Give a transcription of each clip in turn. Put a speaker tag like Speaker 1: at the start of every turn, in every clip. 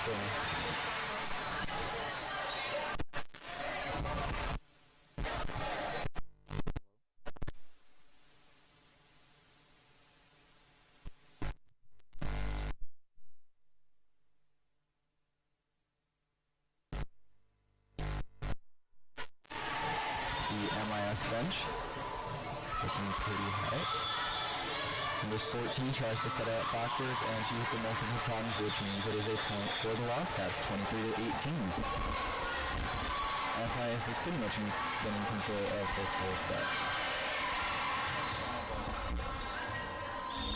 Speaker 1: The MIS bench looking pretty high. Number 14 tries to set it up backwards and she hits it multiple times, which means it is a point for the Wildcats, 23-18. FIS has pretty much been in control of this whole set.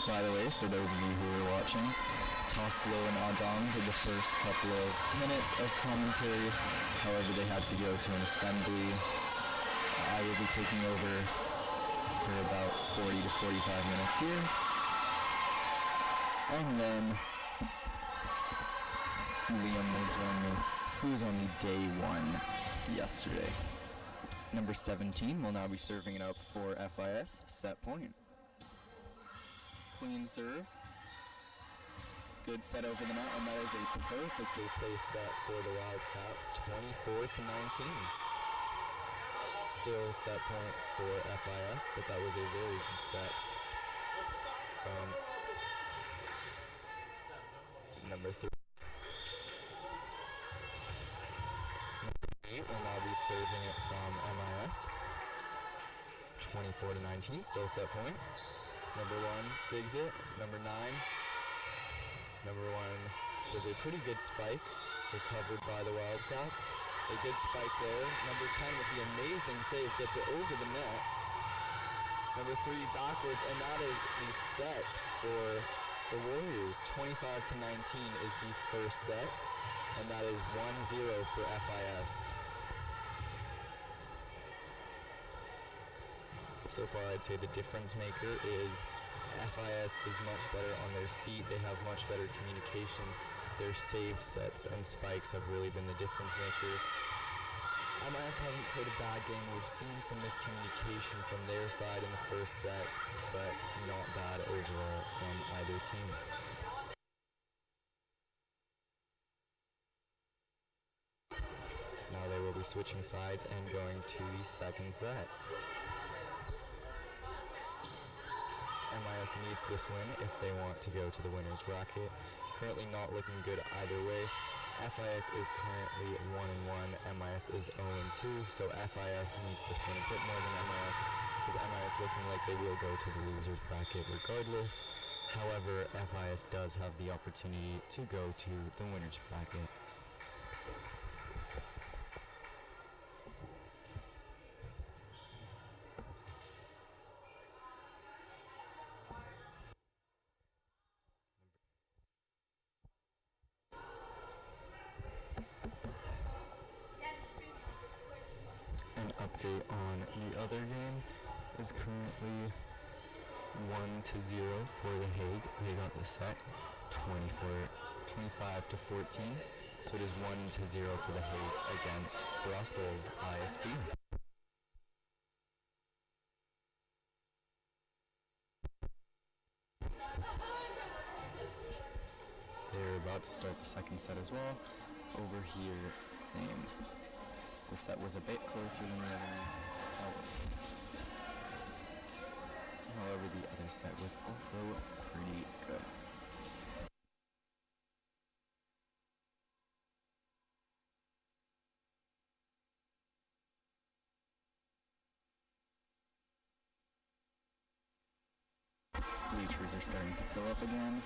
Speaker 1: By the way, for those of you who are watching, Toslo and Adam did the first couple of minutes of commentary. However, they had to go to an assembly. I will be taking over for about 40 to 45 minutes here. And then Liam will join me, who's only day one yesterday. Number 17 will now be serving it up for FIS, set point. Clean serve. Good set over the net, and that is a perfectly placed set for the Wildcats, 24-19. Still set point for FIS, but that was a very good set from number 3. Number 8 will now be serving it from MIS, 24-19, still set point. Number 1 digs it. Number 9. Number 1 does a pretty good spike, recovered by the Wildcats. A good spike there. Number 10 with the amazing save gets it over the net. Number 3 backwards, and that is the set for the Warriors. 25-19 is the first set, and that is 1-0 for FIS. So far, I'd say the difference maker is FIS is much better on their feet. They have much better communication. Their save sets and spikes have really been the difference maker. MIS hasn't played a bad game. We've seen some miscommunication from their side in the first set, but not bad overall from either team. Now they will be switching sides and going to the second set. MIS needs this win if they want to go to the winner's bracket. Currently not looking good either way. FIS is currently 1-1, MIS is 0-2, so FIS needs this win a bit more than MIS, because MIS looking like they will go to the loser's bracket regardless. However, FIS does have the opportunity to go to the winner's bracket. Update on the other game is currently 1-0 for The Hague. They got the set 25-14. So it is 1-0 for The Hague against Brussels ISB. They're about to start the second set as well. Over here, same. The set was a bit closer than the other one. However, the other set was also pretty good. Bleachers are starting to fill up again.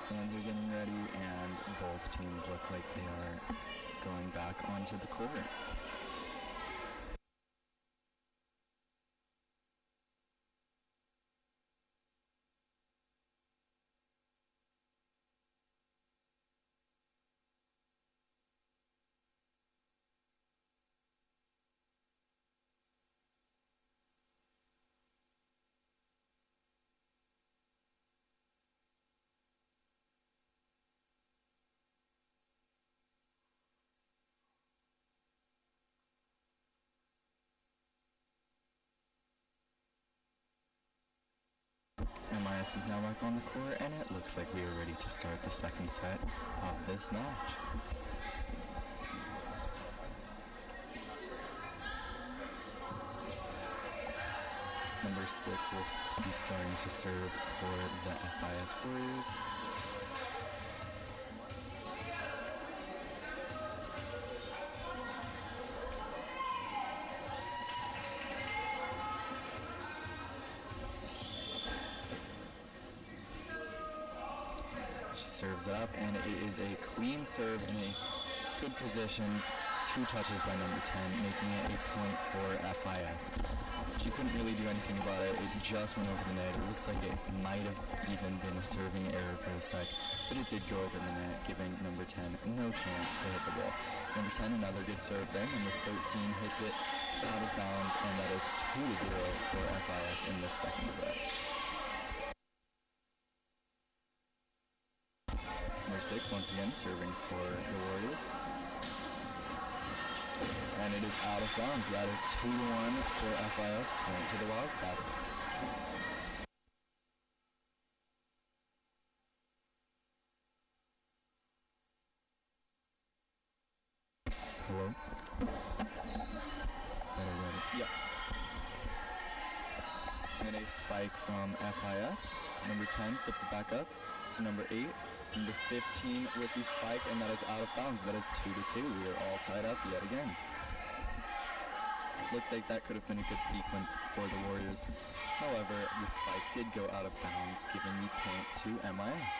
Speaker 1: Fans are getting ready, and both teams look like they are going back onto the court. MIS is now back on the court, and it looks like we are ready to start the second set of this match. Number 6 will be starting to serve for the FIS Warriors. She serves up, and it is a clean serve in a good position. 2 touches by number 10, making it a point for FIS. She couldn't really do anything about it. It just went over the net. It looks like it might have even been a serving error for a sec, but it did go over the net, giving number 10 no chance to hit the ball. Number 10, another good serve there. Number 13 hits it out of bounds, and that is 2-0 for FIS in this second set. Number 6, once again, serving for the Warriors. And it is out of bounds. That is 2-1 for FIS, point to the Wildcats. Hello? Yep. And a spike from FIS. Number 10 sets it back up to number 8. Number 15 with the spike, and that is out of bounds. That is 2-2. We are all tied up yet again. Looked like that could have been a good sequence for the Warriors. However, the spike did go out of bounds, giving the point to MIS.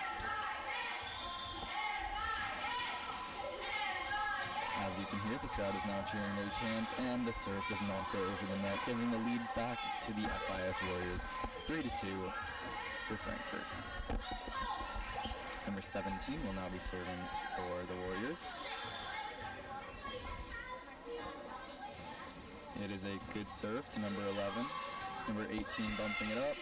Speaker 1: As you can hear, the crowd is now cheering their chants, and the serve does not go over the net, giving the lead back to the FIS Warriors, 3-2 for Frankfurt. Number 17 will now be serving for the Warriors. It is a good serve to number 11. Number 18 bumping it up.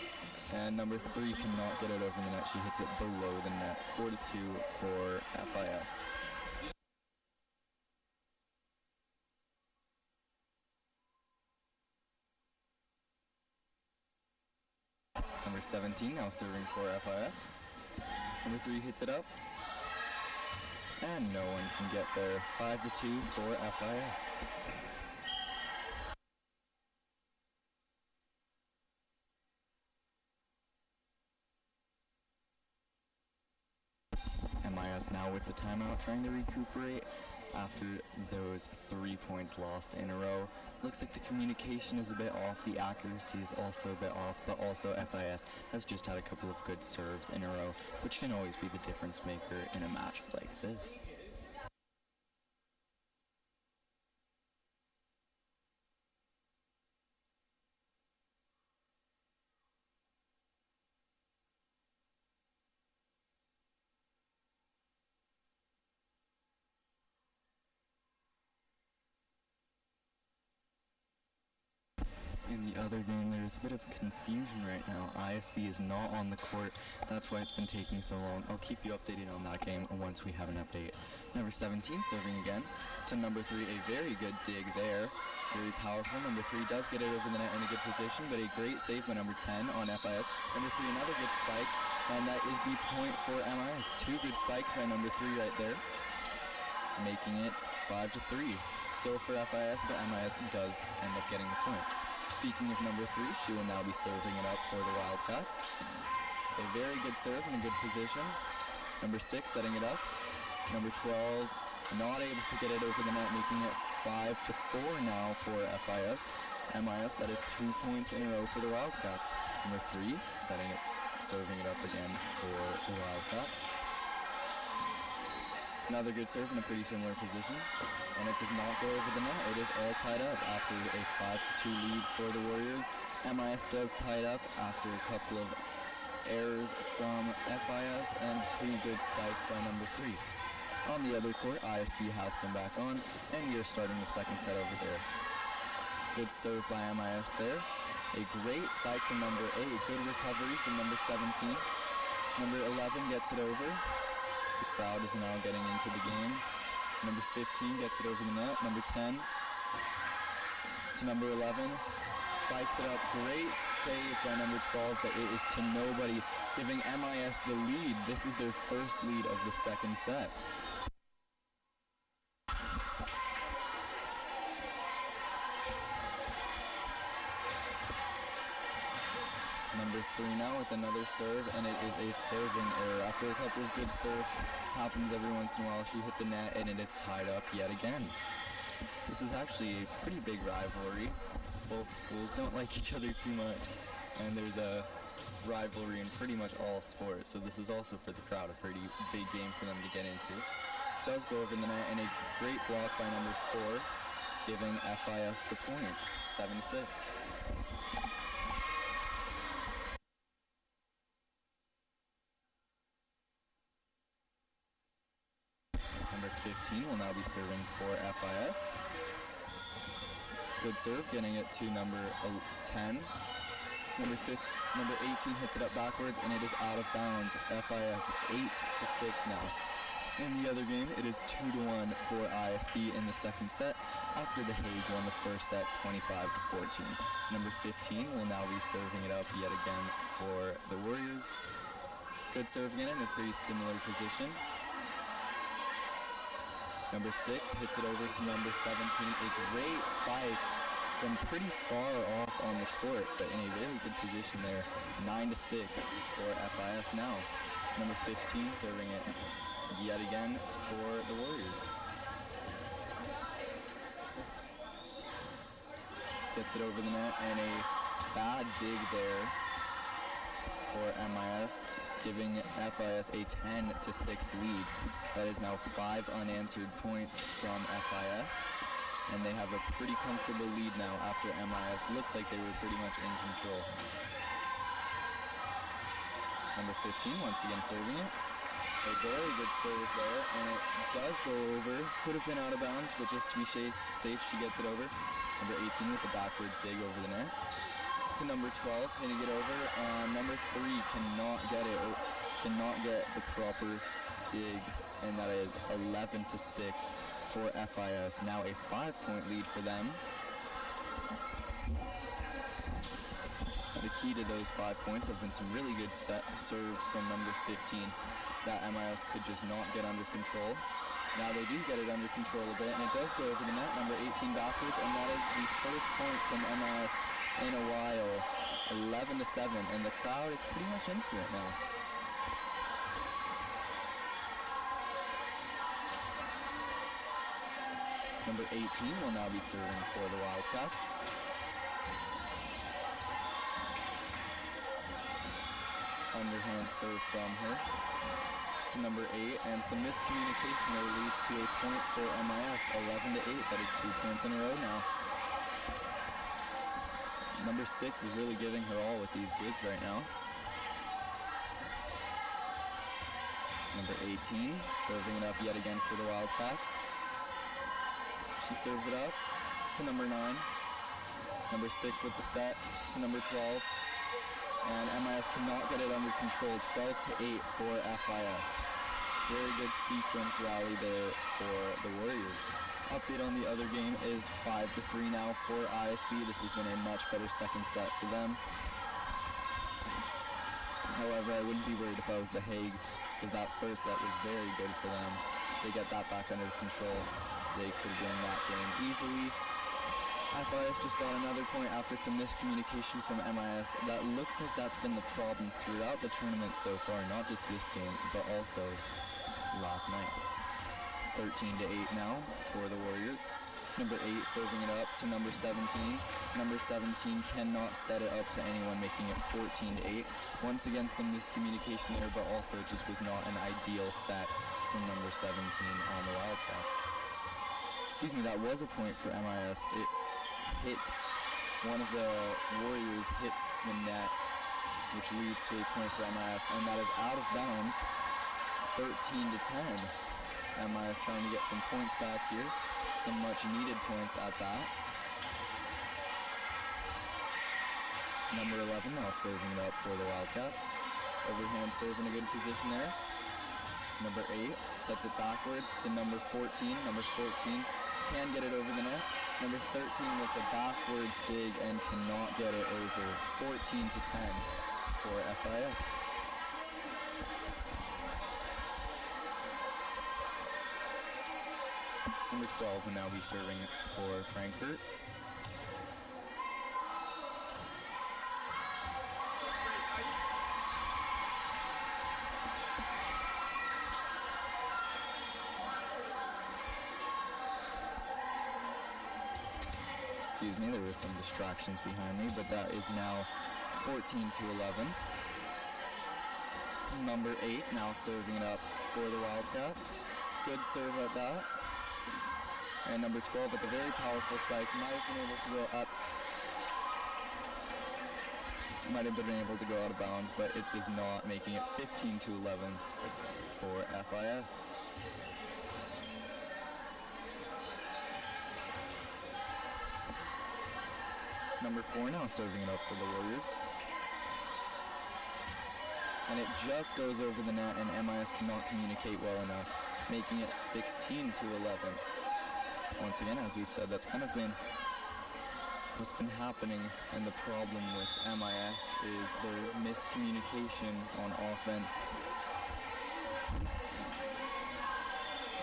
Speaker 1: And number 3 cannot get it over the net. She hits it below the net. 4-2 for FIS. Number 17 now serving for FIS. Number 3 hits it up. And no one can get there. 5-2 for FIS. MIS now with the timeout, trying to recuperate after those 3 points lost in a row. Looks like the communication is a bit off, the accuracy is also a bit off, but also FIS has just had a couple of good serves in a row, which can always be the difference maker in a match like this. In the other game, there's a bit of confusion right now. ISB is not on the court. That's why it's been taking so long. I'll keep you updated on that game once we have an update. Number 17 serving again to number 3. A very good dig there. Very powerful. Number 3 does get it over the net in a good position, but a great save by number 10 on FIS. Number 3, another good spike, and that is the point for MIS. 2 good spikes by number 3 right there, making it 5-3. Still for FIS, but MIS does end up getting the point. Speaking of number 3, she will now be serving it up for the Wildcats. A very good serve in a good position. Number 6 setting it up. Number 12 not able to get it over the net, making it 5-4 now for FIS. MIS, that is 2 points in a row for the Wildcats. Number 3 serving it up again for the Wildcats. Another good serve in a pretty similar position, and it does not go over the net. It is all tied up after a 5-2 lead for the Warriors. MIS does tie it up after a couple of errors from FIS and 2 good spikes by number 3. On the other court, ISB has come back on, and we are starting the second set over there. Good serve by MIS there. A great spike from number 8. Good recovery from number 17. Number 11 gets it over. The crowd is now getting into the game. Number 15 gets it over the net. Number 10 to number 11. spikes it up. Great save by number 12, but it is to nobody, giving MIS the lead. This is their first lead of the second set. Number 3 now with another serve, and it is a serving error. After a couple of good serves, happens every once in a while, she hit the net, and it is tied up yet again. This is actually a pretty big rivalry. Both schools don't like each other too much, and there's a rivalry in pretty much all sports, so this is also for the crowd a pretty big game for them to get into. Does go over the net, and a great block by number 4, giving FIS the point, 7-6. Number 15 will now be serving for FIS. Good serve, getting it to number 10. Number 18 hits it up backwards, and it is out of bounds. FIS 8-6 now. In the other game, it is 2-1 for ISB in the second set, after the Hague won the first set 25-14. Number 15 will now be serving it up yet again for the Warriors. Good serve again in a pretty similar position. Number 6 hits it over to number 17. A great spike from pretty far off on the court, but in a very good position there. 9-6 for FIS now. Number 15 serving it yet again for the Warriors. Gets it over the net, and a bad dig there for MIS, giving FIS a 10-6 lead. That is now 5 unanswered points from FIS, and they have a pretty comfortable lead now after MIS looked like they were pretty much in control. Number 15 once again serving it. A very good serve there, and it does go over. Could have been out of bounds, but just to be safe, she gets it over. Number 18 with the backwards dig over the net. To number 12, hitting it over, and number 3 cannot get it, or cannot get the proper dig, and that is 11-6 for FIS. Now a 5-point lead for them. The key to those 5 points have been some really good serves from number 15 that MIS could just not get under control. Now they do get it under control a bit, and it does go over the net. Number 18 backwards, and that is the first point from MIS in a while. 11-7, and the crowd is pretty much into it now. Number 18 will now be serving for the Wildcats. Underhand serve from her to number 8, and some miscommunication there leads to a point for MIS, 11-8. That is 2 points in a row now. Number 6 is really giving her all with these digs right now. Number 18 serving it up yet again for the Wildcats. She serves it up to number 9. Number 6 with the set to number 12. And MIS cannot get it under control, 12-8 for FIS. Very good sequence rally there for the Warriors. Update on the other game is 5-3 now for ISB. This has been a much better second set for them. However, I wouldn't be worried if I was the Hague, because that first set was very good for them. If they get that back under control, they could win that game easily. FIS just got another point after some miscommunication from MIS. That looks like that's been the problem throughout the tournament so far, not just this game, but also last night. 13-8 now for the Warriors. Number 8 serving it up to number 17. Number 17 cannot set it up to anyone, making it 14-8. Once again, some miscommunication there, but also it just was not an ideal set from number 17 on the Wildcats. Excuse me, that was a point for MIS. It hit one of the Warriors, hit the net, which leads to a point for MIS, and that is out of bounds, 13-10. MIS trying to get some points back here, some much needed points at that. Number 11 now serving it up for the Wildcats. Overhand serve in a good position there. Number 8 sets it backwards to number 14. Number 14 can get it over the net. Number 13 with the backwards dig and cannot get it over. 14 to 10 for FIS. Number 12 will now be serving for Frankfurt. Excuse me, there were some distractions behind me, but that is now 14 to 11. Number 8 now serving it up for the Wildcats. Good serve at that. And number 12 with a very powerful spike, might have been able to go up. Might have been able to go out of bounds, but it does not, making it 15 to 11 for FIS. Number 4 now serving it up for the Warriors. And it just goes over the net, and MIS cannot communicate well enough, making it 16 to 11. Once again, as we've said, that's kind of been what's been happening, and the problem with MIS is their miscommunication on offense.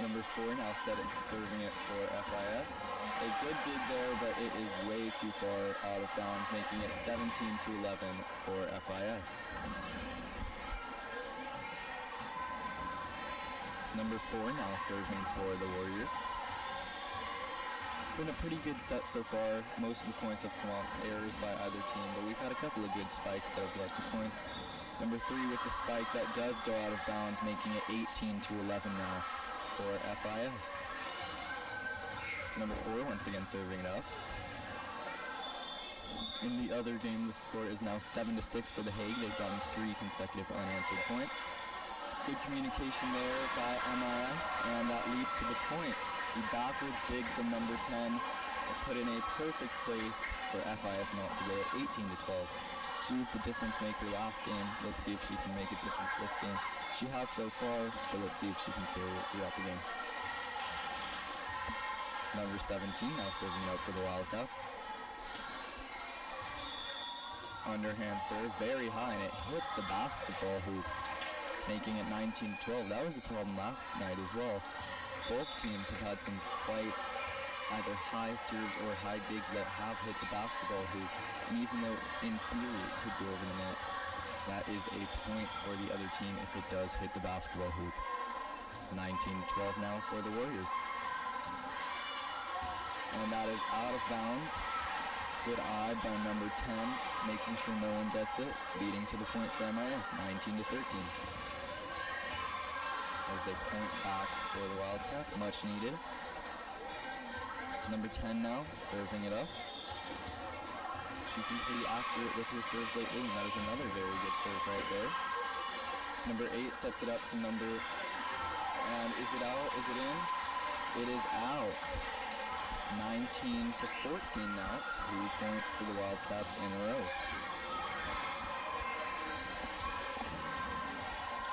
Speaker 1: Number 4 now serving it for FIS. A good dig there, but it is way too far out of bounds, making it 17 to 11 for FIS. Number 4 now serving for the Warriors. It's been a pretty good set so far. Most of the points have come off errors by either team, but we've had a couple of good spikes that have led to points. Number 3 with the spike that does go out of bounds, making it 18 to 11 now for FIS. Number 4 once again serving it up. In the other game, the score is now 7 to 6 for the Hague. They've gotten 3 consecutive unanswered points. Good communication there by MIS, and that leads to the point. The backwards dig from number 10 put in a perfect place for FIS not to go at 18 to 12. She was the difference maker last game. Let's see if she can make a difference this game. She has so far, but let's see if she can carry it throughout the game. Number 17 now serving out for the Wildcats. Underhand serve, very high, and it hits the basketball hoop, making it 19 to 12. That was the problem last night as well. Both teams have had some quite either high serves or high digs that have hit the basketball hoop. And even though in theory it could go over the net, that is a point for the other team if it does hit the basketball hoop. 19 to 12 now for the Warriors. And that is out of bounds. Good eye by number 10, making sure no one gets it, leading to the point for MIS, 19 to 13. As a point back for the Wildcats, much needed. Number 10 now, serving it up. She's been pretty accurate with her serves lately, and that is another very good serve right there. Number 8 sets it up to number, and is it out? Is it in? It is out. 19 to 14 now, 2 points for the Wildcats in a row.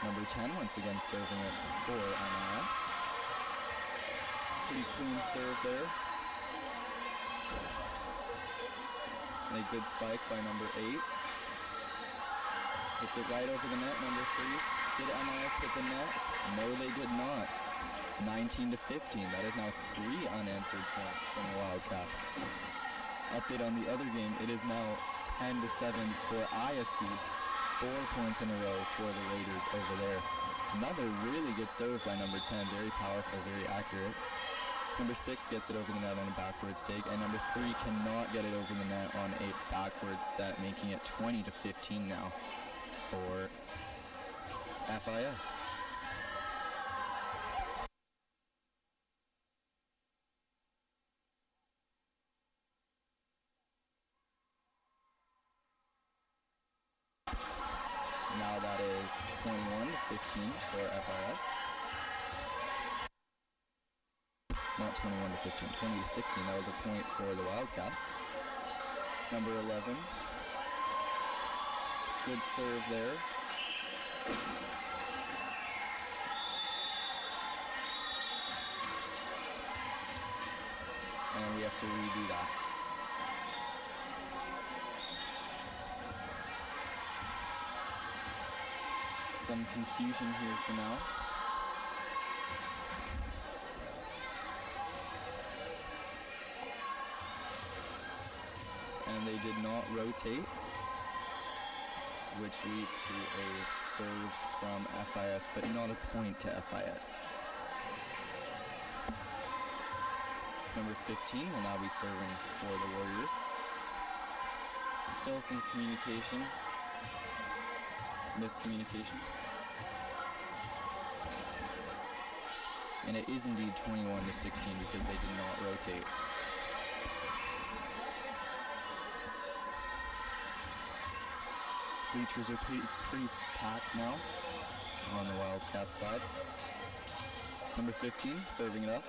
Speaker 1: Number 10 once again serving it for MIS. Pretty clean serve there. And a good spike by number 8. Hits it right over the net, number 3. Did MIS hit the net? No, they did not. 19 to 15. That is now 3 unanswered points from the Wildcats. Update on the other game. It is now 10 to 7 for ISB. 4 points in a row for the Raiders over there. Another really good serve by number 10. Very powerful, very accurate. Number 6 gets it over the net on a backwards take, and number 3 cannot get it over the net on a backwards set, making it 20 to 15 now for FIS. Now that is 21 to 15 for FIS. Not 21 to 15, 20 to 16. That was a point for the Wildcats. Number 11. Good serve there. and we have to redo that. Some confusion here for now. And they did not rotate, which leads to a serve from FIS, but not a point to FIS. Number 15 will now be serving for the Warriors. Still some communication, miscommunication. And it is indeed 21-16 because they did not rotate. Bleachers are pretty packed now on the Wildcats side. Number 15 serving it up.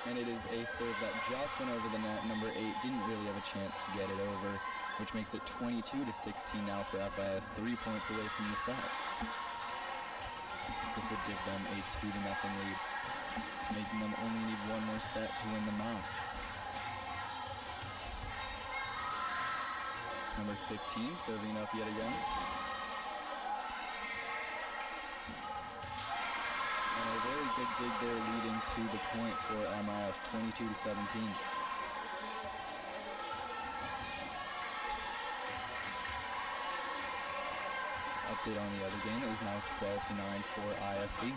Speaker 1: And it is a serve that just went over the net. Number 8 didn't really have a chance to get it over, which makes it 22-16 now for FIS, 3 points away from the set. This would give them a 2-0 lead, making them only need one more set to win the match. Number 15 serving it up yet again. And a very good dig there, leading to the point for MIS, 22-17. Update on the other game, it is now 12-9 for ISST.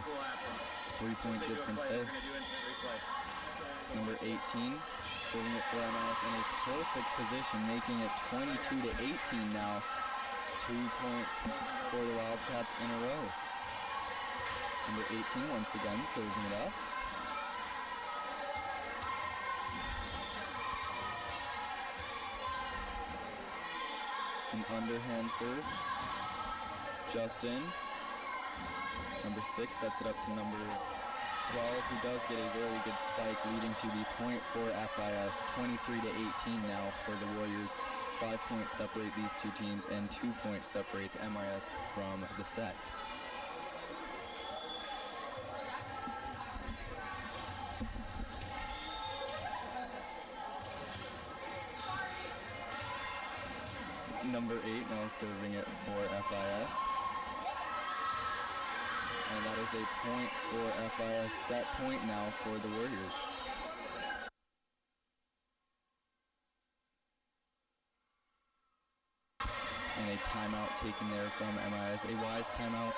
Speaker 1: 3-point difference there. Number 18 serving it for MIS in a perfect position, making it 22-18 now. 2 points for the Wildcats in a row. Number 18 once again serving it up. An underhand serve. Justin. Number 6 sets it up to number 12, who does get a very good spike, leading to the point for FIS. 23-18 now for the Warriors. 5 points separate these two teams, and 2 points separates MIS from the set. Number 8 now serving it for FIS. And that is a point for FIS, set point now for the Warriors. And a timeout taken there from MIS, a wise timeout,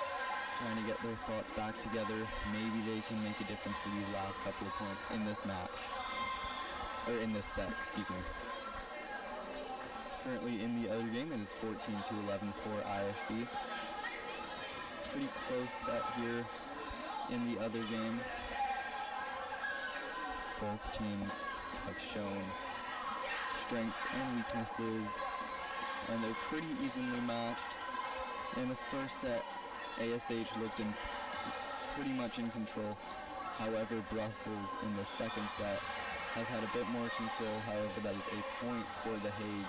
Speaker 1: trying to get their thoughts back together. Maybe they can make a difference for these last couple of points in this match, or in this set, excuse me. Currently in the other game, it is 14-11 for ISB. Pretty close set here in the other game. Both teams have shown strengths and weaknesses, and they're pretty evenly matched. In the first set, ASH looked pretty much in control. However, Brussels in the second set has had a bit more control. However, that is a point for The Hague,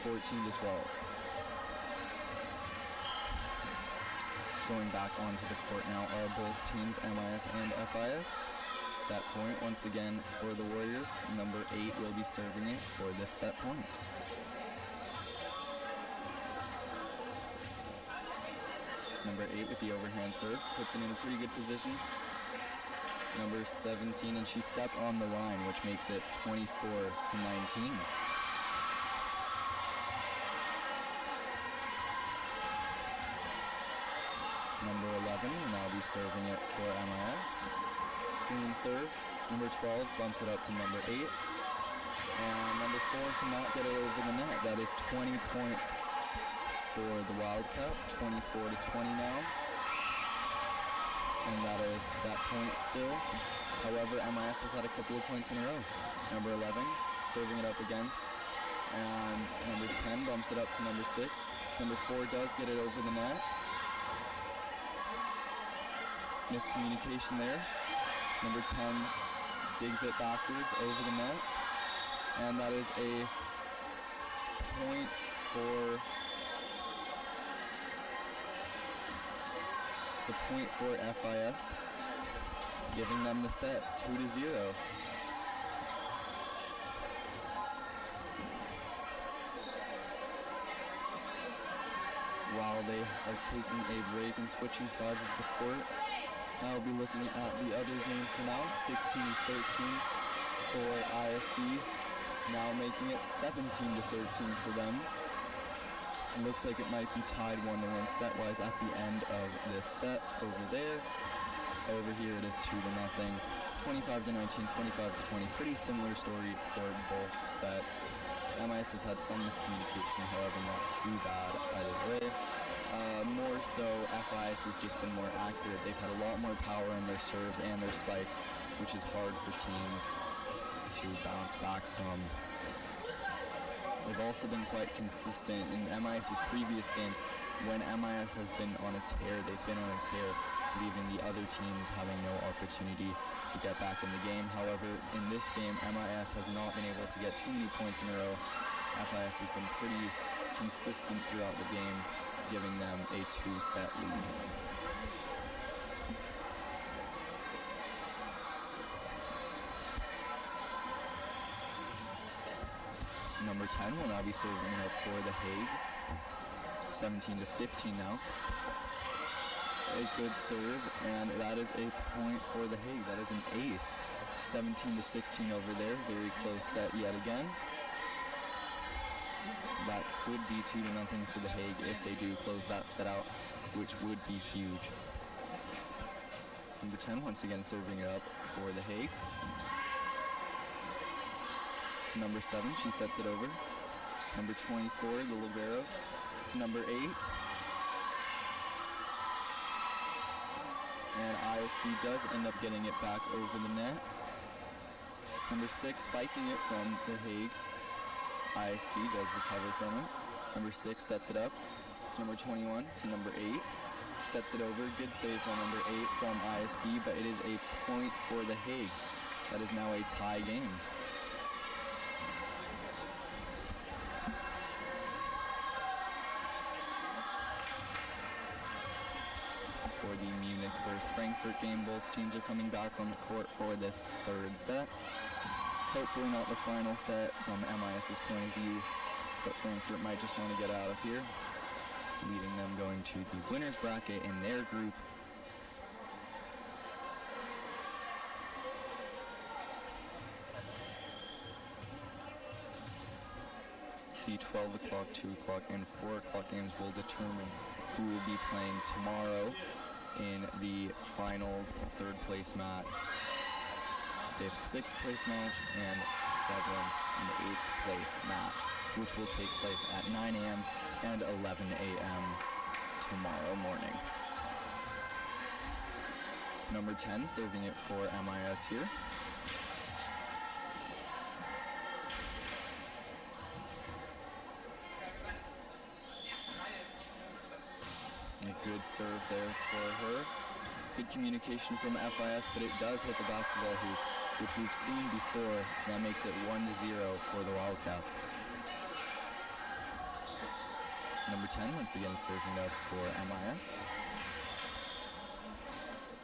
Speaker 1: 14-12. Going back onto the court now are both teams, MIS and FIS. Set point once again for the Warriors. Number 8 will be serving it for this set point. Number 8 with the overhand serve, puts it in a pretty good position. Number 17, and she stepped on the line, which makes it 24-19. Number 11 will now be serving it for MIS. Clean serve. Number 12 bumps it up to number 8. And number 4 cannot get it over the net. That is 20 points for the Wildcats, 24-20 now. And that is set point still. However, MIS has had a couple of points in a row. Number 11 serving it up again. And number 10 bumps it up to number 6. Number 4 does get it over the net. Miscommunication there. Number 10 digs it backwards over the net. And that is a point for... It's a point for FIS, giving them the set, 2-0. while they are taking a break and switching sides of the court. I'll be looking at the other game for now, 16-13 for ISB, now making it 17-13 for them. It looks like it might be tied 1-1 set-wise at the end of this set over there. Over here it is 2-0, 25-19, 25-20. Pretty similar story for both sets. MIS has had some miscommunication, however not too bad either way. More so, FIS has just been more accurate. They've had a lot more power in their serves and their spikes, which is hard for teams to bounce back from. They've also been quite consistent in MIS's previous games. When MIS has been on a tear, they've been on a tear, leaving the other teams having no opportunity to get back in the game. However, in this game, MIS has not been able to get too many points in a row. FIS has been pretty consistent throughout the game, giving them a 2-set lead. Number 10 will now be serving up for the Hague. 17-15 now. A good serve, and that is a point for the Hague. That is an ace. 17-16 over there. Very close set yet again. That could be 2-0 for the Hague if they do close that set out, which would be huge. Number 10 once again serving it up for the Hague. To number 7, she sets it over. Number 24, the libero, to number 8. And ISB does end up getting it back over the net. Number 6 spiking it from the Hague. ISB does recover from it. Number 6 sets it up. Number 21 to number 8. Sets it over. Good save from number 8 from ISB, but it is a point for the Hague. That is now a tie game. For the Munich versus Frankfurt game, both teams are coming back on the court for this third set. Hopefully not the final set from MIS's point of view, but Frankfurt might just want to get out of here, leaving them going to the winner's bracket in their group. The 12 o'clock, 2 o'clock, and 4 o'clock games will determine who will be playing tomorrow in the finals, third place match, 5th, 6th place match, and 7th and 8th place match, which will take place at 9 a.m. and 11 a.m. tomorrow morning. Number 10 serving it for MIS here. A good serve there for her. Good communication from FIS, but it does hit the basketball hoop, which we've seen before. That makes it 1-0 for the Wildcats. Number 10 once again serving up for MIS.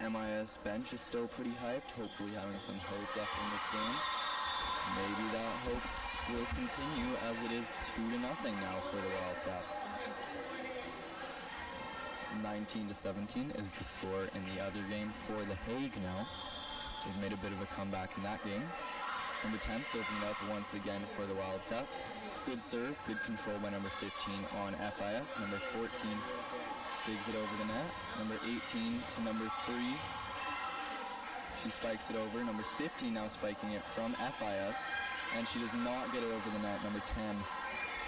Speaker 1: MIS bench is still pretty hyped, hopefully having some hope left in this game. Maybe that hope will continue as it is 2-0 now for the Wildcats. 19-17 is the score in the other game for the Hague now. They've made a bit of a comeback in that game. Number 10 serving up once again for the Wildcats. Good serve, good control by number 15 on FIS. Number 14 digs it over the net. Number 18 to number 3. She spikes it over. Number 15 now spiking it from FIS. And she does not get it over the net. Number 10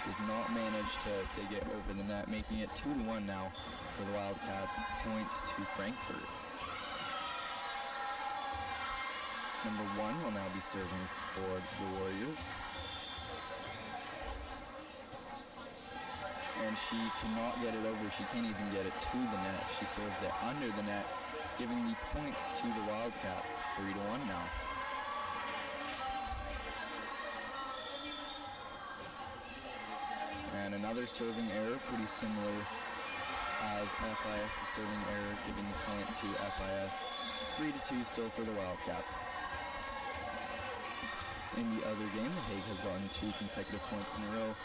Speaker 1: does not manage to dig it over the net, making it 2-1 now for the Wildcats. Point to Frankfurt. Number 1 will now be serving for the Warriors. And she cannot get it over. She can't even get it to the net. She serves it under the net, giving the point to the Wildcats. 3-1 now. And another serving error, pretty similar as FIS' serving error, giving the point to FIS. 3-2 still for the Wildcats. In the other game, the Hague has gotten 2 consecutive points in a row,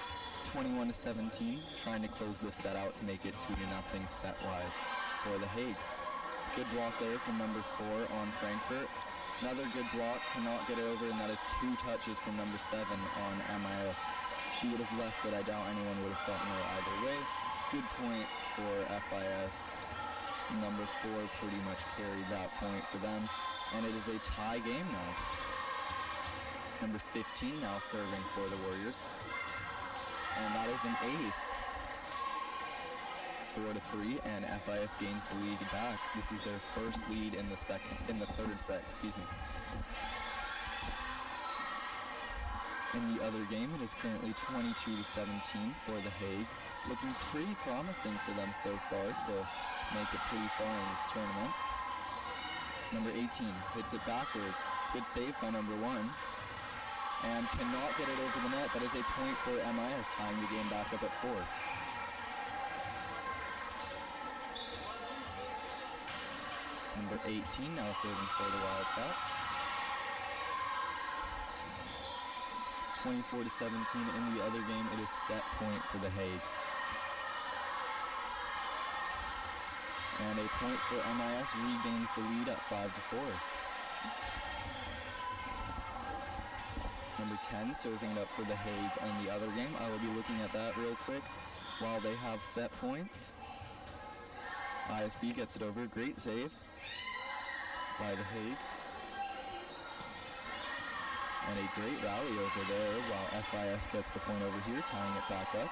Speaker 1: 21-17, trying to close this set out to make it 2-0 set-wise for The Hague. Good block there from number 4 on Frankfurt. Another good block, cannot get it over, and that is 2 touches from number 7 on MIS. If she would have left it, I doubt anyone would have gotten her either way. Good point for FIS. Number 4 pretty much carried that point for them, and it is a tie game now. Number 15 now serving for the Warriors, and that is an ace. 4-3, and FIS gains the lead back. This is their first lead in the third set, excuse me. In the other game, it is currently 22-17 for The Hague. Looking pretty promising for them so far to make it pretty far in this tournament. Number 18 hits it backwards. Good save by number 1. And cannot get it over the net. That is a point for MIS, tying the game back up at 4. Number 18 now serving for the Wildcats. 24-17 in the other game. It is set point for The Hague. And a point for MIS regains the lead at 5-4. Number 10 serving it up for The Hague in the other game. I will be looking at that real quick while they have set point. ISB gets it over. Great save by The Hague. And a great rally over there while FIS gets the point over here, tying it back up.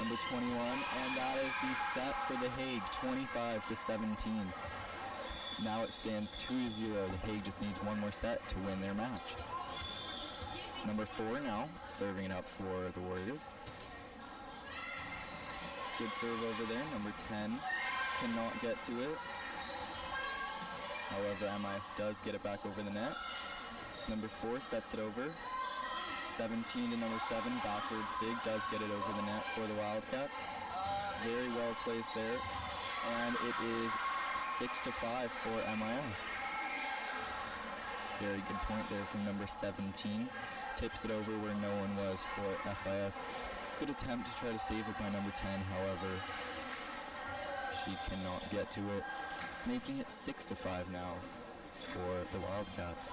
Speaker 1: Number 21, and that is the set for The Hague, 25-17. Now it stands 2-0. The Hague just needs one more set to win their match. Number 4 now, serving it up for the Warriors. Good serve over there. Number 10 cannot get to it. However, MIS does get it back over the net. Number 4 sets it over. 17 to number 7, backwards dig, does get it over the net for the Wildcats. Very well placed there. And it is 6-5 for MIS. Very good point there from number 17. Tips it over where no one was for FIS. Good attempt to try to save it by number 10, however, she cannot get to it, making it 6-5 now for the Wildcats.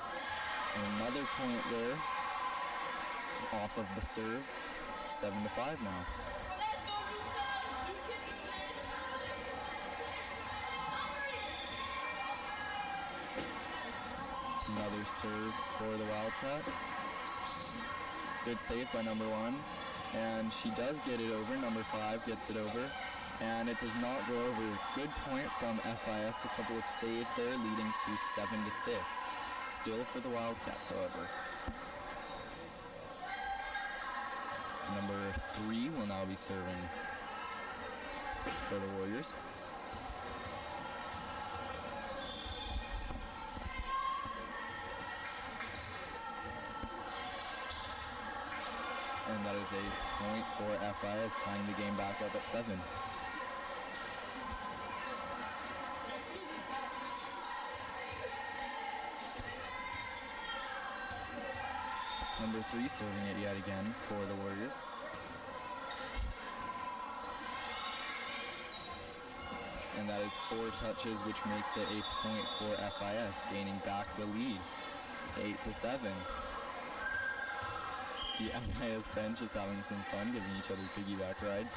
Speaker 1: And another point there off of the serve, 7-5 now. Another serve for the Wildcats. Good save by number 1. And she does get it over. Number 5 gets it over. And it does not go over. Good point from FIS. A couple of saves there leading to 7-6. Still for the Wildcats, however. Number 3 will now be serving for the Warriors. And that is a point for FIS, tying the game back up at 7. Number 3 serving it yet again for the Warriors. And that is 4 touches, which makes it a point for FIS, gaining back the lead, 8-7. The FIS bench is having some fun, giving each other piggyback rides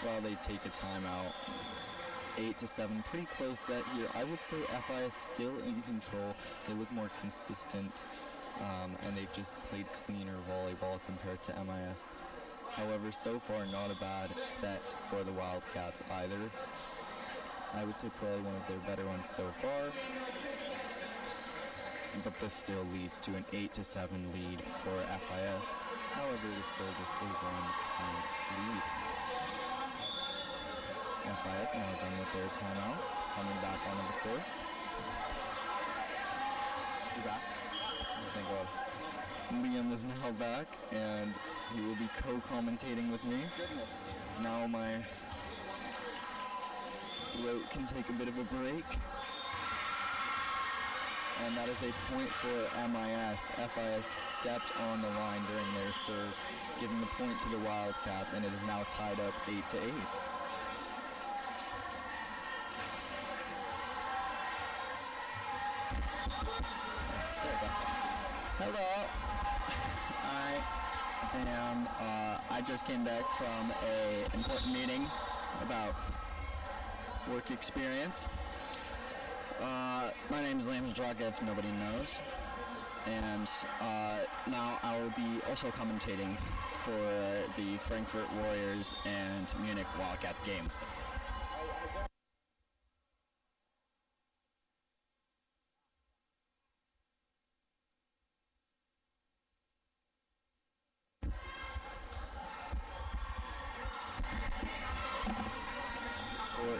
Speaker 1: while they take a timeout. 8-7, pretty close set here. I would say FIS still in control. They look more consistent, and they've just played cleaner volleyball compared to MIS. However, so far not a bad set for the Wildcats either. I would say probably one of their better ones so far. But this still leads to an 8-7 lead for FIS. However, it is still just a 1-point lead. FIS now done with their timeout, coming back onto the court. You back? Thank God. Liam is now back, and he will be co-commentating with me.
Speaker 2: Goodness.
Speaker 1: Now my throat can take a bit of a break. and that is a point for MIS. FIS stepped on the line during their serve, giving the point to the Wildcats, and it is now tied up 8-8.
Speaker 2: Hello. I just came back from a important meeting about work experience. My name is Lambs Draga, if nobody knows. And now I will be also commentating for the Frankfurt Warriors and Munich Wildcats game.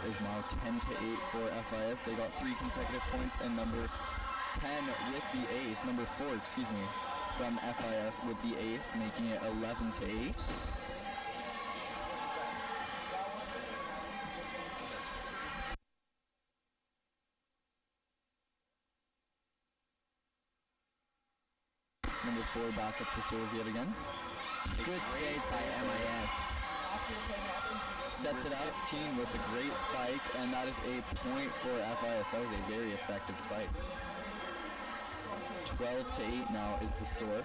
Speaker 1: Is now 10-8 for FIS. They got 3 consecutive points, and number 10 with the ace, number 4, excuse me, from FIS with the ace, making it 11-8. Number 4 back up to serve yet again.
Speaker 2: Good save by MIS.
Speaker 1: Sets it up, 15 with a great spike, and that is a point for FIS. That was a very effective spike. 12-8 now is the score.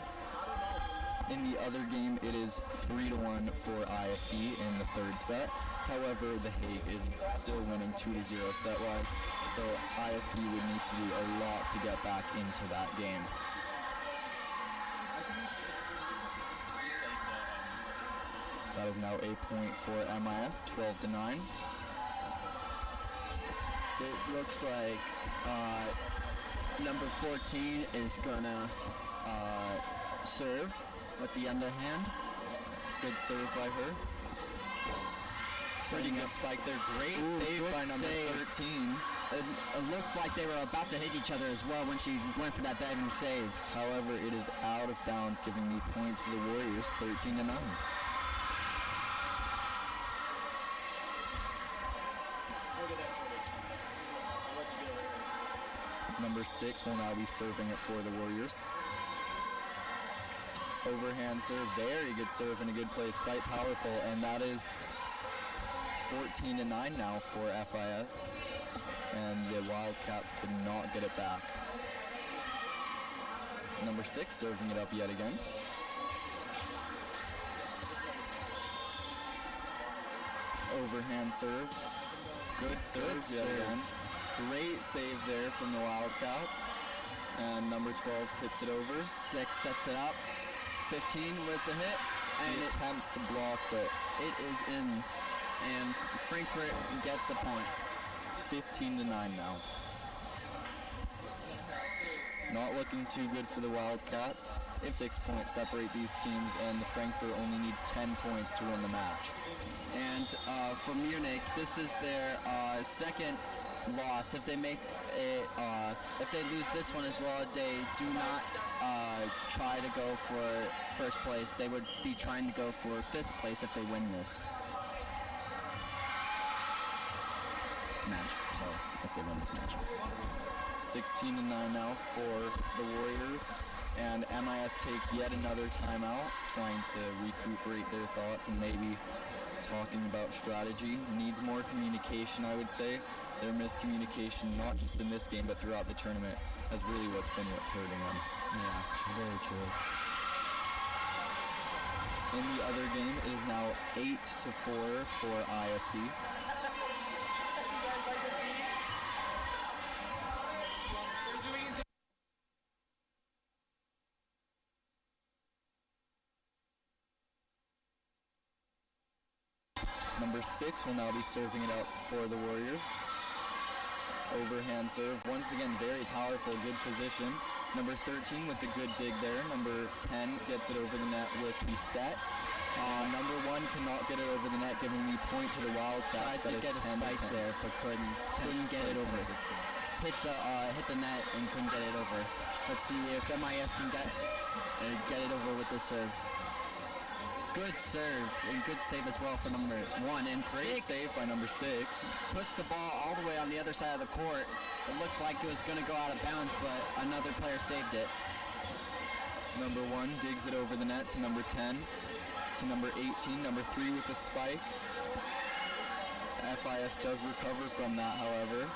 Speaker 1: In the other game, it is 3-1 for ISB in the third set. However, The Hague is still winning 2-0 set-wise, so ISB would need to do a lot to get back into that game. That is now a point for MIS, 12-9.
Speaker 2: It looks like number 14 is gonna serve with the underhand.
Speaker 1: Good serve by her. Pretty good spike there. Great save by number 13.
Speaker 2: It looked like they were about to hit each other as well when she went for that diving save.
Speaker 1: However, it is out of bounds, giving the point to the Warriors, 13-9. Number 6 will now be serving it for the Warriors. Overhand serve, very good serve in a good place, quite powerful, and that is 14-9 now for FIS, and the Wildcats could not get it back. Number 6 serving it up yet again. Overhand serve, good serve yet again. Great save there from the Wildcats. And number 12 tips it over.
Speaker 2: 6 sets it up. 15 with the hit.
Speaker 1: And it attempts the block, but
Speaker 2: it is in. And Frankfurt gets the point.
Speaker 1: 15-9 now. Not looking too good for the Wildcats. 6 points separate these teams, and the Frankfurt only needs 10 points to win the match.
Speaker 2: And for Munich, this is their second loss. If they make if they lose this one as well, they do not try to go for first place. They would be trying to go for 5th place if they win this match. So if they win this match.
Speaker 1: 16-9 now for the Warriors, and MIS takes yet another timeout, trying to recuperate their thoughts and maybe talking about strategy. Needs more communication, I would say. Their miscommunication, not just in this game, but throughout the tournament, has really what's hurting them.
Speaker 2: Yeah, very true.
Speaker 1: In the other game, it is now 8-4 for ISB. Number 6 will now be serving it out for the Warriors. Overhand serve, once again very powerful, good position. Number 13 with the good dig there. Number 10 gets it over the net with the set. Number 1 cannot get it over the net, giving the point to the Wildcats.
Speaker 2: Tried to get a spike there, but couldn't get it over. Hit the net and couldn't get it over. Let's see if MIS can get it over with the serve. good serve and good save as well for number 1. And
Speaker 1: Great
Speaker 2: 6
Speaker 1: save by number 6.
Speaker 2: puts the ball all the way on the other side of the court. It looked like it was going to go out of bounds, but another player saved it.
Speaker 1: Number 1 digs it over the net to number 10, to number 18, number 3 with the spike. FIS does recover from that, however.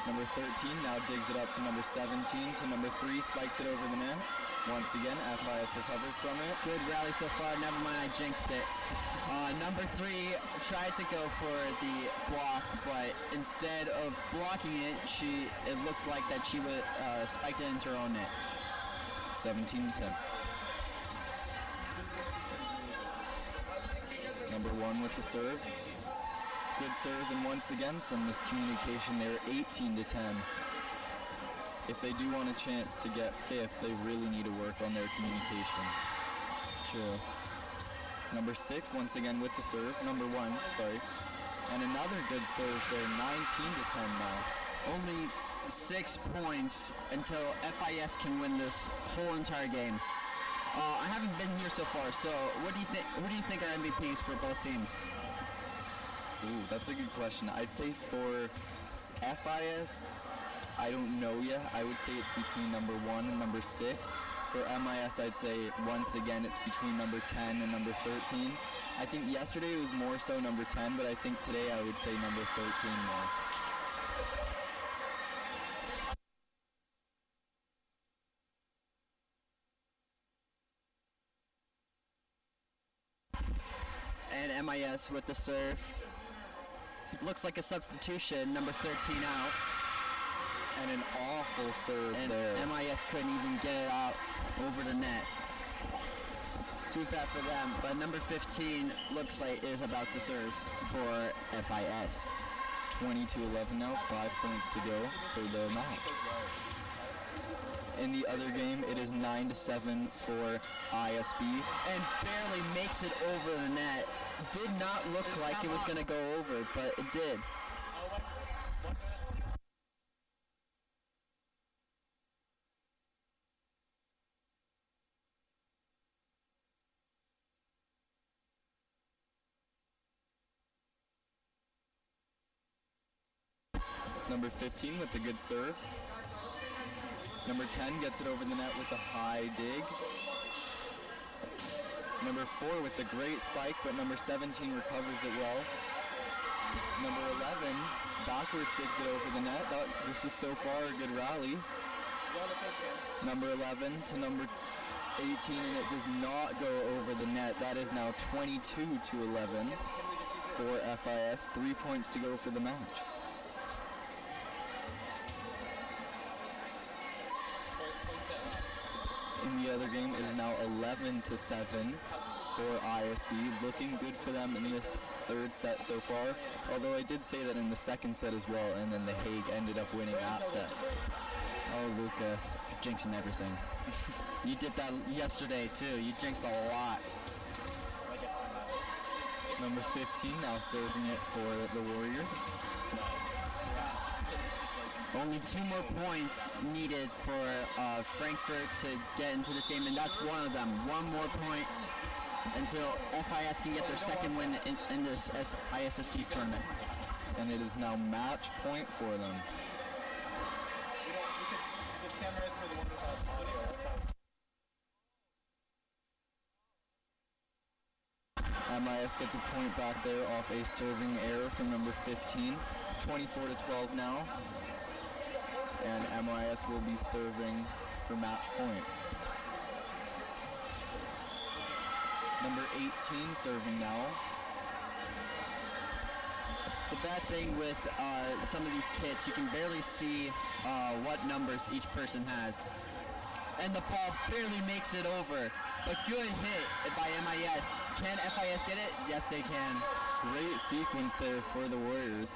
Speaker 1: Number 13 now digs it up to number 17, to number 3 spikes it over the net. Once again, FIS recovers from it.
Speaker 2: Good rally so far. Never mind, I jinxed it. Number 3 tried to go for the block, but instead of blocking it, it looked like that she would spiked it into her own net.
Speaker 1: 17-10. Number 1 with the serve. Good serve, and once again some miscommunication there. 18-10. If they do want a chance to get 5th, they really need to work on their communication.
Speaker 2: True.
Speaker 1: Number 6 once again with the serve. Number 1, sorry. And another good serve there. 19-10 now.
Speaker 2: Only 6 points until FIS can win this whole entire game. I haven't been here so far, so what do you think? Who do you think are MVPs for both teams?
Speaker 1: Ooh, that's a good question. I'd say for FIS, I don't know yet. I would say it's between number 1 and number 6. For MIS, I'd say once again it's between number 10 and number 13. I think yesterday it was more so number 10, but I think today I would say number 13 more.
Speaker 2: And MIS with the serve. Looks like a substitution, number 13 out.
Speaker 1: And an awful serve
Speaker 2: And
Speaker 1: there.
Speaker 2: MIS couldn't even get it out over the net. Too bad for them, but number 15 looks like is about to serve for FIS.
Speaker 1: 20-11 now, 5 points to go for the match. In the other game, it is 9-7 for ISB.
Speaker 2: And barely makes it over the net. Did not look like it was going to go over, but it did.
Speaker 1: Number 15 with the good serve. Number 10 gets it over the net with a high dig. Number 4 with the great spike, but number 17 recovers it well. Number 11 backwards digs it over the net. This is so far a good rally. Number 11 to number 18, and it does not go over the net. That is now 22-11 for FIS. 3 points to go for the match. In the other game, it is now 11-7 for ISB. Looking good for them in this third set so far. Although I did say that in the second set as well, and then The Hague ended up winning that set.
Speaker 2: Oh, Luca, jinxing everything. You did that yesterday too. You jinxed a lot.
Speaker 1: Number 15 now serving it for the Warriors.
Speaker 2: Only 2 more points needed for Frankfurt to get into this game, and that's one of them. 1 more point until FIS can get their second win in this ISST tournament.
Speaker 1: And it is now match point for them.
Speaker 3: This camera is for the one without audio.
Speaker 1: MIS gets a point back there off a serving error from number 15. 24-12 now. And MIS will be serving for match point. Number 18 serving now.
Speaker 2: The bad thing with some of these kits, you can barely see what numbers each person has. And the ball barely makes it over. A good hit by MIS. Can FIS get it? Yes, they can.
Speaker 1: Great sequence there for the Warriors.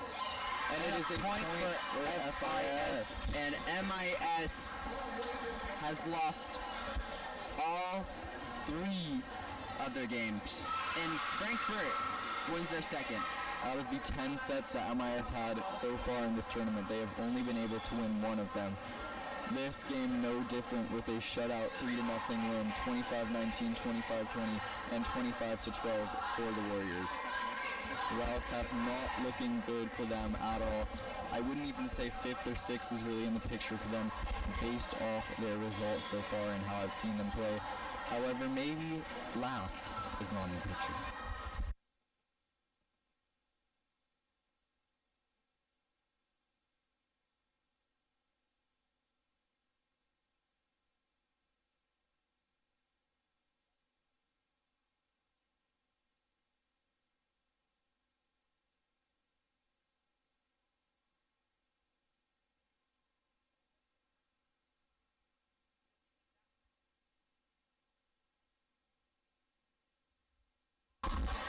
Speaker 1: And it is a point for FIS.
Speaker 2: And MIS has lost all 3 other games. And Frankfurt wins their second.
Speaker 1: Out of the 10 sets that MIS had so far in this tournament, they have only been able to win 1 of them.
Speaker 2: This game no different with a shutout 3-0 win, 25-19, 25-20, and 25-12 for the Warriors. The Wildcats not looking good for them at all. I wouldn't even say 5th or 6th is really in the picture for them based off their results so far and how I've seen them play. However, maybe last is not in the picture.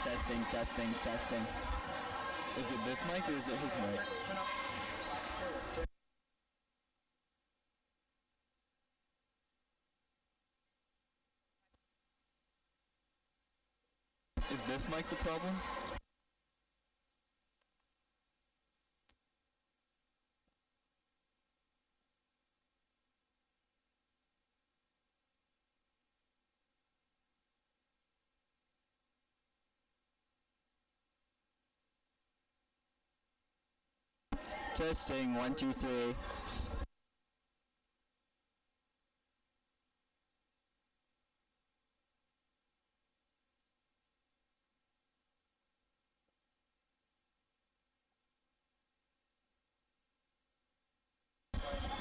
Speaker 2: Testing, testing, testing. Is it this mic or is it his mic? Is this mic the problem? Testing, 1, 2, 3.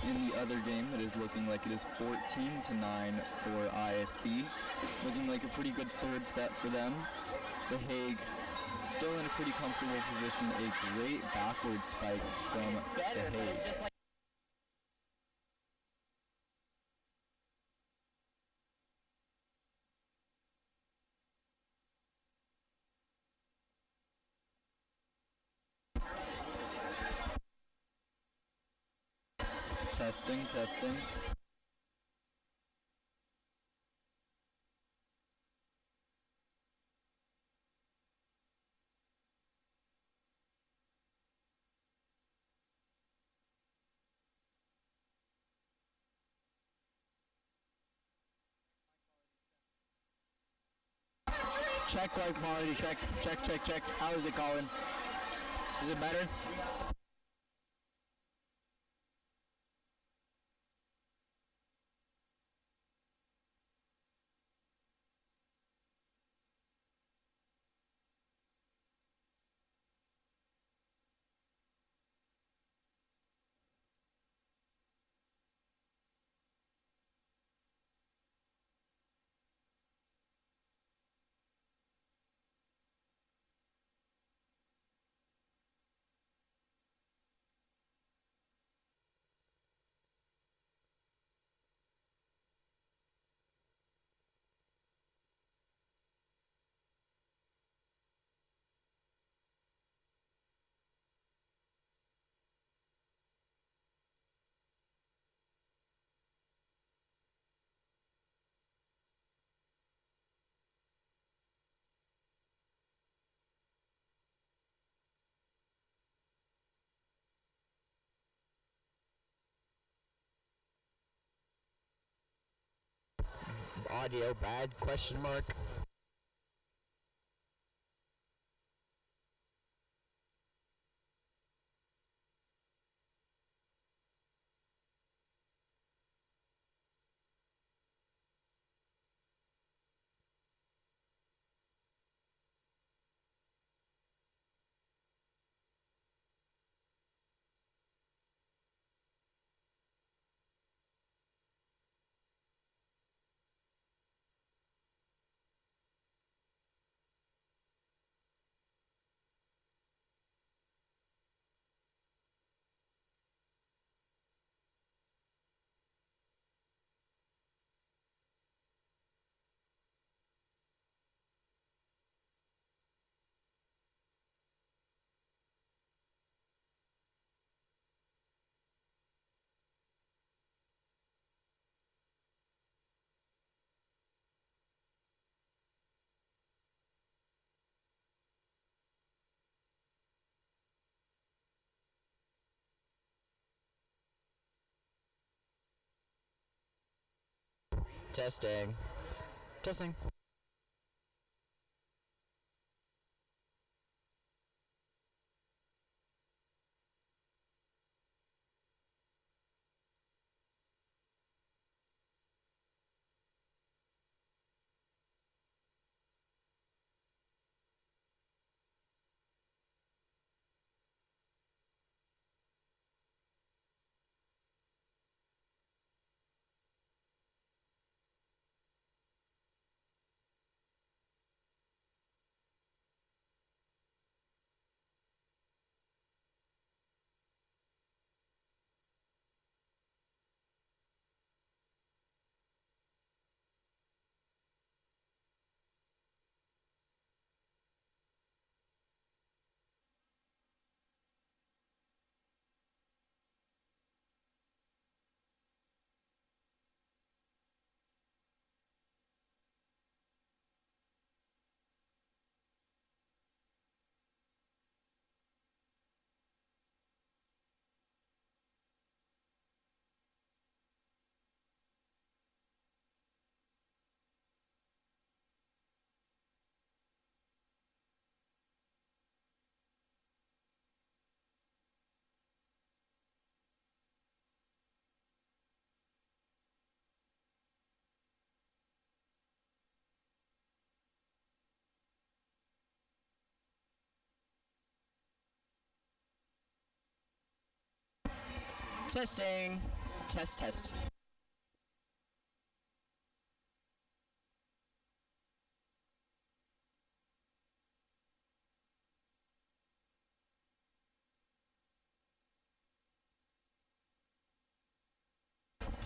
Speaker 2: In the other game, it is looking like it is 14-9 for ISB. Looking like a pretty good third set for them. The Hague still in a pretty comfortable position. A great backward spike from the Hague. Testing, testing. Check light quality, check, check, check, check. How is it going? Is it better?
Speaker 4: Audio bad, question mark.
Speaker 2: Testing. Testing.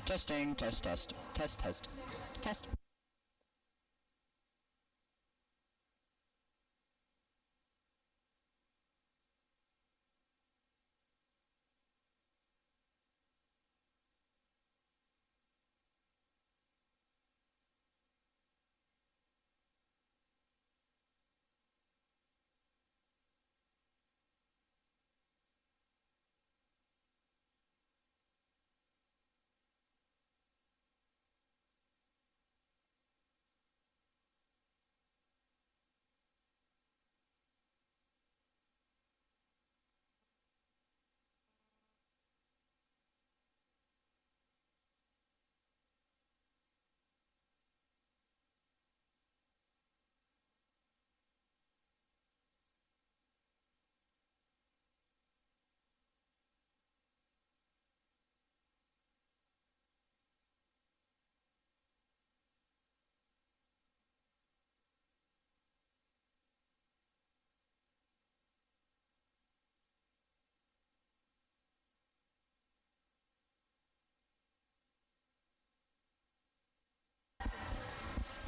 Speaker 2: Testing. Test. Testing. Test. Test.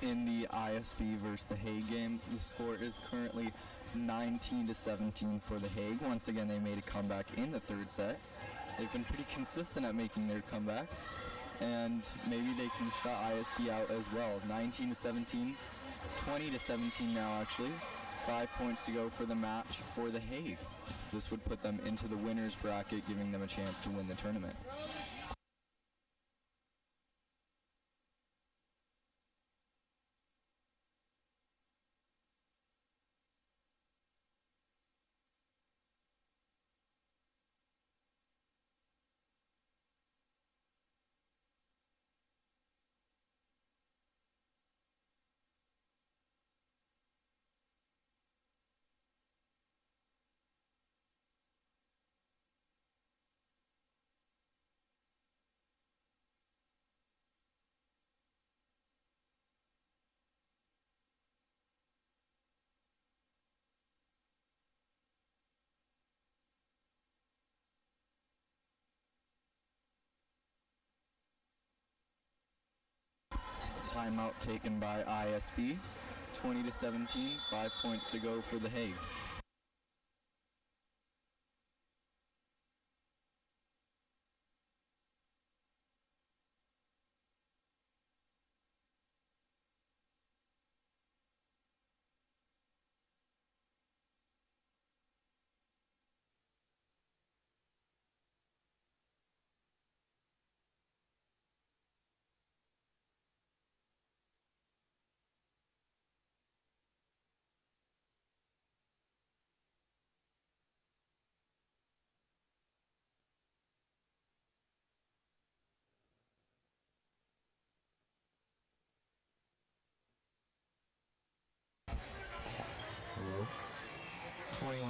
Speaker 4: In the ISB versus the Hague game, the score is currently 19-17 for the Hague. Once again, they made a comeback in the third set. They've been pretty consistent at making their comebacks, and maybe they can shut ISB out as well. 19-17, 20-17 now actually. 5 points to go for the match for the Hague. This would put them into the winner's bracket, giving them a chance to win the tournament. Timeout taken by ISB. 20-17, 5 points to go for the Hague.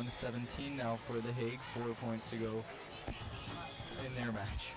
Speaker 4: 21-17 now for The Hague. 4 points to go in their match.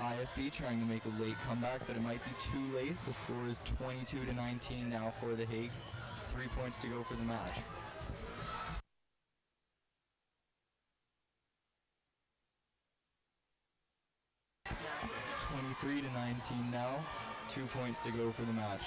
Speaker 4: ISB trying to make a late comeback, but it might be too late. The score is 22-19 now for The Hague. 3 points to go for the match. (23-19) now. 2 points to go for the match.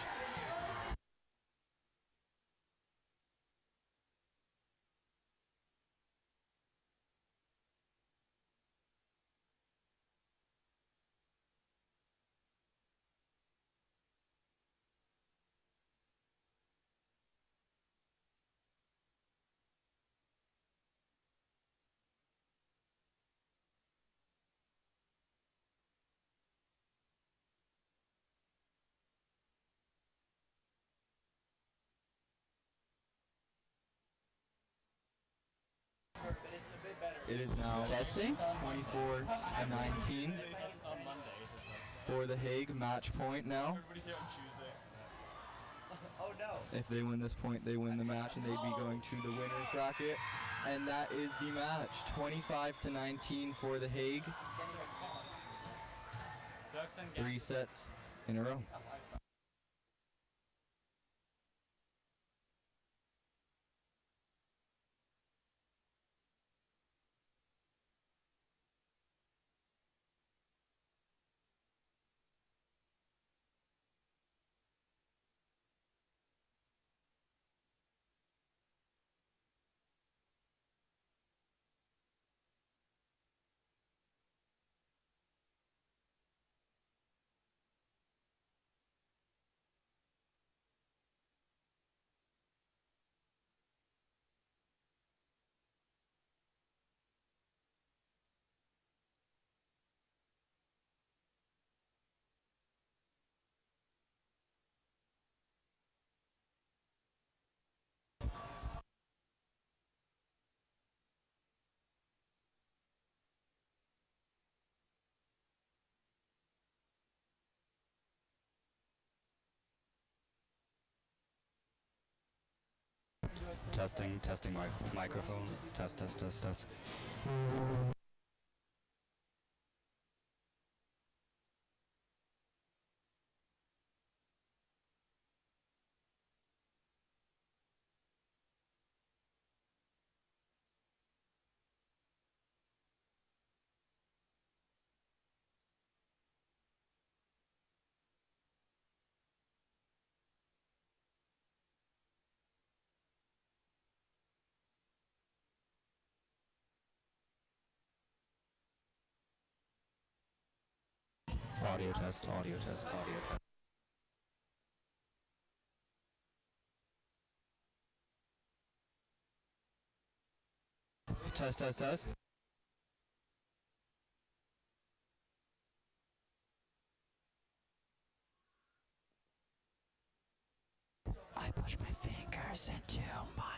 Speaker 4: It is now
Speaker 2: Testing?
Speaker 4: 24-19 for The Hague. Match point now. If they win this point, they win the match, and they'd be going to the winner's bracket. And that is the match. 25-19 for The Hague. 3 sets in a row.
Speaker 5: Testing microphone. Test. Audio test.
Speaker 4: Test.
Speaker 2: I push my fingers into my...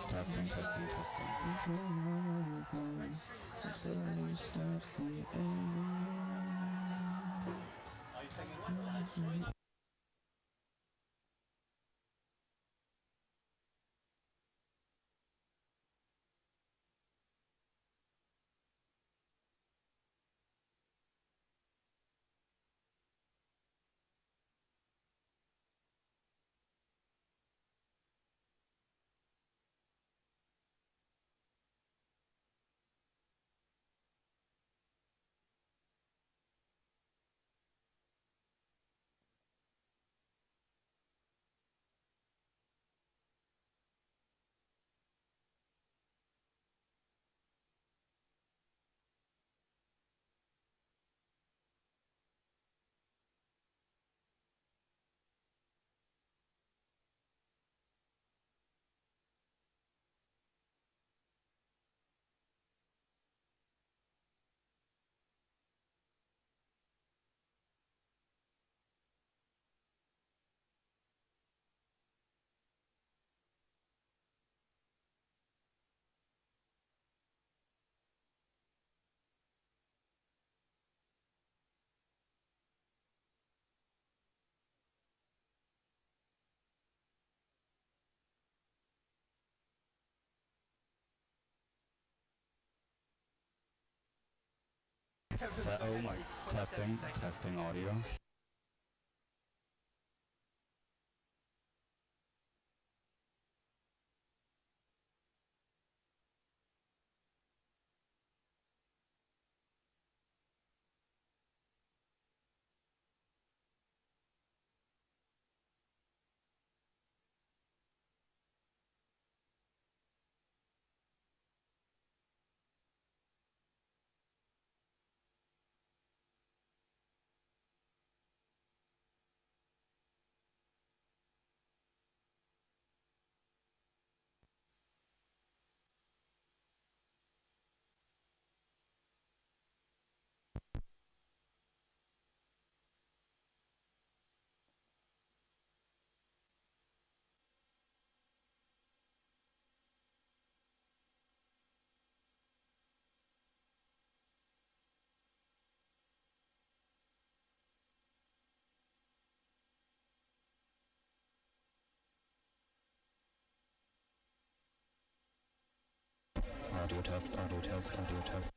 Speaker 5: Testing. Oh my. Testing. Testing audio. Audio test, audio test, audio test.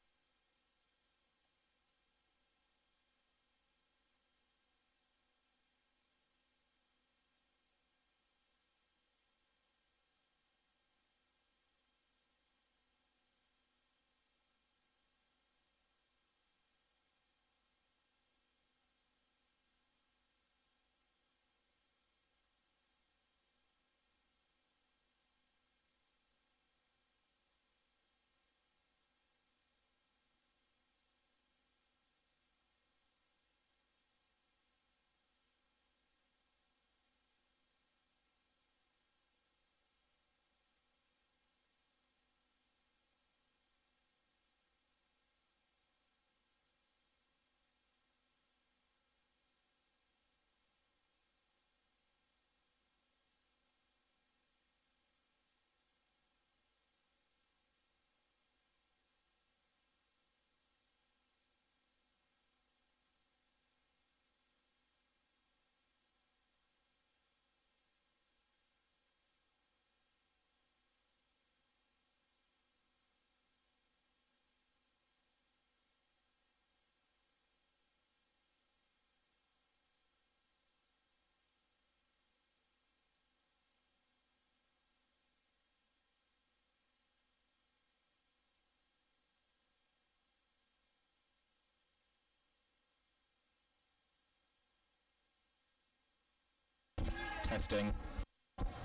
Speaker 5: Testing.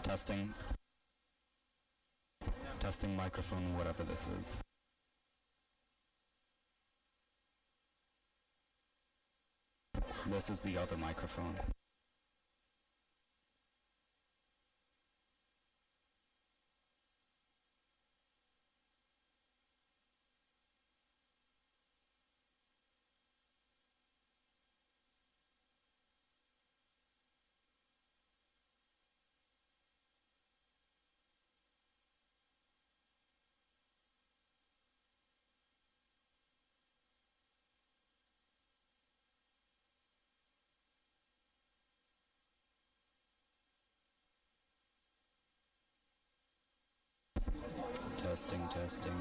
Speaker 5: Testing. Testing microphone, whatever this is. This is the other microphone. Testing, testing,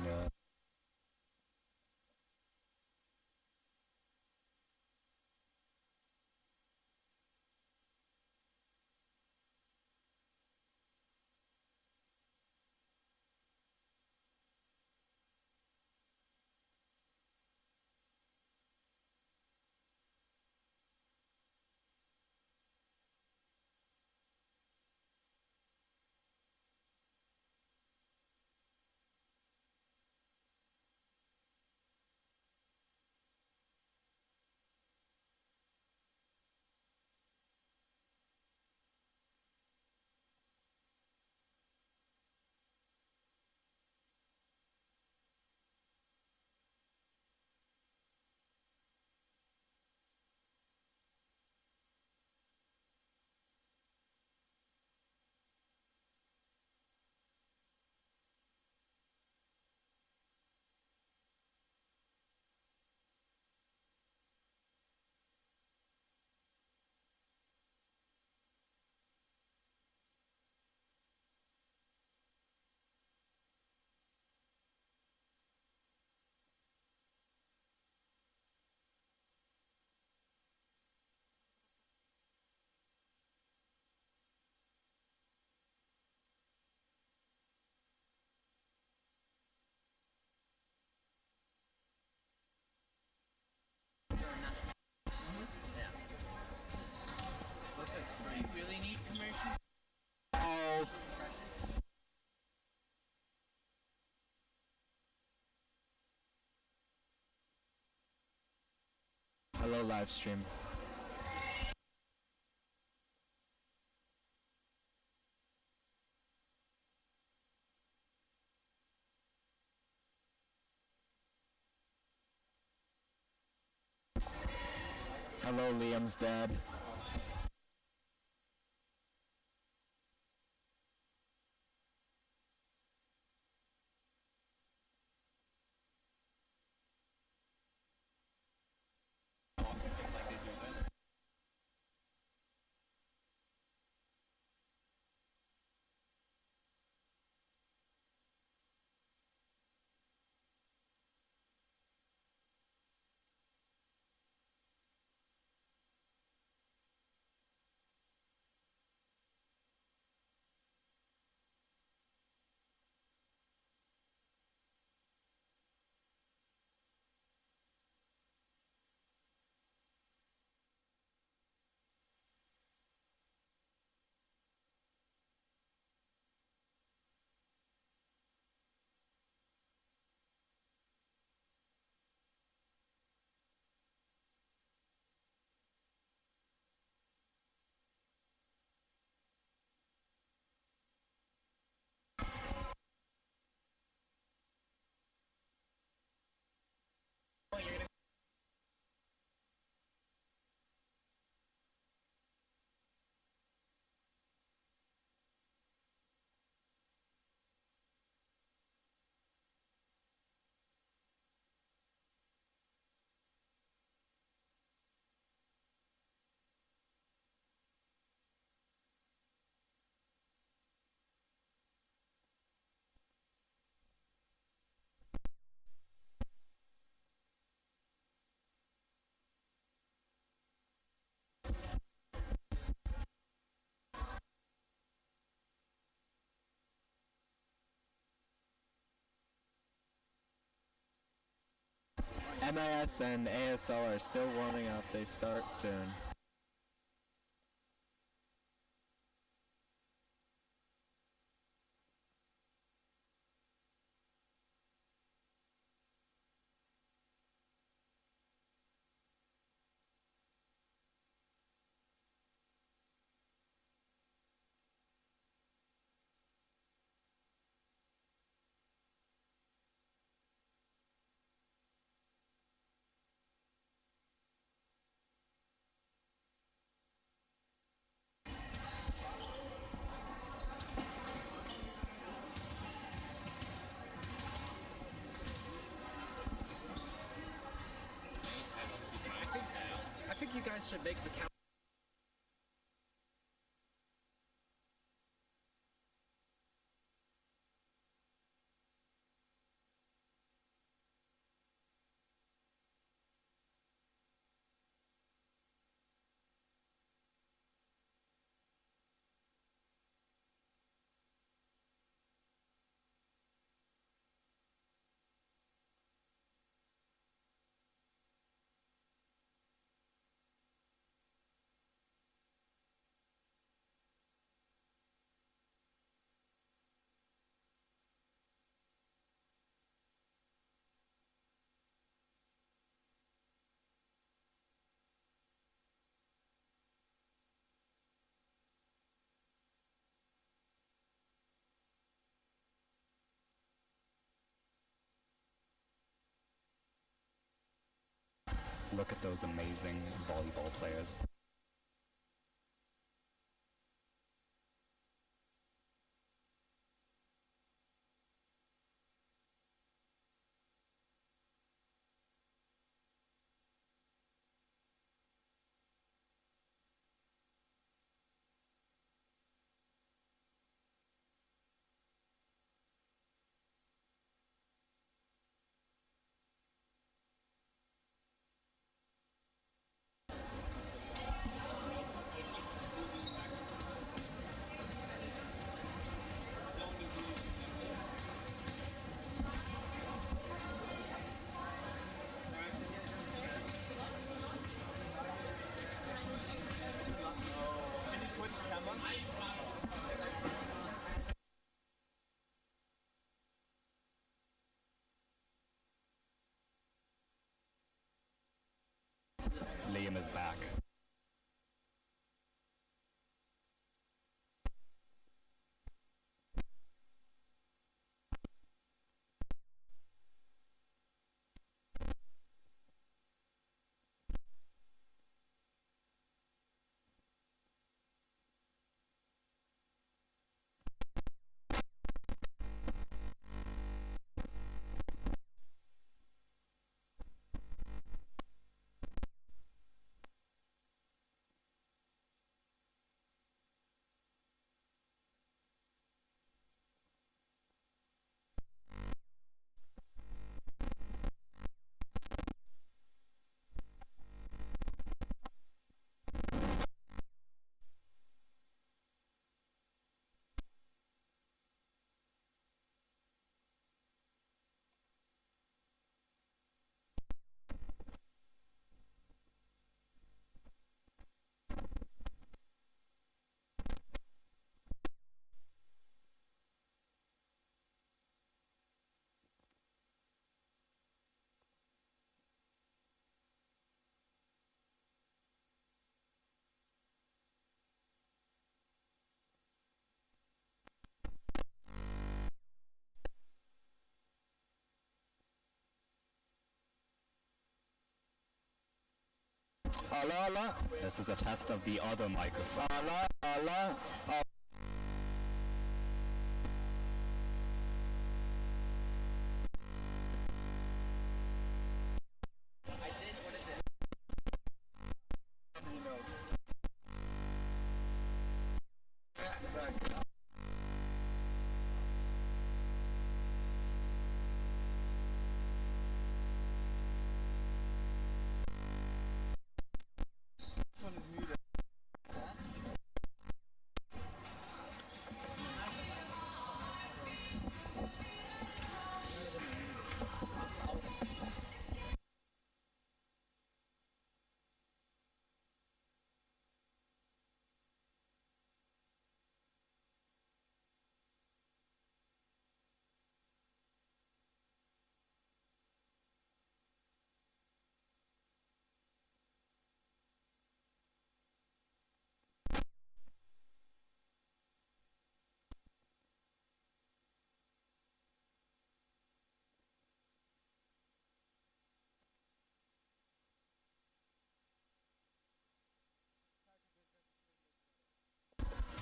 Speaker 4: live stream. Hello, Liam's dad. MIS and ASL are still warming up. They start soon.
Speaker 3: I think you guys should make the count.
Speaker 5: Look at those amazing volleyball players. is back.
Speaker 4: Hello, hello.
Speaker 5: This is a test of the other microphone.
Speaker 4: Hello, hello.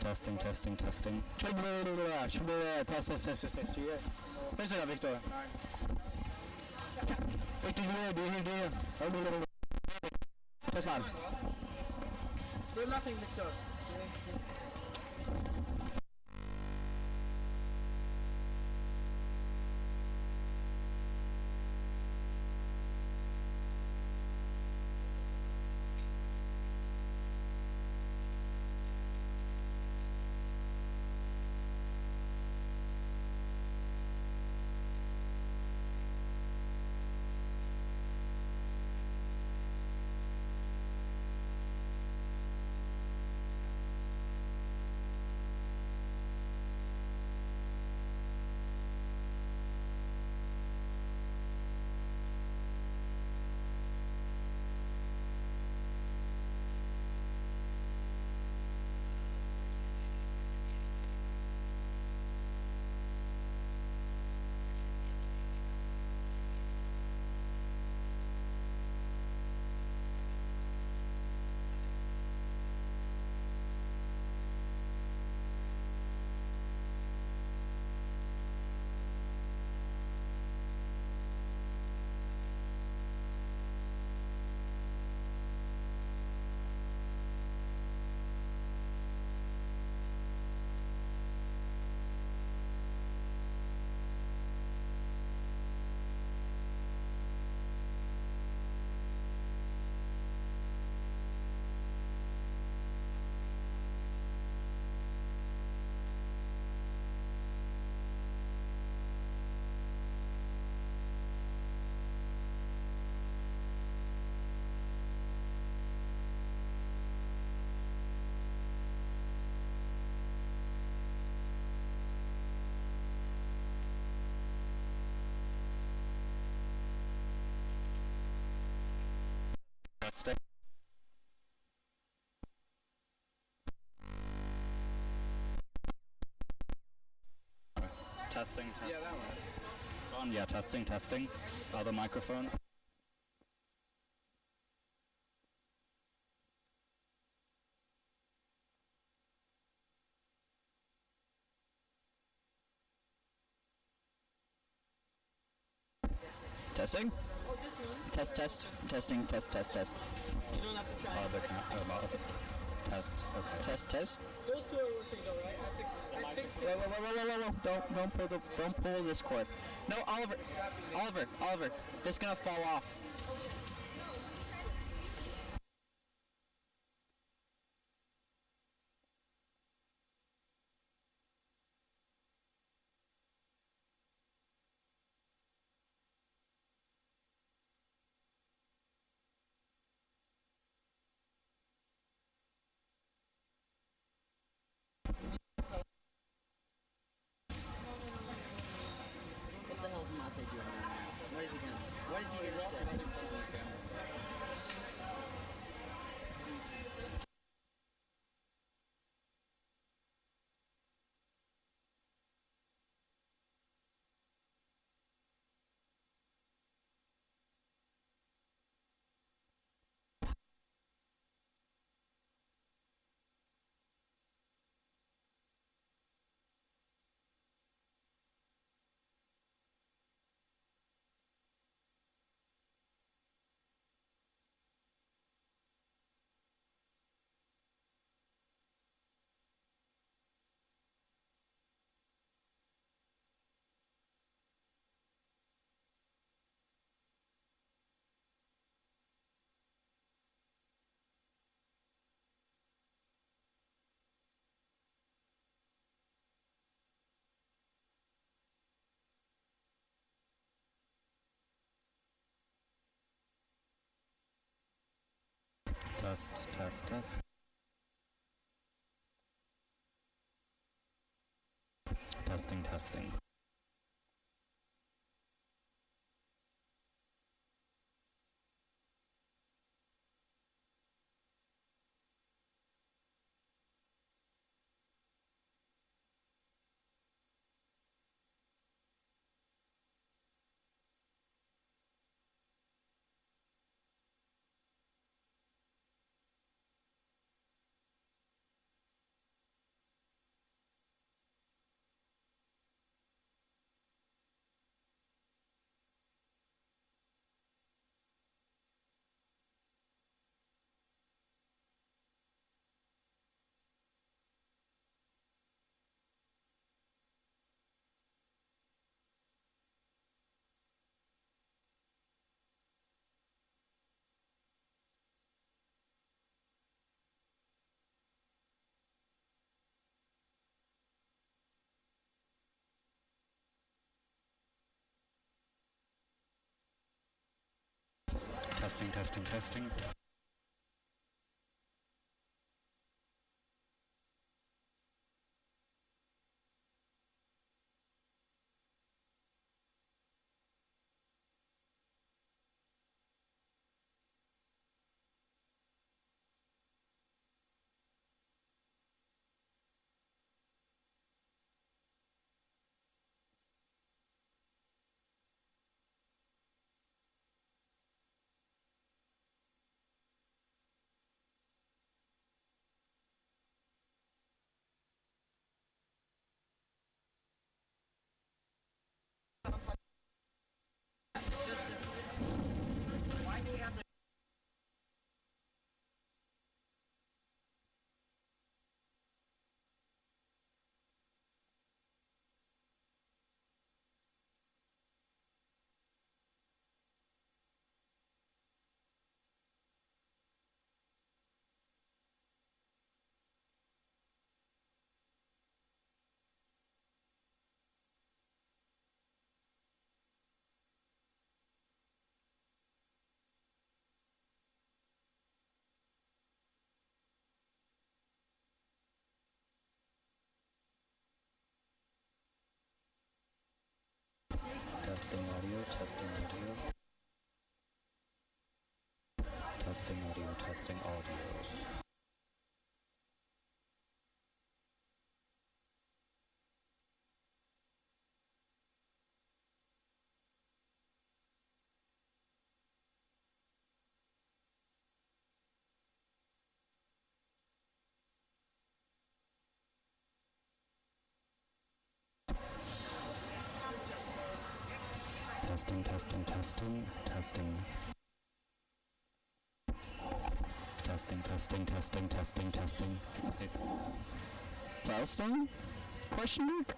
Speaker 5: Testing, testing, testing.
Speaker 4: Test, test, test, test. Listen up, Victor. Victor, do you hear? Test man.
Speaker 3: Do nothing, Victor.
Speaker 5: testing, testing.
Speaker 3: Yeah, that one.
Speaker 5: On, yeah, testing, testing. Other microphone.
Speaker 2: Testing?
Speaker 3: Oh, this one.
Speaker 2: Test, test, testing, test, test, test.
Speaker 3: You don't have to try.
Speaker 5: Other test. Okay.
Speaker 2: Test, test.
Speaker 3: Those two are working though, right? I think
Speaker 2: Whoa. Don't pull this cord. No, Oliver, this is gonna fall off. What the hell's Mate doing right now? What is he gonna say?
Speaker 5: Test, test, test. Testing, testing. Testing, testing, testing. Testing audio, testing audio. Testing audio, testing audio. testing, testing, testing, testing. Testing, testing, testing, testing, testing. Say something.
Speaker 2: Milestone? Question mark?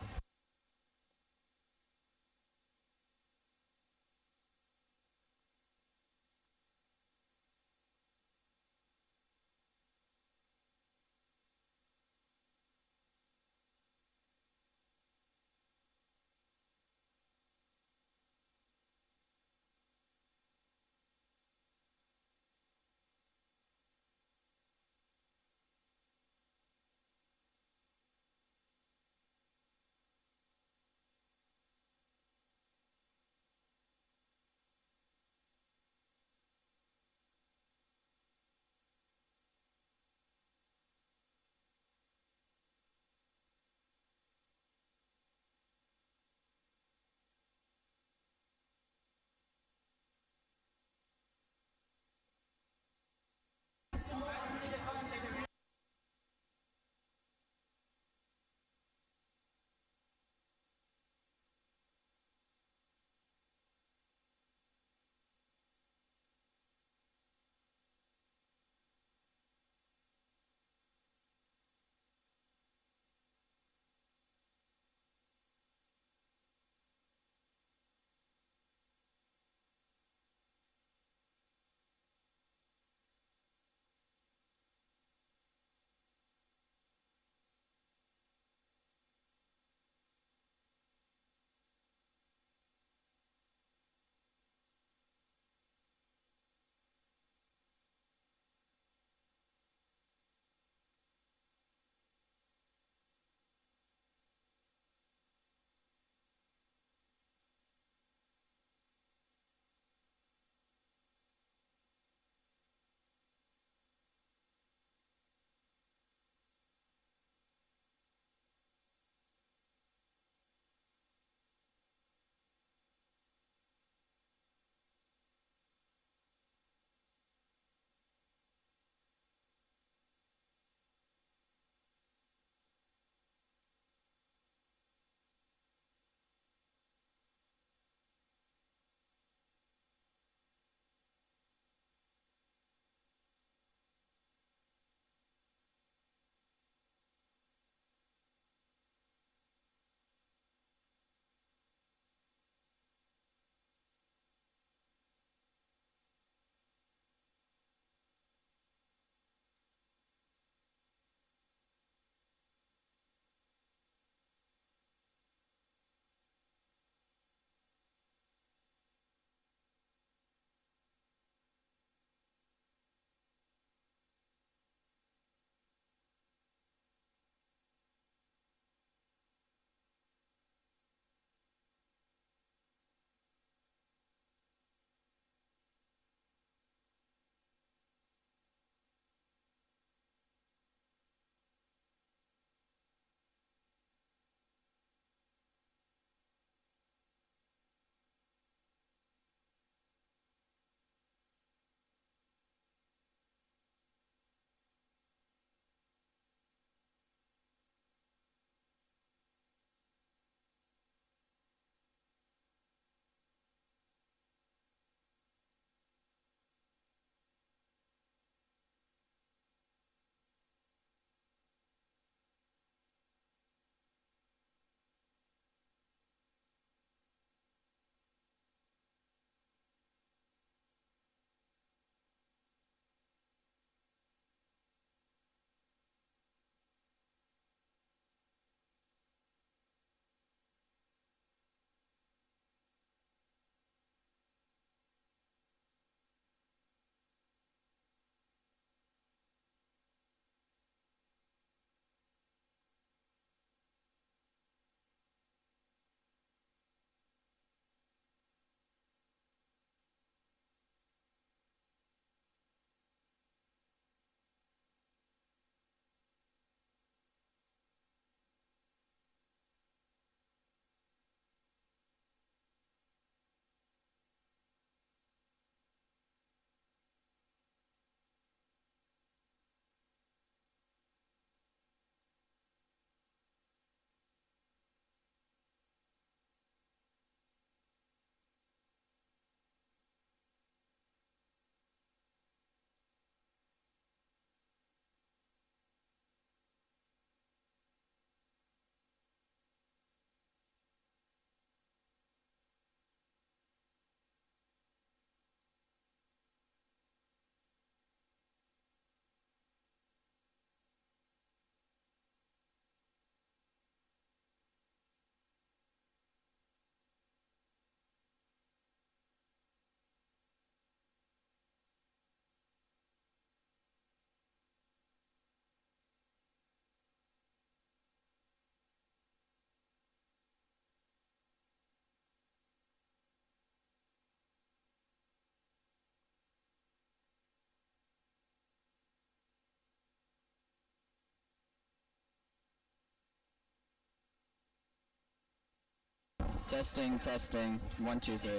Speaker 2: Testing, testing. 1, 2, 3.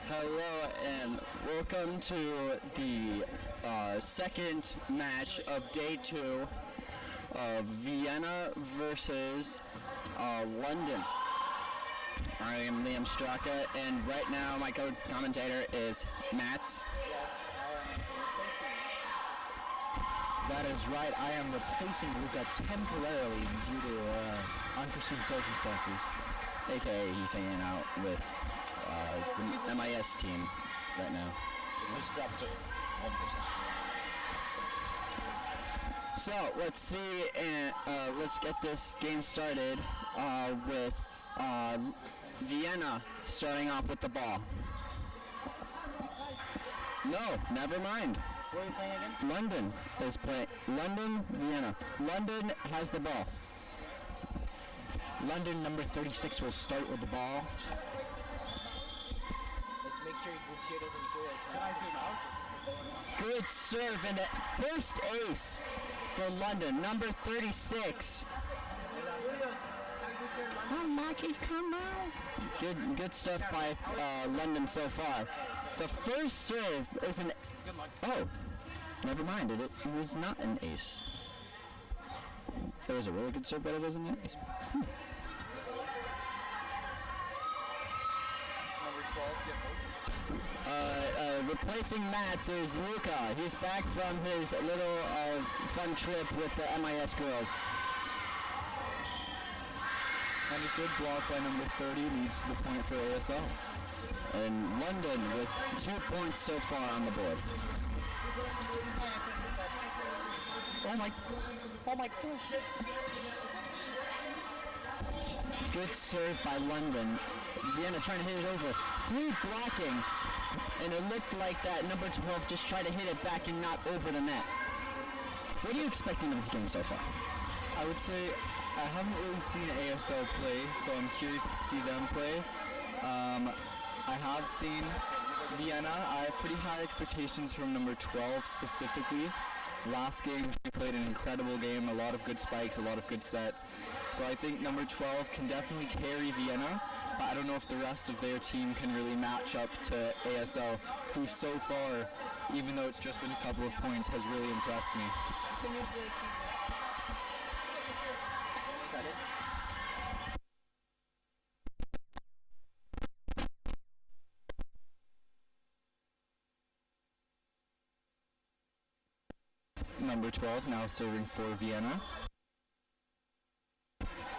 Speaker 2: Hello and welcome to the second match of day 2 of Vienna versus London. I am Liam Straka, and right now my commentator is Mats.
Speaker 6: That is right. I am replacing Luca temporarily due to unforeseen circumstances.
Speaker 2: AKA he's hanging out with the MIS team right now.
Speaker 6: Just dropped to 1%.
Speaker 2: So let's see, and let's get this game started with Vienna starting off with the ball. No, never mind.
Speaker 6: Who are you playing against?
Speaker 2: London is playing. London, Vienna. London has the ball.
Speaker 6: London number 36 will start with the ball. Let's make sure Gutier doesn't hear it.
Speaker 2: Good serve and a first ace for London, number 36. Oh, Mackie, come on. Good stuff by London so far. The first serve is an... Oh, never mind. It was not an ace. It was a really good serve, but it wasn't an ace. Replacing Mats is Luca. He's back from his little fun trip with the MIS girls.
Speaker 4: And a good block by number 30 leads to the point for ASL.
Speaker 2: And London with 2 points so far on the board.
Speaker 6: Oh my gosh.
Speaker 2: Good serve by London. Vienna trying to hit it over. 3 blocking. And it looked like that number 12 just tried to hit it back and not over the net. What are you expecting of this game so far?
Speaker 4: I would say I haven't really seen ASL play, so I'm curious to see them play. I have seen Vienna. I have pretty high expectations from number 12 specifically. Last game she played an incredible game, a lot of good spikes, a lot of good sets. So I think number 12 can definitely carry Vienna, but I don't know if the rest of their team can really match up to ASL, who so far, even though it's just been a couple of points, has really impressed me. Number 12 now serving for Vienna.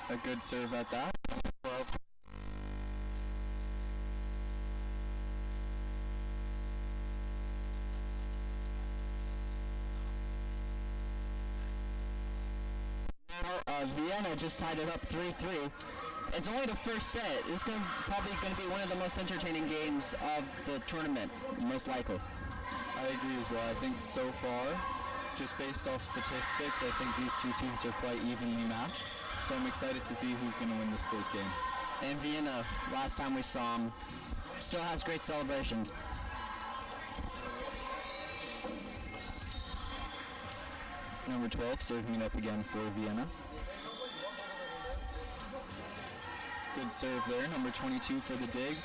Speaker 4: A good serve at that. Number 12.
Speaker 2: Now, Vienna just tied it up 3-3. It's only the first set. It's probably going to be one of the most entertaining games of the tournament, most likely.
Speaker 4: I agree as well. I think so far, just based off statistics, I think these two teams are quite evenly matched. So I'm excited to see who's going to win this close game.
Speaker 2: And Vienna, last time we saw him, still has great celebrations.
Speaker 4: Number 12 serving it up again for Vienna. Good serve there. Number 22 for the dig.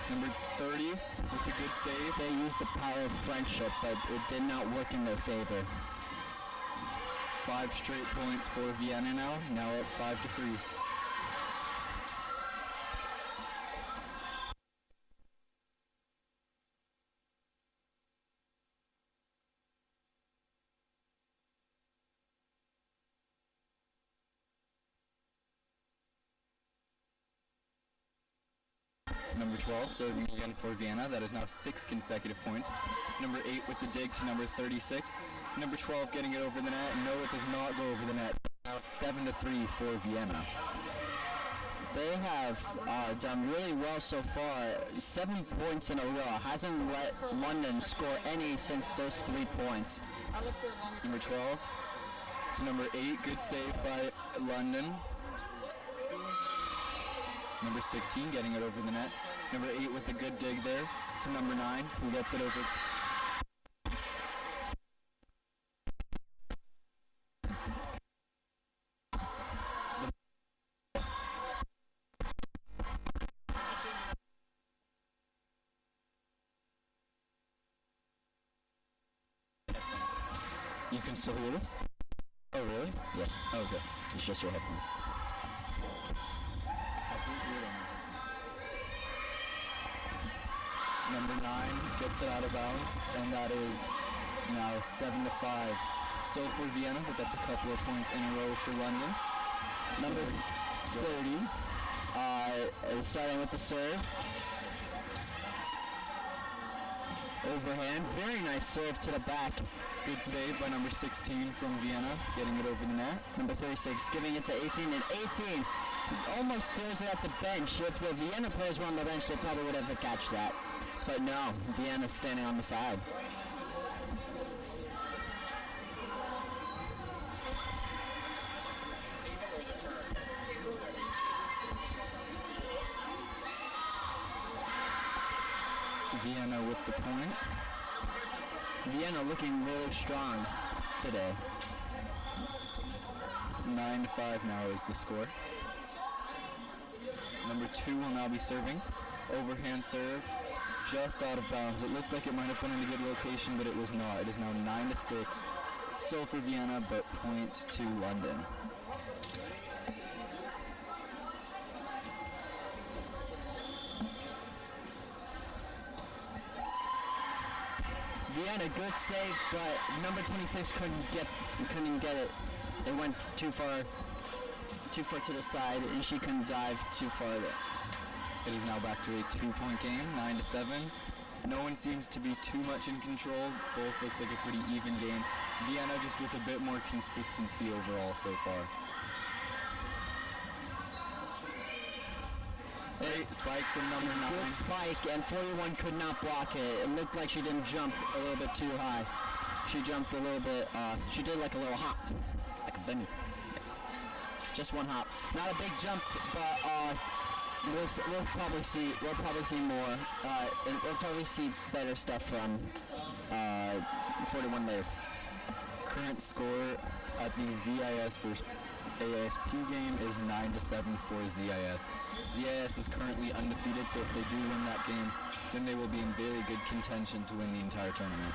Speaker 4: Number 30 with the good save.
Speaker 2: They used the power of friendship, but it did not work in their favor.
Speaker 4: 5 straight points for Vienna now at 5-3. Number 12 serving again for Vienna. That is now 6 consecutive points. Number 8 with the dig to number 36. Number 12 getting it over the net. No, it does not go over the net. Now 7-3 for Vienna.
Speaker 2: They have done really well so far. 7 points in a row. Hasn't let London score any since those 3 points.
Speaker 4: Number 12 to number 8. Good save by London. Number 16 getting it over the net. Number 8 with a good dig there to number 9, who gets it over. You can still hear this? Oh, really?
Speaker 2: Yes.
Speaker 4: Okay.
Speaker 2: It's just your headphones.
Speaker 4: Number 9 gets it out of bounds, and that is now 7-5. Still for Vienna, but that's a couple of points in a row for London.
Speaker 2: Number 30, starting with the serve. Overhand, very nice serve to the back.
Speaker 4: Good save by number 16 from Vienna, getting it over the net.
Speaker 2: Number 36 giving it to 18, and 18 almost throws it at the bench. If the Vienna players were on the bench, they probably would have catched that. But no, Vienna's standing on the side.
Speaker 4: Vienna with the point.
Speaker 2: Vienna looking really strong today.
Speaker 4: 9-5 now is the score. Number 2 will now be serving. Overhand serve, just out of bounds. It looked like it might have been in a good location, but it was not. It is now 9-6. Still for Vienna, but point to London.
Speaker 2: Vienna, good save, but number 26 couldn't get it. It went too far to the side, and she couldn't dive too far there.
Speaker 4: It is now back to a 2-point game, 9-7. No one seems to be too much in control. Both looks like a pretty even game. Vienna just with a bit more consistency overall so far. Great spike from number 9.
Speaker 2: Good spike, and 41 could not block it. It looked like she didn't jump a little bit too high. She jumped a little bit, she did like a little hop, like a bunny. Just one hop. Not a big jump, but we'll probably see more, and we'll probably see better stuff from 41 later.
Speaker 4: Current score at the ZIS versus ASP game is 9-7 for ZIS. ZIS is currently undefeated, so if they do win that game, then they will be in very good contention to win the entire tournament.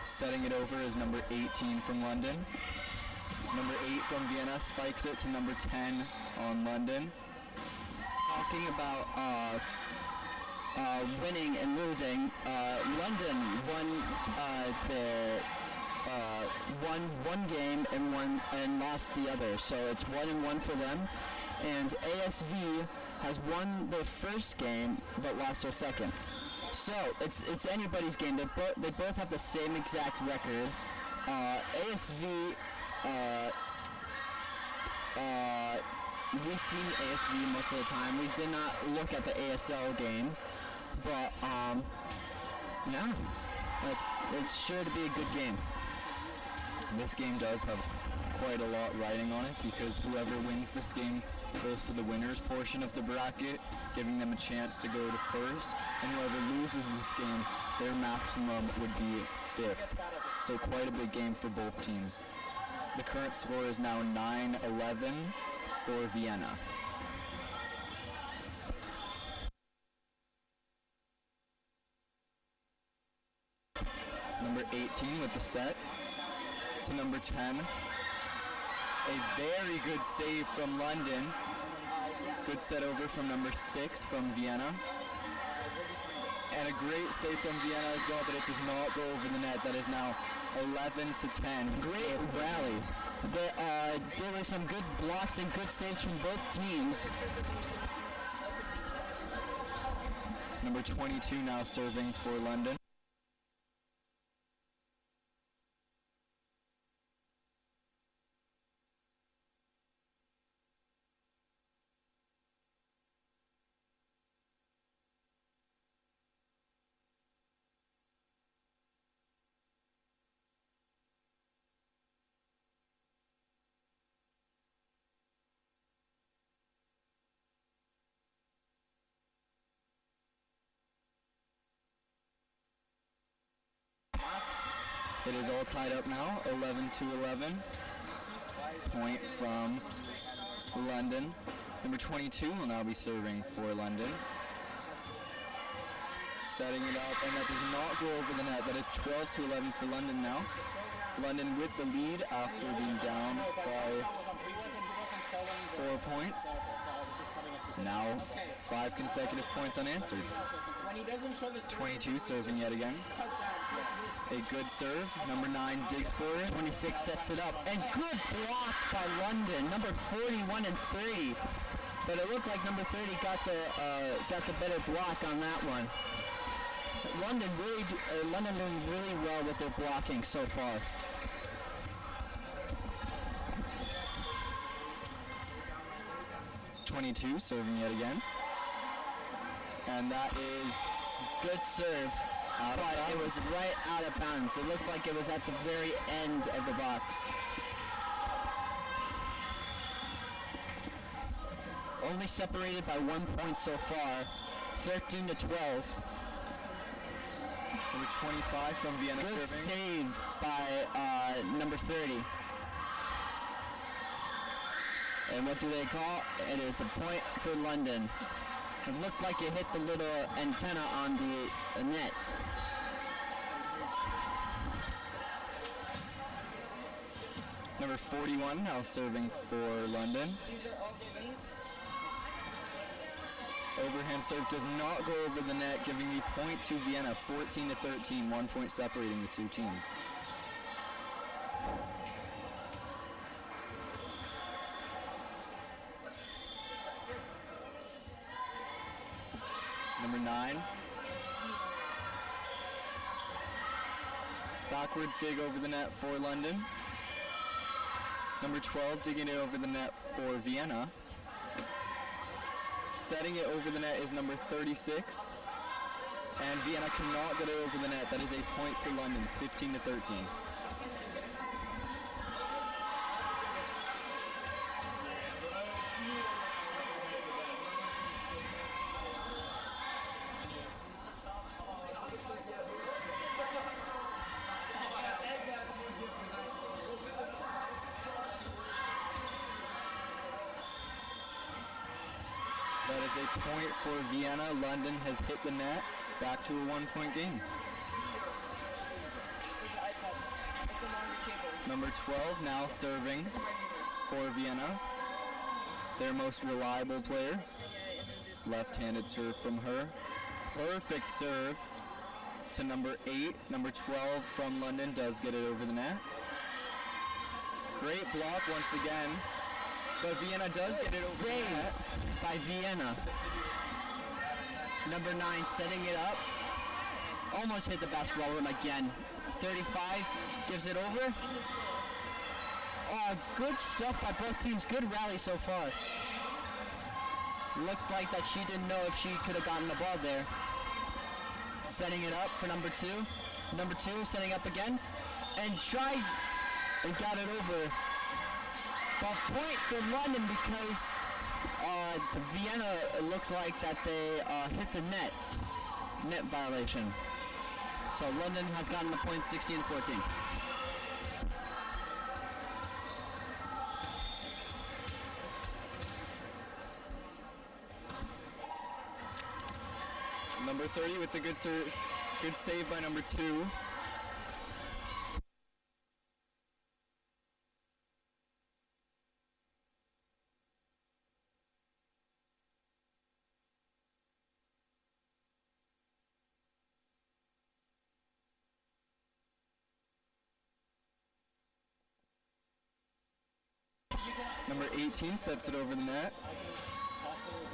Speaker 4: Setting it over is number 18 from London. Number 8 from Vienna spikes it to number 10 on London.
Speaker 2: Talking about winning and losing, London won one game and lost the other, so it's 1-1 for them. And ASV has won their first game but lost their second. So it's anybody's game. They both have the same exact record. ASV. We've seen ASV most of the time. We did not look at the ASL game, but yeah, it's sure to be a good game.
Speaker 4: This game does have quite a lot riding on it because whoever wins this game goes to the winners portion of the bracket, giving them a chance to go to first, and whoever loses this game, their maximum would be 5th. So quite a big game for both teams. The current score is now 9-11 for Vienna. Number 18 with the set to number 10. A very good save from London. Good set over from number 6 from Vienna. And a great save from Vienna as well, but it does not go over the net. That is now 11-10.
Speaker 2: Great rally. There were some good blocks and good saves from both teams.
Speaker 4: Number 22 now serving for London. It is all tied up now, 11-11. Point from London. Number 22 will now be serving for London. Setting it up, and that does not go over the net. That is 12-11 for London now. London with the lead after being down by 4 points. Now 5 consecutive points unanswered. 22 serving yet again. A good serve. Number 9 digs for it.
Speaker 2: 26 sets it up, and good block by London. Number 41 and 30, but it looked like number 30 got the better block on that one. London doing really well with their blocking so far.
Speaker 4: .22 serving yet again, and that is
Speaker 2: Good serve, but it was right out of bounds. It looked like it was at the very end of the box. Only separated by 1 point so far, 13-12.
Speaker 4: number 25 from Vienna
Speaker 2: Good
Speaker 4: serving.
Speaker 2: save by number 30. And what do they call? It is a point for London. It looked like it hit the little antenna on the net.
Speaker 4: Number 41 now serving for London. Overhand serve does not go over the net, giving the point to Vienna, 14-13, 1 point separating the two teams. Number 9. Backwards dig over the net for London. Number 12 digging it over the net for Vienna. Setting it over the net is number 36. And Vienna cannot get it over the net. That is a point for London, 15-13. That is a point for Vienna. London has hit the net. Back to a 1 point game. Number 12 now serving for Vienna. Their most reliable player. Left-handed serve from her. Perfect serve to number 8. Number 12 from London does get it over the net. Great block once again. But Vienna does get it over the net.
Speaker 2: By Vienna. Number 9 setting it up. Almost hit the basketball rim again. 35 gives it over. Good stuff by both teams. Good rally so far. Looked like that she didn't know if she could have gotten the ball there. Setting it up for number 2. Number 2 setting up again. And tried and got it over. But point for London because Vienna looked like that they hit the net violation. So London has gotten the point 16-14.
Speaker 4: Number 30 with the good save by number 2. Number 18 sets it over the net.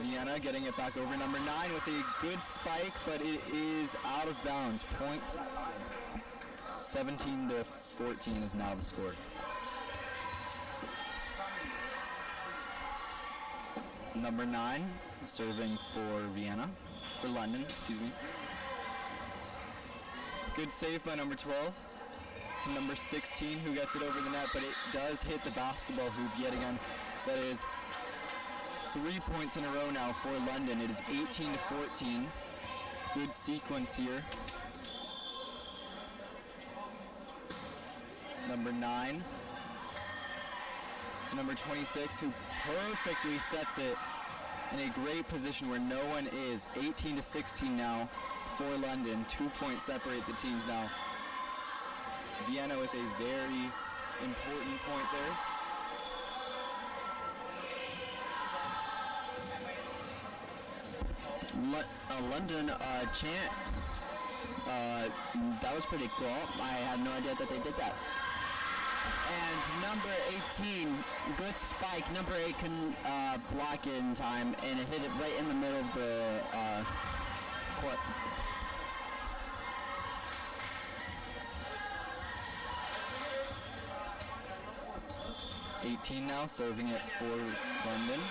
Speaker 4: Vienna getting it back over. Number 9 with a good spike, but it is out of bounds. Point 17-14 is now the score. Number 9 serving for London, excuse me. Good save by number 12. To number 16 who gets it over the net, but it does hit the basketball hoop yet again. That is 3 points in a row now for London. It is 18-14. Good sequence here. Number 9 to number 26 who perfectly sets it in a great position where no one is. 18-16 now for London. 2 points separate the teams now. Vienna with a very important point there.
Speaker 2: London chant. That was pretty cool. I had no idea that they did that. And number 18, good spike. Number 8 can block it in time, and it hit it right in the middle of the court.
Speaker 4: .18 now, serving it for London.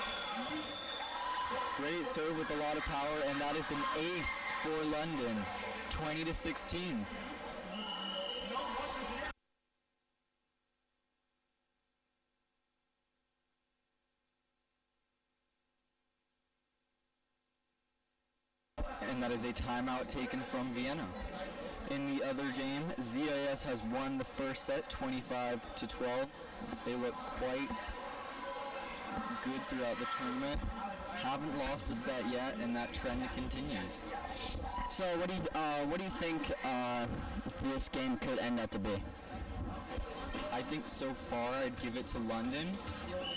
Speaker 4: Great serve with a lot of power, and that is an ace for London. 20-16. And that is a timeout taken from Vienna. In the other game, ZIS has won the first set 25-12. They look quite good throughout the tournament. Haven't lost a set yet, and that trend continues.
Speaker 2: So what do you think this game could end up to be?
Speaker 4: I think so far I'd give it to London.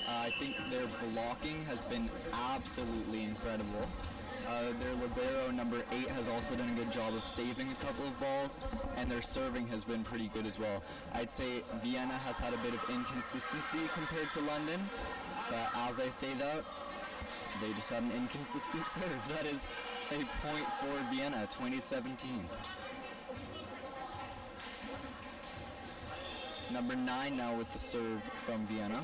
Speaker 4: I think their blocking has been absolutely incredible. Their libero number 8 has also done a good job of saving a couple of balls, and their serving has been pretty good as well. I'd say Vienna has had a bit of inconsistency compared to London, but as I say that, they just had an inconsistent serve. That is a point for Vienna, 2017. Number 9 now with the serve from Vienna.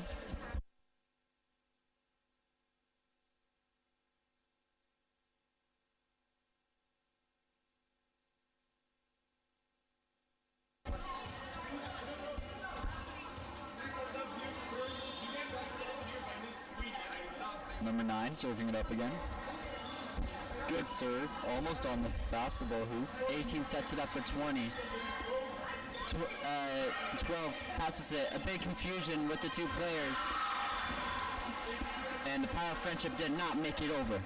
Speaker 4: Number 9 serving it up again. Good serve, almost on the basketball hoop.
Speaker 2: 18 sets it up for 20. 12 passes it. A big confusion with the two players. And the power of friendship did not make it over.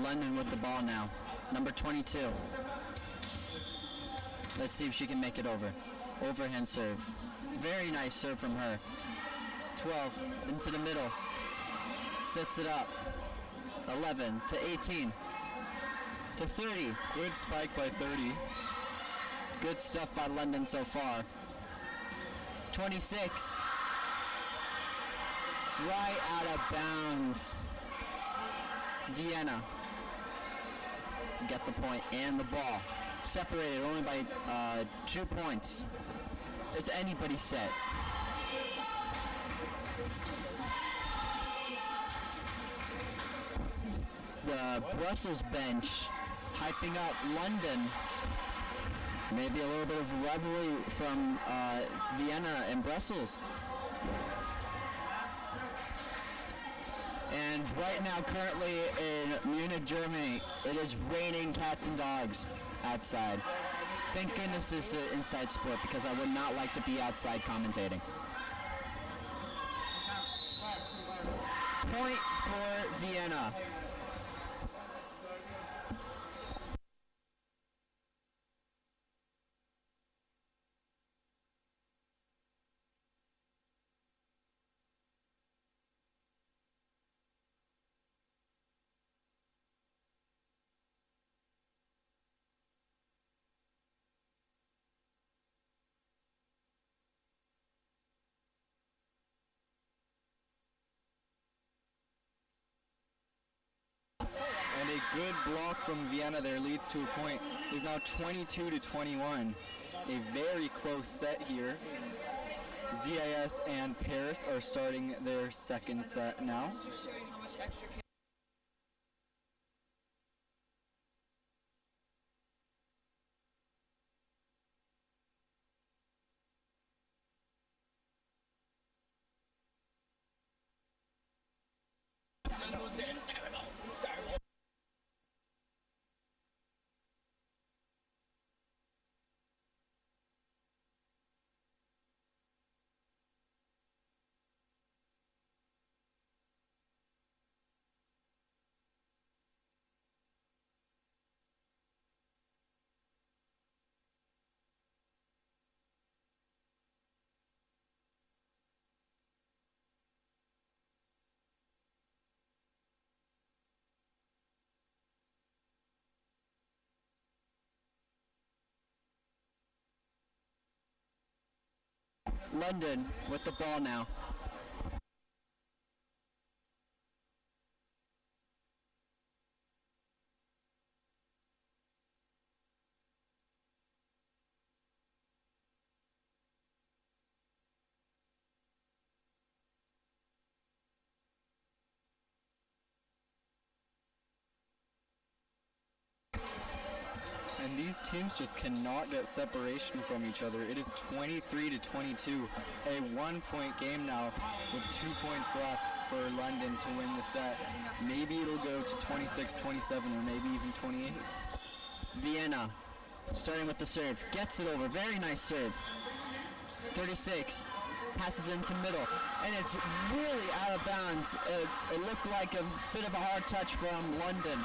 Speaker 2: London with the ball now. Number 22. Let's see if she can make it over. Overhand serve. Very nice serve from her. 12 into the middle. Sets it up. 11 to 18 to 30.
Speaker 4: Good spike by 30.
Speaker 2: Good stuff by London so far. 26. Right out of bounds. Vienna get the point and the ball. Separated only by 2 points. It's anybody's set. The Brussels bench hyping up London. Maybe a little bit of rivalry from Vienna and Brussels. And right now, currently in Munich, Germany, it is raining cats and dogs outside. Thank goodness this is an inside split, because I would not like to be outside commentating. Point for Vienna.
Speaker 4: And a good block from Vienna there leads to a point. It is now 22-21. A very close set here. ZIS and Paris are starting their second set now.
Speaker 2: London with the ball now.
Speaker 4: And these teams just cannot get separation from each other. It is 23-22, a 1-point game now with 2 points left for London to win the set. Maybe it'll go to 26-27 or maybe even 28.
Speaker 2: Vienna, starting with the serve, gets it over. Very nice serve. 36, passes into middle, and it's really out of bounds. It looked like a bit of a hard touch from London.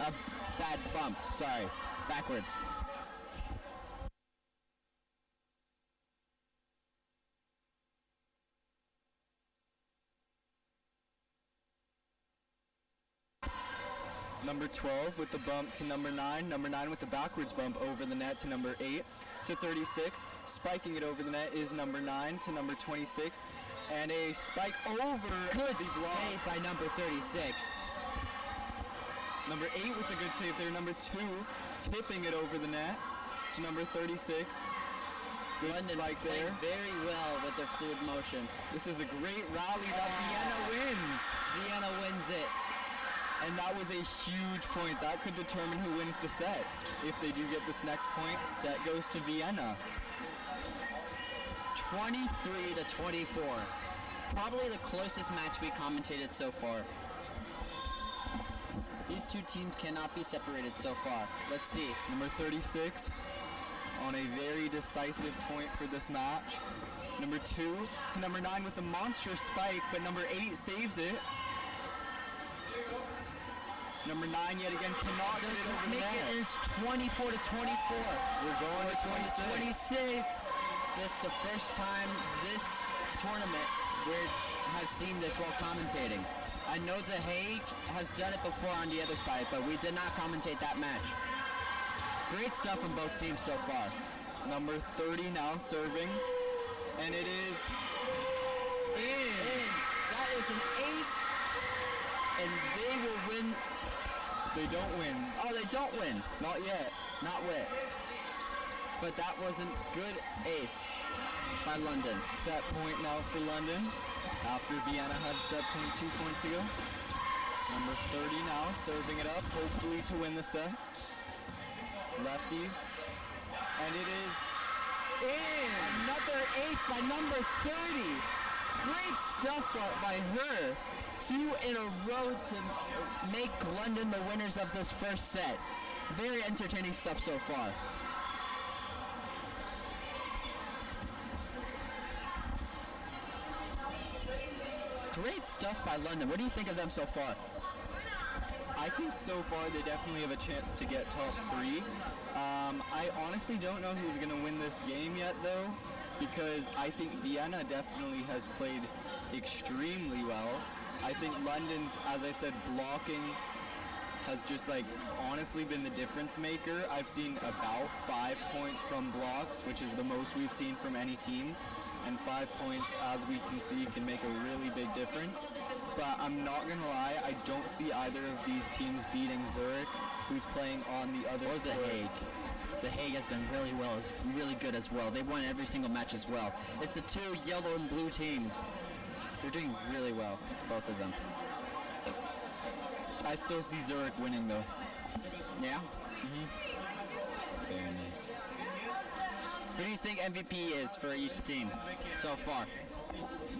Speaker 2: A bad bump, sorry, backwards.
Speaker 4: Number 12 with the bump to number 9. Number 9 with the backwards bump over the net to number 8 to 36. Spiking it over the net is number 9 to number 26. And a spike over
Speaker 2: Good
Speaker 4: the block.
Speaker 2: save by number 36.
Speaker 4: Number 8 with a good save there. Number 2 tipping it over the net to number 36. Good
Speaker 2: London
Speaker 4: spike
Speaker 2: played
Speaker 4: there.
Speaker 2: very well with their fluid motion.
Speaker 4: This is a great rally that Vienna wins.
Speaker 2: Vienna wins it.
Speaker 4: And that was a huge point. That could determine who wins the set. If they do get this next point, set goes to Vienna.
Speaker 2: 23-24. Probably the closest match we commentated so far. These two teams cannot be separated so far. Let's see.
Speaker 4: Number 36 on a very decisive point for this match. Number 2 to number 9 with the monster spike, but number 8 saves it. Number 9 yet again cannot get it over the
Speaker 2: Make
Speaker 4: net.
Speaker 2: it, it's 24-24.
Speaker 4: We're going to 26.
Speaker 2: 26. This is the first time this tournament we have seen this while commentating. I know The Hague has done it before on the other side, but we did not commentate that match. Great stuff from both teams so far.
Speaker 4: Number 30 now serving, and it is in.
Speaker 2: That is an ace, and they will win.
Speaker 4: They don't win.
Speaker 2: Oh, they don't win.
Speaker 4: Not yet.
Speaker 2: Not wit. But that wasn't good ace by London.
Speaker 4: Set point now for London after Vienna had set point 2 points ago. Number 30 now serving it up, hopefully to win the set. Lefty. And it is in.
Speaker 2: Another ace by number 30. Great stuff by her. 2 in a row to make London the winners of this first set. Very entertaining stuff so far. Great stuff by London. What do you think of them so far?
Speaker 4: I think so far they definitely have a chance to get top 3. I honestly don't know who's going to win this game yet though, because I think Vienna definitely has played extremely well. I think London's, as I said, blocking has just honestly been the difference maker. I've seen about 5 points from blocks, which is the most we've seen from any team. And 5 points, as we can see, can make a really big difference. But I'm not gonna lie, I don't see either of these teams beating Zurich, who's playing on the other
Speaker 2: Or The
Speaker 4: court.
Speaker 2: Hague. The Hague has been really good as well. They've won every single match as well. It's the 2 yellow and blue teams. They're doing really well, both of them.
Speaker 4: I still see Zurich winning though.
Speaker 2: Yeah? Mm-hmm. Very nice. Who do you think MVP is for each team so far?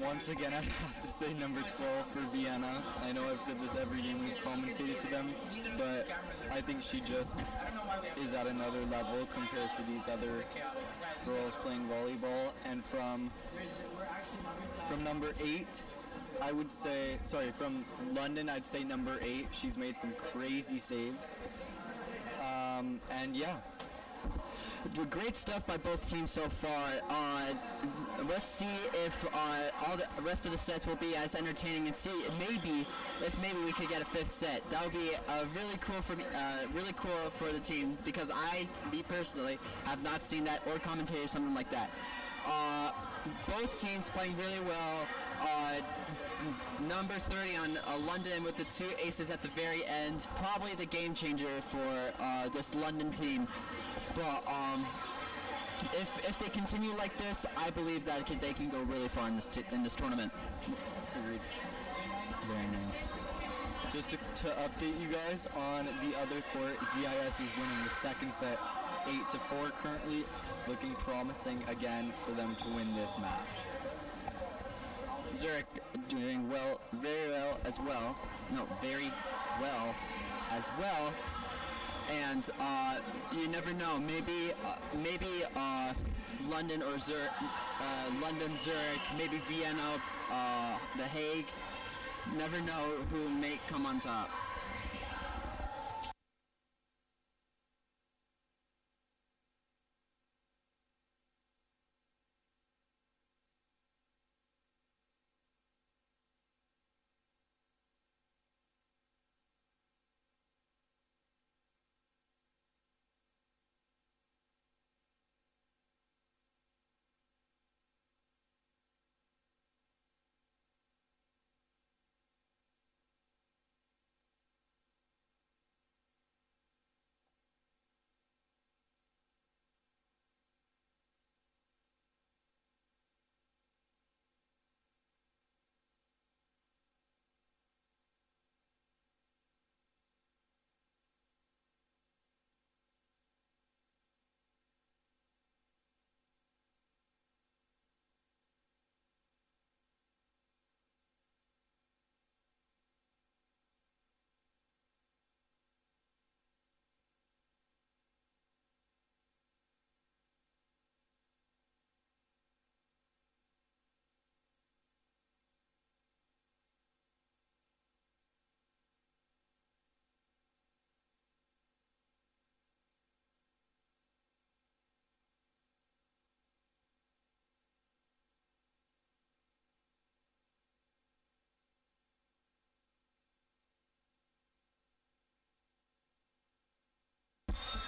Speaker 4: Once again, I'd have to say number 12 for Vienna. I know I've said this every game we've commentated to them, but I think she just is at another level compared to these other girls playing volleyball. And from number 8, I would say, from London, I'd say number 8. She's made some crazy saves. And yeah.
Speaker 2: Great stuff by both teams so far. Let's see if all the rest of the sets will be as entertaining, and see if maybe we could get a 5th set. That would be really cool for the team, because me personally, have not seen that or commentated something like that. Both teams playing really well. Number 30 on London with the 2 aces at the very end. Probably the game changer for this London team. But if they continue like this, I believe that they can go really far in this tournament.
Speaker 4: Agreed. Very nice. Just to update you guys on the other court, ZIS is winning the second set 8-4 currently, looking promising again for them to win this match.
Speaker 2: Zurich doing well, very well as well. No, very well as well. And you never know. Maybe London or Zurich, Zurich, maybe Vienna, The Hague. Never know who may come on top.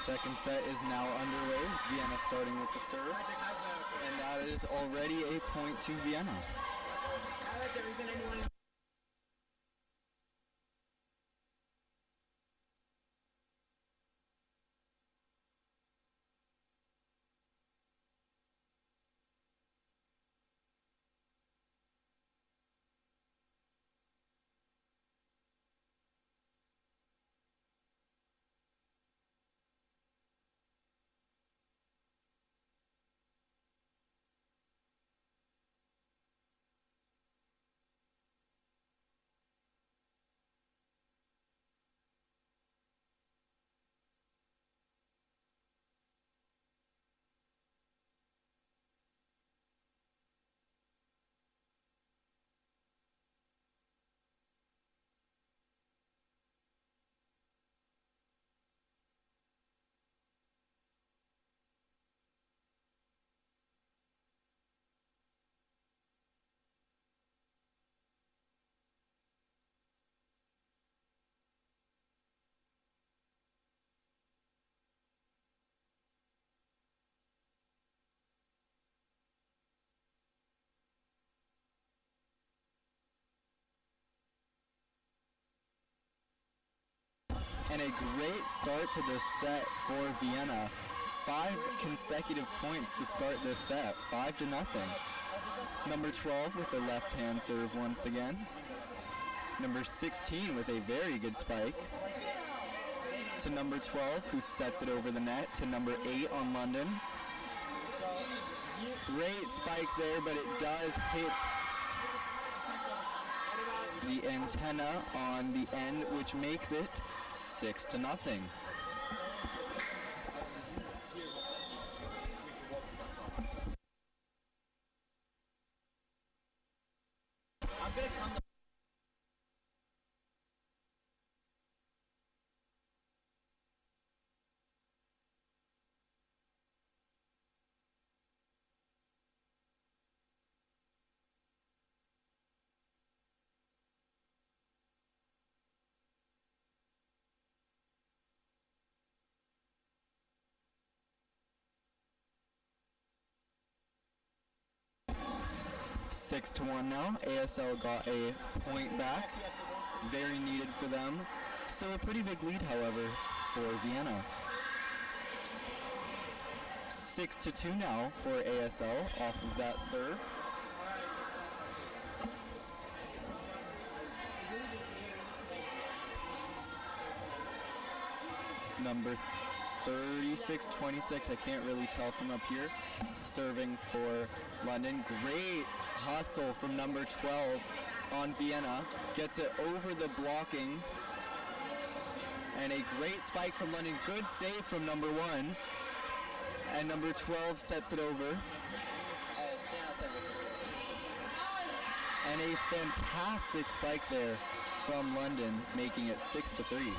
Speaker 4: Second set is now underway. Vienna starting with the serve, and that is already a point to Vienna. And a great start to this set for Vienna. 5 consecutive points to start this set, 5-0. Number 12 with the left-hand serve once again. Number 16 with a very good spike. To number 12 who sets it over the net. To number 8 on London. Great spike there, but it does hit the antenna on the end, which makes it 6-0. 6-1 now. ASL got a point back. Very needed for them. Still a pretty big lead, however, for Vienna. 6-2 now for ASL off of that serve. Number 36-26, I can't really tell from up here, serving for London. Great hustle from number 12 on Vienna. Gets it over the blocking. And a great spike from London. Good save from number 1. And number 12 sets it over. And a fantastic spike there from London, making it 6-3.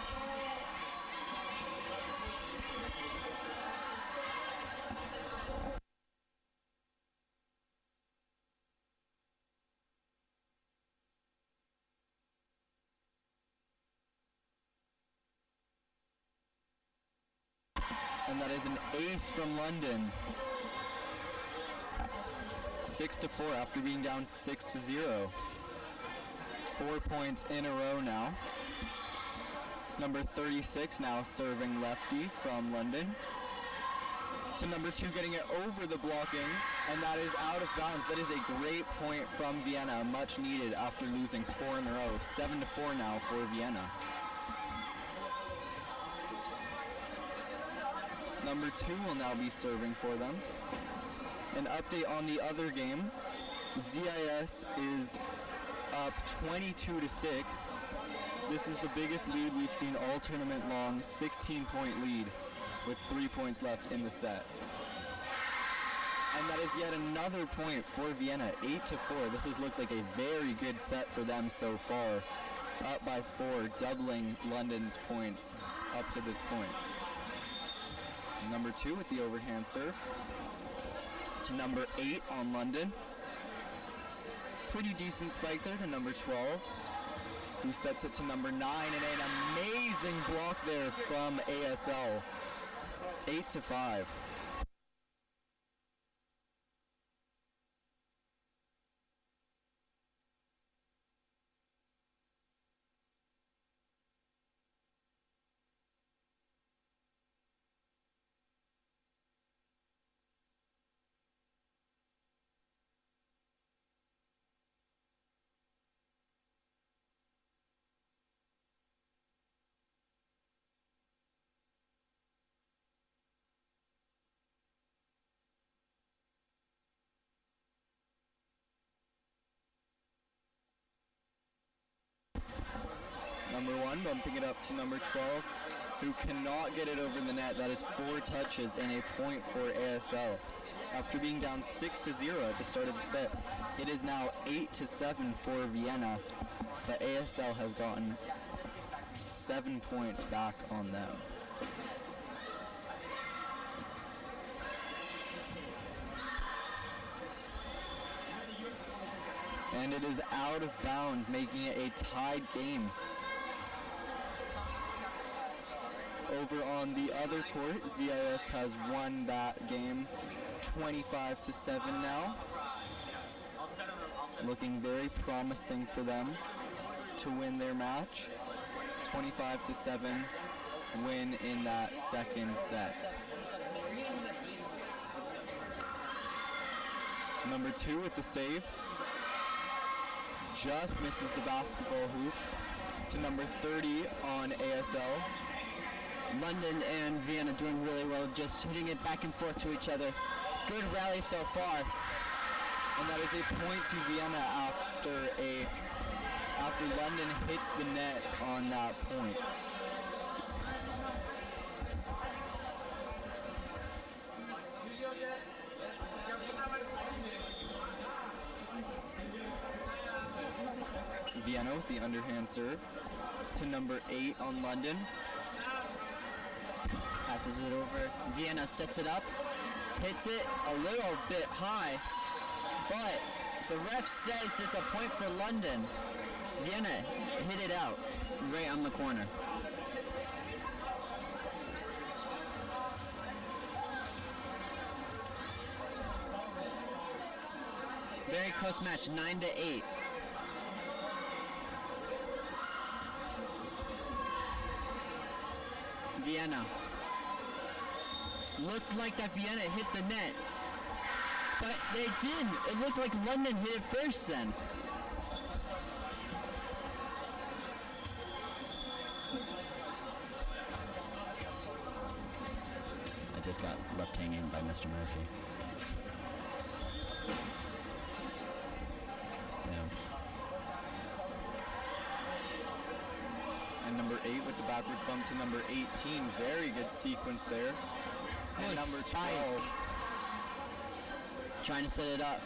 Speaker 4: And that is an ace from London. 6-4 after being down 6-0. 4 points in a row now. Number 36 now serving lefty from London. To number 2 getting it over the blocking, and that is out of bounds. That is a great point from Vienna, much needed after losing 4 in a row. 7-4 now for Vienna. Number 2 will now be serving for them. An update on the other game. ZIS is up 22-6. This is the biggest lead we've seen all tournament long. 16-point lead with 3 points left in the set. And that is yet another point for Vienna, 8-4. This has looked like a very good set for them so far. Up by 4, doubling London's points up to this point. Number 2 with the overhand serve to number 8 on London. Pretty decent spike there to number 12, who sets it to number 9, and an amazing block there from ASL. 8-5. Number 1 bumping it up to number 12, who cannot get it over the net. That is 4 touches and a point for ASL. After being down 6-0 at the start of the set, it is now 8-7 for Vienna, but ASL has gotten 7 points back on them. And it is out of bounds, making it a tied game. Over on the other court, ZIS has won that game 25-7 now. Looking very promising for them to win their match. 25-7 win in that second set. Number 2 with the save. Just misses the basketball hoop to number 30 on ASL.
Speaker 2: London and Vienna doing really well, just hitting it back and forth to each other. Good rally so far.
Speaker 4: And that is a point to Vienna after London hits the net on that point. Vienna with the underhand serve to number 8 on London.
Speaker 2: Passes it over. Vienna sets it up, hits it a little bit high, but the ref says it's a point for London. Vienna hit it out right on the corner. Very close match, 9-8. Vienna. Looked like that Vienna hit the net. But they didn't. It looked like London hit it first then.
Speaker 5: I just got left hanging by Mr. Murphy. Damn.
Speaker 4: And number 8 with the backwards bump to number 18. Very good sequence there. And
Speaker 2: Good
Speaker 4: number
Speaker 2: spike.
Speaker 4: 12.
Speaker 2: Trying to set it up.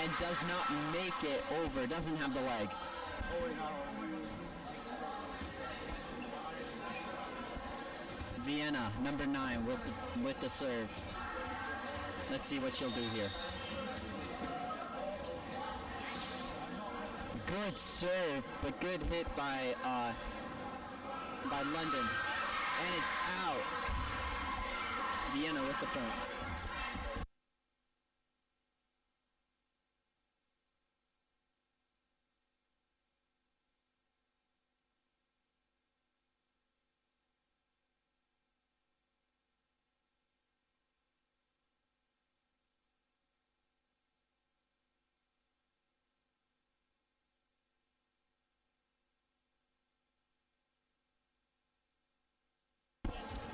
Speaker 2: And does not make it over. Doesn't have the leg. Vienna, number 9, with the serve. Let's see what she'll do here. Good serve, but good hit by London. And it's out. Vienna with the point.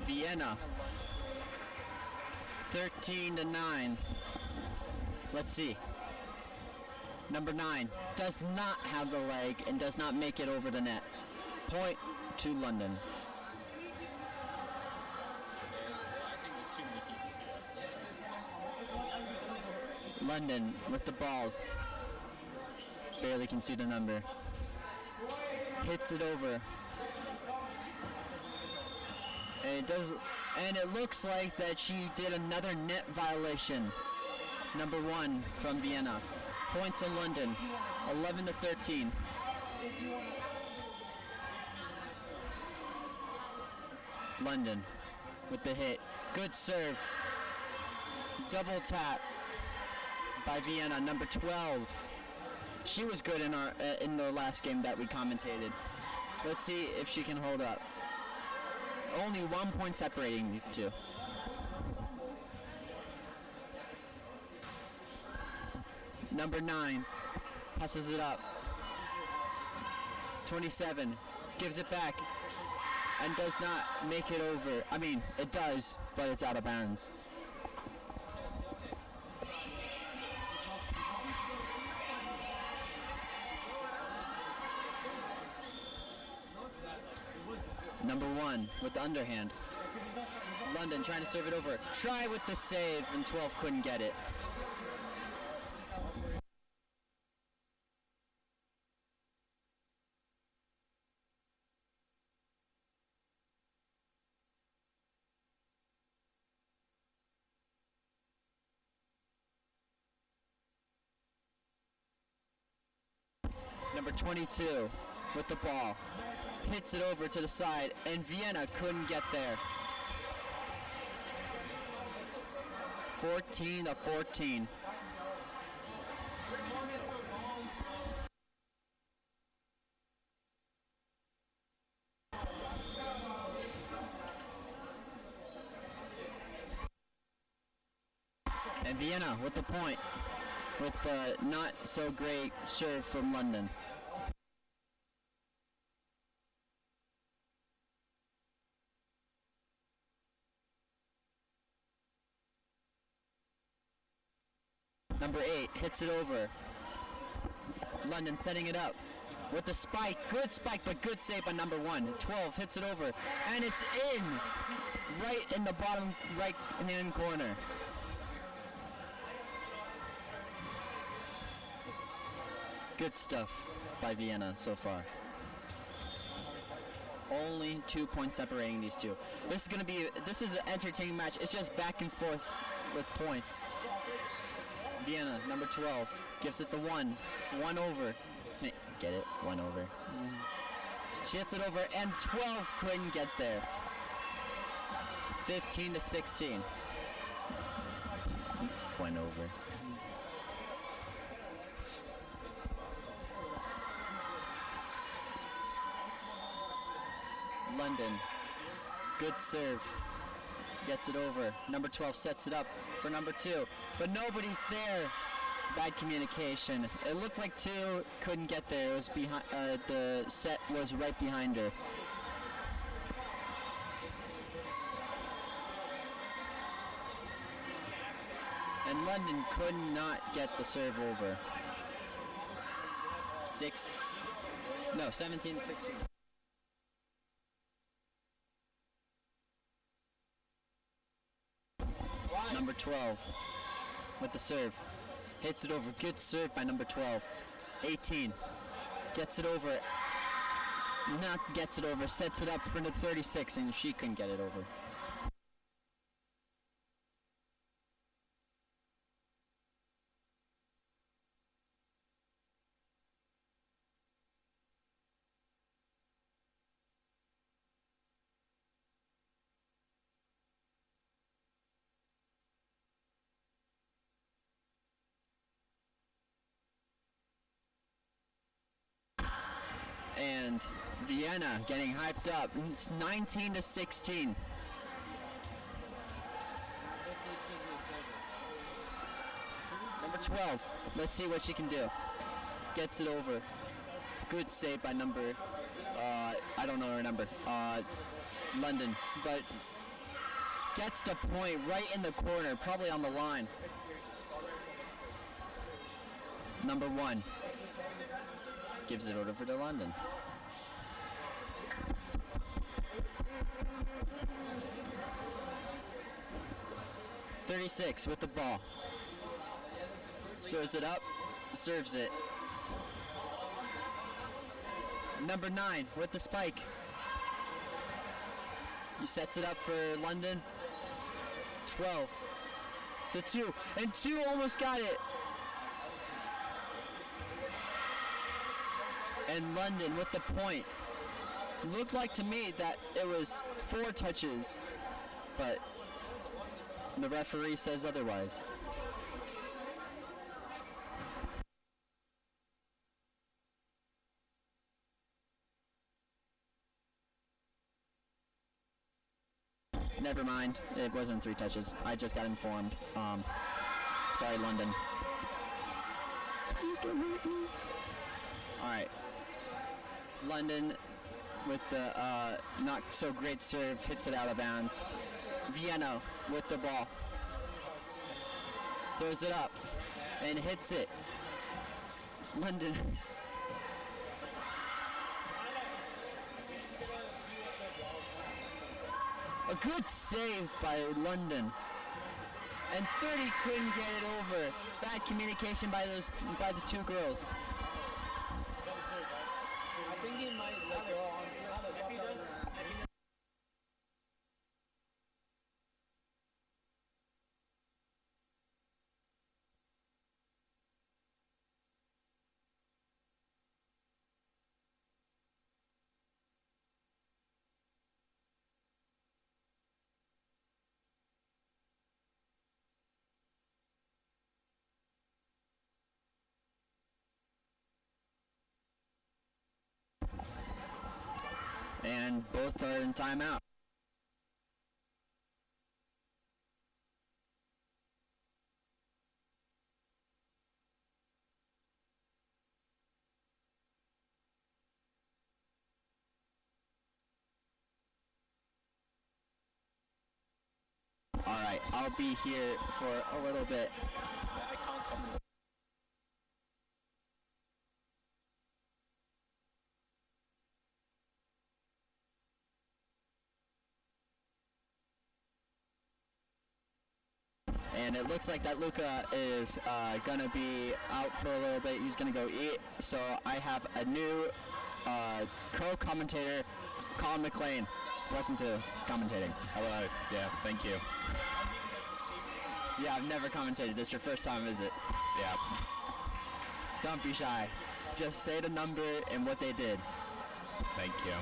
Speaker 2: Vienna, 13-9. Let's see. Number 9 does not have the leg and does not make it over the net. Point to London. London with the ball. Barely can see the number. Hits it over. And it looks like that she did another net violation. Number 1 from Vienna. Point to London. 11-13. London with the hit. Good serve. Double tap by Vienna. Number 12. She was good in the last game that we commentated. Let's see if she can hold up. Only 1 point separating these two. Number 9 passes it up. 27 gives it back and does not make it over. I mean, it does, but it's out of bounds. Number 1 with the underhand. London trying to serve it over. Try with the save, and 12 couldn't get it. Number 22 with the ball. Hits it over to the side, and Vienna couldn't get there. 14-14. And Vienna with the point, with the not so great serve from London. Number 8 hits it over. London setting it up with the spike. Good spike, but good save by number 1. 12 hits it over, and it's in. Right in the bottom right-hand corner. Good stuff by Vienna so far. Only 2 points separating these two. This is an entertaining match. It's just back and forth with points. Vienna, number 12, gives it the 1. 1 over. Get it? 1 over. She hits it over, and 12 couldn't get there. 15-16. 1 over. London. Good serve. Gets it over. Number 12 sets it up for number 2, but nobody's there. Bad communication. It looked like 2 couldn't get there. It was behind. The set was right behind her. And London could not get the serve over. 17 to 16. Number 12 with the serve. Hits it over. Good serve by number 12. 18. Gets it over. Not gets it over. Sets it up for the 36, and she couldn't get it over. And Vienna getting hyped up. It's 19 to 16. Number 12. Let's see what she can do. Gets it over. Good save by number. I don't know her number. London, but gets the point right in the corner, probably on the line. Number 1. Gives it over to London. .36 with the ball. Throws it up, serves it. Number 9 with the spike. He sets it up for London. 12 to 2, and 2 almost got it. And London with the point. Looked like to me that it was 4 touches, but the referee says otherwise. Never mind, it wasn't 3 touches. I just got informed. Sorry, London. Please don't hurt me. Alright. London with the not so great serve, hits it out of bounds. Vienna with the ball. Throws it up and hits it. London. A good save by London. And 30 couldn't get it over. Bad communication by the 2 girls.
Speaker 3: I think he might let go on. If he does,
Speaker 2: and both are in timeout. All right, I'll be here for a little bit. And it looks like that Luca is going to be out for a little bit. He's going to go eat. So I have a new co-commentator, Colin McLean. Welcome to commentating.
Speaker 7: Hello. Yeah, thank you.
Speaker 2: Yeah, I've never commentated. This is your first time, is it?
Speaker 7: Yeah.
Speaker 2: Don't be shy. Just say the number and what they did.
Speaker 7: Thank you.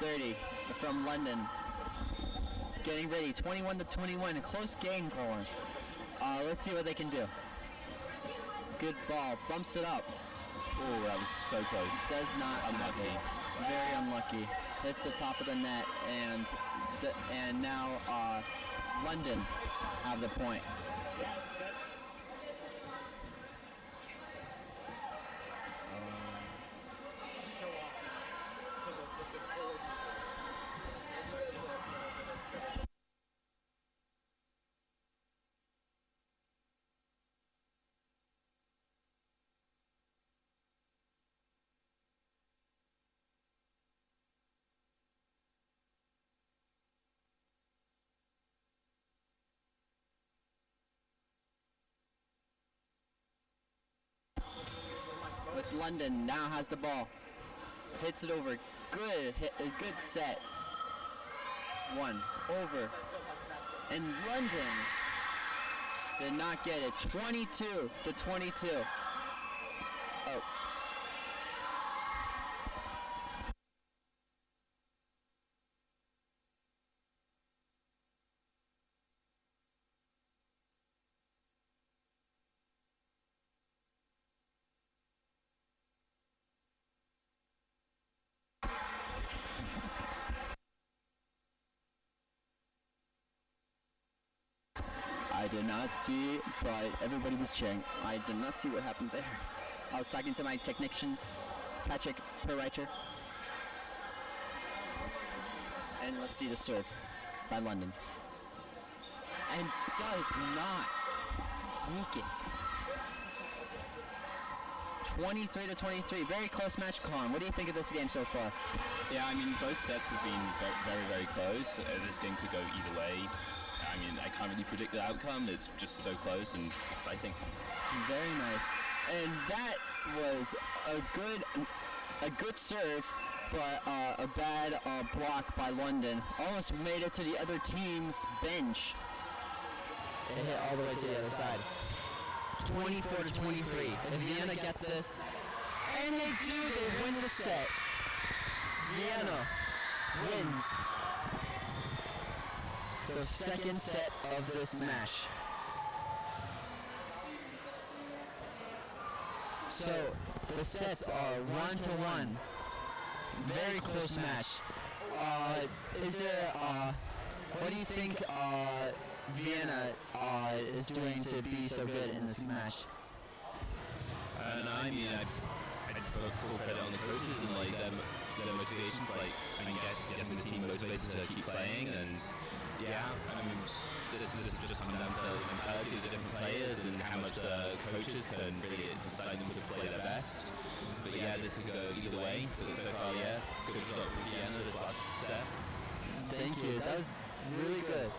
Speaker 2: 30 from London. Getting ready, 21-21, a close game going. Let's see what they can do. Good ball, bumps it up.
Speaker 7: Oh, that was so close.
Speaker 2: Does not
Speaker 7: Unlucky.
Speaker 2: Very unlucky. Hits the top of the net, and now London have the point. With London now has the ball, hits it over. Good hit, a good set. One over, and London did not get it. 22-22. Oh. I did not see, but everybody was cheering. I did not see what happened there. I was talking to my technician, Patrick Perreiter. And let's see the serve by London. And does not weaken. 23-23, very close match, Colin. What do you think of this game so far?
Speaker 7: Yeah, I mean, both sets have been very, very close. This game could go either way. I mean, I can't really predict the outcome. It's just so close and exciting.
Speaker 2: Very nice. And that was a good serve, but a bad block by London. Almost made it to the other team's bench.
Speaker 8: It hit all the way to the other side. 24-23. If Vienna gets this,
Speaker 2: And they do, they win the set.
Speaker 8: Vienna wins the second set of this match. So the sets are 1-1. Very close match. Is there what do you think Vienna is doing to be so good in this match?
Speaker 7: No, I mean, I put full credit on the coaches and like their motivations, like getting the team motivated to keep playing, and yeah, I mean, this just comes down to the mentality of the different players and how much the coaches can really incite them to play their best. But yeah, this could go either way. But so far, yeah, good result for Vienna this last set.
Speaker 8: Thank you. That was really good.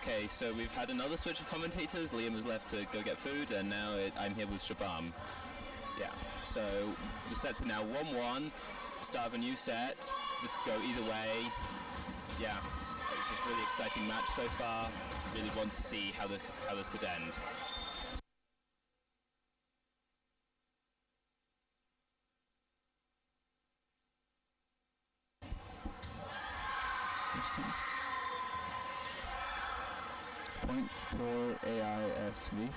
Speaker 7: Okay, so we've had another switch of commentators. Liam has left to go get food, and now I'm here with Shabam. Yeah, so the sets are now 1-1. Start of a new set. This could go either way. Yeah, it's just a really exciting match so far. Really want to see how this could end.
Speaker 4: Point for AISV.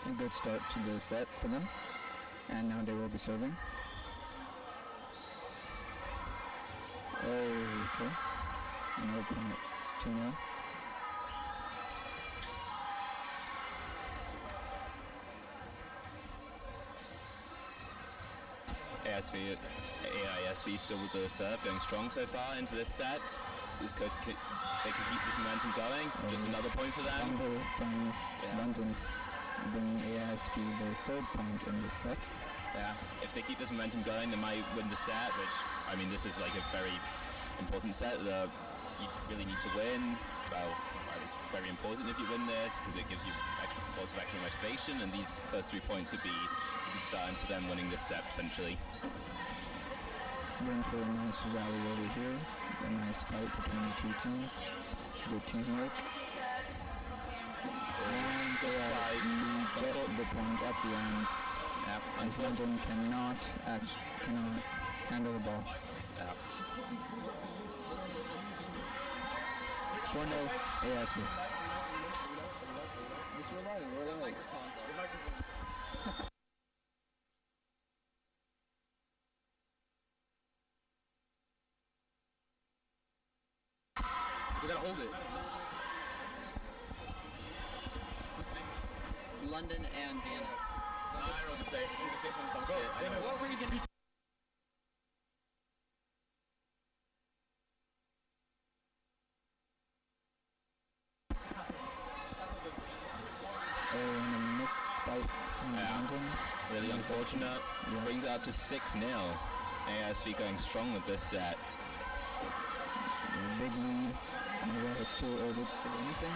Speaker 4: A good start to the set for them, and now they will be serving. Okay, another point, 2-0.
Speaker 7: AISV still with the serve, going strong so far into this set. They can keep this momentum going. Just another point for them.
Speaker 4: Number from London, bringing AISV their third point in this set.
Speaker 7: Yeah, if they keep this momentum going, they might win the set, which, I mean, this is like a very important set that you really need to win. Well, it's very important if you win this, because it gives you lots of extra motivation, and these first 3 points could be a good start into them winning this set, potentially.
Speaker 4: Going for a nice rally over here. A nice fight between the two teams. Good teamwork. And they get the point at the end.
Speaker 7: Yeah,
Speaker 4: and London cannot handle the ball.
Speaker 7: Yeah.
Speaker 4: 4-0 ASV.
Speaker 3: We gotta hold it.
Speaker 2: London and Vienna.
Speaker 3: No, I don't know what to say. You can say some dumb shit. What were you gonna be?
Speaker 4: And a missed spike from London.
Speaker 7: Really unfortunate.
Speaker 4: Yes.
Speaker 7: Brings it up to 6-0. ASV going strong with this set.
Speaker 4: A big lead. Well, it's too early to say anything.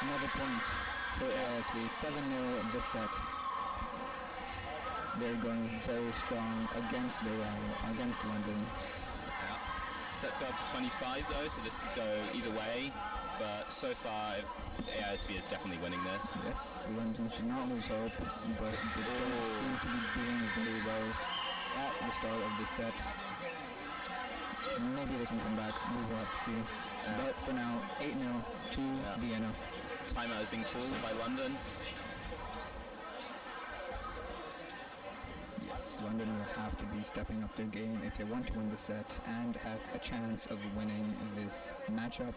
Speaker 4: Another point for ASV. 7-0 this set. They're going very strong against their rival, against London.
Speaker 7: Yeah. Set's go up to 25 though, so this could go either way. But so far, AISV is definitely winning this.
Speaker 4: Yes, London should not lose hope, but they don't seem to be doing very well at the start of the set. Maybe they can come back, we will have to see. But for now, 8-0 to Vienna.
Speaker 7: Timeout has been called by London.
Speaker 4: Yes, London will have to be stepping up their game if they want to win the set and have a chance of winning this matchup.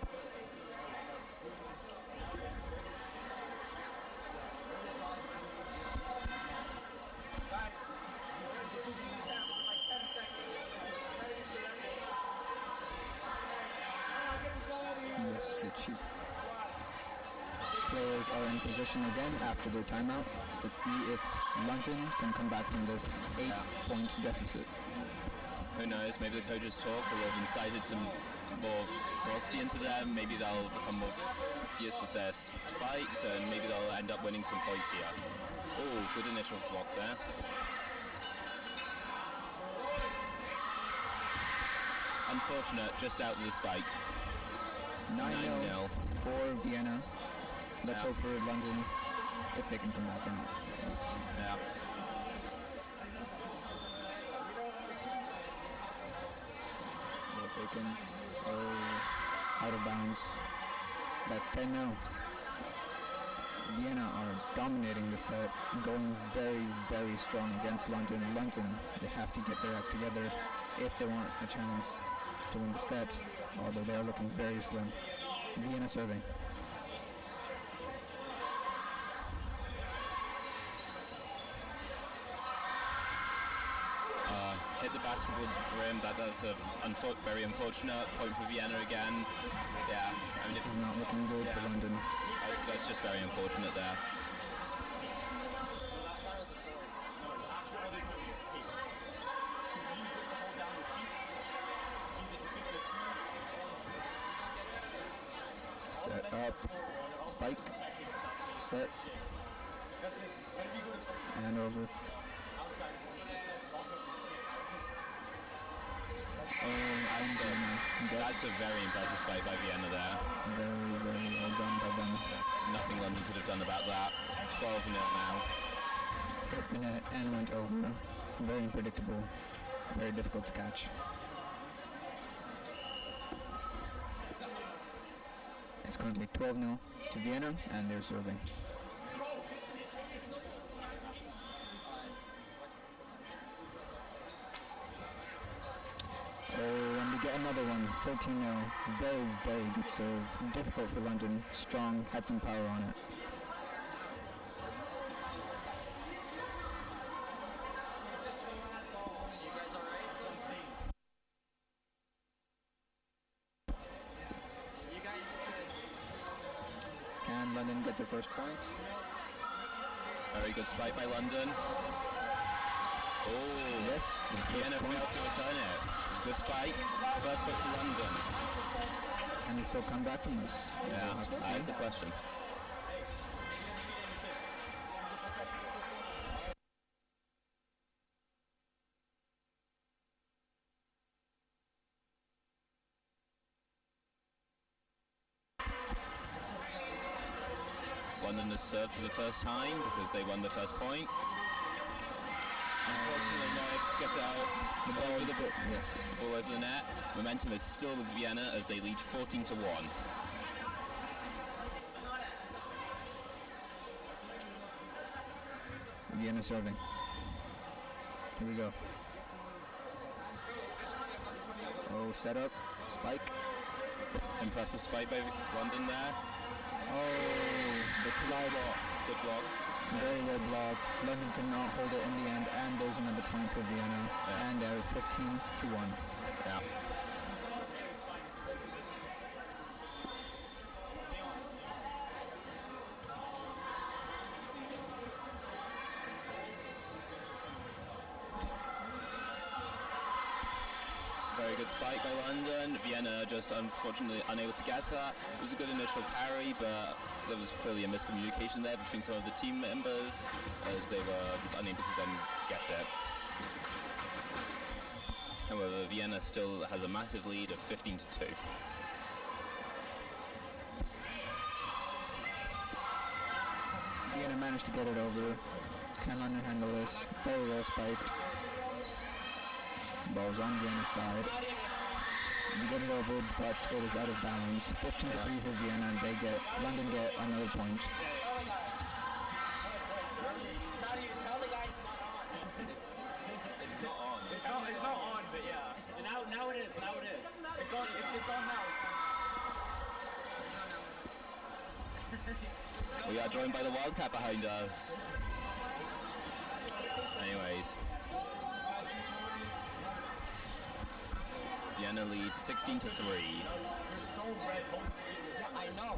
Speaker 4: Yes, the cheap players are in position again after their timeout. Let's see if London can come back from this 8-point deficit.
Speaker 7: Who knows, maybe the coaches talk will have incited some more ferocity into them. Maybe they'll become more fierce with their spikes, and maybe they'll end up winning some points here. Oh, good initial block there. Unfortunate, just out with the spike.
Speaker 4: 9-0 for Vienna. Let's hope for London if they can come back or not.
Speaker 7: Yeah.
Speaker 4: Well taken. Oh, out of bounds. That's 10-0. Vienna are dominating the set, going very, very strong against London. London, they have to get their act together if they want a chance to win the set, although they are looking very slim. Vienna serving.
Speaker 7: Hit the basketball rim. That's a very unfortunate point for Vienna again. Yeah, I mean,
Speaker 4: This is not looking good for London.
Speaker 7: that's just very unfortunate there.
Speaker 6: up, spike, set, and over.
Speaker 7: That's a very impressive spike by Vienna there.
Speaker 6: Very, very well done by them.
Speaker 7: Nothing London could have done about that. 12-0 now.
Speaker 6: Hit the net and went over. Very unpredictable. Very difficult to catch. It's currently 12-0 to Vienna, and they're serving. Oh, and we get another one, 13-0. Very, very good serve. Difficult for London. Strong, had some power on it. Can London get their first point?
Speaker 7: Very good spike by London. Oh,
Speaker 6: Yes.
Speaker 7: Vienna failed to return it. Good spike. First point for London.
Speaker 6: Can they still come back from this?
Speaker 7: Yeah,
Speaker 6: We'll have to
Speaker 7: that
Speaker 6: see.
Speaker 7: is the question. London has served for the first time because they won the first point. Unfortunately, not able to get it out. The ball over the
Speaker 6: Yes.
Speaker 7: ball over the net. Momentum is still with Vienna as they lead 14-1.
Speaker 6: Vienna serving. Here we go. Oh, setup, spike.
Speaker 7: Impressive spike by London there.
Speaker 6: Oh, the collide.
Speaker 7: Good block.
Speaker 6: Very well blocked. London cannot hold it in the end, and there's another point for Vienna.
Speaker 7: Yeah.
Speaker 6: And they're 15-1.
Speaker 7: Yeah. Very good spike by London. Vienna just unfortunately unable to get that. It was a good initial parry, but there was clearly a miscommunication there between some of the team members as they were unable to then get it. However, Vienna still has a massive lead of 15-2.
Speaker 6: Vienna managed to get it over. Can London handle this? Very well spiked. Ball's on Vienna's side. We get it over, but it is out of bounds. 15-3 for Vienna, and London get another point.
Speaker 3: It's not on, but yeah. Now it is. It's on. It's on now.
Speaker 7: We are joined by the Wildcat behind us. Anyways. Vienna leads 16-3.
Speaker 3: I know.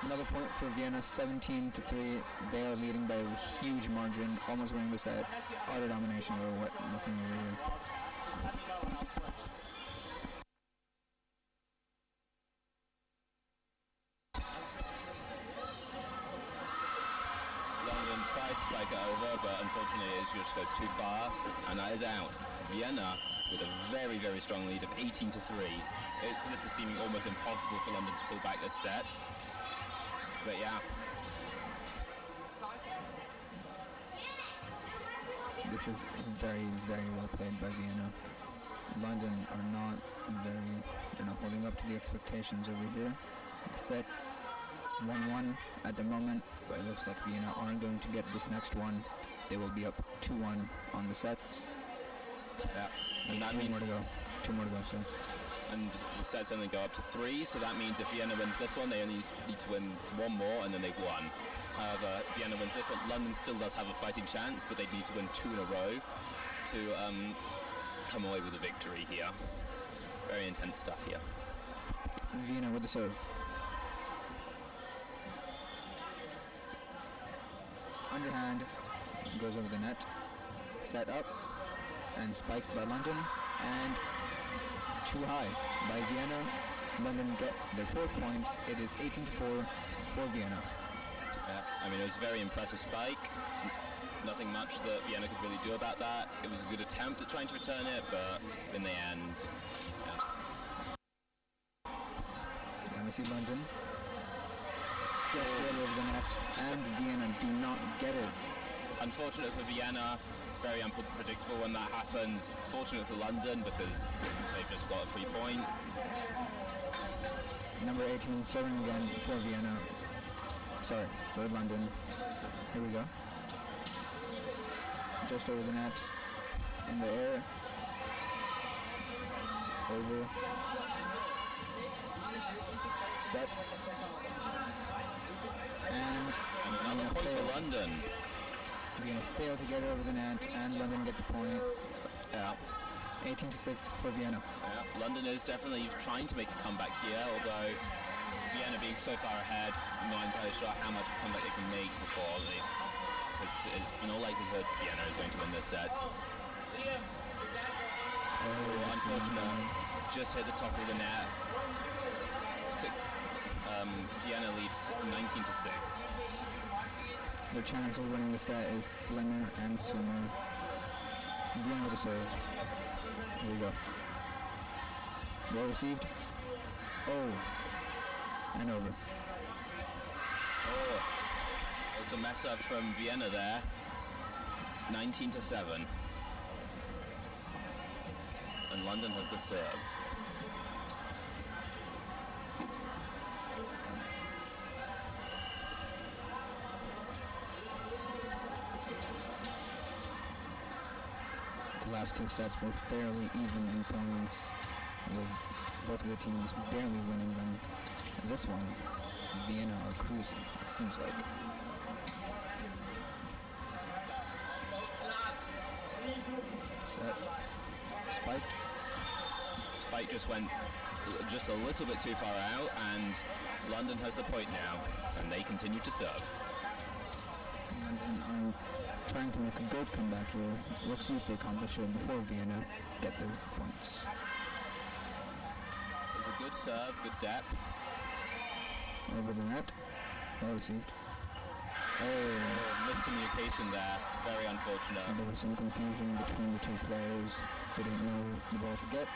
Speaker 6: Another point for Vienna, 17-3. They are leading by a huge margin, almost winning the set. Utter domination over what nothing over here.
Speaker 7: London tries to spike it over, but unfortunately it just goes too far, and that is out. Vienna with a very, very strong lead of 18-3. This is seeming almost impossible for London to pull back this set. But yeah.
Speaker 6: This is very, very well played by Vienna. London are they're not holding up to the expectations over here. The set's 1-1 at the moment, but it looks like Vienna aren't going to get this next one. They will be up 2-1 on the sets.
Speaker 7: Yeah. And that means
Speaker 6: 2 more to go, so.
Speaker 7: and the sets only go up to 3, so that means if Vienna wins this one, they only need to win one more, and then they've won. However, if Vienna wins this one, London still does have a fighting chance, but they'd need to win 2 in a row to come away with a victory here. Very intense stuff here.
Speaker 6: Vienna with the serve. Underhand, goes over the net. Set up, and spiked by London, and too high by Vienna. London get their 4th point. It is 18-4 for Vienna.
Speaker 7: Yeah, I mean, it was a very impressive spike. Nothing much that Vienna could really do about that. It was a good attempt at trying to return it, but in the end,
Speaker 6: And we see London just get over the net, and Vienna do not get it.
Speaker 7: unfortunate for Vienna. It's very unpredictable when that happens. Fortunate for London because they've just got a 3 point.
Speaker 6: Number 18 serving again for Vienna. Sorry, for London. Here we go. Just over the net. In the air. Over. Set. And
Speaker 7: another point for London.
Speaker 6: Vienna fail to get over the net, and London get the point.
Speaker 7: Yeah.
Speaker 6: 18-6 for Vienna.
Speaker 7: Yeah. London is definitely trying to make a comeback here, although Vienna being so far ahead, I'm not entirely sure how much of a comeback they can make before they, because in all likelihood Vienna is going to win this set. Oh, unfortunate. Just hit the top of the net. Vienna leads 19-6.
Speaker 6: Their chance of winning the set is slimmer and slimmer. Vienna with a serve. Here we go. Well received. Oh. And over.
Speaker 7: Oh. It's a mess up from Vienna there. 19-7. And London has the serve.
Speaker 6: The last two sets were fairly even in points, with both of the teams barely winning them. And this one, Vienna are cruising, it seems like. Set. Spiked.
Speaker 7: Spike just went just a little bit too far out, and London has the point now, and they continue to serve.
Speaker 6: London are trying to make a good comeback here. Let's see if they accomplish it before Vienna get their points.
Speaker 7: It was a good serve, good depth.
Speaker 6: Over the net. Well received.
Speaker 7: Oh, miscommunication there. Very unfortunate.
Speaker 6: There was some confusion between the two players. They didn't know the ball to get.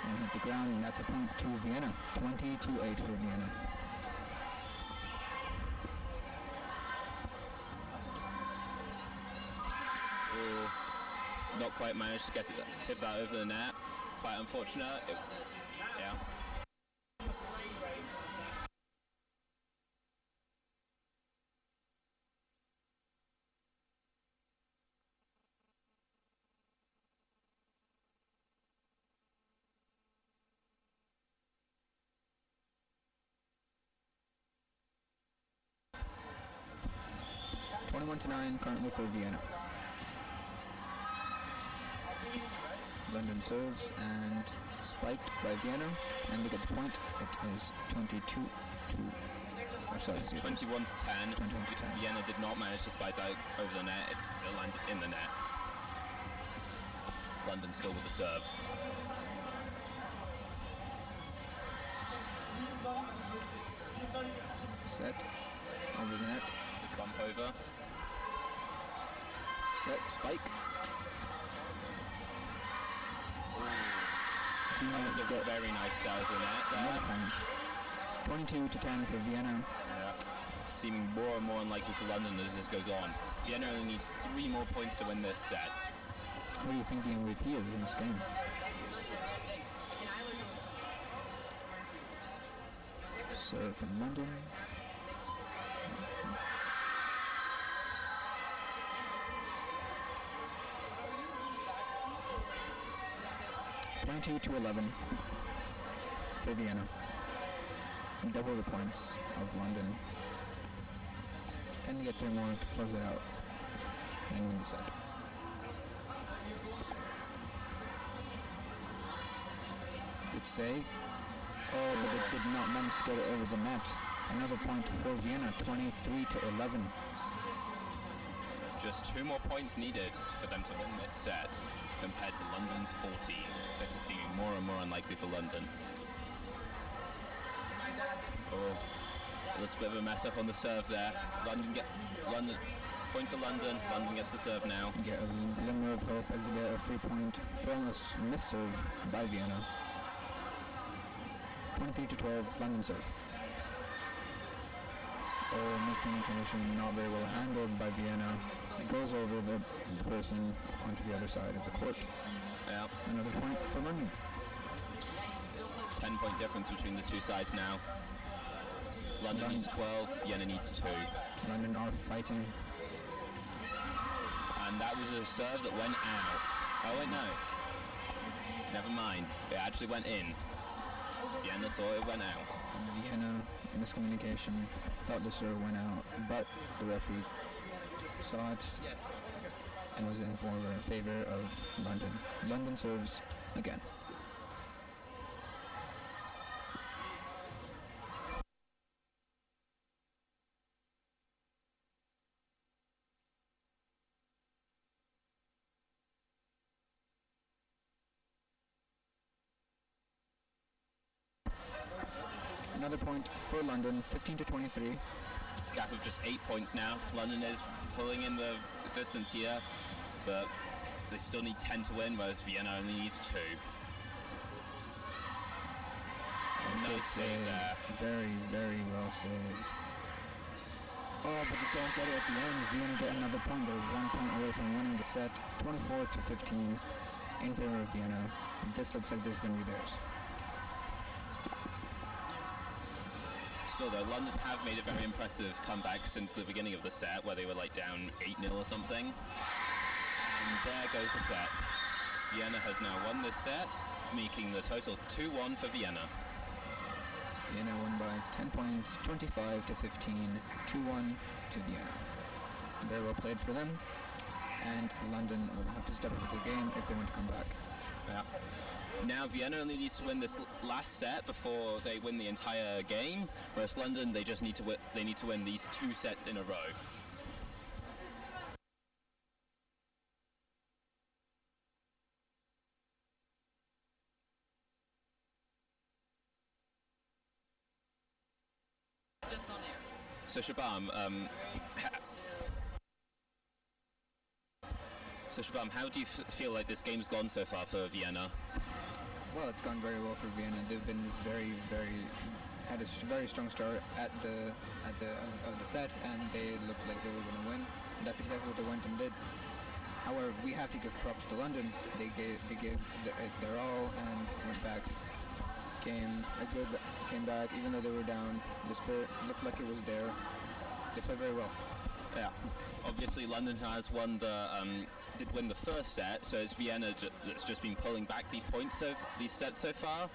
Speaker 6: And hit the ground, and that's a point to Vienna. 20-8 for Vienna.
Speaker 7: Oh, not quite managed to get tip that over the net. Quite unfortunate. Yeah.
Speaker 6: To 9 currently for Vienna. London serves and spiked by Vienna, and they get the point. It is 21-10.
Speaker 7: Vienna did not manage to spike that over the net. It landed in the net. London still with the serve.
Speaker 6: Set over the net.
Speaker 7: Good bump over.
Speaker 6: Set, spike.
Speaker 7: That was a very nice set of the net there.
Speaker 6: 22-10 for Vienna.
Speaker 7: Yeah. Seeming more and more unlikely for London as this goes on. Vienna only needs 3 more points to win this set.
Speaker 6: What do you think the MVP is in this game? Serve from London. 22-11 for Vienna. Double the points of London. Can they get 3 more to close it out and win the set? The Good save. Oh, but it did not manage to get it over the net. Another point for Vienna, 23-11.
Speaker 7: Just 2 more points needed for them to win this set compared to London's 14. This is seeming more and more unlikely for London. Oh, a little bit of a mess up on the serve there. London, point for London. London gets the serve now.
Speaker 6: Get a glimmer of hope as they get a free point from a miss serve by Vienna. 23-12, London serve. Oh, miscommunication, not very well handled by Vienna. It goes over the person onto the other side of the court.
Speaker 7: Yeah.
Speaker 6: Another point for London.
Speaker 7: 10-point difference between the two sides now. London needs 12, Vienna needs 2.
Speaker 6: London are fighting.
Speaker 7: And that was a serve that went out. Oh wait, no. Never mind. It actually went in. Vienna thought it went out.
Speaker 6: Vienna, miscommunication, thought the serve went out, but the referee saw it and was in favor of London. London serves again. Another point for London, 15-23.
Speaker 7: Gap of just 8 points now. London is pulling in the distance here, but they still need 10 to win, whereas Vienna only needs 2. Nice save there.
Speaker 6: Very, very well saved. Oh, but they don't get it at the end. Vienna get another point. They're 1 point away from winning the set. 24-15 in favor of Vienna. This looks like this is going to be theirs.
Speaker 7: Still though, London have made a very impressive comeback since the beginning of the set, where they were like down 8-0 or something. And there goes the set. Vienna has now won this set, making the total 2-1 for Vienna.
Speaker 6: Vienna won by 10 points, 25-15, 2-1 to Vienna. Very well played for them, and London will have to step up their game if they want to come back.
Speaker 7: Yeah. Now Vienna only needs to win this last set before they win the entire game, whereas London, they just need to win these 2 sets in a row.
Speaker 8: Just on air.
Speaker 7: So Shabam, how do you feel like this game's gone so far for Vienna?
Speaker 6: Well, it's gone very well for Vienna. They've been had a very strong start at the set, and they looked like they were going to win. And that's exactly what they went and did. However, we have to give props to London. They gave their all and went back. Came back, even though they were down. The spirit looked like it was there. They played very well.
Speaker 7: Yeah. Obviously, London has won did win the first set, so it's Vienna that's just been pulling back these sets so far.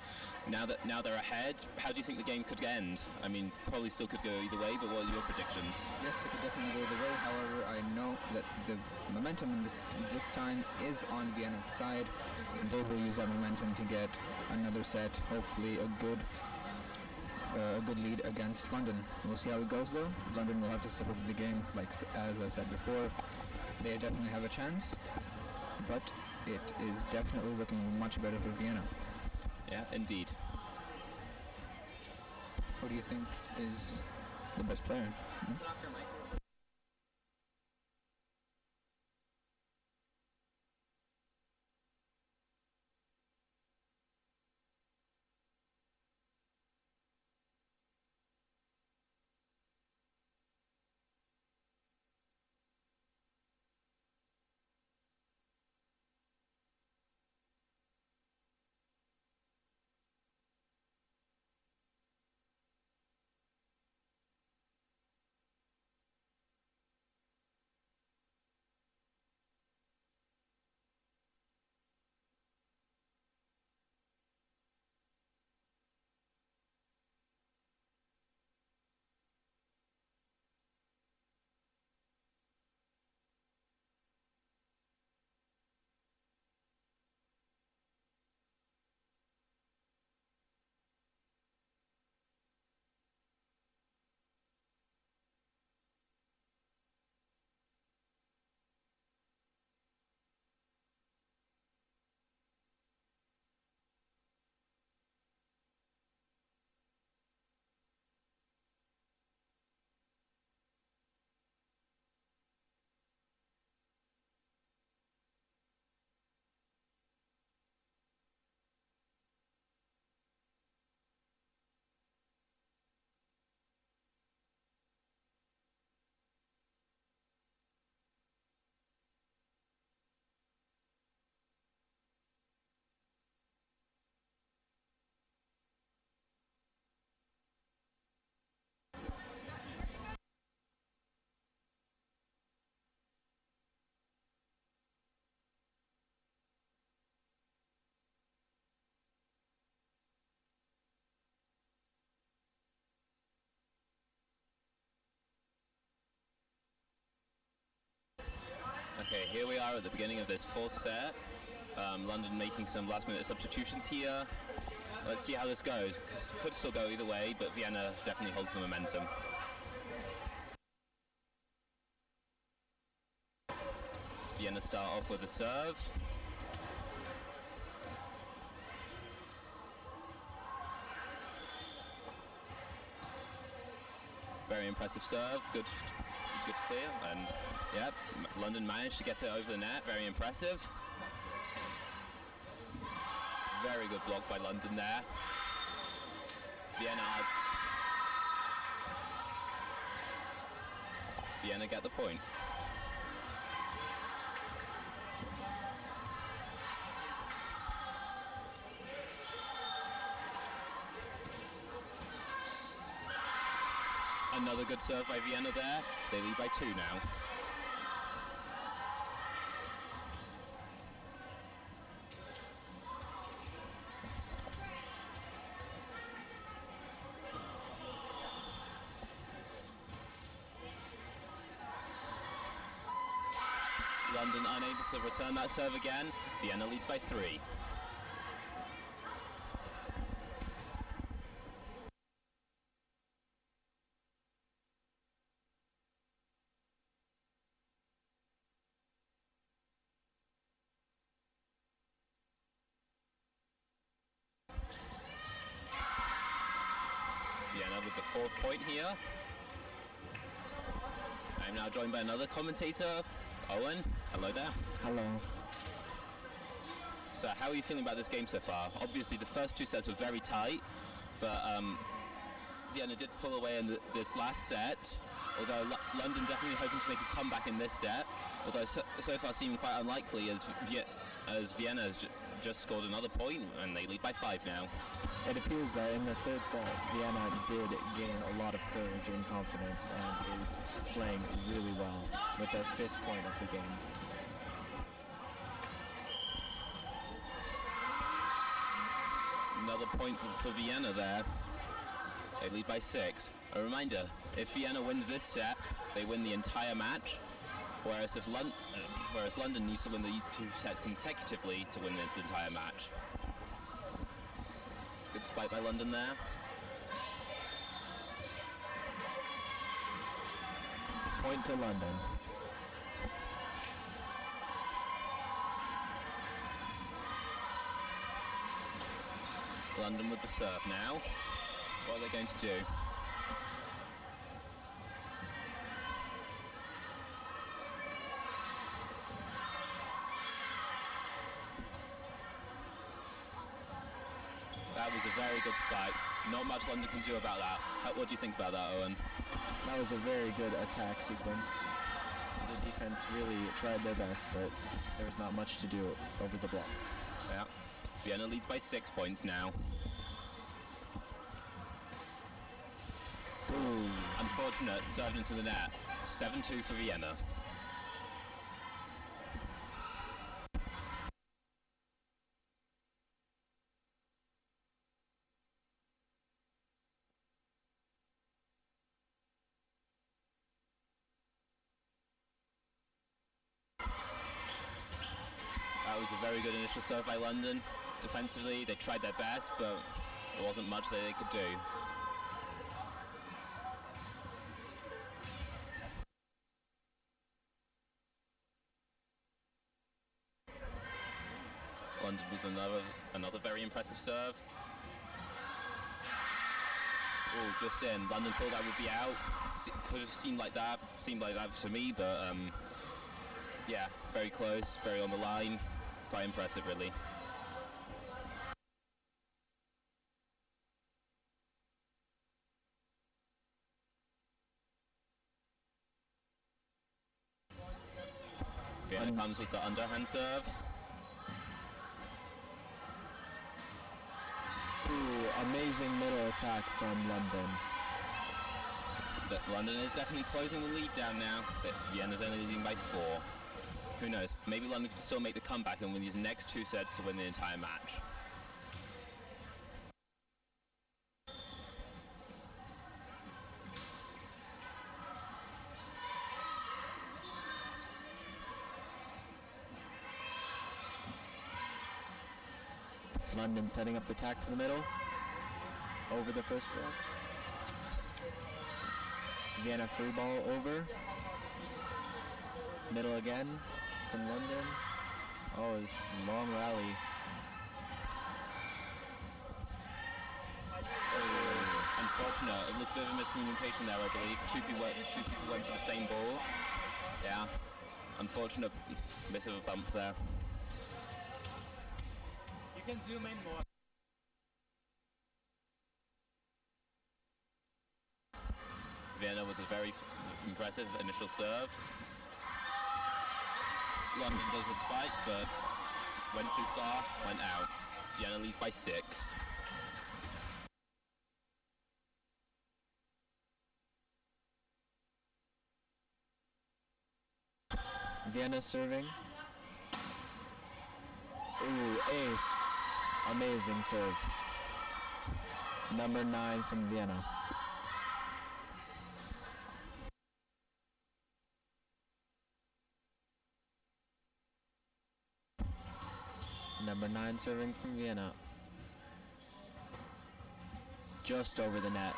Speaker 7: Now they're ahead, how do you think the game could end? I mean, probably still could go either way, but what are your predictions?
Speaker 6: Yes, it could definitely go either way. However, I know that the momentum in this time is on Vienna's side. They will use that momentum to get another set, hopefully a good lead against London. We'll see how it goes though. London will have to step up the game, like as I said before. They definitely have a chance, but it is definitely looking much better for Vienna.
Speaker 7: Yeah, indeed.
Speaker 6: Who do you think is the best player?
Speaker 7: Okay, here we are at the beginning of this fourth set. London making some last-minute substitutions here. Let's see how this goes. Could still go either way, but Vienna definitely holds the momentum. Vienna start off with a serve. Very impressive serve. Good to clear. And yeah, London managed to get it over the net. Very impressive. Very good block by London there. Vienna get the point. Another good serve by Vienna there. They lead by 2 now. London unable to return that serve again. Vienna leads by 3. Vienna with the 4th point here. I'm now joined by another commentator, Owen. Hello there.
Speaker 6: Hello.
Speaker 7: So how are you feeling about this game so far? Obviously the first 2 sets were very tight, but Vienna did pull away in this last set, although London definitely hoping to make a comeback in this set, although so far seeming quite unlikely as Vienna has just scored another point and they lead by 5 now.
Speaker 6: It appears that in the 3rd set, Vienna did gain a lot of courage and confidence and is playing really well with their 5th point of the game.
Speaker 7: Another point for Vienna there. They lead by 6. A reminder, if Vienna wins this set, they win the entire match, whereas London needs to win these 2 sets consecutively to win this entire match. Good spike by London there.
Speaker 6: Point to London.
Speaker 7: London with the serve now. What are they going to do? That was a very good spike. Not much London can do about that. What do you think about that, Owen?
Speaker 6: That was a very good attack sequence. The defense really tried their best, but there was not much to do over the block.
Speaker 7: Yeah. Vienna leads by 6 points now.
Speaker 6: Ooh.
Speaker 7: Unfortunate, served into the net. 7-2 for Vienna. That was a very good initial serve by London. Defensively, they tried their best, but there wasn't much that they could do. London with another very impressive serve. Oh, just in. London thought that would be out. Could have seemed like that to me, but yeah, very close, very on the line. Quite impressive, really. Vienna comes with the underhand serve.
Speaker 6: Ooh, amazing middle attack from London.
Speaker 7: But London is definitely closing the lead down now. But Vienna's only leading by 4. Who knows? Maybe London can still make the comeback and win these next 2 sets to win the entire match.
Speaker 6: London setting up the attack to the middle. Over the first block. Vienna free ball over. Middle again from London. Oh, it's long rally.
Speaker 7: Unfortunate. It was a bit of a miscommunication there, I believe. Two people went for the same ball. Yeah. Unfortunate miss of a bump there.
Speaker 3: You can zoom in more.
Speaker 7: Vienna with a very impressive initial serve. London does a spike, but went too far, went out. Vienna leads by 6.
Speaker 6: Vienna serving. Ooh, ace. Amazing serve. Number 9 from Vienna. Number 9 serving from Vienna. Just over the net,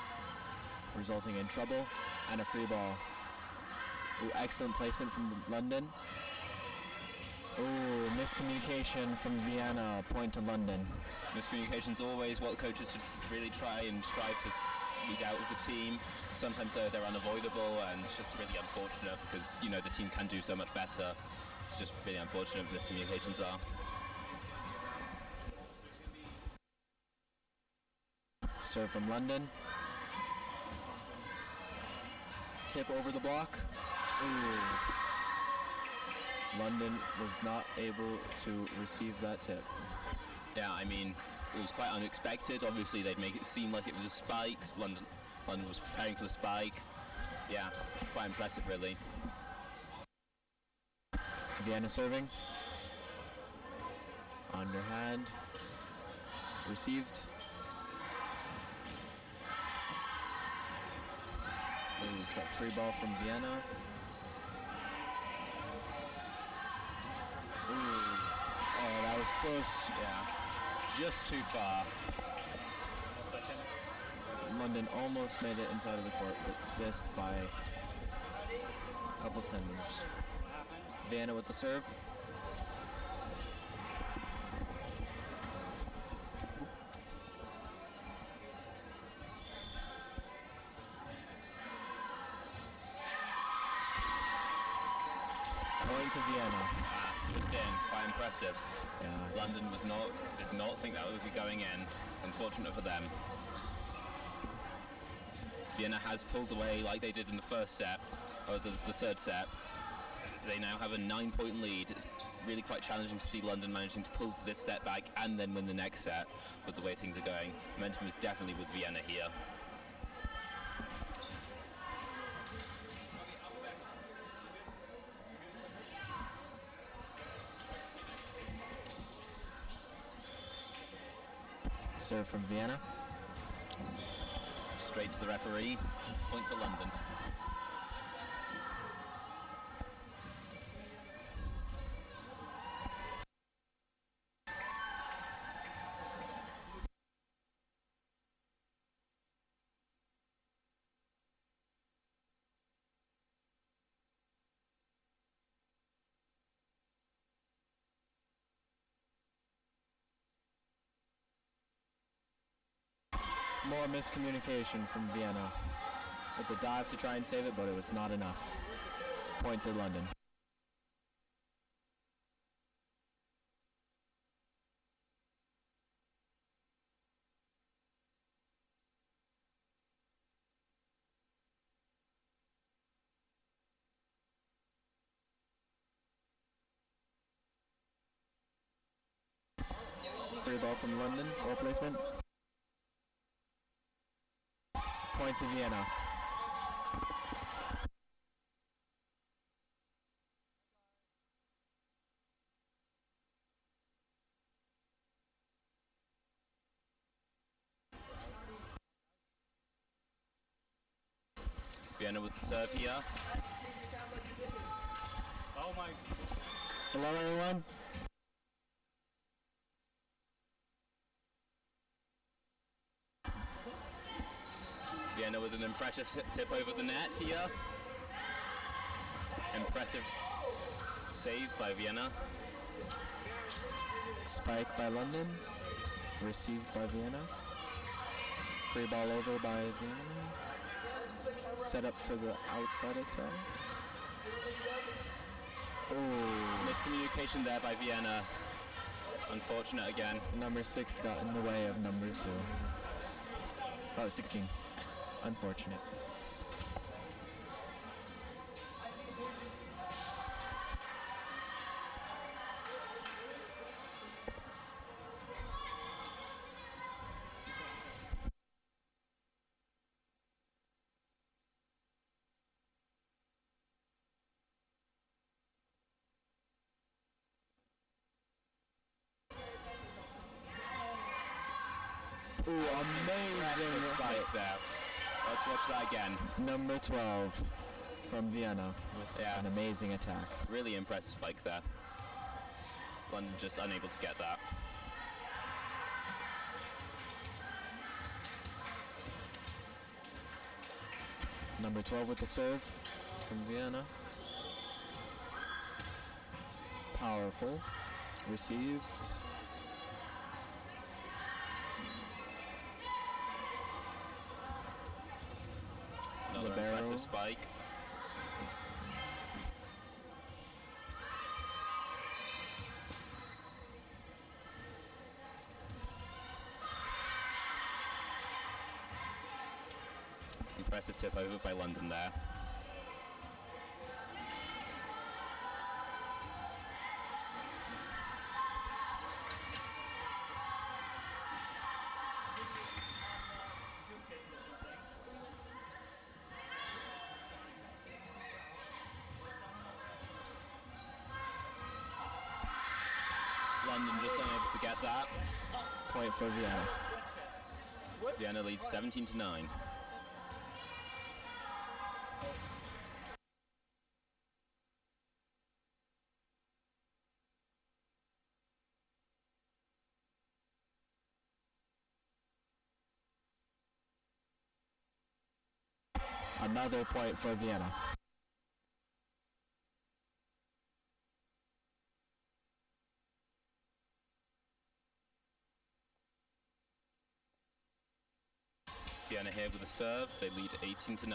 Speaker 6: resulting in trouble and a free ball. Ooh, excellent placement from London. Ooh, miscommunication from Vienna, point to London.
Speaker 7: Miscommunication's always what coaches should really try and strive to weed out of the team. Sometimes they're unavoidable, and it's just really unfortunate because, you know, the team can do so much better. It's just really unfortunate miscommunications are.
Speaker 6: Serve from London. Tip over the block. Ooh. London was not able to receive that tip.
Speaker 7: Yeah, I mean, it was quite unexpected. Obviously, they'd make it seem like it was a spike. London was preparing for the spike. Yeah, quite impressive, really.
Speaker 6: Vienna serving. Underhand. Received. Ooh, free ball from Vienna. Ooh. Oh, that was close.
Speaker 7: Yeah, just too far.
Speaker 6: London almost made it inside of the court, but missed by a couple centimeters. Vienna with the serve. Point to Vienna.
Speaker 7: Just in, quite impressive.
Speaker 6: Yeah.
Speaker 7: London did not think that would be going in. Unfortunate for them. Vienna has pulled away like they did in the first set, or the third set. They now have a 9-point lead. It's really quite challenging to see London managing to pull this set back and then win the next set with the way things are going. Momentum is definitely with Vienna here.
Speaker 6: Serve from Vienna.
Speaker 7: Straight to the referee. Point for London.
Speaker 6: More miscommunication from Vienna with the dive to try and save it, but it was not enough. Point to London. Free ball from London, ball placement. Point to Vienna.
Speaker 7: Vienna with the serve here.
Speaker 3: Oh my.
Speaker 6: Hello everyone.
Speaker 7: Vienna with an impressive tip over the net here. Impressive save by Vienna.
Speaker 4: Spike by London. Received by Vienna. Free ball over by Vienna. Set up for the outside attack. Oh,
Speaker 7: miscommunication there by Vienna. Unfortunate again.
Speaker 4: Number 6 got in the way of number 2. Oh, 16. Unfortunate. Ooh, amazing
Speaker 7: Spike there. Let's watch that again.
Speaker 4: Number 12 from Vienna with an amazing attack.
Speaker 7: Really impressive spike there. London just unable to get that.
Speaker 4: Number 12 with the serve from Vienna. Powerful. Received.
Speaker 7: Another
Speaker 4: Libero.
Speaker 7: impressive spike. Impressive tip over by London there. London just unable to get that.
Speaker 4: Point for Vienna.
Speaker 7: Vienna leads 17-9.
Speaker 4: Another point for Vienna.
Speaker 7: Vienna here with a serve. They lead 18-9.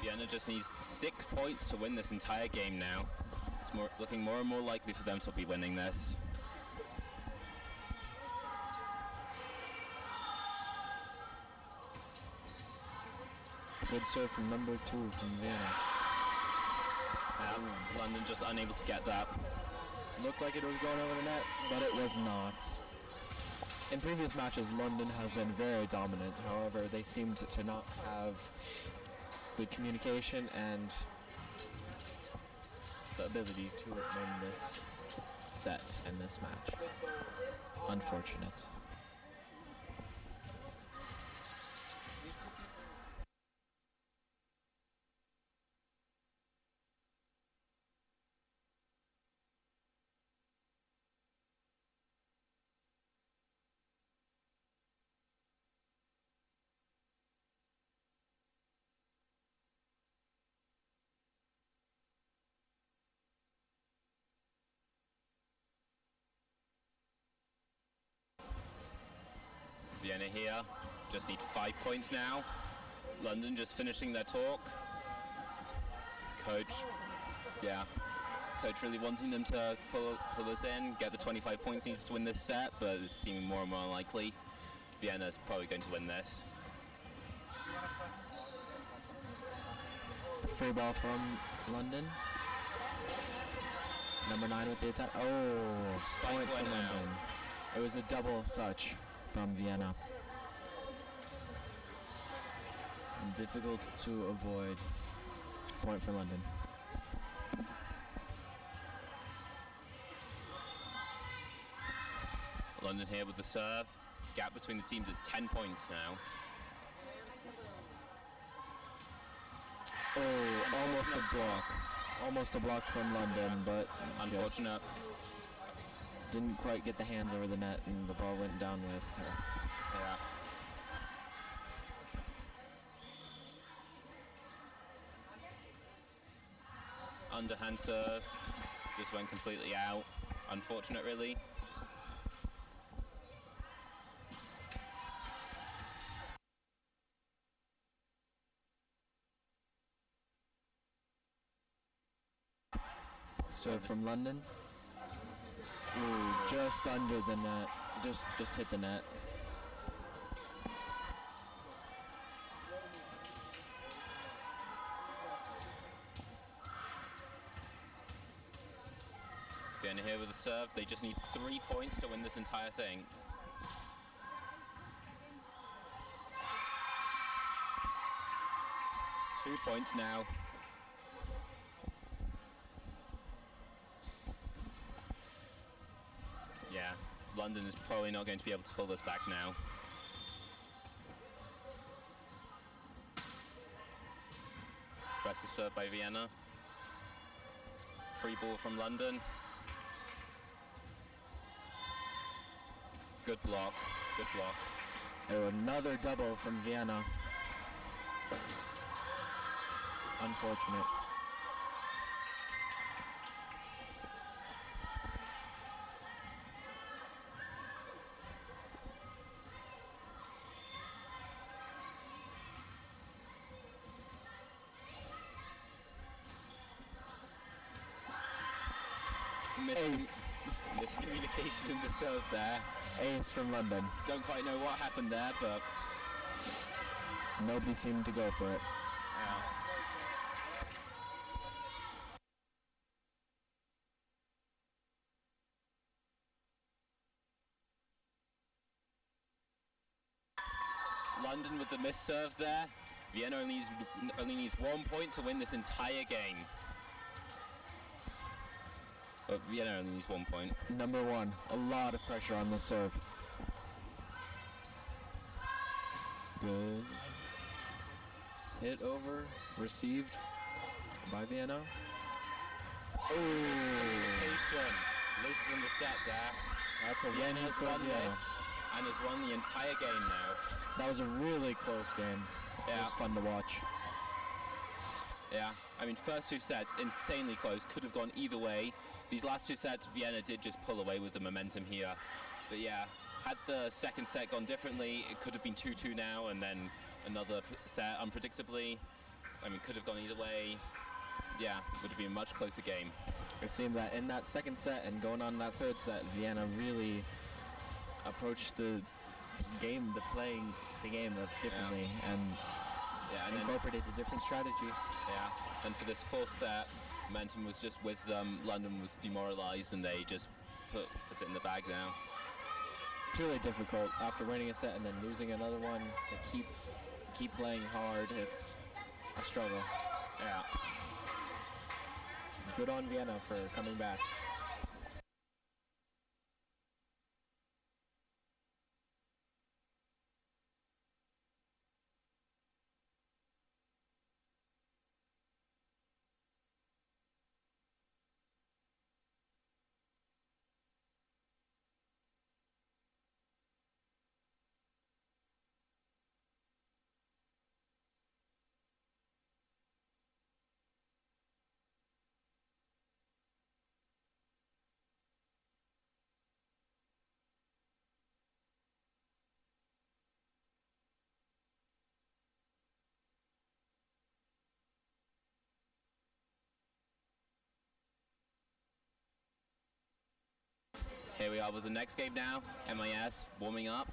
Speaker 7: Vienna just needs 6 points to win this entire game now. It's looking more and more likely for them to be winning this.
Speaker 4: Good serve from number 2 from Vienna.
Speaker 7: London just unable to get that.
Speaker 4: Looked like it was going over the net, but it was not. In previous matches, London has been very dominant. However, they seemed to not have good communication and the ability to win this set and this match. Unfortunate.
Speaker 7: Vienna here, just need 5 points now. London just finishing their talk. Coach really wanting them to pull us in, get the 25 points needed to win this set, but it's seeming more and more unlikely. Vienna's probably going to win this.
Speaker 4: Free ball from London. Number 9 with the attack. Oh,
Speaker 7: Spike
Speaker 4: point for
Speaker 7: went
Speaker 4: London.
Speaker 7: out.
Speaker 4: It was a double touch from Vienna. Difficult to avoid. Point for London.
Speaker 7: London here with the serve. Gap between the teams is 10 points now.
Speaker 4: Oh, almost a block. Almost a block from London, but
Speaker 7: Unfortunate.
Speaker 4: didn't quite get the hands over the net, and the ball went down with her.
Speaker 7: Yeah. Underhand serve. Just went completely out. Unfortunate, really.
Speaker 4: Serve from London. Ooh, just under the net. Just hit the net.
Speaker 7: Vienna here with the serve. They just need 3 points to win this entire thing. Two points now. Yeah, London is probably not going to be able to pull this back now. Impressive serve by Vienna. Free ball from London. Good block, good block.
Speaker 4: Oh, another double from Vienna. Unfortunate.
Speaker 7: Miscommunication in the serve there.
Speaker 4: Ace from London.
Speaker 7: Don't quite know what happened there, but
Speaker 4: nobody seemed to go for it.
Speaker 7: London with the miss serve there. Vienna only needs 1 point to win this entire game. But Vienna only needs 1 point.
Speaker 4: Number one, a lot of pressure on the serve. Good. Hit over, received by Vienna.
Speaker 7: Oh! Loses in the set there.
Speaker 4: That's a
Speaker 7: Vienna has won
Speaker 4: Vienna.
Speaker 7: this and has won the entire game now.
Speaker 4: That was a really close game.
Speaker 7: Yeah.
Speaker 4: It was fun to watch.
Speaker 7: Yeah, I mean, first two sets, insanely close, could have gone either way. These last two sets, Vienna did just pull away with the momentum here. But yeah, had the second set gone differently, it could have been 2-2 now, and then another set unpredictably. I mean, could have gone either way. Yeah, would have been a much closer game.
Speaker 4: It seemed that in that second set and going on that third set, Vienna really approached the game, playing the game differently, and incorporated a different strategy.
Speaker 7: Yeah, and for this fourth set, momentum was just with them. London was demoralized, and they just put it in the bag now.
Speaker 4: It's really difficult after winning a set and then losing another one to keep playing hard. It's a struggle.
Speaker 7: Yeah.
Speaker 4: Good on Vienna for coming back.
Speaker 7: Here we are with the next game now. MIS warming up.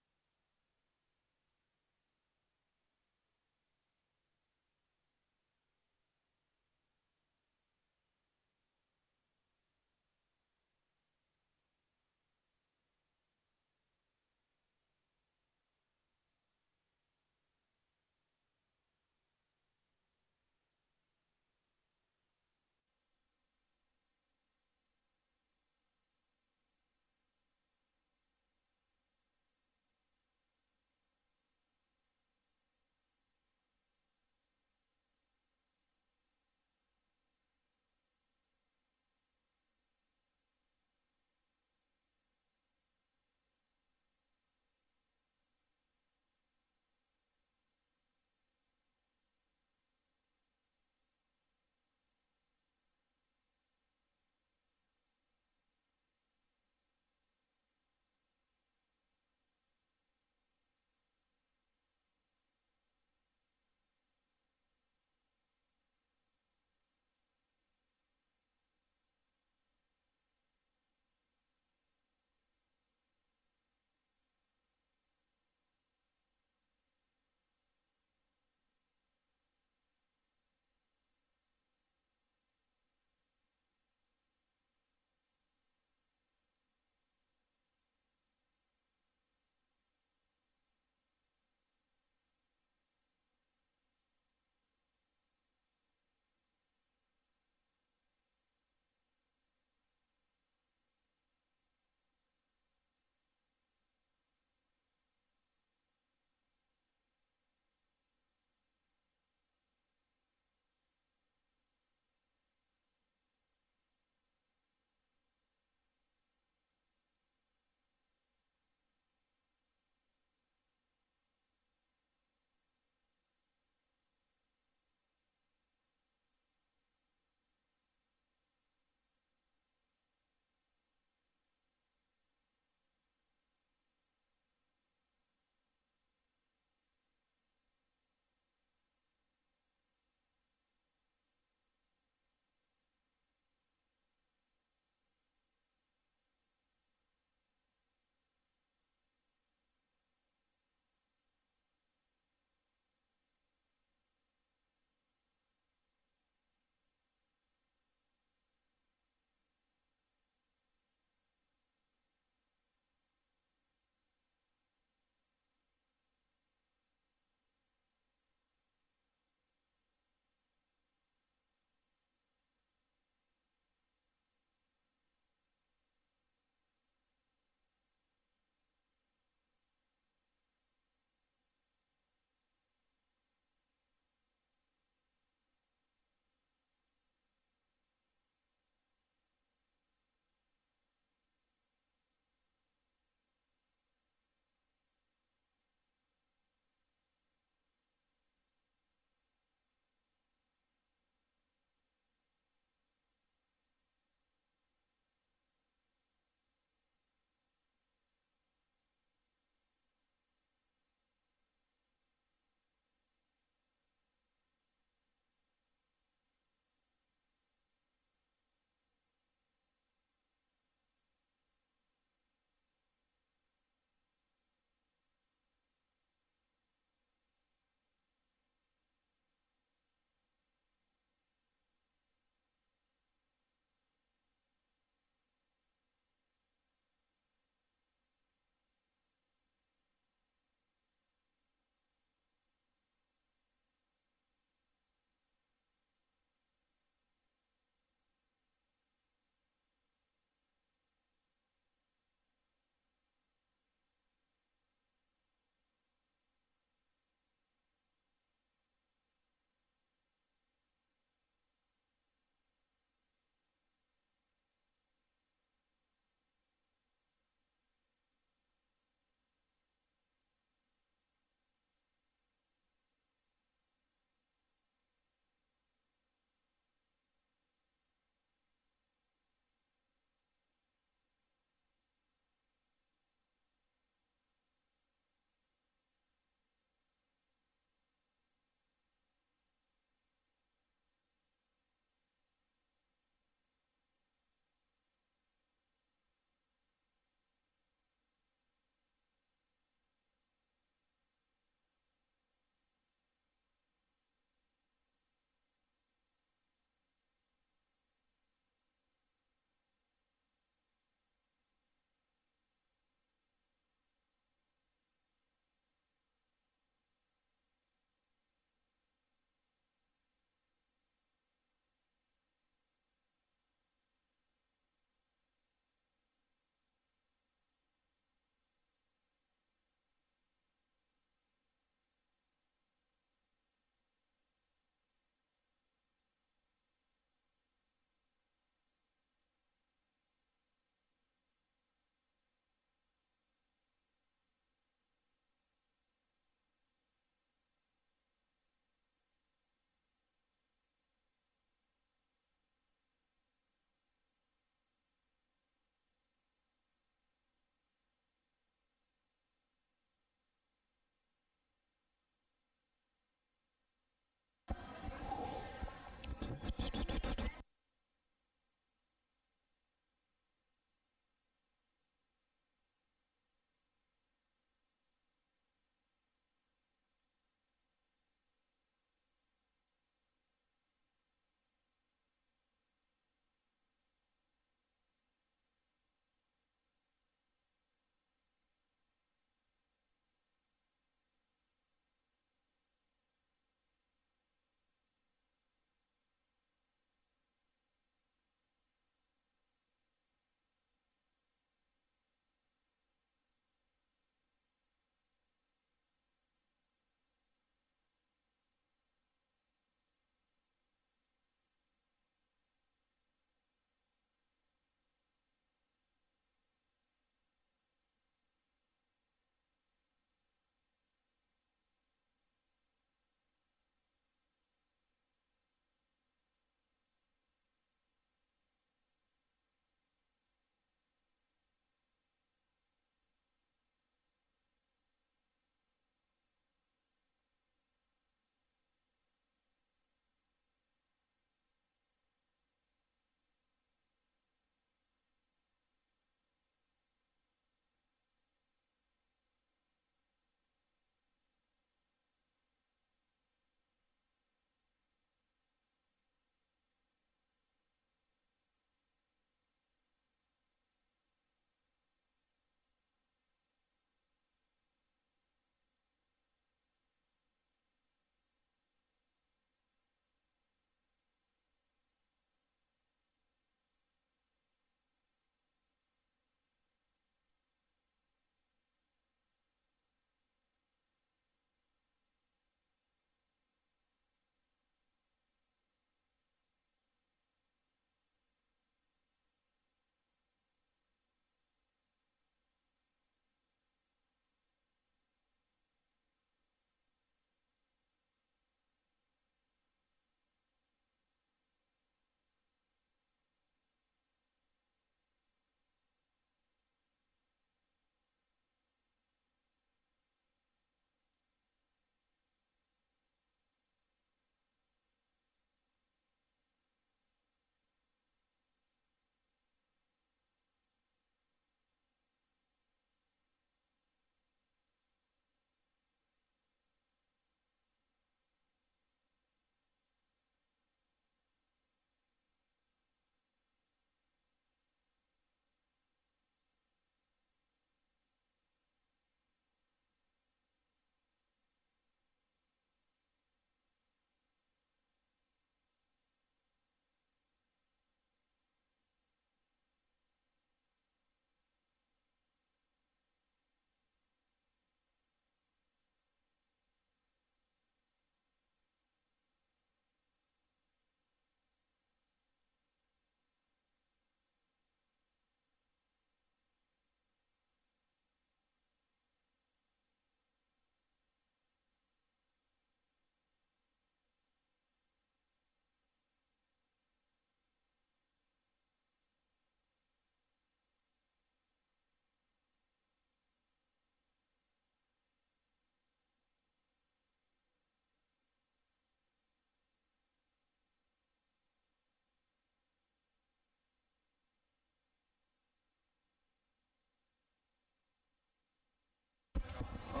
Speaker 6: Oh,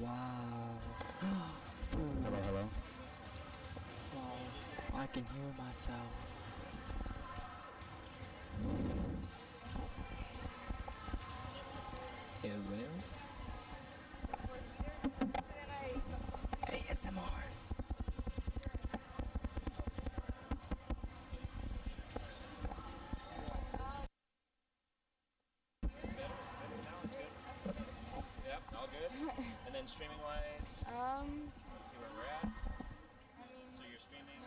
Speaker 6: wow. Food.
Speaker 5: Hello, hello.
Speaker 6: Oh, I can hear myself. Hello? ASMR.
Speaker 3: Yep, all good. And then streaming wise, let's see where we're at. So you're streaming.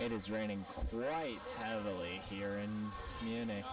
Speaker 9: It is raining quite heavily here in Munich.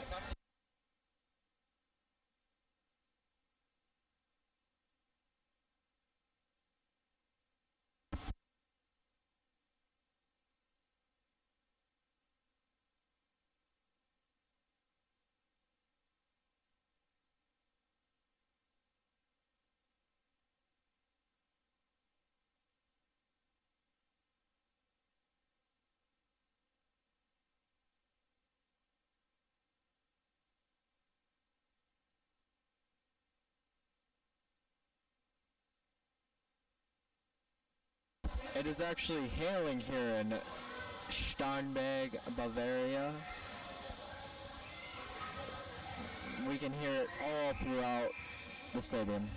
Speaker 9: It is actually hailing here in Starnberg, Bavaria. We can hear it all throughout the stadium.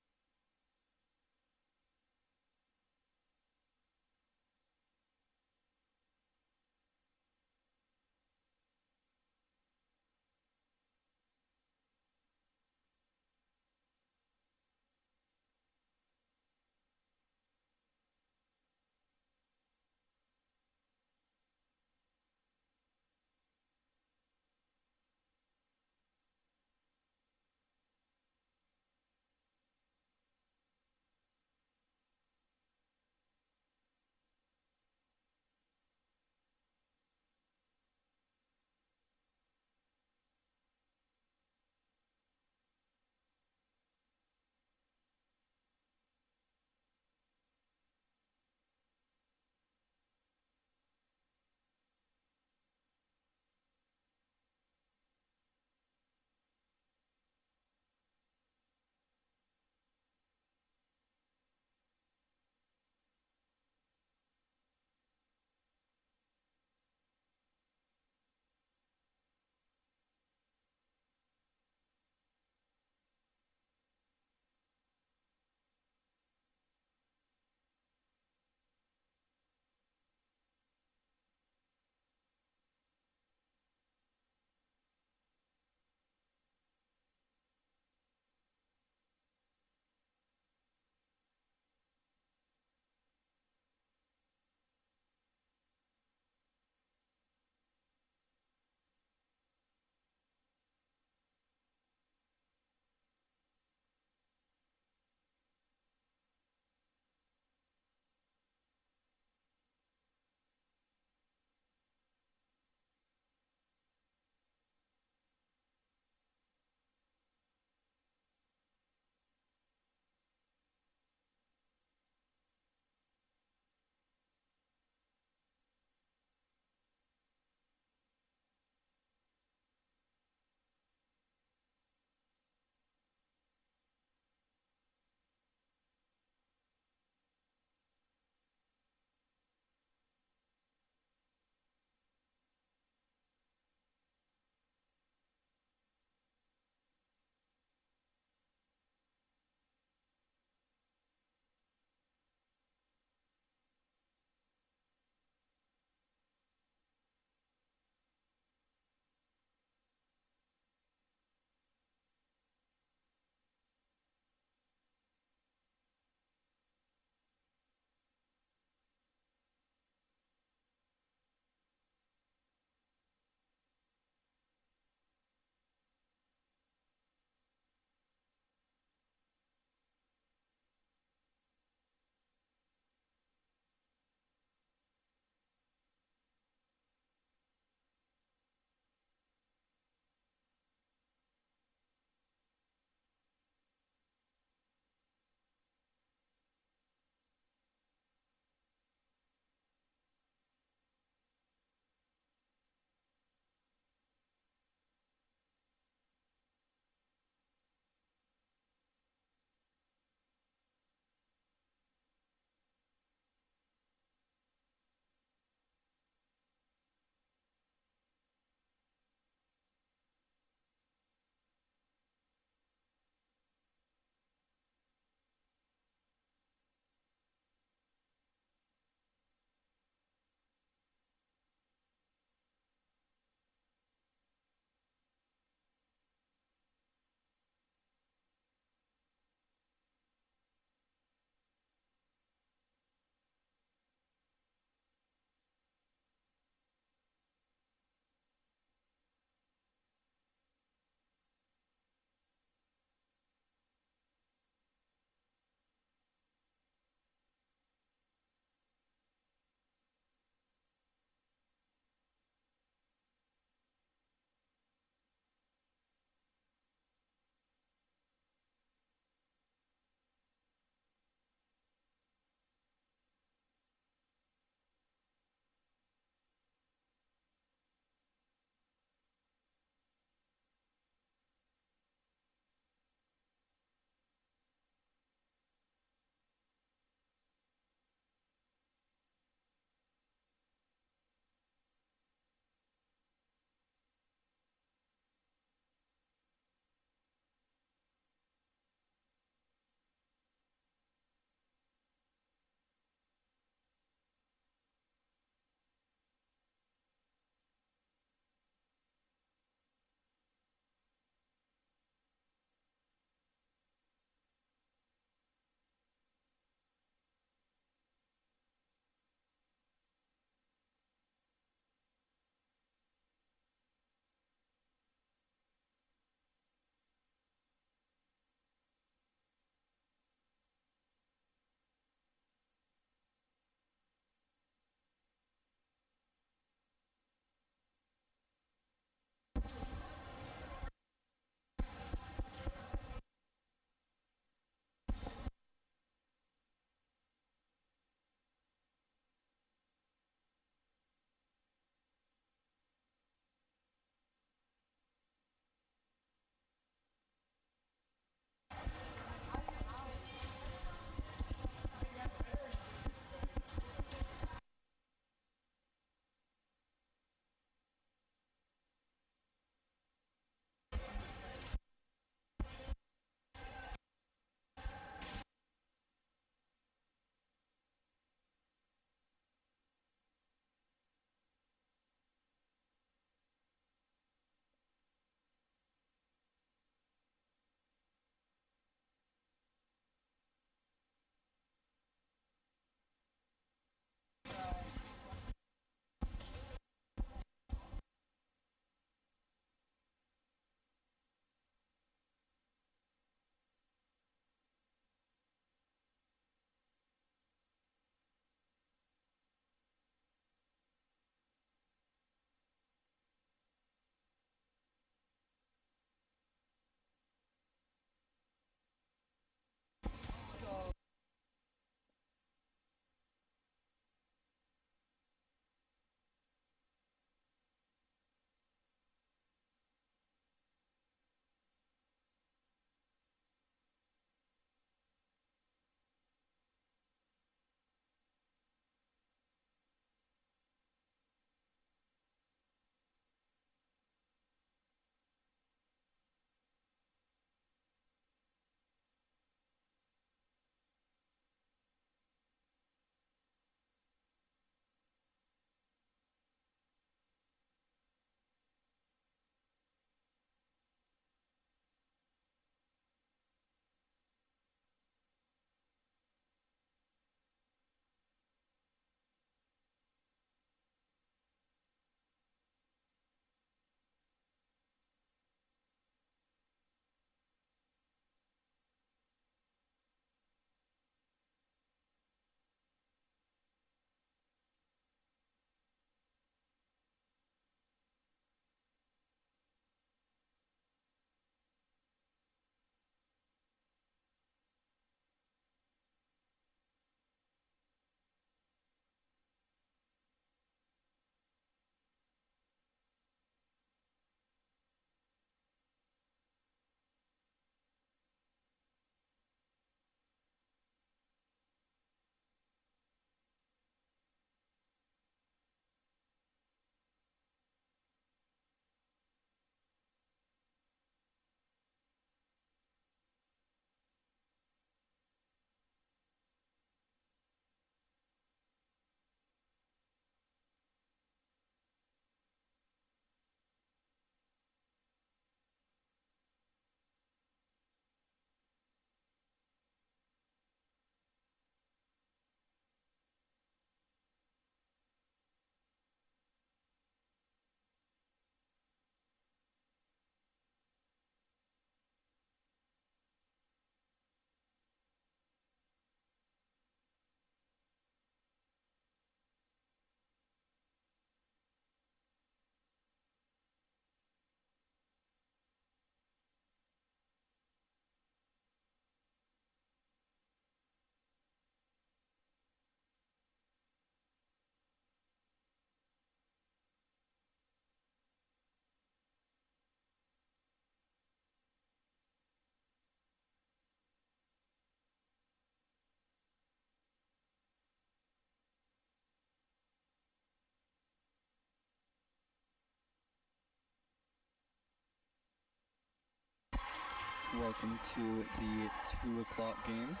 Speaker 4: welcome to the 2 o'clock games.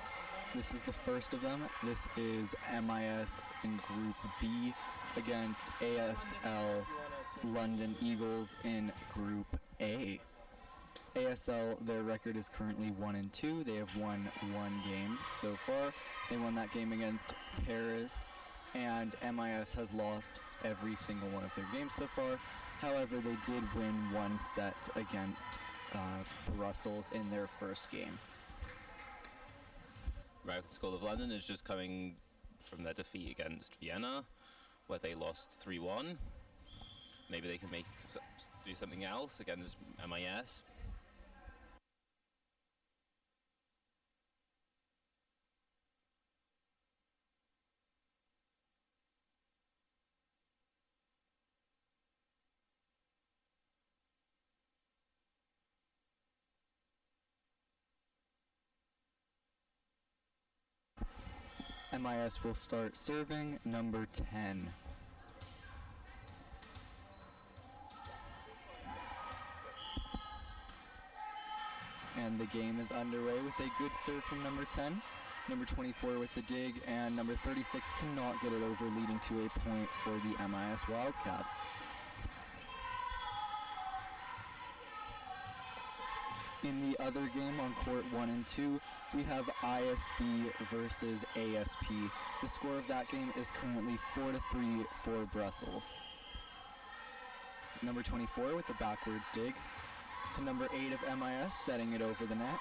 Speaker 4: This is the first of them. This is MIS in Group B against ASL London Eagles in Group A. ASL, their record is currently 1-2. They have won 1 game so far. They won that game against Paris, and MIS has lost every single one of their games so far. However, they did win 1 set against Brussels in their first game.
Speaker 7: American School of London is just coming from their defeat against Vienna, where they lost 3-1. Maybe they can do something else against MIS.
Speaker 4: MIS will start serving number 10. And the game is underway with a good serve from number 10. Number 24 with the dig, and number 36 cannot get it over, leading to a point for the MIS Wildcats. In the other game on court 1 and 2, we have ISB versus ASP. The score of that game is currently 4-3 for Brussels. Number 24 with the backwards dig to number 8 of MIS, setting it over the net.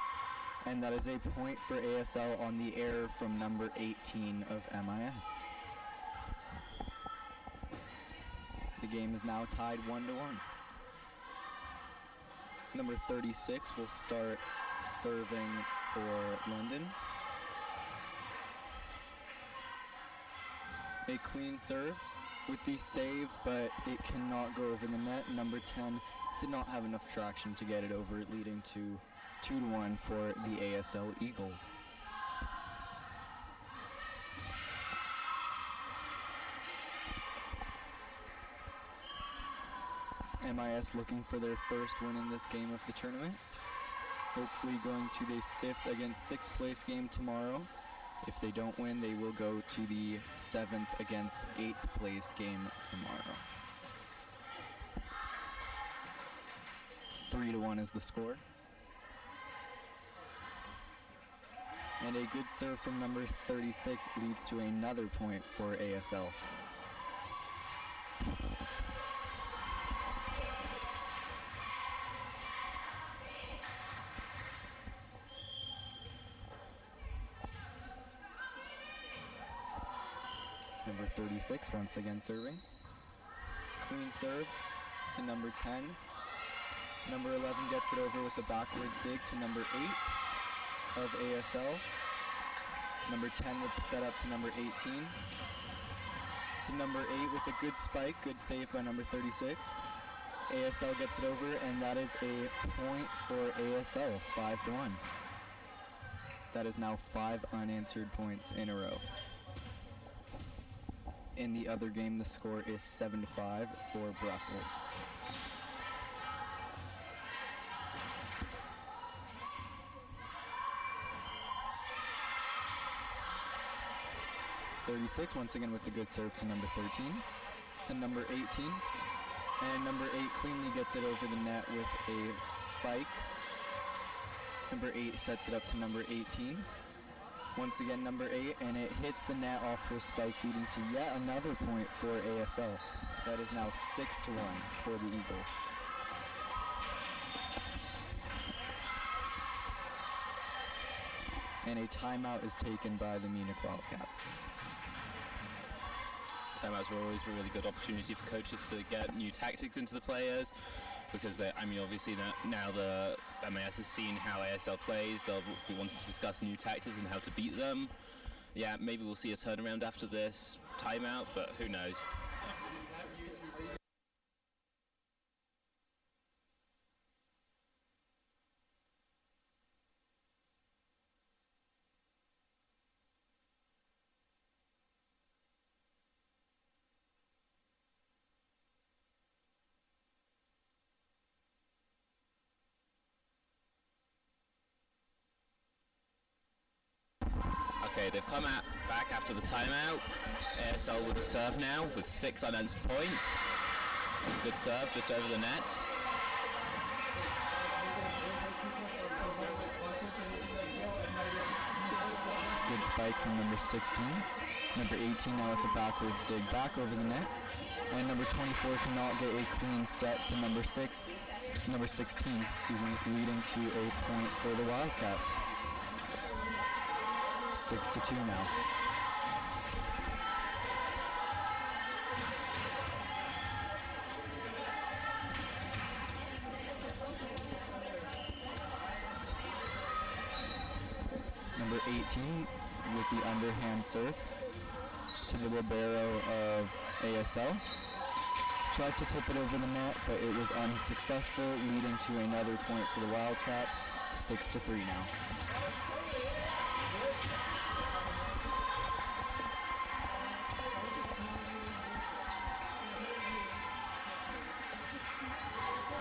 Speaker 4: And that is a point for ASL on the error from number 18 of MIS. The game is now tied 1-1. Number 36 will start serving for London. A clean serve with the save, but it cannot go over the net. Number 10 did not have enough traction to get it over, leading to 2-1 for the ASL Eagles. MIS looking for their first win in this game of the tournament. Hopefully going to the 5th against 6th place game tomorrow. If they don't win, they will go to the 7th against 8th place game tomorrow. 3-1 is the score. And a good serve from number 36 leads to another point for ASL. Number 36 once again serving. Clean serve to number 10. Number 11 gets it over with the backwards dig to number 8 of ASL. Number 10 with the setup to number 18. So number 8 with a good spike, good save by number 36. ASL gets it over, and that is a point for ASL, 5-1. That is now 5 unanswered points in a row. In the other game, the score is 7-5 for Brussels. .36 once again with the good serve to number 13, to number 18, and number 8 cleanly gets it over the net with a spike. Number 8 sets it up to number 18. Once again, number 8, and it hits the net off her spike, leading to yet another point for ASL. That is now 6-1 for the Eagles. And a timeout is taken by the Munich Wildcats.
Speaker 7: Timeouts are always a really good opportunity for coaches to get new tactics into the players, because obviously now the MIS has seen how ASL plays. They'll be wanting to discuss new tactics and how to beat them. Yeah, maybe we'll see a turnaround after this timeout, but who knows. Okay, they've come out back after the timeout. ASL with the serve now with 6 unanswered points. Good serve just over the net.
Speaker 4: Good spike from number 16. Number 18 now with the backwards dig back over the net. And number 24 cannot get a clean set to number 16, leading to a point for the Wildcats. 6-2 now. Number 18 with the underhand serve to the libero of ASL. Tried to tip it over the net, but it was unsuccessful, leading to another point for the Wildcats. 6-3 now.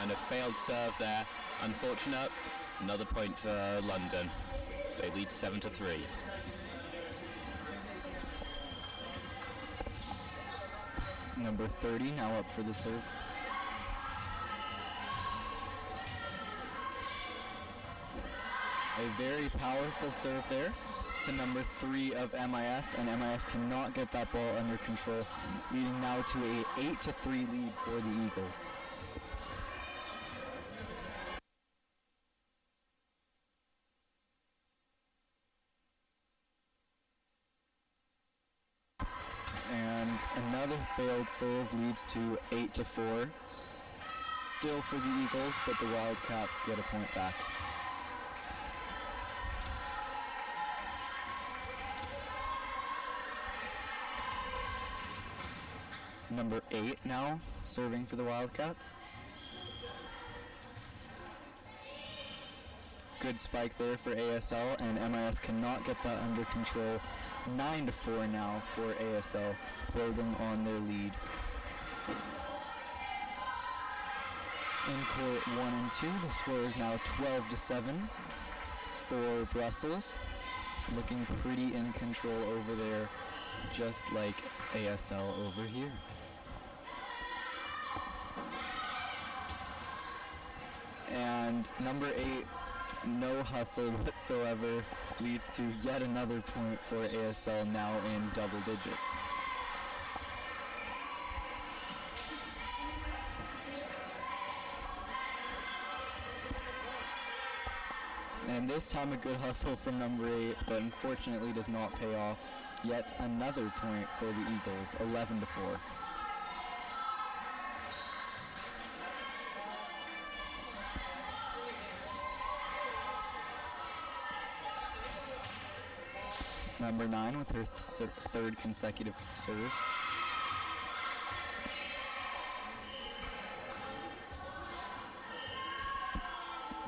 Speaker 7: And a failed serve there. Unfortunate. Another point for London. They lead 7-3.
Speaker 4: Number 30 now up for the serve. A very powerful serve there to number 3 of MIS, and MIS cannot get that ball under control, leading now to a 8-3 lead for the Eagles. And another failed serve leads to 8-4. Still for the Eagles, but the Wildcats get a point back. Number 8 now, serving for the Wildcats. Good spike there for ASL, and MIS cannot get that under control. 9-4 now for ASL, building on their lead. In court 1 and 2, the score is now 12-7 for Brussels. Looking pretty in control over there, just like ASL over here. And number 8, no hustle whatsoever, leads to yet another point for ASL, now in double digits. And this time a good hustle from number 8, but unfortunately does not pay off. Yet another point for the Eagles, 11-4. Number 9 with her third consecutive serve.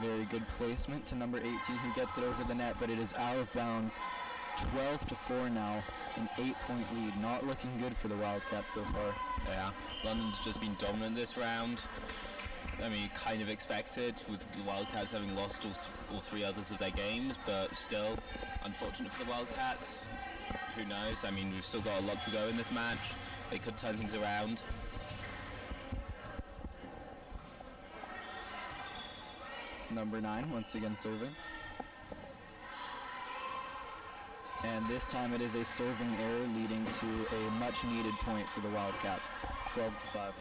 Speaker 4: Very good placement to number 18, who gets it over the net, but it is out of bounds. 12-4 now, an 8-point lead. Not looking good for the Wildcats so far.
Speaker 7: Yeah, London's just been dominant this round. I mean, kind of expected with the Wildcats having lost all 3 others of their games, but still unfortunate for the Wildcats. Who knows? I mean, we've still got a lot to go in this match. They could turn things around.
Speaker 4: Number 9 once again serving. And this time it is a serving error, leading to a much needed point for the Wildcats. 12-5.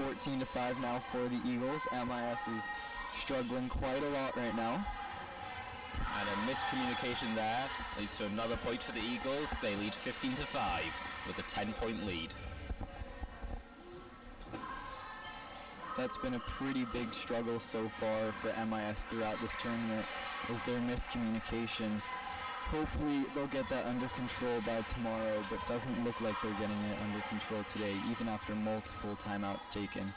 Speaker 4: 14-5 now for the Eagles. MIS is struggling quite a lot right now.
Speaker 7: And a miscommunication there leads to another point for the Eagles. They lead 15-5 with a 10-point lead.
Speaker 4: That's been a pretty big struggle so far for MIS throughout this tournament, is their miscommunication. Hopefully they'll get that under control by tomorrow, but doesn't look like they're getting it under control today, even after multiple timeouts taken.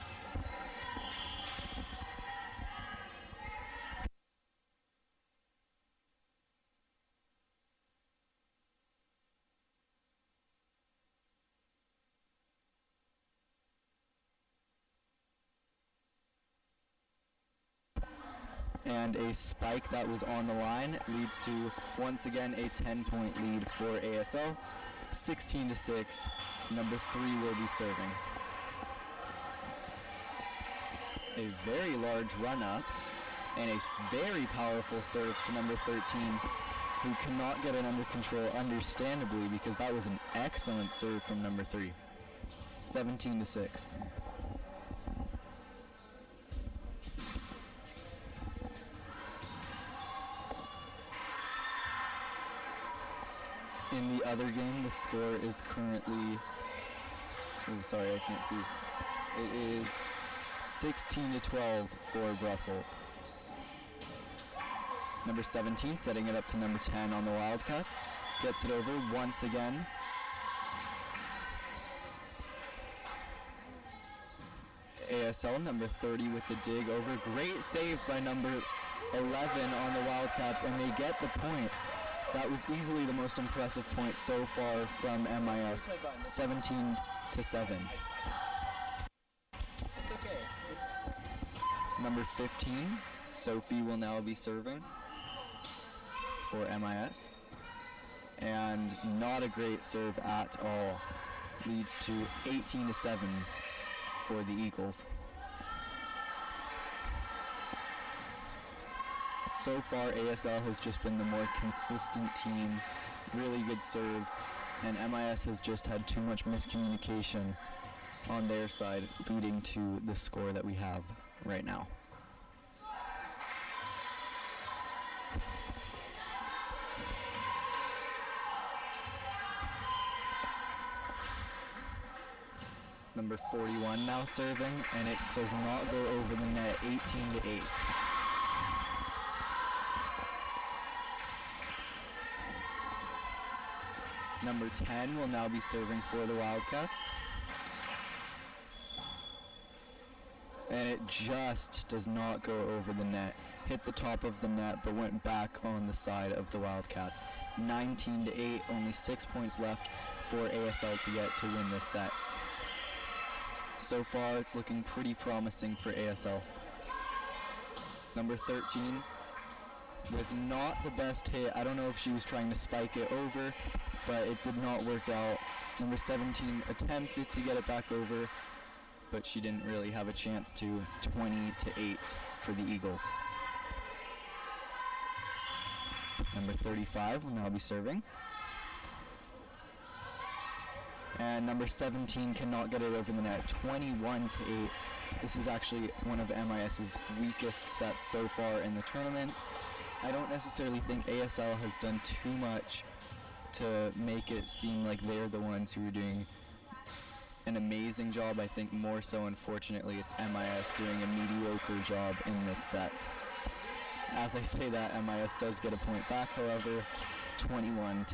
Speaker 4: And a spike that was on the line leads to, once again, a 10-point lead for ASL. 16-6, number 3 will be serving. A very large run-up and a very powerful serve to number 13, who cannot get it under control, understandably, because that was an excellent serve from number 3. 17-6. In the other game, the score is currently, oh sorry, I can't see. It is 16-12 for Brussels. Number 17 setting it up to number 10 on the Wildcats. Gets it over once again. ASL number 30 with the dig over. Great save by number 11 on the Wildcats, and they get the point. That was easily the most impressive point so far from MIS, 17-7.
Speaker 3: It's okay.
Speaker 4: Number 15, Sophie will now be serving for MIS. And not a great serve at all. Leads to 18-7 for the Eagles. So far, ASL has just been the more consistent team, really good serves, and MIS has just had too much miscommunication on their side, leading to the score that we have right now. Number 41 now serving, and it does not go over the net, 18-8. Number 10 will now be serving for the Wildcats. And it just does not go over the net. Hit the top of the net, but went back on the side of the Wildcats. 19-8, only 6 points left for ASL to get to win this set. So far, it's looking pretty promising for ASL. Number 13, with not the best hit. I don't know if she was trying to spike it over, but it did not work out. Number 17 attempted to get it back over, but she didn't really have a chance to. 20-8 for the Eagles. Number 35 will now be serving. And number 17 cannot get it over the net. 21-8. This is actually one of MIS's weakest sets so far in the tournament. I don't necessarily think ASL has done too much to make it seem like they're the ones who are doing an amazing job. I think more so, unfortunately, it's MIS doing a mediocre job in this set. As I say that, MIS does get a point back, however, 21-9.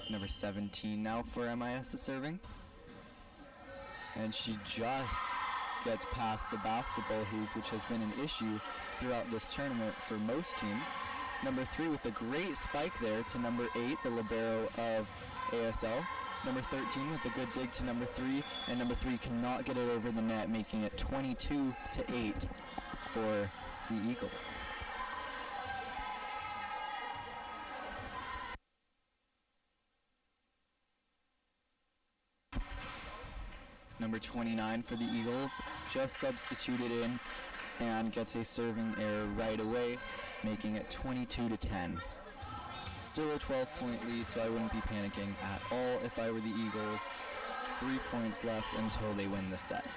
Speaker 4: Number 17 now for MIS is serving. And she just gets past the basketball hoop, which has been an issue throughout this tournament for most teams. Number 3 with a great spike there to number 8, the libero of ASL. Number 13 with a good dig to number 3, and number 3 cannot get it over the net, making it 22-8 for the Eagles. Number 29 for the Eagles just substituted in and gets a serving error right away, making it 22-10. Still a 12-point lead, so I wouldn't be panicking at all if I were the Eagles. 3 points left until they win the set.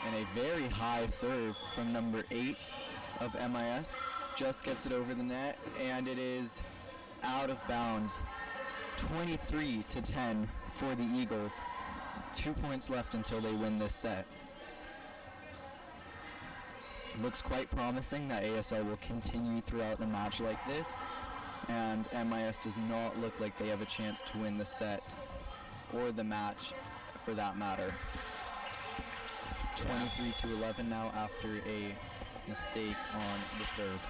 Speaker 4: And a very high serve from number 8 of MIS. Just gets it over the net, and it is out of bounds. 23-10 for the Eagles. 2 points left until they win this set. Looks quite promising that ASL will continue throughout the match like this, and MIS does not look like they have a chance to win the set or the match for that matter. 23-11 now after a mistake on the serve.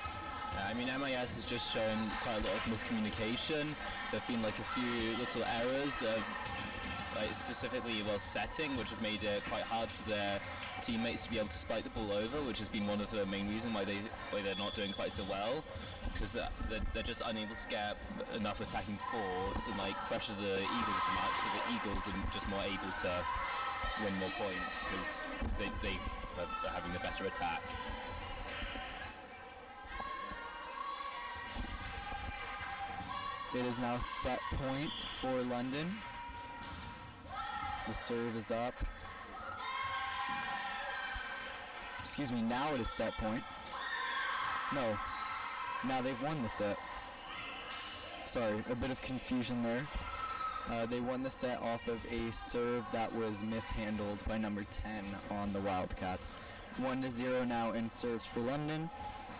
Speaker 7: I mean, MIS has just shown quite a lot of miscommunication. There have been like a few little errors that have, like specifically while setting, which have made it quite hard for their teammates to be able to spike the ball over, which has been one of the main reasons why they're not doing quite so well, because they're just unable to get enough attacking force and like pressure the Eagles so much, so the Eagles are just more able to win more points because they are having the better attack.
Speaker 4: It is now set point for London. The serve is up. Excuse me, now it is set point. No, now they've won the set. Sorry, a bit of confusion there. They won the set off of a serve that was mishandled by number 10 on the Wildcats. 1-0 now in serves for London.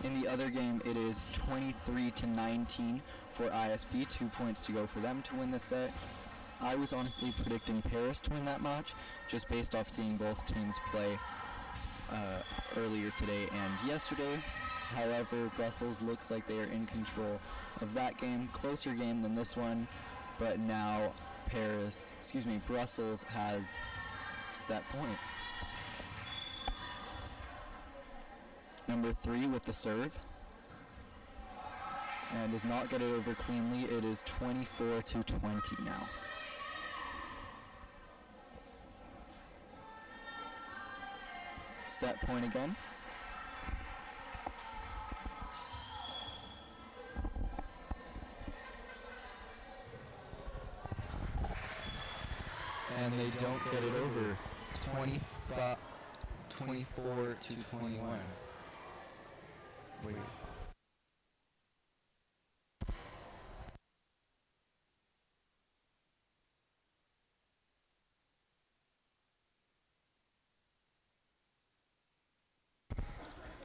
Speaker 4: In the other game, it is 23-19 for ISB. 2 points to go for them to win the set. I was honestly predicting Paris to win that match, just based off seeing both teams play earlier today and yesterday. However, Brussels looks like they are in control of that game. Closer game than this one, but now Brussels has set point. Number 3 with the serve. And does not get it over cleanly. It is 24-20 now. Set point again.
Speaker 1: And they don't get it over. 24-21. Wait.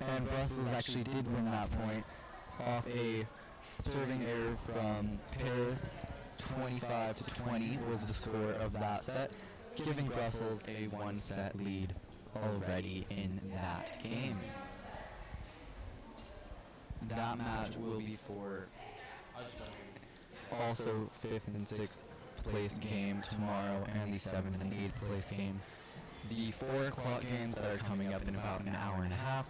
Speaker 1: And Brussels actually did win that point off a serving error from Paris. 25-20 was the score of that set, giving Brussels a 1-set lead already in that game. That match will be for also 5th and 6th place game tomorrow and the 7th and 8th place game. The 4 o'clock games that are coming up in about an hour and a half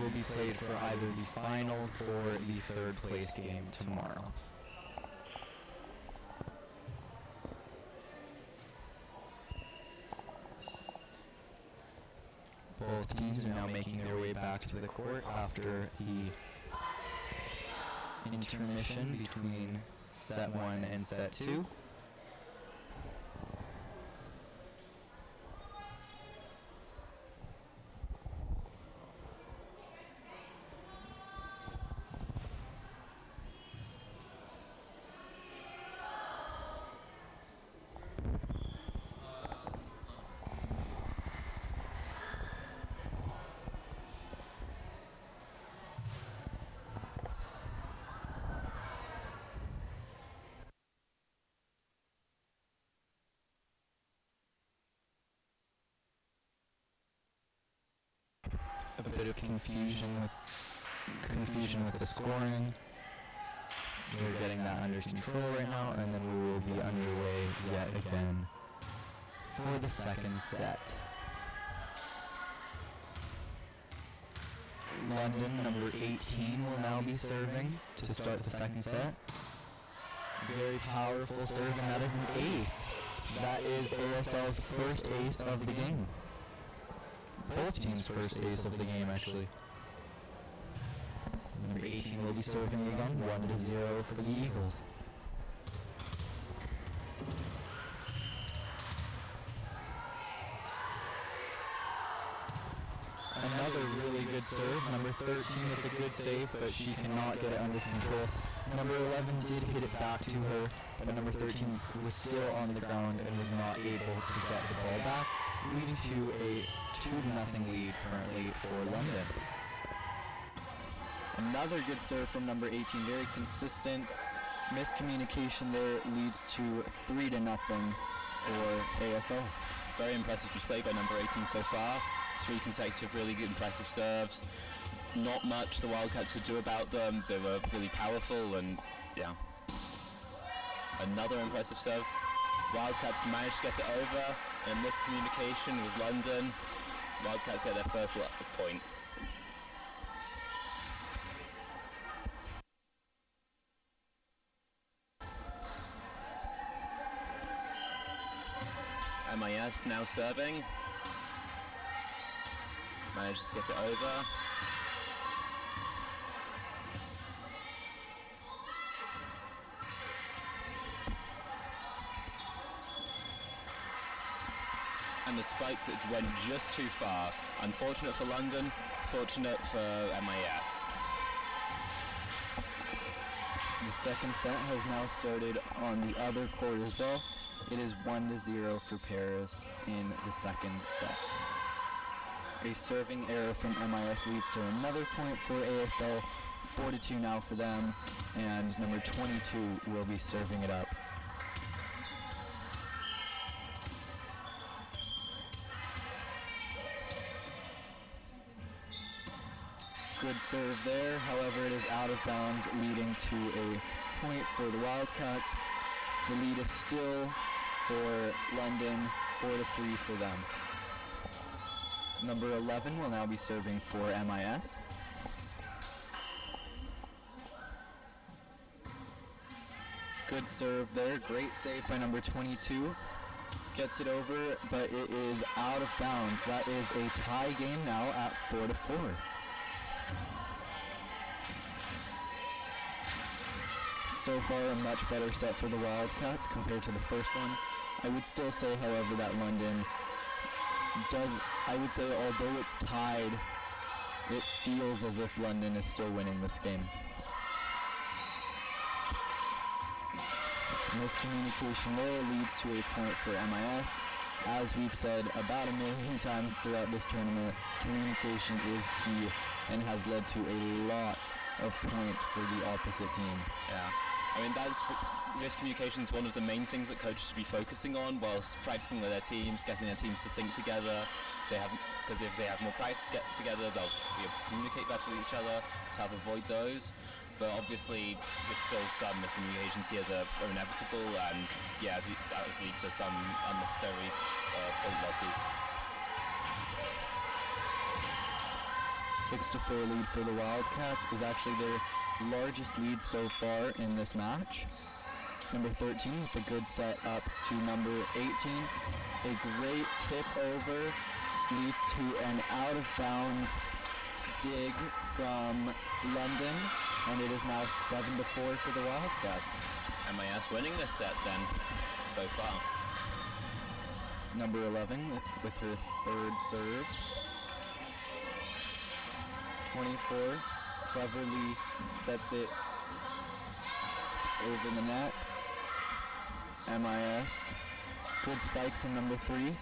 Speaker 1: will be played for either the finals or the 3rd place game tomorrow. Both teams are now making their way back to the court after the intermission between set 1 and set 2. A bit of confusion with the scoring. We're getting that under control right now, and then we will be underway yet again for the 2nd set. London, number 18, will now be serving to start the 2nd set. Very powerful serve, and that is an ace. That is ASL's first ace of the game. Both teams' first ace of the game, actually. Number 18 will be serving again, 1-0 for the Eagles.
Speaker 4: Another really good serve. Number 13 with a good save, but she cannot get it under control. Number 11 did hit it back to her, but number 13 was still on the ground and was not able to get the ball back, leading to a 2-0 lead currently for London. Another good serve from number 18, very consistent. Miscommunication there leads to 3-0 for ASL.
Speaker 7: Very impressive display by number 18 so far. 3 consecutive really good impressive serves. Not much the Wildcats could do about them. They were really powerful and yeah. Another impressive serve. Wildcats managed to get it over and miscommunication with London. Wildcats get their first point. MIS now serving. Manages to get it over. And the spike that went just too far. Unfortunate for London, fortunate for MIS.
Speaker 4: The second set has now started on the other court as well. It is 1-0 for Paris in the second set. A serving error from MIS leads to another point for ASL, 4-2 now for them, and number 22 will be serving it up. Good serve there, however it is out of bounds, leading to a point for the Wildcats. The lead is still for London, 4-3 for them. Number 11 will now be serving for MIS. Good serve there, great save by number 22. Gets it over, but it is out of bounds. That is a tie game now at 4-4. So far, a much better set for the Wildcats compared to the first one. I would still say, however, that London does, I would say, although it's tied, it feels as if London is still winning this game. Miscommunication there leads to a point for MIS. As we've said about a million times throughout this tournament, communication is key and has led to a lot of points for the opposite team.
Speaker 7: Yeah. I mean, miscommunication is one of the main things that coaches should be focusing on whilst practicing with their teams, getting their teams to sync together. Because if they have more practice get together, they'll be able to communicate better with each other to help avoid those. But obviously, there's still some miscommunications here that are inevitable, and yeah, that has led to some unnecessary point losses.
Speaker 4: 6-4 lead for the Wildcats is actually their largest lead so far in this match. Number 13 with a good set up to number 18. A great tip over leads to an out of bounds dig from London, and it is now 7-4 for the Wildcats.
Speaker 7: MIS winning this set then, so far.
Speaker 4: Number 11 with her third serve. 24 cleverly sets it over the net. MIS. Good spike from number 3.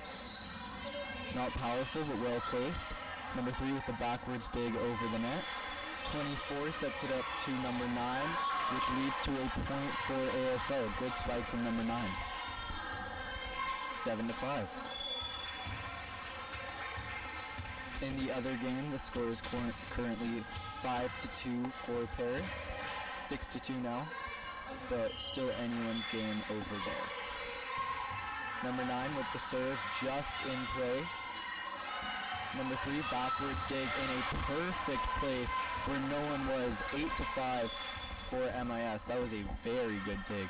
Speaker 4: Not powerful, but well placed. Number 3 with the backwards dig over the net. 24 sets it up to number 9, which leads to a point for ASL. Good spike from number 9. 7-5. In the other game, the score is currently 5-2 for Paris. 6-2 now, but still anyone's game over there. Number 9 with the serve just in play. Number 3 backwards dig in a perfect place where no one was. 8-5 for MIS. That was a very good dig.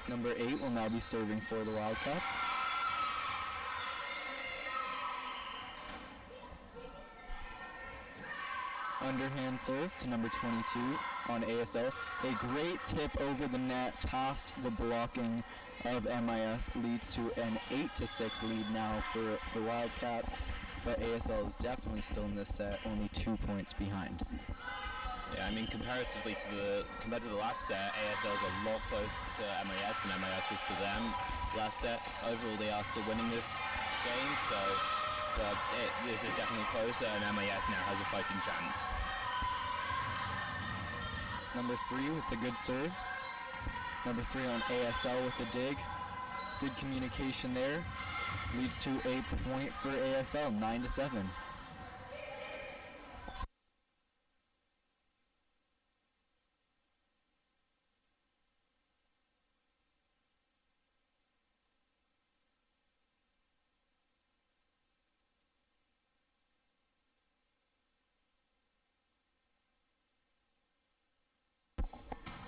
Speaker 4: Number 8 will now be serving for the Wildcats. underhand serve to number 22 on ASL. A great tip over the net past the blocking of MIS leads to an 8-6 lead now for the Wildcats, but ASL is definitely still in this set, only 2 points behind.
Speaker 7: Yeah, I mean, compared to the last set, ASL is a lot closer to MIS than MIS was to them last set. Overall, they are still winning this game, so but this is definitely closer, and MIS now has a fighting chance.
Speaker 4: Number 3 with the good serve. Number 3 on ASL with the dig. Good communication there. Leads to a point for ASL, 9-7.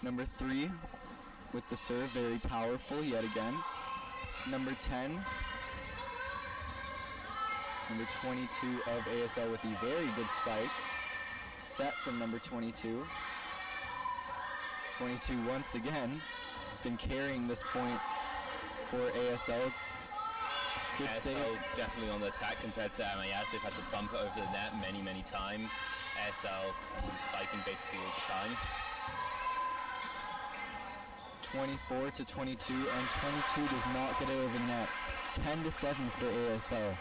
Speaker 4: Number 3 with the serve, very powerful yet again. Number 10, number 22 of ASL with a very good spike. Set from number 22. 22 once again has been carrying this point for ASL. Good save.
Speaker 7: ASL definitely on the attack compared to MIS. They've had to bump it over the net many times. ASL is spiking basically all the time.
Speaker 4: 24 to 22, and 22 does not get it over net. 10-7 for ASL.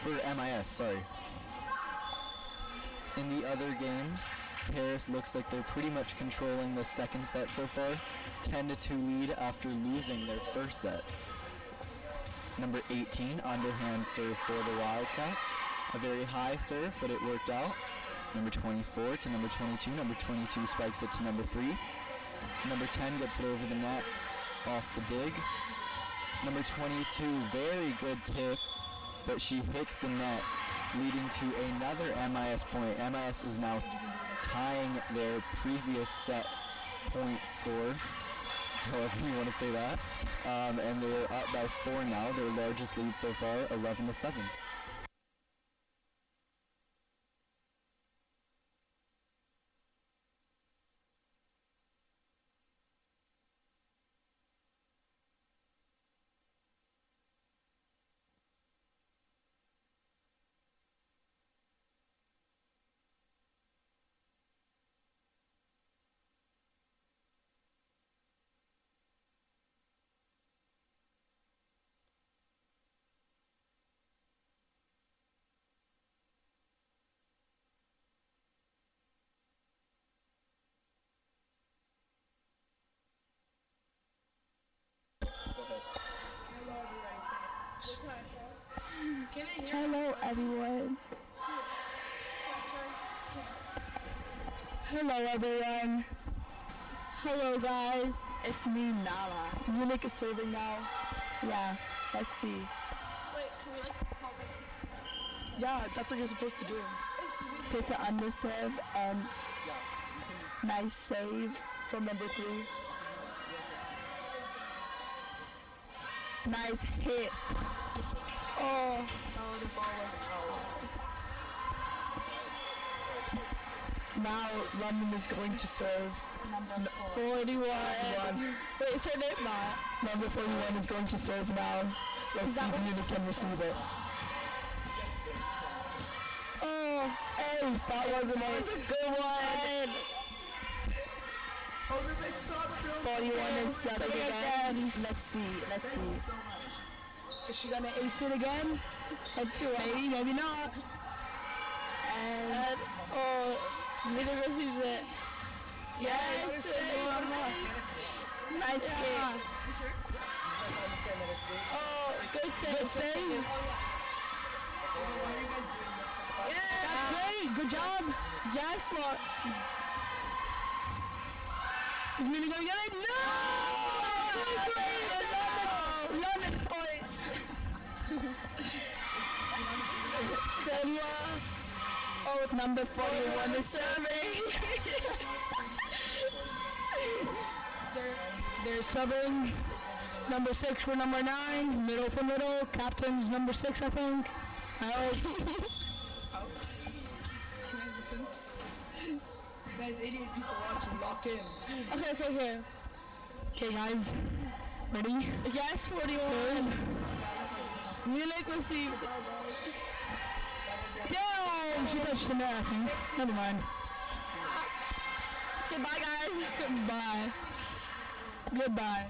Speaker 4: For MIS, sorry. In the other game, Paris looks like they're pretty much controlling the second set so far. 10-2 lead after losing their first set. Number 18, underhand serve for the Wildcats. A very high serve, but it worked out. Number 24 to number 22. Number 22 spikes it to number 3. Number 10 gets it over the net off the dig. Number 22, very good tip, but she hits the net, leading to another MIS point. MIS is now tying their previous set point score, however you want to say that, and they're up by 4 now, their largest lead so far, 11-7.
Speaker 10: Hello everyone. Hello everyone. Hello guys. It's me, Nala. Munich is serving now. Yeah, let's see.
Speaker 11: Wait, can we call it?
Speaker 10: Yeah, that's what you're supposed to do. It's an underserve and nice save from number 3. Nice hit. Oh, the ball went out. Now London is going to serve. Number 41. Wait, is her name not? Number 41 is going to serve now. Let's see if Munich can receive it. Oh, ace. That wasn't it. That was a good one. 41 is serving again. Let's see. Is she gonna ace it again? Let's see. Maybe, maybe not. And neither receives it. Yes. Nice hit. Oh, good save. Good save. Yeah. That's great. Good job. Yes, Lord. Is Mina gonna get it? No! London point. Celia. Oh, number 41 is serving. They're subbing. Number 6 for number 9. Middle for middle. Captain's number 6, I think. Guys, 88 people watching. Lock in. Okay. Okay, guys. Ready? Yes, 41. Munich received. Damn! She touched the net, I think. Never mind. Okay, bye, guys. Bye. Goodbye.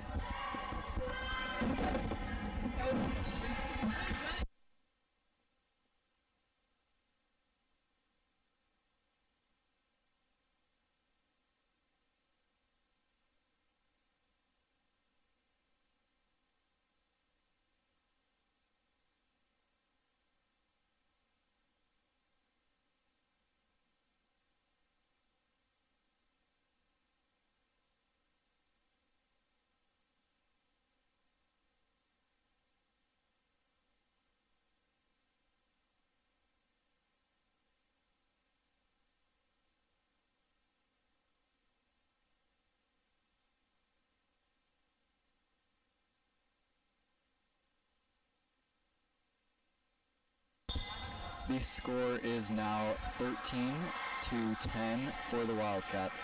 Speaker 4: The score is now 13-10 for the Wildcats.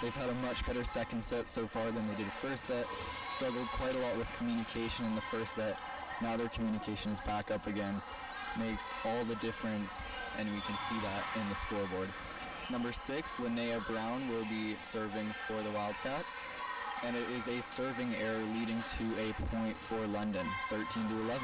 Speaker 4: They've had a much better second set so far than they did the first set. Struggled quite a lot with communication in the first set. Now their communication is back up again. Makes all the difference, and we can see that in the scoreboard. Number 6, Linnea Brown, will be serving for the Wildcats. And it is a serving error leading to a point for London, 13-11.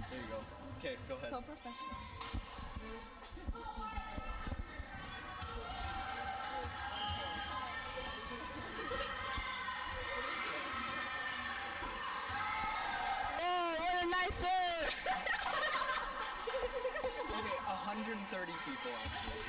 Speaker 3: There you go. Okay, go ahead.
Speaker 11: So professional.
Speaker 10: Oh, what a nice serve!
Speaker 3: Okay, 130 people actually.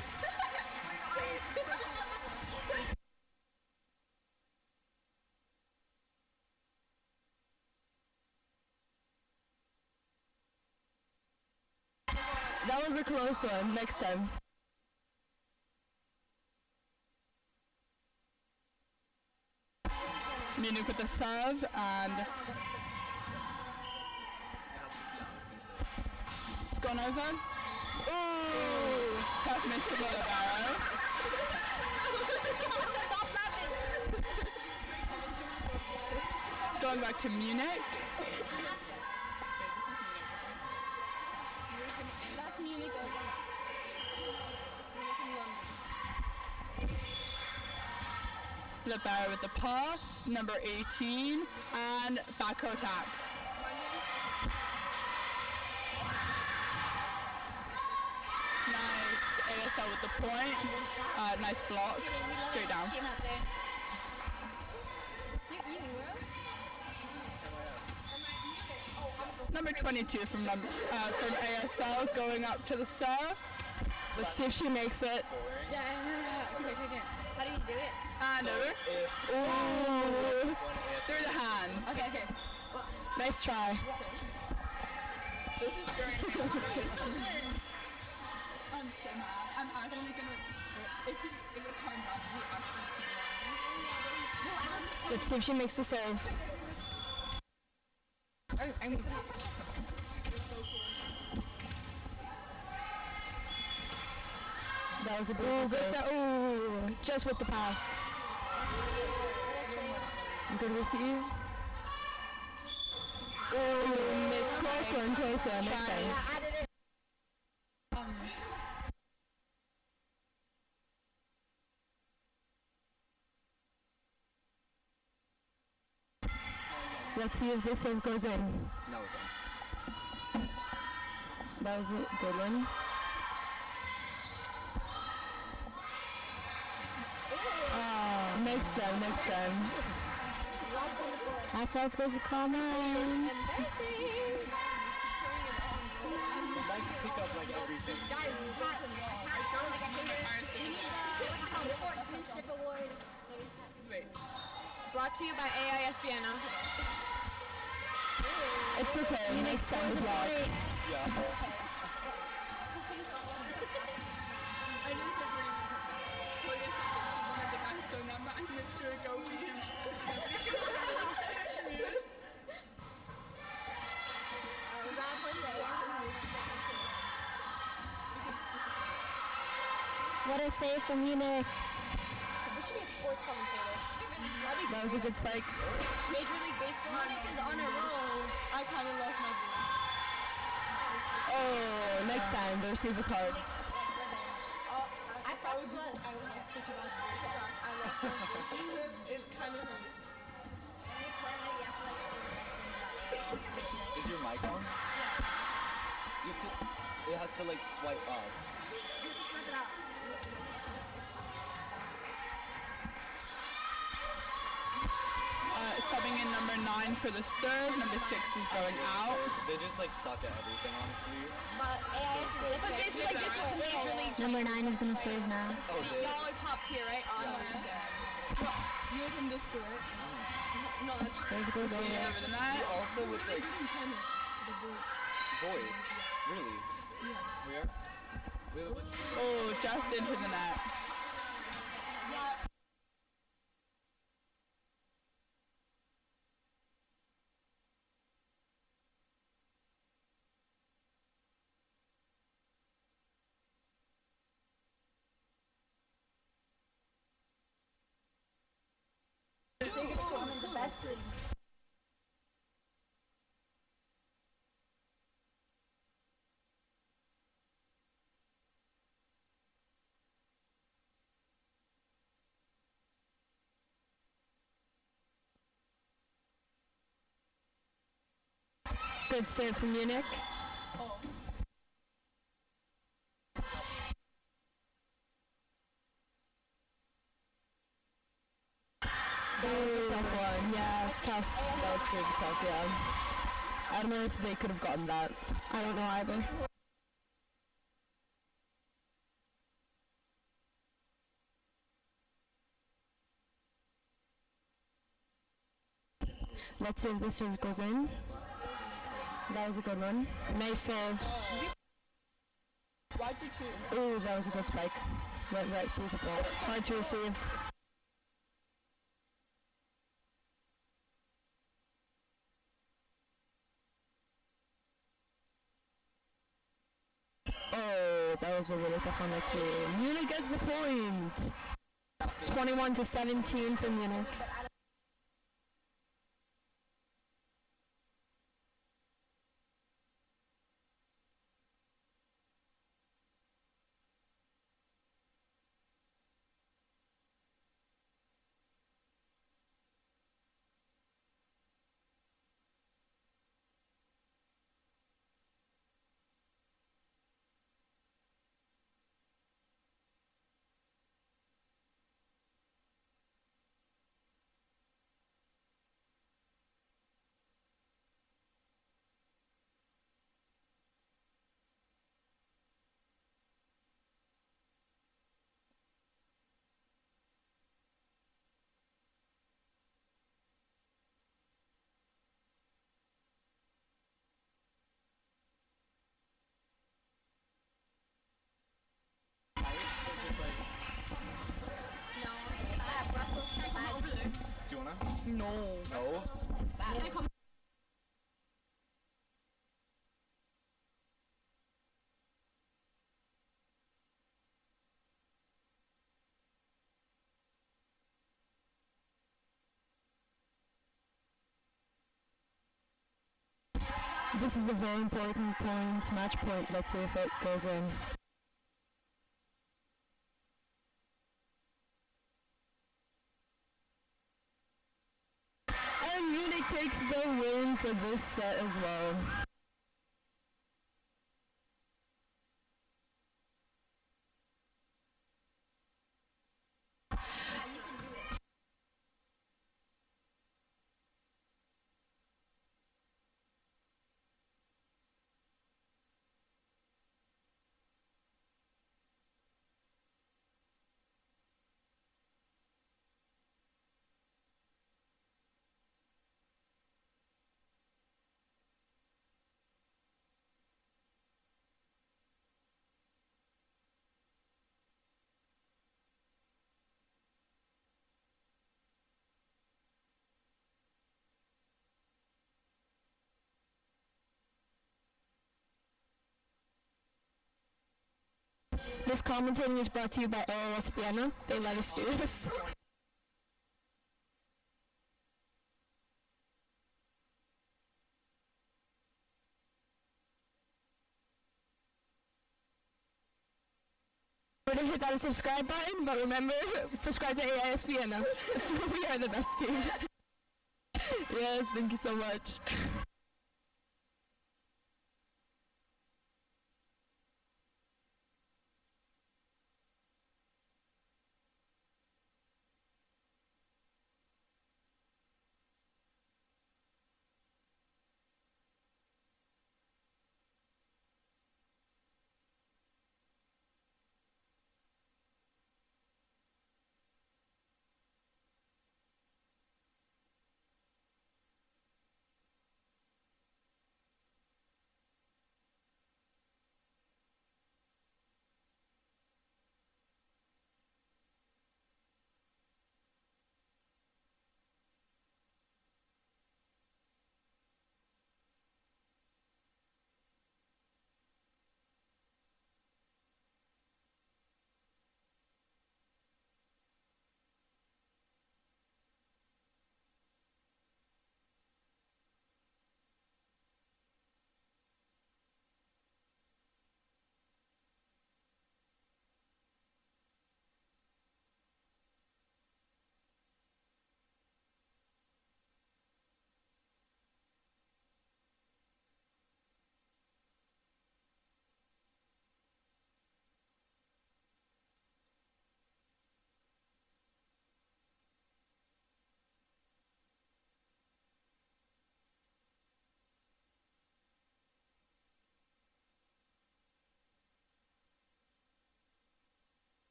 Speaker 10: That was a close one. Next time. Munich with the serve and it's gone over. Ooh, tough miss to Volleyball. Going back to Munich.
Speaker 11: That's Munich.
Speaker 10: Flipper with the pass, number 18, and back attack. Nice ASL with the point. Nice block. Straight down. Number 22 from ASL going up to the serve. Let's see if she makes it.
Speaker 11: Yeah. Okay. How do you do it?
Speaker 10: And over. Ooh. Through the hands.
Speaker 11: Okay.
Speaker 10: Nice try.
Speaker 11: This is great. I'm so mad. I'm actually gonna. If it turns out, we actually see.
Speaker 10: Let's see if she makes the serve.
Speaker 11: I'm
Speaker 10: That was a beautiful serve. Ooh, just with the pass. Good receive. Ooh, missed. Close one. Next time. Let's see if this serve goes in.
Speaker 3: That was on.
Speaker 10: That was a good one. Next time. That's how it's supposed to come on.
Speaker 3: The mics pick up like everything.
Speaker 11: Sportsmanship award.
Speaker 10: Wait.
Speaker 11: brought to you by AIS Vienna.
Speaker 10: It's okay.
Speaker 8: Munich scores a point.
Speaker 7: Yeah.
Speaker 11: I just said for a second, she wanted the guy to remember and make sure go beat him.
Speaker 8: What a save from Munich.
Speaker 11: We should be a sports commentator.
Speaker 10: That was a good spike.
Speaker 11: Major League Baseball is on a roll. I kind of lost my voice.
Speaker 10: Oh, next time the receiver's hard.
Speaker 11: I would have such a bad voice. I lost my voice. It kind of hurts.
Speaker 7: Is your mic on? Yeah. You have to, it has to like swipe up.
Speaker 10: Subbing in number 9 for the serve. Number 6 is going out.
Speaker 7: They just like suck at everything, honestly.
Speaker 11: But this is Major League.
Speaker 8: Number 9 is going to serve now.
Speaker 7: Oh, they.
Speaker 11: Y'all are top tier, right? I understand.
Speaker 10: You're from this school, right?
Speaker 11: No, that's
Speaker 8: Serve goes over.
Speaker 10: Over the net.
Speaker 7: Also, it's like boys. Really? Yeah. We are.
Speaker 10: Oh, just into the net.
Speaker 8: Good serve from Munich.
Speaker 10: That was a tough one. Yeah, tough. That was pretty tough, yeah. I don't know if they could have gotten that. I don't know either.
Speaker 8: Let's see if the serve goes in. That was a good one. Nice serve.
Speaker 10: Why'd you choose?
Speaker 8: Ooh, that was a good spike. Went right through the ball. Hard to receive. Oh, that was a really tough one. Let's see. Munich gets the point. It's 21-17 for Munich.
Speaker 7: Do you wanna?
Speaker 10: No.
Speaker 7: No.
Speaker 8: This is a very important point, match point. Let's see if it goes in. And Munich takes the win for this set as well.
Speaker 10: This commentating is brought to you by ISST Vienna. They let us do this. To hit that subscribe button, but remember, subscribe to ISST Vienna. We are the best team. Yes, thank you so much.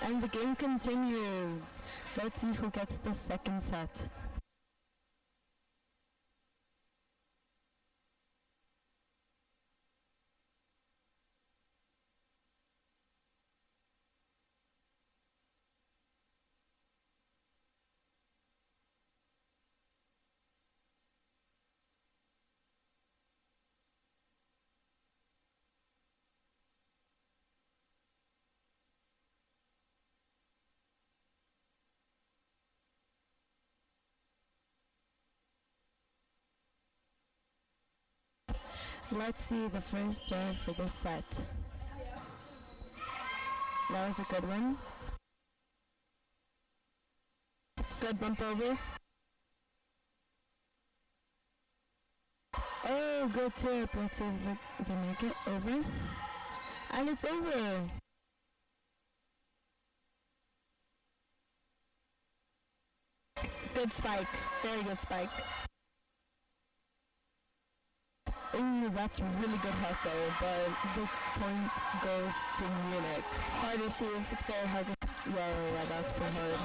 Speaker 10: And the game continues. Let's see who gets the second set. Let's see the first serve for this set. That was a good one. Good bump over. Oh, good tip. Let's see if they make it over. And it's over. Good spike. Very good spike. Ooh, that's really good hustle, but the point goes to Munich. Hard received, it's very hard to... Yeah, that's pretty hard.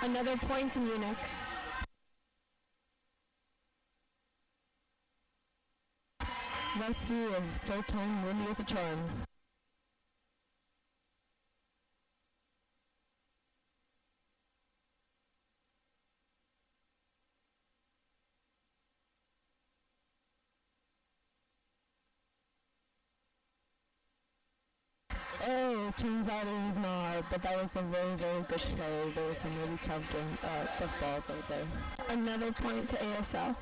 Speaker 10: Another point to Munich. Let's see if third time really is a charm. turns out it was not, but that was a very, very good play. There were some really tough balls out there. Another point to ASL.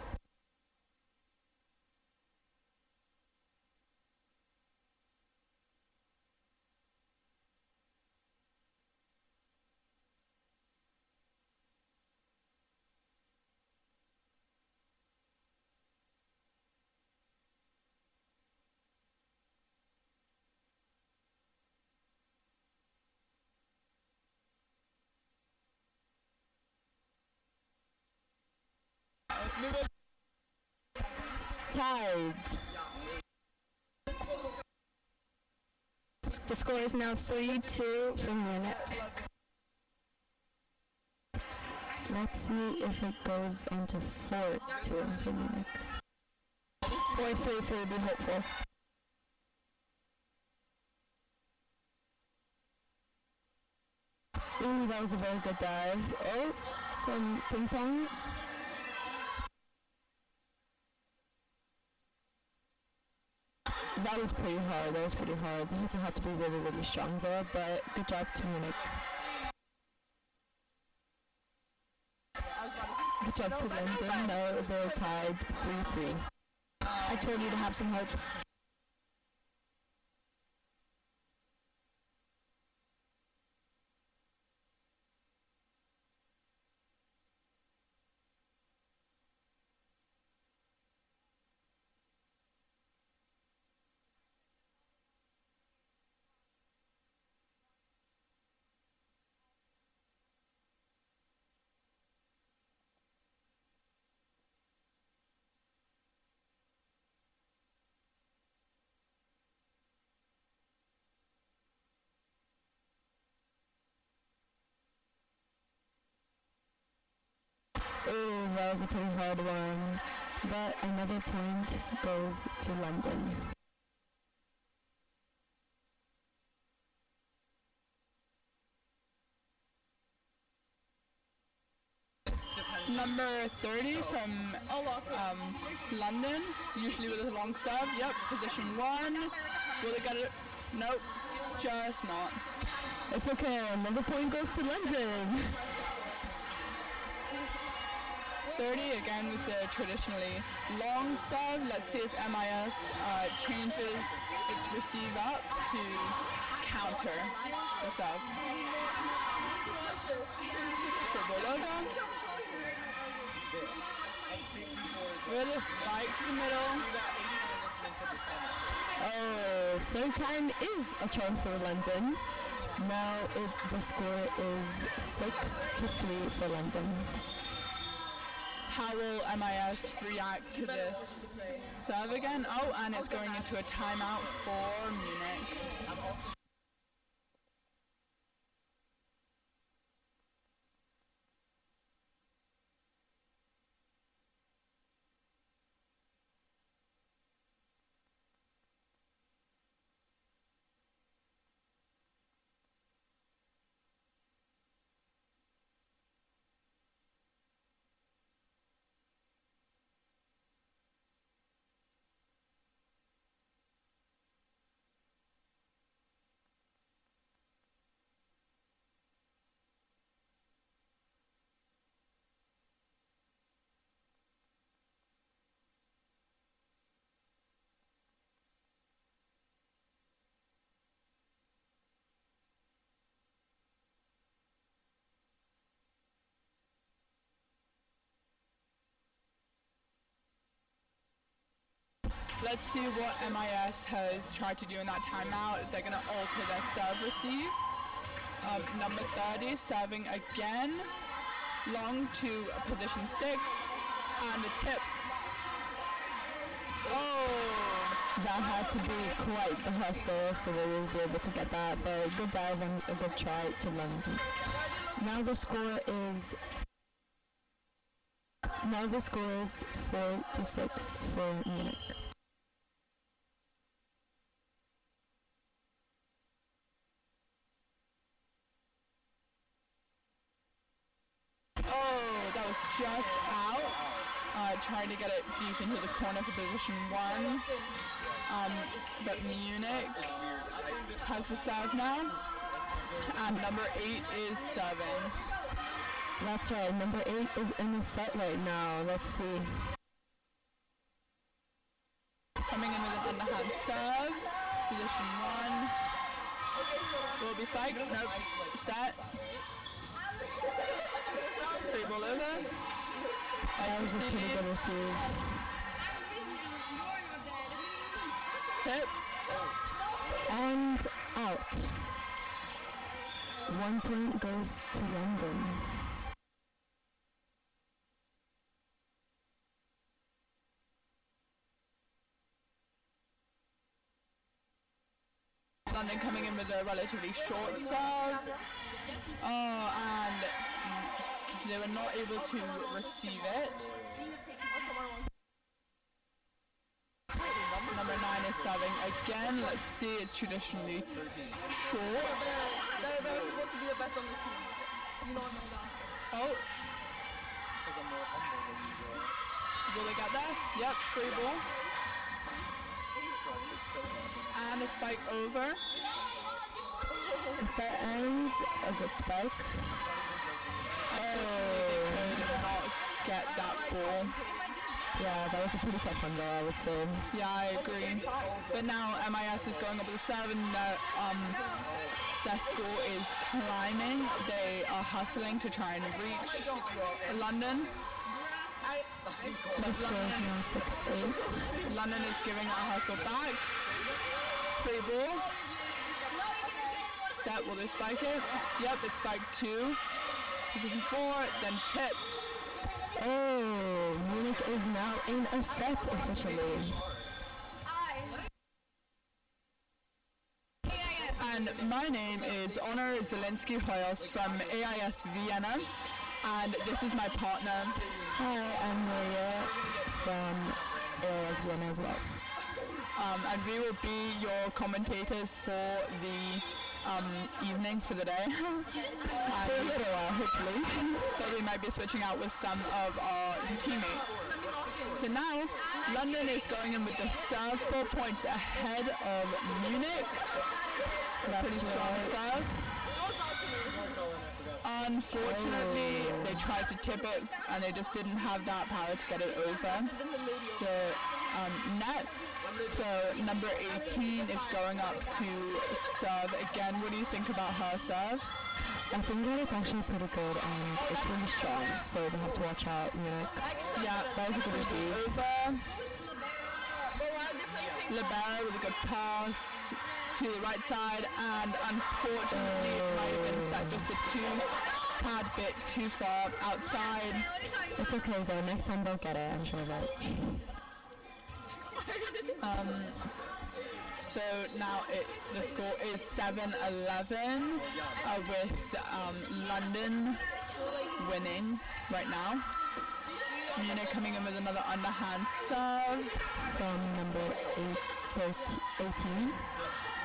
Speaker 10: Tied. The score is now 3-2 for Munich. Let's see if it goes on to 4-2 for Munich. Or 3-3, be hopeful. Ooh, that was a very good dive. Oh, some ping pongs. That was pretty hard. You also have to be really, really strong there, but good job to Munich. Good job to London. Now they're tied 3-3. I told you to have some hope. Oh, that was a pretty hard one, but another point goes to London.
Speaker 12: Number 30 from London, usually with a long serve. Yep, position 1. Will they get it? Nope, just not.
Speaker 10: It's okay, another point goes to London.
Speaker 12: 30 again with the traditionally long serve. Let's see if MIS changes its receive up to counter the serve. For Bologna. With a spike to the middle.
Speaker 10: Oh, third time is a charm for London. Now the score is 6-3 for London.
Speaker 12: How will MIS react to this serve again? Oh, and it's going into a timeout for Munich. Let's see what MIS has tried to do in that timeout. They're going to alter their serve receive. Number 30 serving again. Long to position 6. And a tip. Oh!
Speaker 10: That had to be quite the hustle, so they will be able to get that. But good dive and a good try to London. Now the score is 4-6 for Munich.
Speaker 12: Oh, that was just out. try to get it deep into the corner for position 1. But Munich has the serve now. And number 8 is serving.
Speaker 10: That's right, number 8 is in the set right now. Let's see.
Speaker 12: Coming in with an underhand serve. Position 1. Will be spiked. Nope. Set. 3 ball over.
Speaker 10: That was a pretty good receive.
Speaker 12: Tip.
Speaker 10: And out. 1 point goes to London.
Speaker 12: London coming in with a relatively short serve. Oh, and they were not able to receive it. Number 9 is serving again. Let's see, it's traditionally short.
Speaker 11: They're supposed to be the best on the team. You don't know that.
Speaker 12: Oh. Will they get there? Yep, 3 ball. And a spike over.
Speaker 10: Is that end of the spike?
Speaker 12: Unfortunately, they could not get that ball.
Speaker 10: Yeah, that was a pretty tough one though, I would say.
Speaker 12: Yeah, I agree. But now MIS is going up with a 7. Their score is climbing. They are hustling to try and reach London.
Speaker 10: The score is now 6-8.
Speaker 12: London is giving a hustle back. 3 ball. Set, will they spike it? Yep, it's spiked 2. Position 4, then tipped.
Speaker 10: Oh, Munich is now in a set officially.
Speaker 12: And my name is Honor Zielinski-Hoyos from AIS Vienna, and this is my partner.
Speaker 10: Hi, I'm Maria from AIS Vienna as well.
Speaker 12: And we will be your commentators for the evening, for the day.
Speaker 10: For a little while, hopefully.
Speaker 12: But we might be switching out with some of our teammates. So now, London is going in with the serve 4 points ahead of Munich.
Speaker 10: That's
Speaker 12: pretty strong serve. Unfortunately, they tried to tip it and they just didn't have that power to get it over the net. So number 18 is going up to serve again. What do you think about her serve?
Speaker 10: I think that it's actually pretty good and it's really strong, so they have to watch out, Munich.
Speaker 12: Yeah, that was a good receive. Over. Libera with a good pass to the right side, and unfortunately it might have been set just a tad bit too far outside.
Speaker 10: It's okay though, next time they'll get it, I'm sure of that.
Speaker 12: So now the score is 7-11 with London winning right now. Munich coming in with another underhand serve
Speaker 10: from number 18.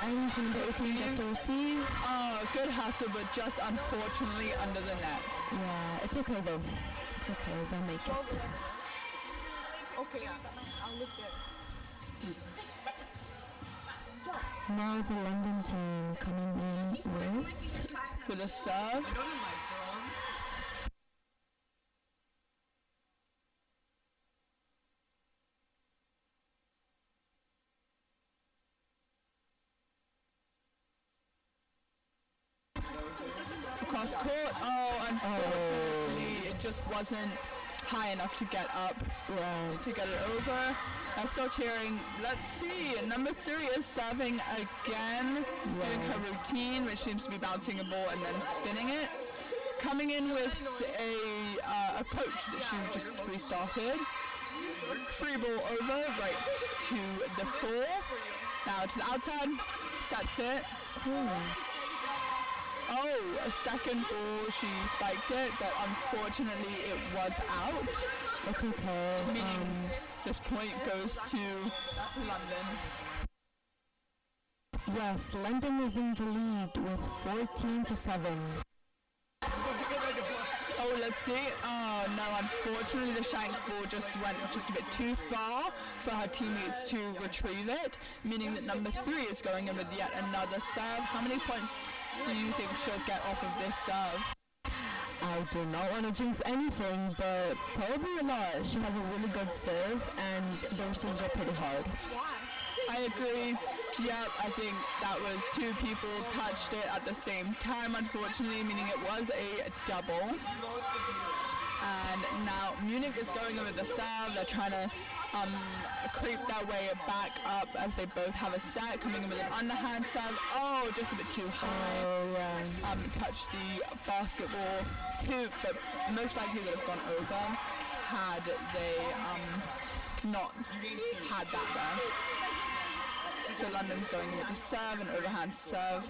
Speaker 10: And number 18 gets a receive.
Speaker 12: Oh, good hustle, but just unfortunately under the net.
Speaker 10: Yeah, it's okay though. It's okay, they'll make it.
Speaker 11: Okay, I'll look there.
Speaker 10: Now the London team coming in
Speaker 12: with a serve. Cross court. Oh, unfortunately, it just wasn't high enough to get up, to get it over. I'm still cheering. Let's see. Number 3 is serving again, doing her routine, which seems to be bouncing a ball and then spinning it. Coming in with a approach that she just restarted. 3 ball over, right to the 4. Now to the outside, sets it. Oh, a second ball, she spiked it, but unfortunately it was out.
Speaker 10: It's okay.
Speaker 12: Meaning this point goes to London.
Speaker 10: Yes, London is in the lead with 14-7.
Speaker 12: Oh, let's see. Oh no, unfortunately the shank ball just went just a bit too far for her teammates to retrieve it, meaning that number 3 is going in with yet another serve. How many points do you think she'll get off of this serve?
Speaker 10: I do not want to jinx anything, but probably a lot. She has a really good serve, and those serves are pretty hard.
Speaker 12: I agree. Yep, I think that was 2 people touched it at the same time, unfortunately, meaning it was a double. And now Munich is going in with the serve. They're trying to creep their way back up as they both have a set, coming in with an underhand serve. Oh, just a bit too high. Touched the basketball hoop, but most likely would have gone over had they not had that there. So London's going in with the serve, an overhand serve.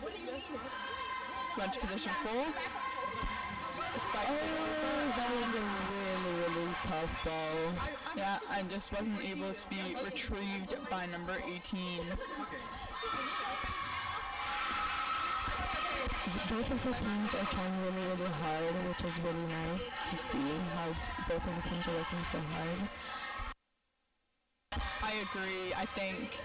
Speaker 12: Went to position 4.
Speaker 10: That was a really tough ball.
Speaker 12: Yeah, and just wasn't able to be retrieved by number 18.
Speaker 10: Both of the teams are trying really hard, which is really nice to see how both of the teams are working so hard.
Speaker 12: I agree. I think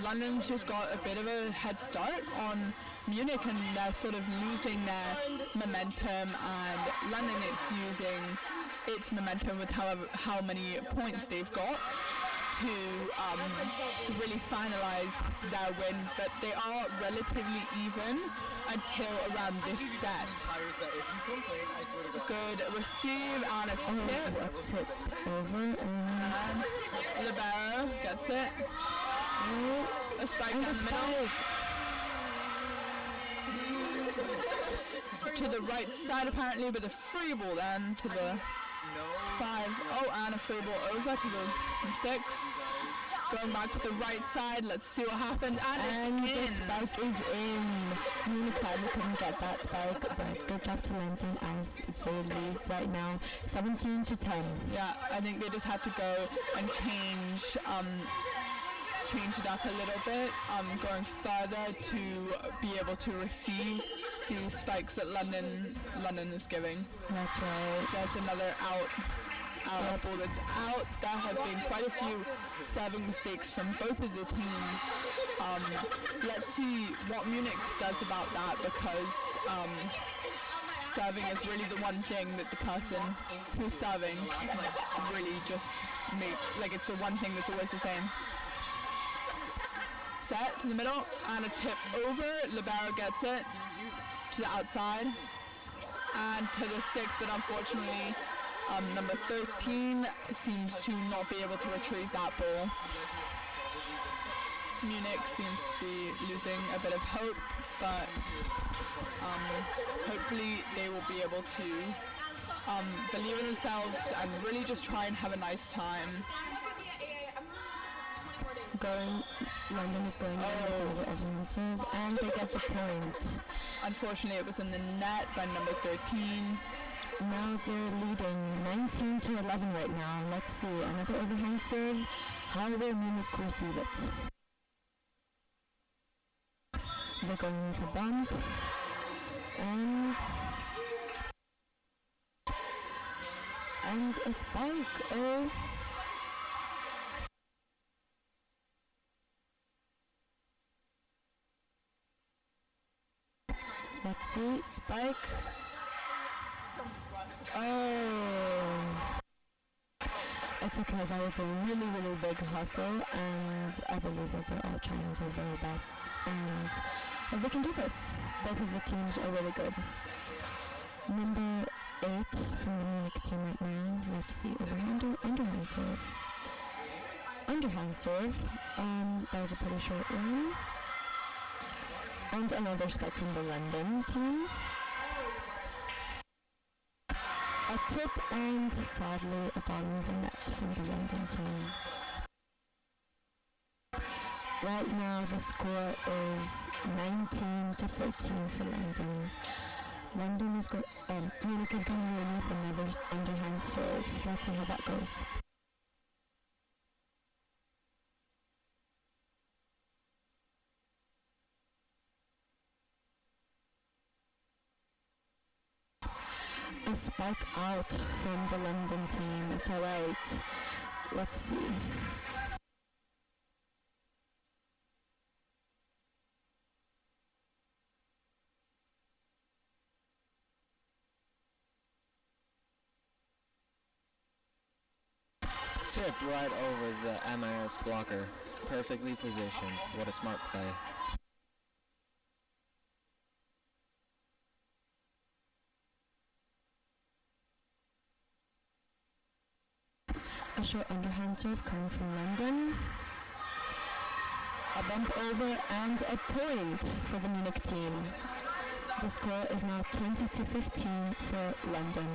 Speaker 12: London's just got a bit of a head start on Munich, and they're sort of losing their momentum, and London is using its momentum with how many points they've got to really finalize their win, but they are relatively even until around this set. Good receive and a tip.
Speaker 10: Over
Speaker 12: and Libero gets it. A spike down the middle. To the right side apparently, but a free ball then to the 5. Oh, and a free ball over to the 6. Going back with the right side. Let's see what happened. And it's in.
Speaker 10: The spike is in. Munich sadly couldn't get that spike, but good job to London as they lead right now 17-10.
Speaker 12: Yeah, I think they just had to go and change it up a little bit, going further to be able to receive the spikes that London is giving.
Speaker 10: That's right.
Speaker 12: There's another out ball that's out. There have been quite a few serving mistakes from both of the teams. Let's see what Munich does about that, because serving is really the one thing that the person who's serving really just it's the one thing that's always the same. Set to the middle and a tip over. Libero gets it to the outside and to the 6, but unfortunately number 13 seems to not be able to retrieve that ball. Munich seems to be losing a bit of hope, but hopefully they will be able to believe in themselves and really just try and have a nice time.
Speaker 10: London is going in with the overhand serve, and they get the point.
Speaker 12: Unfortunately, it was in the net by number 13.
Speaker 10: Now they're leading 19-11 right now. Let's see, another overhand serve. How will Munich receive it? They're going with a bump, and a spike. Oh. Let's see, spike. Oh. It's okay, that was a really big hustle, and I believe that they're all trying their very best, and they can do this. Both of the teams are really good. Number 8 from the Munich team right now. Let's see, overhand or underhand serve? Underhand serve. That was a pretty short one. And another spike from the London team. A tip and sadly a bottom of the net from the London team. Right now the score is 19-13 for London. Munich is going in with another underhand serve. Let's see how that goes. a spike out from the London team. It's alright. Let's see.
Speaker 9: Tip right over the MIS blocker. Perfectly positioned. What a smart play.
Speaker 10: A short underhand serve coming from London. A bump over and a point for the Munich team. The score is now 20-15 for London.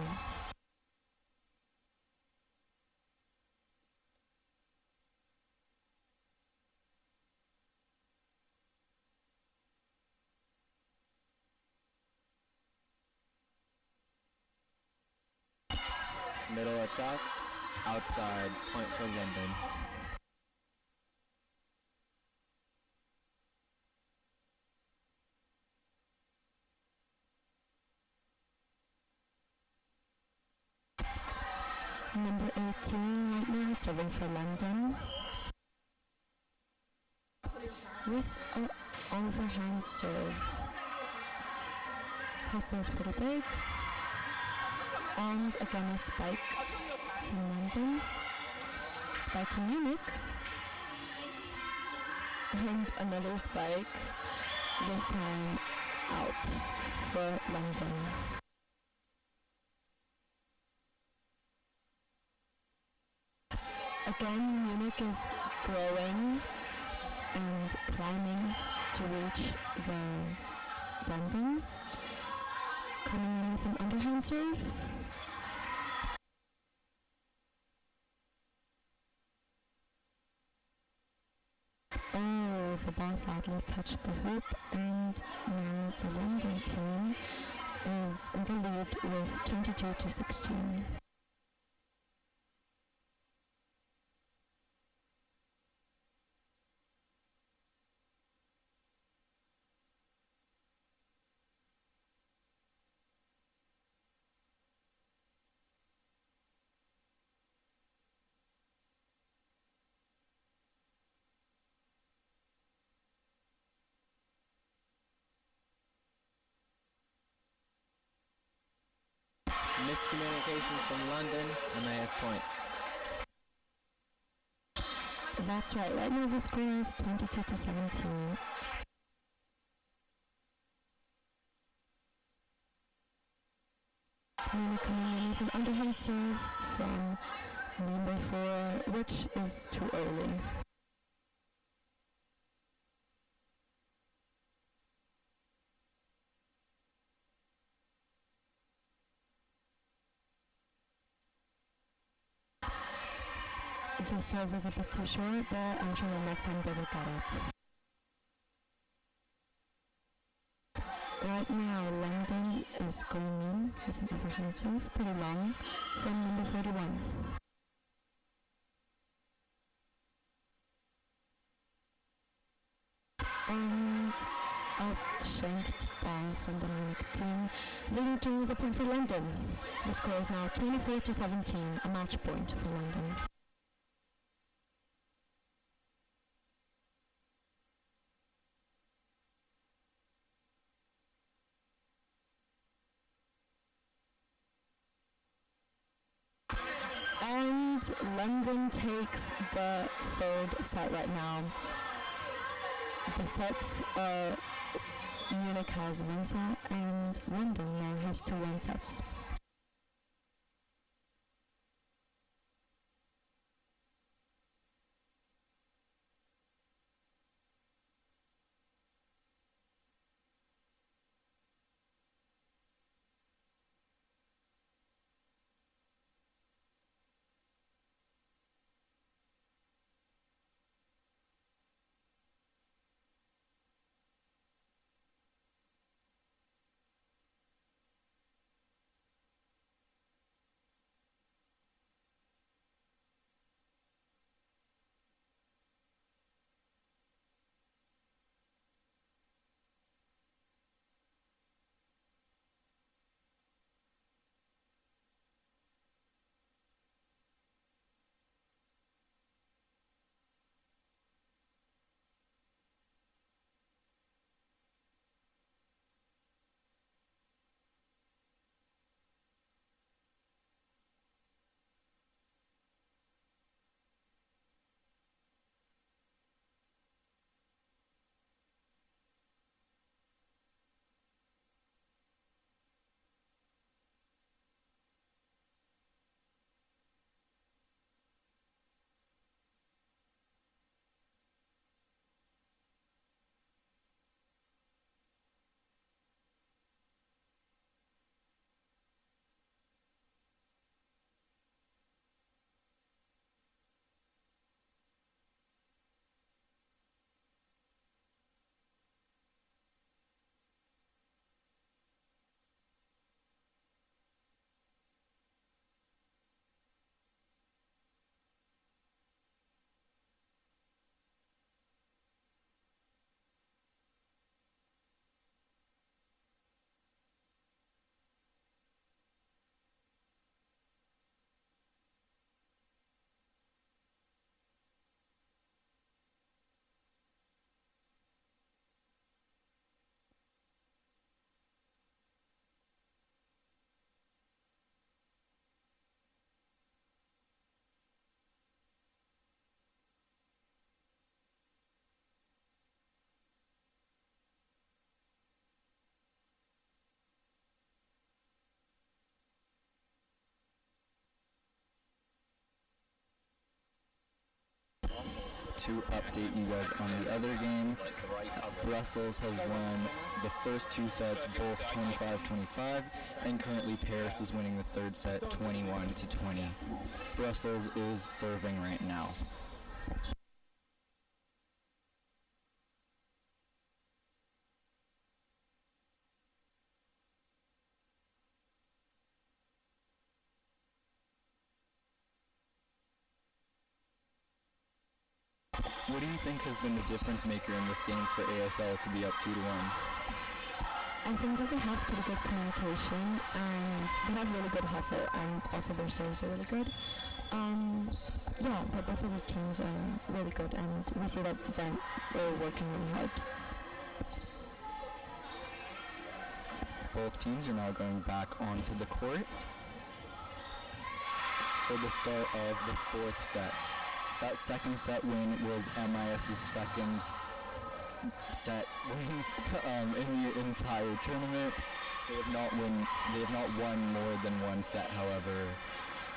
Speaker 9: Middle attack, outside, point for London.
Speaker 10: Number 18 right now, serving for London. With an overhand serve. Hustle is pretty big. And again a spike from London. Spike from Munich. And another spike, this time out for London. Again, Munich is growing and climbing to reach the London. Coming in with an underhand serve. Oh, the ball sadly touched the hoop, and now the London team is in the lead with 22-16.
Speaker 9: Miscommunication from London, MIS point.
Speaker 10: That's right. Right now the score is 22-17. Munich coming in with an underhand serve from number 4, which is too early. The serve was a bit too short, but I'm sure the next time they will get it. Right now, London is going in with an overhand serve, pretty long, from number 41. And a shanked ball from the Munich team, leading to another point for London. The score is now 24-17, a match point for London. And London takes the third set right now. The sets are Munich has 1 set and London now has 2 1 sets.
Speaker 4: to update you guys on the other game, Brussels has won the first 2 sets, both 25-25, and currently Paris is winning the third set 21-20. Brussels is serving right now. What do you think has been the difference maker in this game for ASL to be up 2-1?
Speaker 10: I think that they have pretty good communication and they have really good hustle and also their serves are really good. Yeah, but both of the teams are really good and we see that they're working really hard.
Speaker 4: Both teams are now going back onto the court for the start of the 4th set. That second set win was MIS's second set win in the entire tournament. They have not won more than 1 set, however,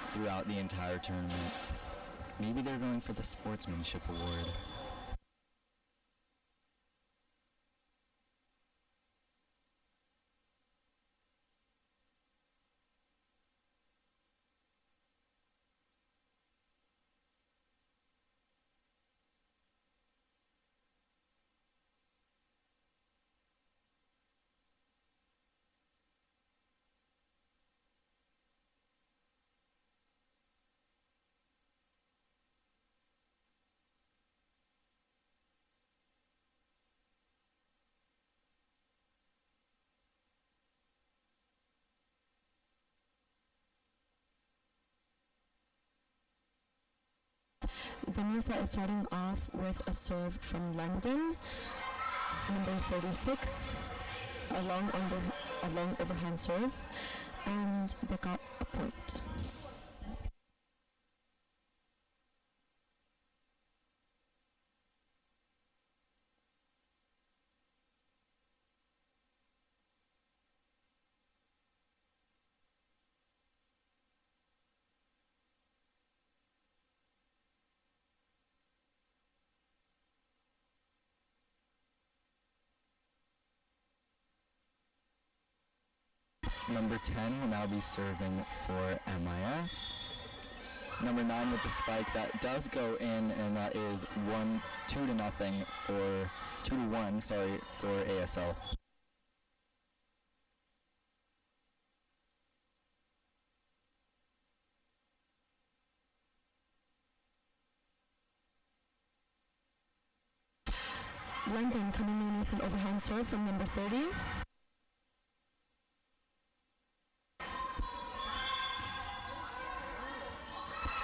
Speaker 4: throughout the entire tournament. Maybe they're going for the Sportsmanship Award.
Speaker 10: The new set is starting off with a serve from London, number 36, a long overhand serve, and they got a point.
Speaker 4: Number 10 will now be serving for MIS. Number 9 with the spike, that does go in, and that is 2-1 for ASL.
Speaker 10: London coming in with an overhand serve from number 30.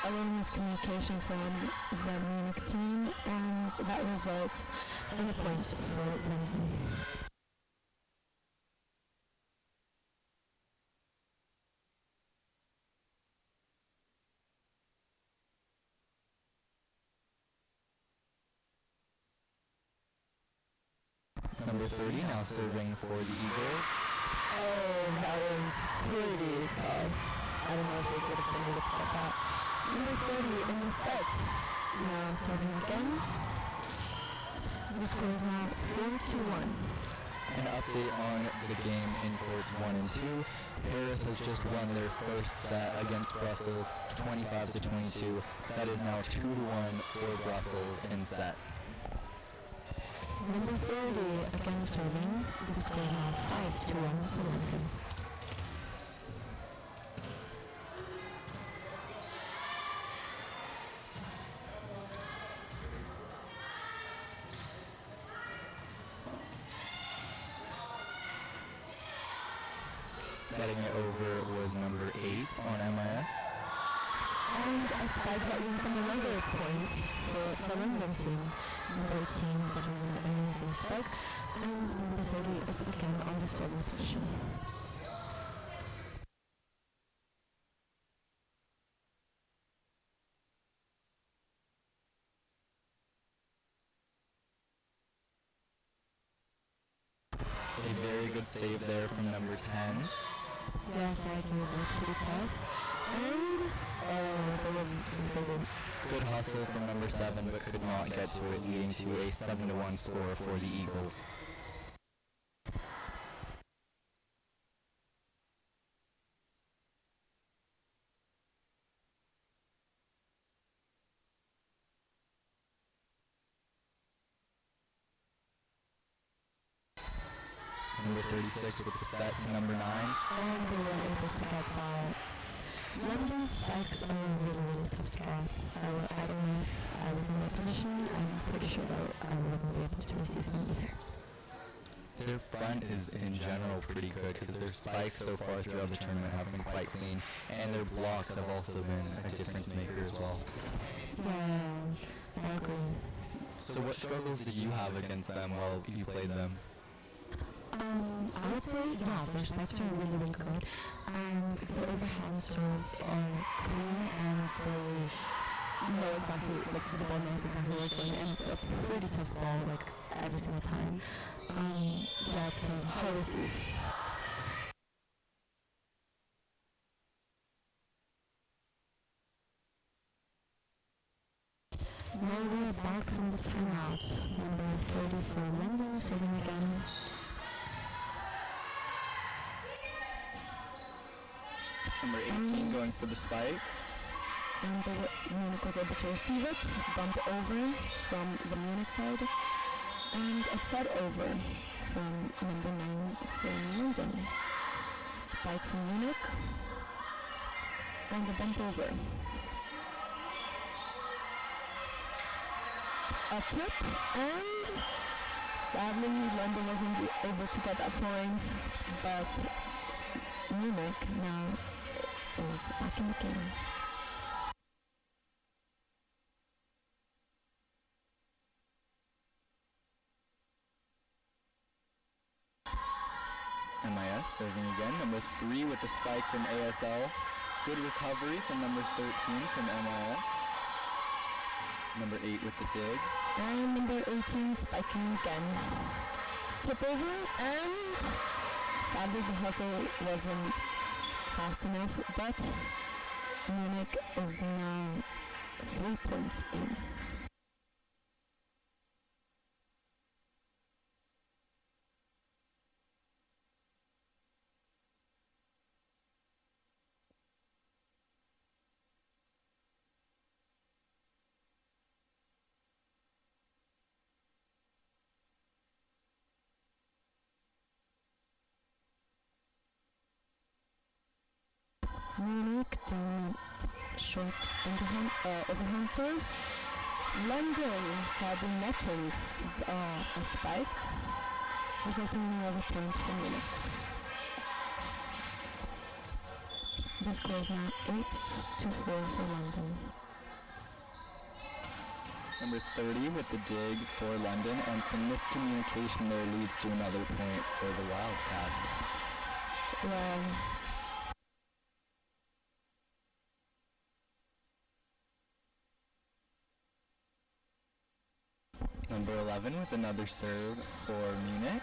Speaker 10: A little miscommunication from the Munich team, and that results in a point for London.
Speaker 4: Number 30 now serving for the Eagles.
Speaker 10: Oh, that was pretty tough. I don't know if they could have been able to get that. Number 30 in the set. Now serving again. The score is now 4-1.
Speaker 4: An update on the game in courts 1 and 2. Paris has just won their first set against Brussels, 25-22. That is now 2-1 for Brussels in sets.
Speaker 10: Number 30 again serving. The score is now 5-1 for London.
Speaker 4: Setting it over was number 8 on MIS.
Speaker 10: And a spike that wins them another point for the London team. Number 18 got an amazing spike, and number 30 is again on the serving position.
Speaker 4: A very good save there from number 10.
Speaker 10: Yes, I agree, that was pretty tough. And
Speaker 4: Good hustle from number 7, but could not get to it, leading to a 7-1 score for the Eagles. Number 36 with the set to number 9.
Speaker 10: And they were able to get that. London's spikes are really tough to get. I don't know if I was in that position. I'm pretty sure that I wouldn't be able to receive them either.
Speaker 4: Their front is in general pretty good because their spikes so far throughout the tournament have been quite clean, and their blocks have also been a difference maker as well.
Speaker 10: Yeah, I agree.
Speaker 4: So what struggles did you have against them while you played them?
Speaker 10: I would say, yeah, their spikes are really good, and their overhand serves are clean, and they know exactly, like the ball knows exactly where it's going, and it's a pretty tough ball, like every single time. Yeah, it's a high receive. Now we're back from the timeout. Number 30 for London, serving again.
Speaker 4: Number 18 going for the spike.
Speaker 10: And Munich was able to receive it, bump over from the Munich side, and a set over from number 9 from London. Spike from Munich, and a bump over. A tip, and sadly London wasn't able to get that point, but Munich now is back in the game.
Speaker 4: MIS serving again. Number 3 with the spike from ASL. Good recovery from number 13 from MIS. Number 8 with the dig.
Speaker 10: And number 18 spiking again. Tip over, and sadly the hustle wasn't fast enough, but Munich is now 3 points in. Munich doing short overhand serve. London sadly netting a spike, resulting in another point for Munich. The score is now 8-4 for London.
Speaker 4: Number 30 with the dig for London, and some miscommunication there leads to another point for the Wildcats.
Speaker 10: Well,
Speaker 4: Number 11 with another serve for Munich.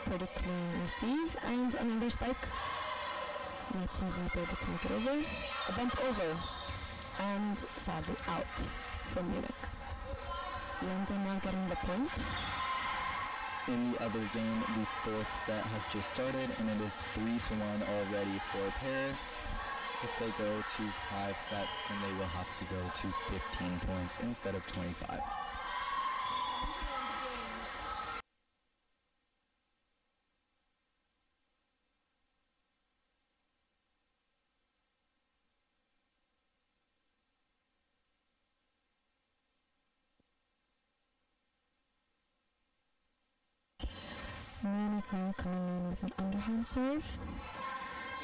Speaker 10: pretty clean receive, and another spike. Let's see if we'll be able to make it over. A bump over, and sadly out from Munich. London now getting the point.
Speaker 4: In the other game, the 4th set has just started, and it is 3-1 already for Paris. If they go to 5 sets, then they will have to go to 15 points instead of 25.
Speaker 10: Munich now coming in with an underhand serve,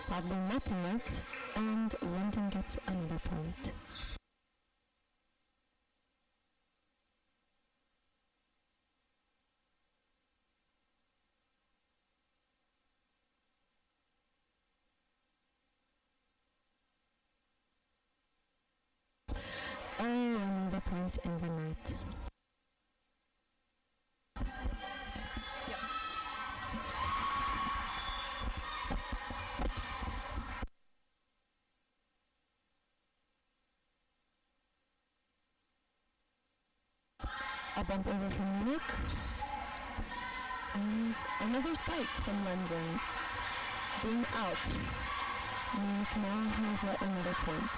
Speaker 10: sadly netting it, and London gets another point. Another point in the net. A bump over from Munich. And another spike from London. Being out. Munich now has another point.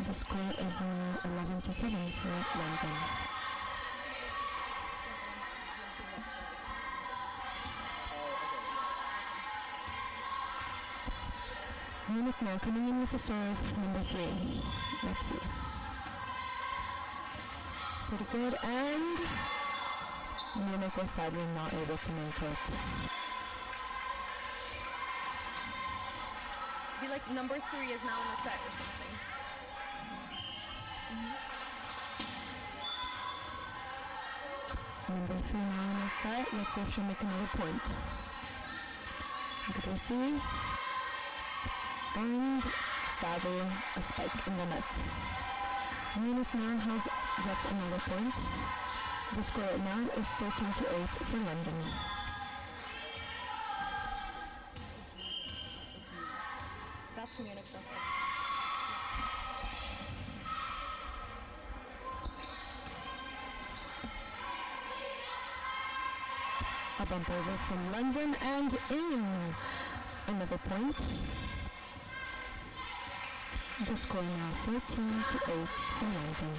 Speaker 10: The score is now 11-7 for London. Munich now coming in with a serve, number 3. Let's see. Pretty good, and Munich was sadly not able to make it.
Speaker 11: Be like number 3 is now in the set or something.
Speaker 10: Number 3 now in the set. Let's see if she'll make another point. Good receive. And sadly, a spike in the net. Munich now has yet another point. The score now is 13-8 for London.
Speaker 11: That's Munich, that's it.
Speaker 10: A bump over from London and in. Another point. The score now 14-8 for London.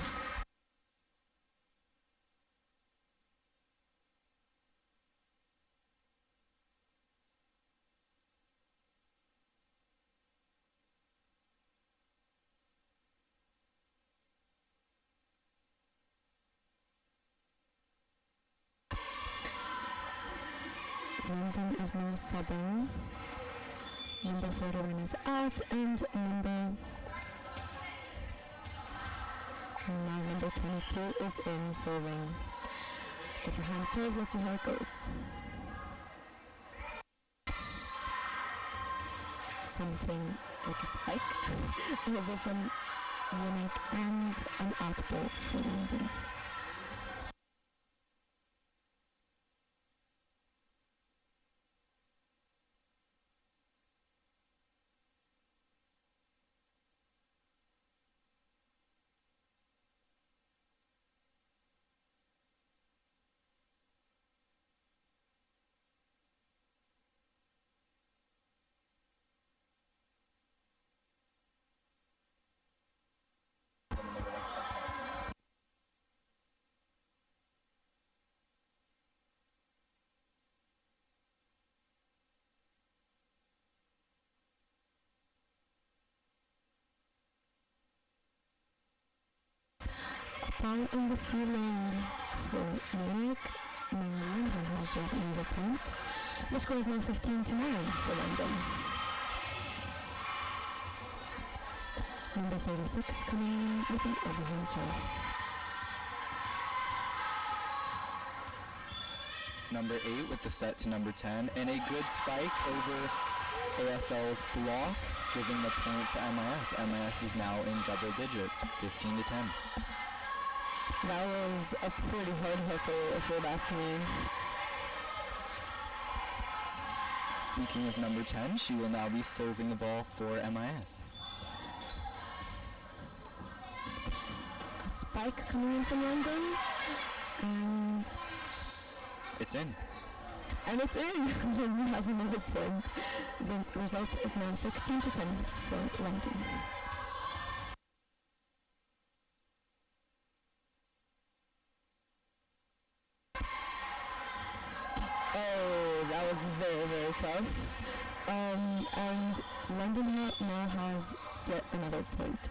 Speaker 10: London is now subbing. Number 41 is out, and number 22 is in serving. Overhand serve, let's see how it goes. Something like a spike over from Munich and an out ball for London. Ball in the ceiling for Munich. Now London has another point. The score is now 15-9 for London. Number 36 coming in with an overhand serve.
Speaker 4: Number 8 with the set to number 10, and a good spike over ASL's block, giving the point to MIS. MIS is now in double digits, 15-10.
Speaker 10: That was a pretty hard hustle, if you would ask me.
Speaker 4: Speaking of number 10, she will now be serving the ball for MIS.
Speaker 10: A spike coming in from London, and
Speaker 4: it's in.
Speaker 10: And it's in! London has another point. The result is now 16-10 for London. Oh, that was very, very tough. And London now has yet another point.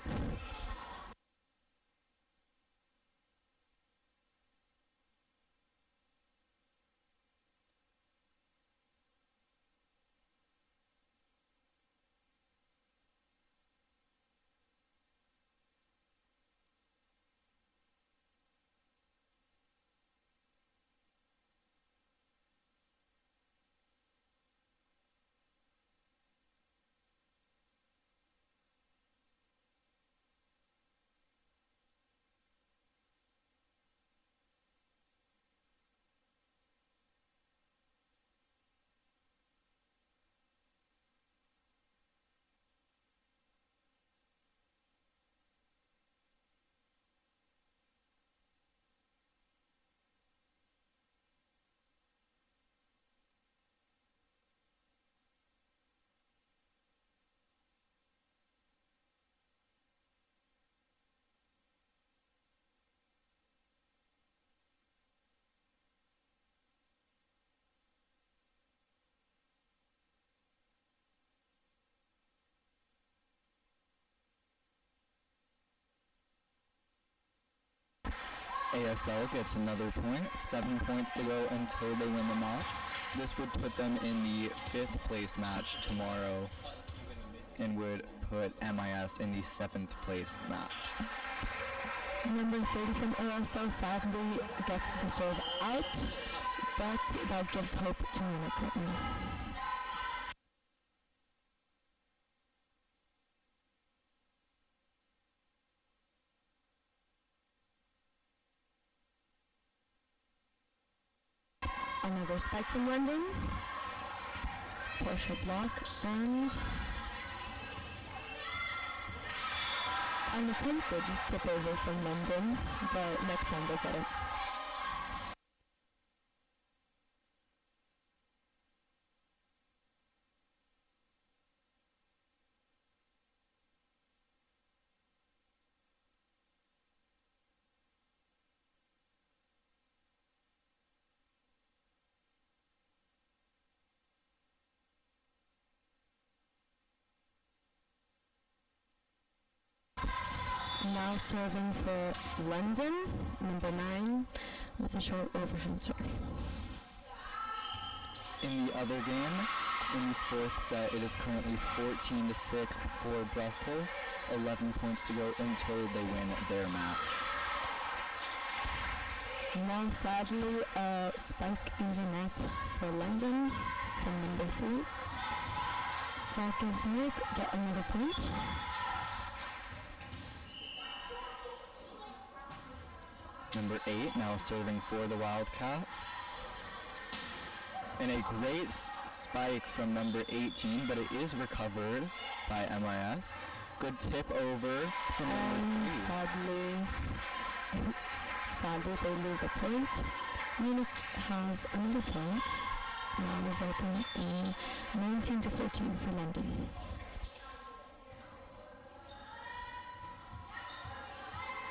Speaker 4: ASL gets another point, 7 points to go until they win the match. This would put them in the 5th place match tomorrow and would put MIS in the 7th place match.
Speaker 10: Number 30 from ASL sadly gets the serve out, but that gives hope to Munich right now. Another spike from London, partial block, and unattempted tip over from London, but next time they'll get it. Now serving for London, number 9, with a short overhand serve.
Speaker 4: In the other game, in the 4th set, it is currently 14-6 for Brussels, 11 points to go until they win their match.
Speaker 10: Now sadly, a spike in the net for London from number 3. That gives Munich get another point.
Speaker 4: Number 8 now serving for the Wildcats. And a great spike from number 18, but it is recovered by MIS. Good tip over from number 3.
Speaker 10: Sadly they lose a point. Munich has another point, now resulting in 19-14 for London.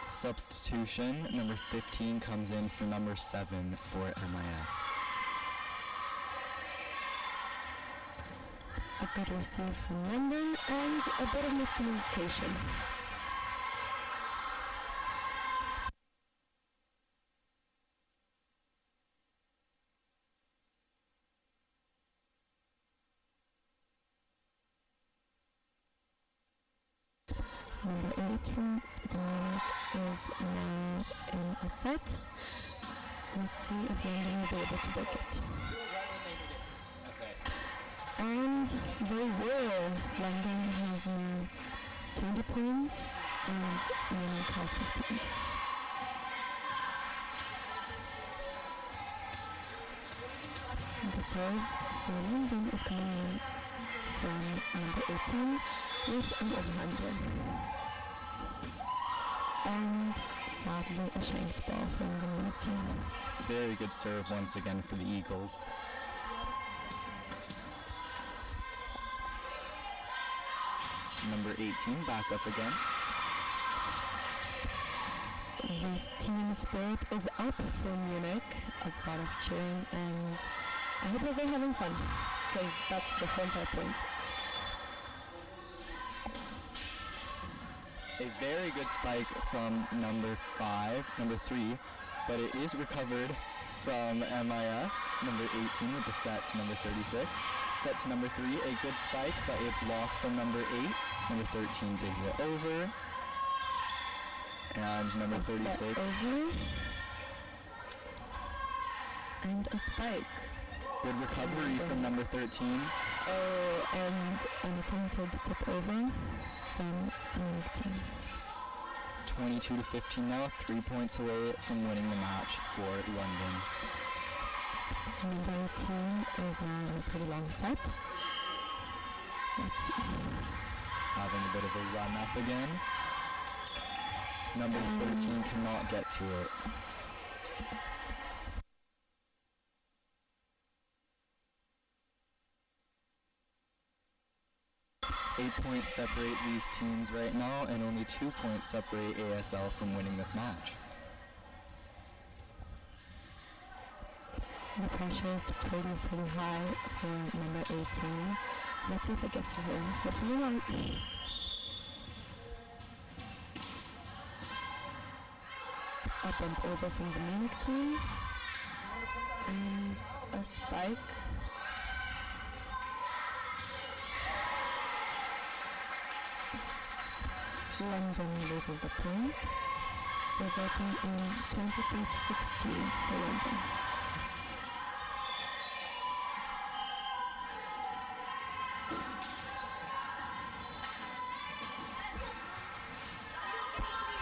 Speaker 4: Substitution, number 15 comes in for number 7 for MIS.
Speaker 10: A good receive from London and a bit of miscommunication. Number 8 from the Munich is now in a set. Let's see if London will be able to break it. And they will. London has now 20 points and Munich has 15. The serve for London is coming in from number 18 with an overhand win. And sadly a shanked ball from the Munich team.
Speaker 4: Very good serve once again for the Eagles. Number 18 back up again.
Speaker 10: This team spirit is up for Munich. A lot of cheering, and I hope that they're having fun, because that's the whole entire point.
Speaker 4: A very good spike from number 3, but it is recovered from MIS, number 18 with the set to number 36. Set to number 3, a good spike, but a block from number 8. Number 13 digs it over. And number 36.
Speaker 10: Over. And a spike.
Speaker 4: Good recovery from number 13.
Speaker 10: Oh, and an attempted tip over from the Munich team.
Speaker 4: 22-15 now, 3 points away from winning the match for London.
Speaker 10: Number 18 is now in a pretty long set. Let's see.
Speaker 4: Having a bit of a run up again. Number 13 cannot get to it. Eight points separate these teams right now, and only 2 points separate ASL from winning this match.
Speaker 10: The pressure is pretty high for number 18. Let's see if it gets to her. Hopefully not. A bump over from the Munich team. And a spike. London loses the point, resulting in 23-16 for London.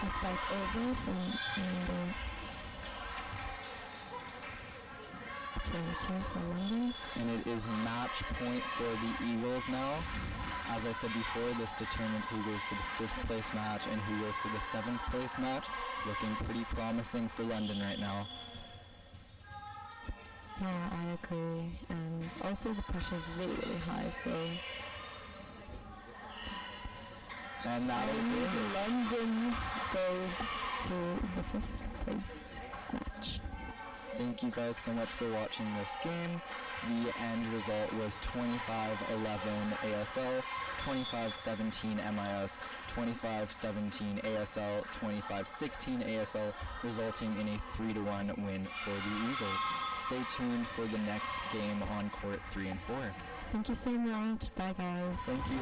Speaker 10: A spike over from number 22 for London.
Speaker 4: And it is match point for the Eagles now. As I said before, this determines who goes to the 5th place match and who goes to the 7th place match. Looking pretty promising for London right now.
Speaker 10: Yeah, I agree. And also the pressure is really, really high, so...
Speaker 4: And that is it.
Speaker 10: London goes to the 5th place match.
Speaker 4: Thank you guys so much for watching this game. The end result was 25-11 ASL, 25-17 MIS, 25-17 ASL, 25-16 ASL, resulting in a 3-1 win for the Eagles. Stay tuned for the next game on court 3 and 4.
Speaker 10: Thank you so much. Bye, guys.
Speaker 4: Thank you.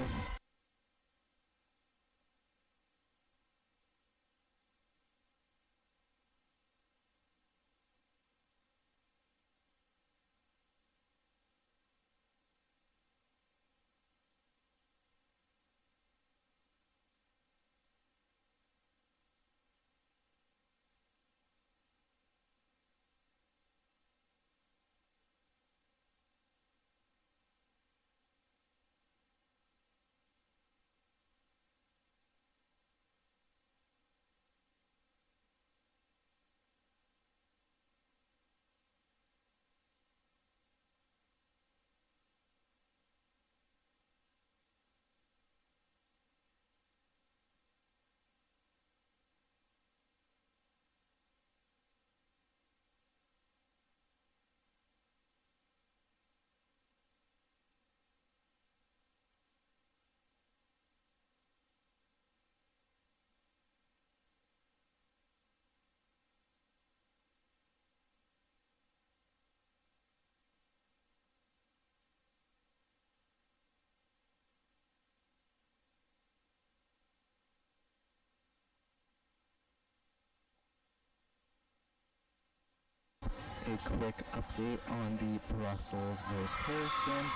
Speaker 4: A quick update on the Brussels versus Paris game.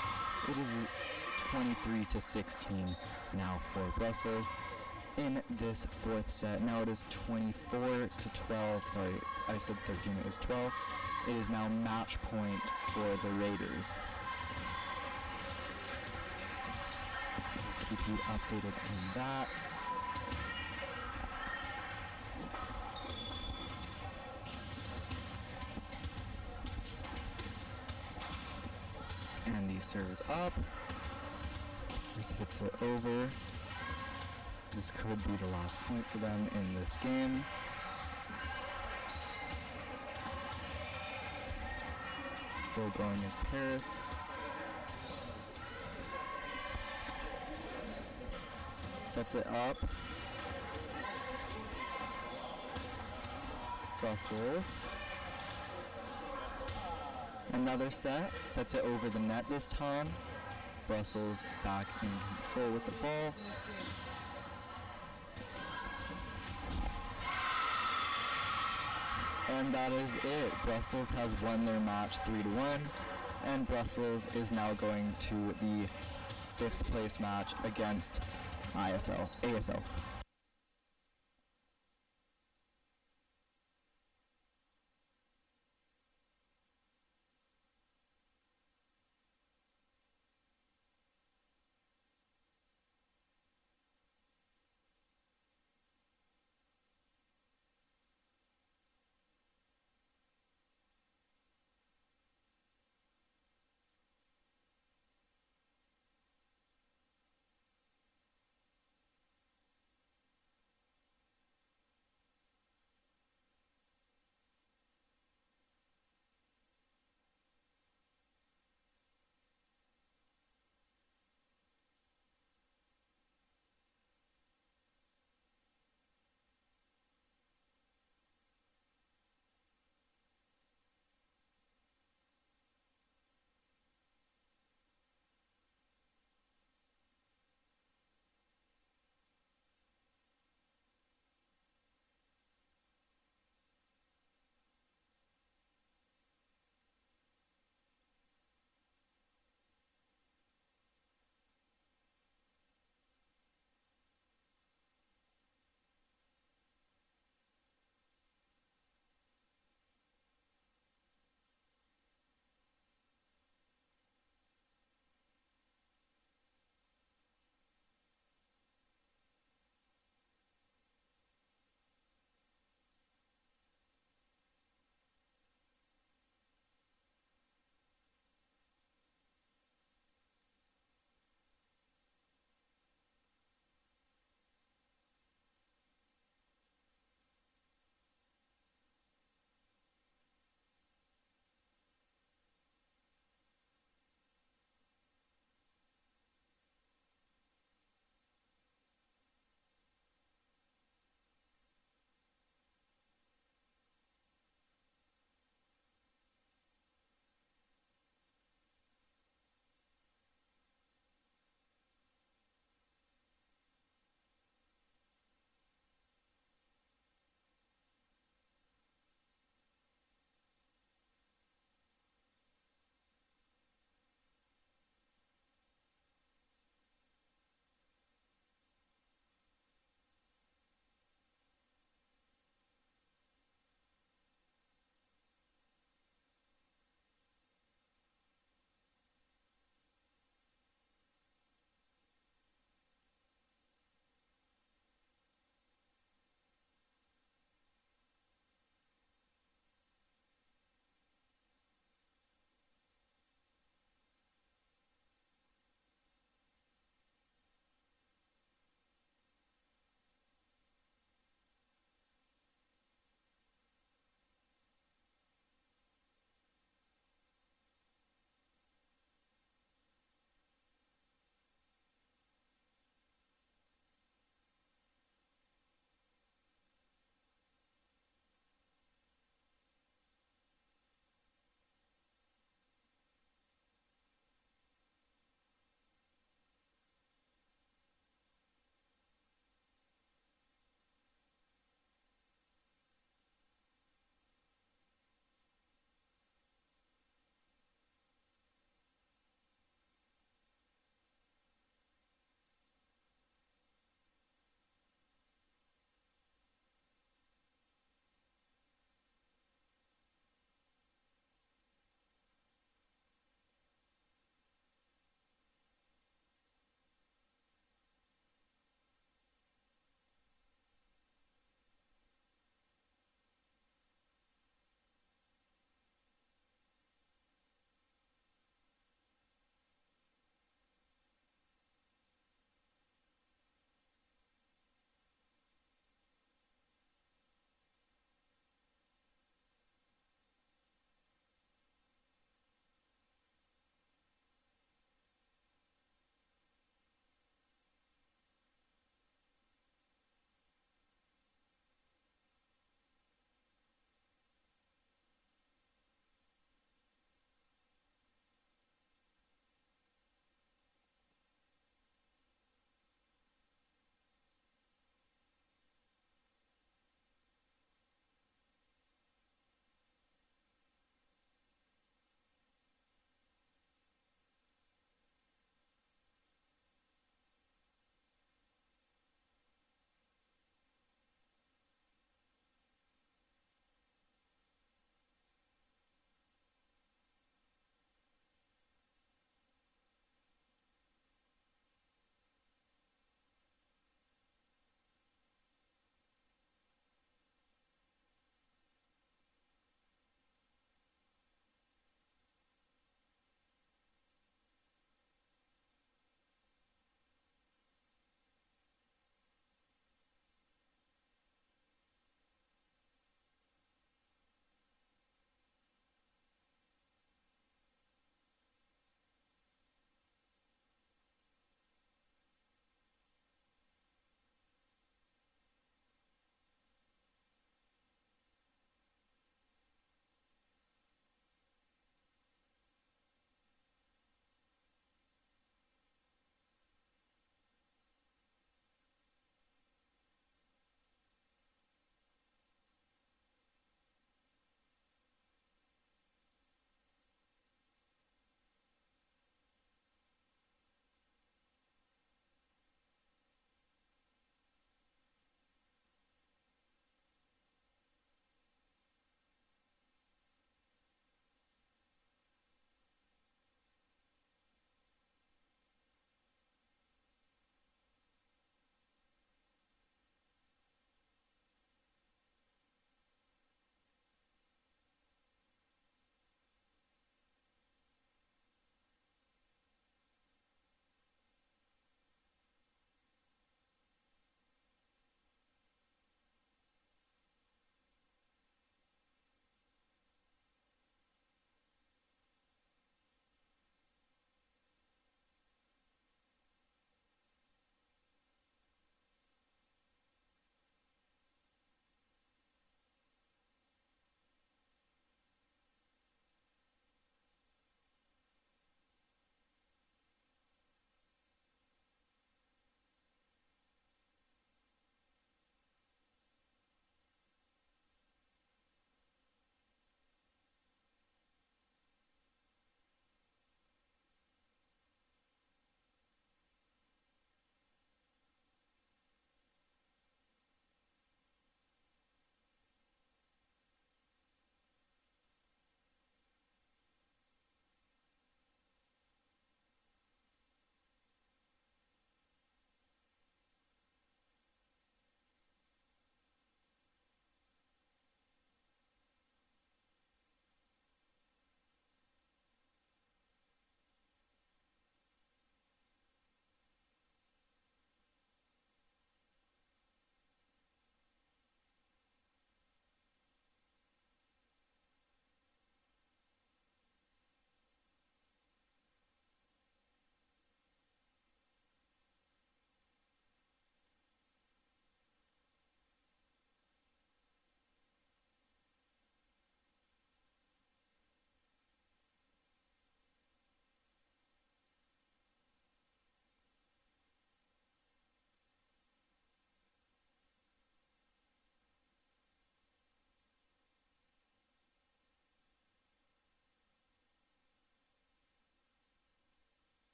Speaker 4: It is 23-16 now for Brussels in this 4th set. Now it is 24-12. Sorry, I said 13. It was 12. It is now match point for the Raiders. Keep you updated in that. And the serve is up. Just hits it over. This could be the last point for them in this game. Still going as Paris. Sets it up. Brussels. Another set, sets it over the net this time. Brussels back in control with the ball. And that is it. Brussels has won their match 3-1, and Brussels is now going to the 5th place match against ASL.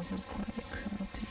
Speaker 6: this is quite exciting.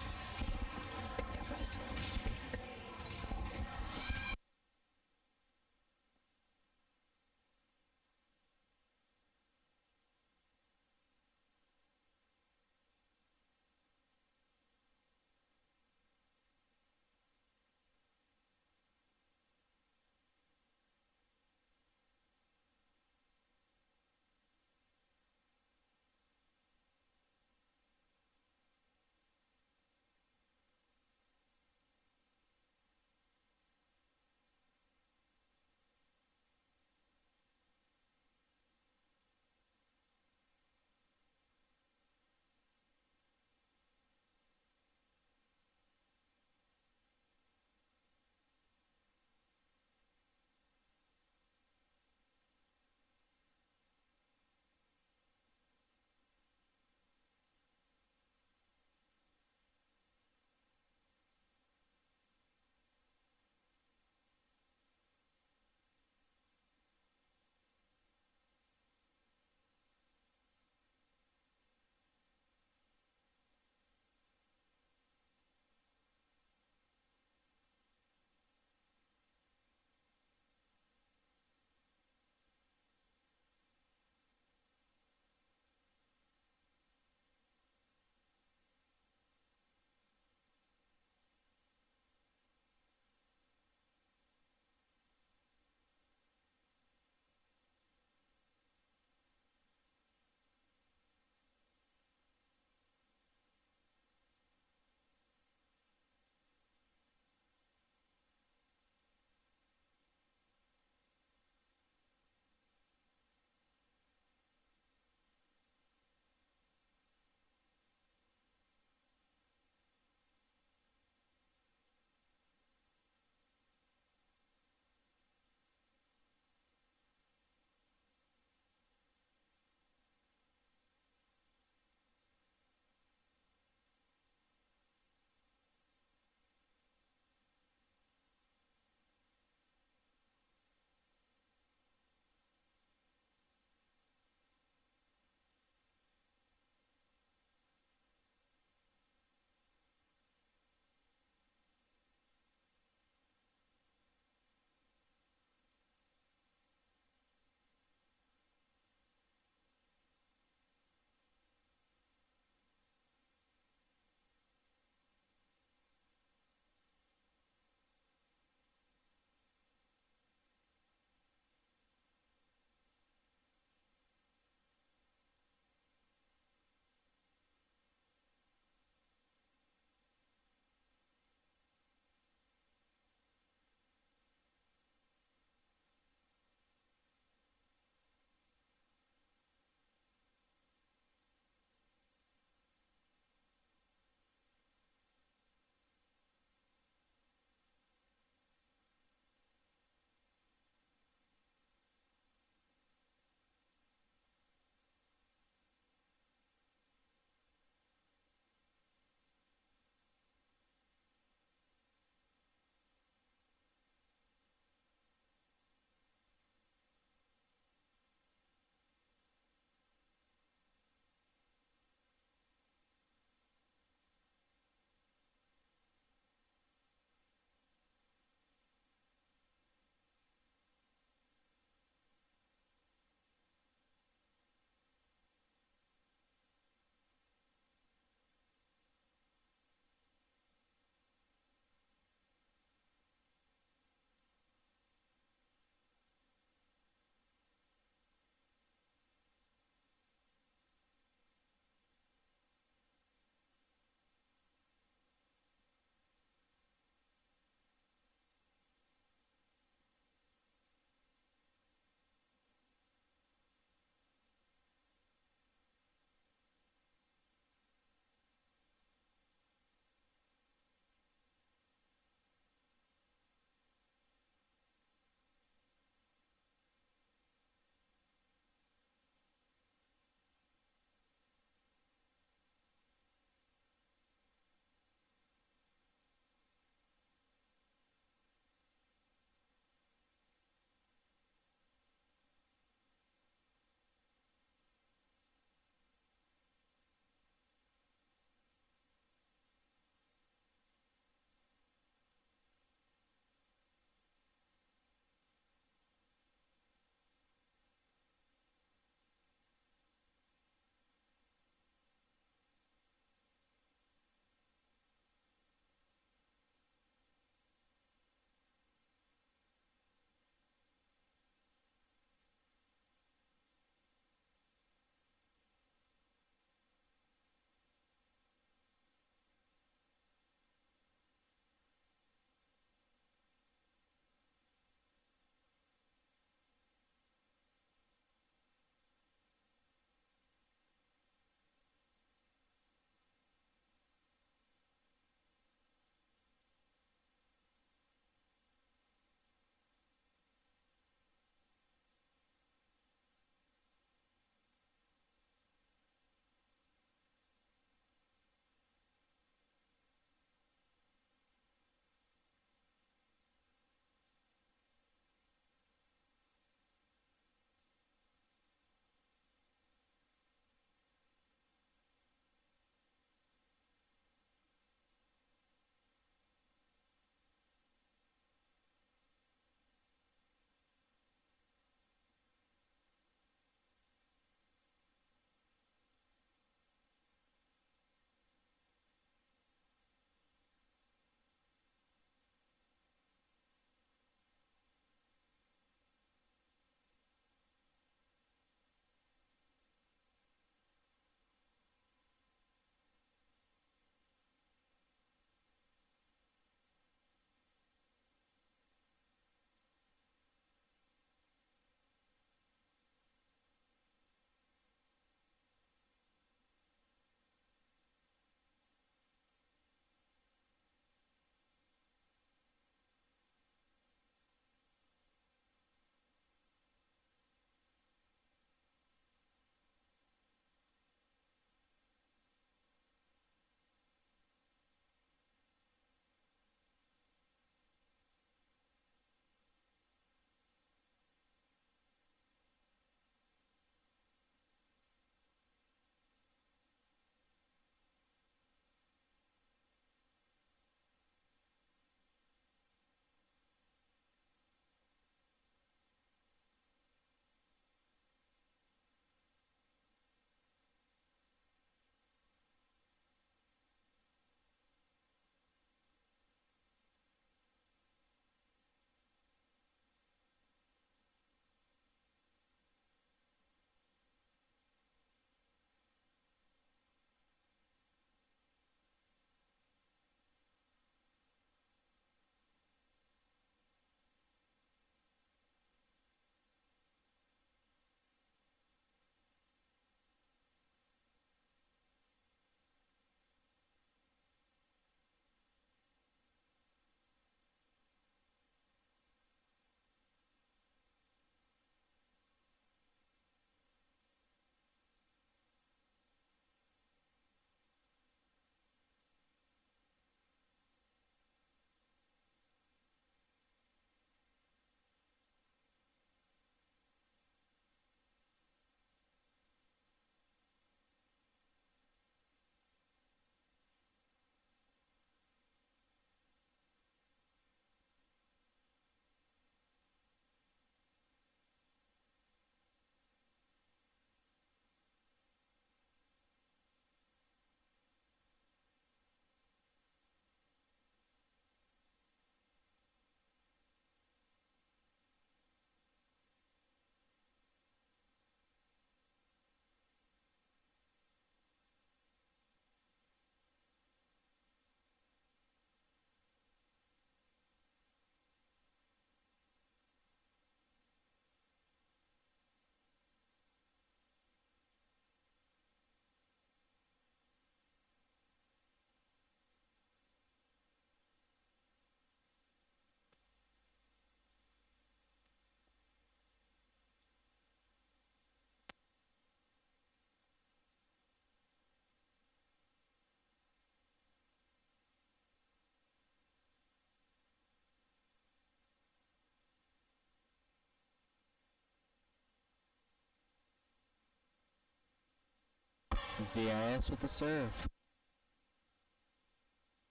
Speaker 4: ZIS with the serve.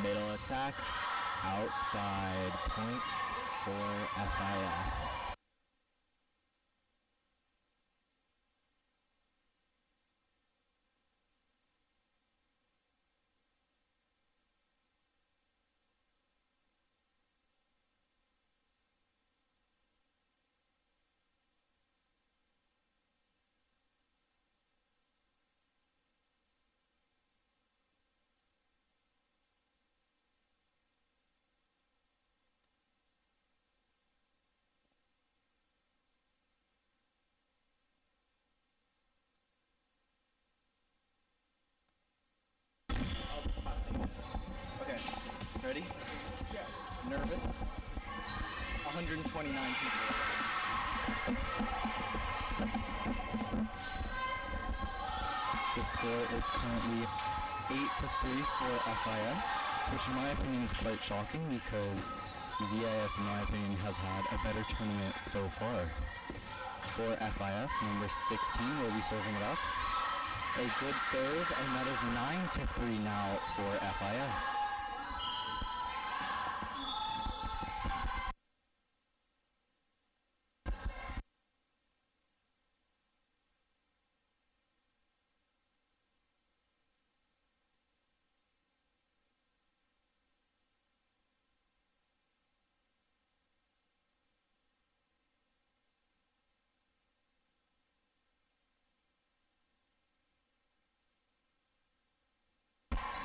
Speaker 4: Middle attack, outside point for FIS. Okay, ready?
Speaker 12: Yes.
Speaker 4: Nervous? 129 people. The score is currently 8-3 for FIS, which in my opinion is quite shocking because ZIS, in my opinion, has had a better tournament so far. For FIS, number 16 will be serving it up. A good serve, and that is 9-3 now for FIS.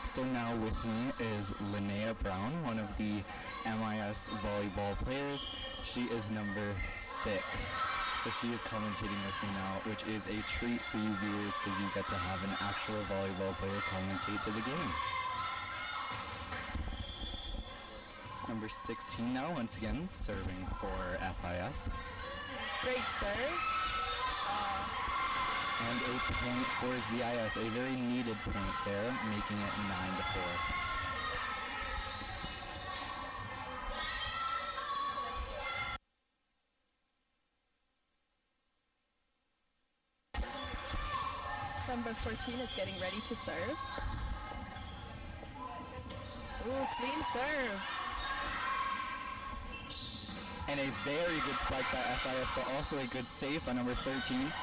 Speaker 4: So now with me is Linnea Brown, one of the MIS volleyball players. She is number 6. So she is commentating with me now, which is a treat for you viewers because you get to have an actual volleyball player commentate to the game. Number 16 now, once again, serving for FIS.
Speaker 11: Great serve.
Speaker 4: And a point for ZIS, a very needed point there, making it 9-4.
Speaker 11: Number 14 is getting ready to serve. Ooh, clean serve.
Speaker 4: And a very good spike by FIS, but also a good save by number 13.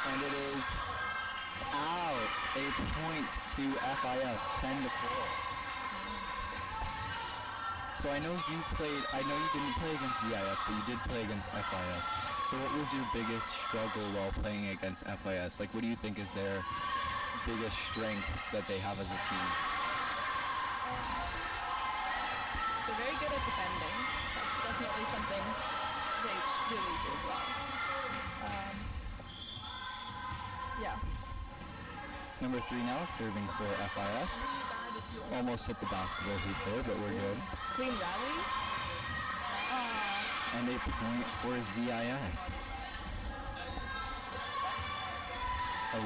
Speaker 4: And it is out. A point to FIS, 10-4. So I know you didn't play against ZIS, but you did play against FIS. So what was your biggest struggle while playing against FIS? Like, what do you think is their biggest strength that they have as a team?
Speaker 11: They're very good at defending. That's definitely something they really do well. Yeah.
Speaker 4: Number 3 now, serving for FIS. Almost hit the basketball hoop there, but we're good.
Speaker 11: Clean rally.
Speaker 4: And a point for ZIS. 11-5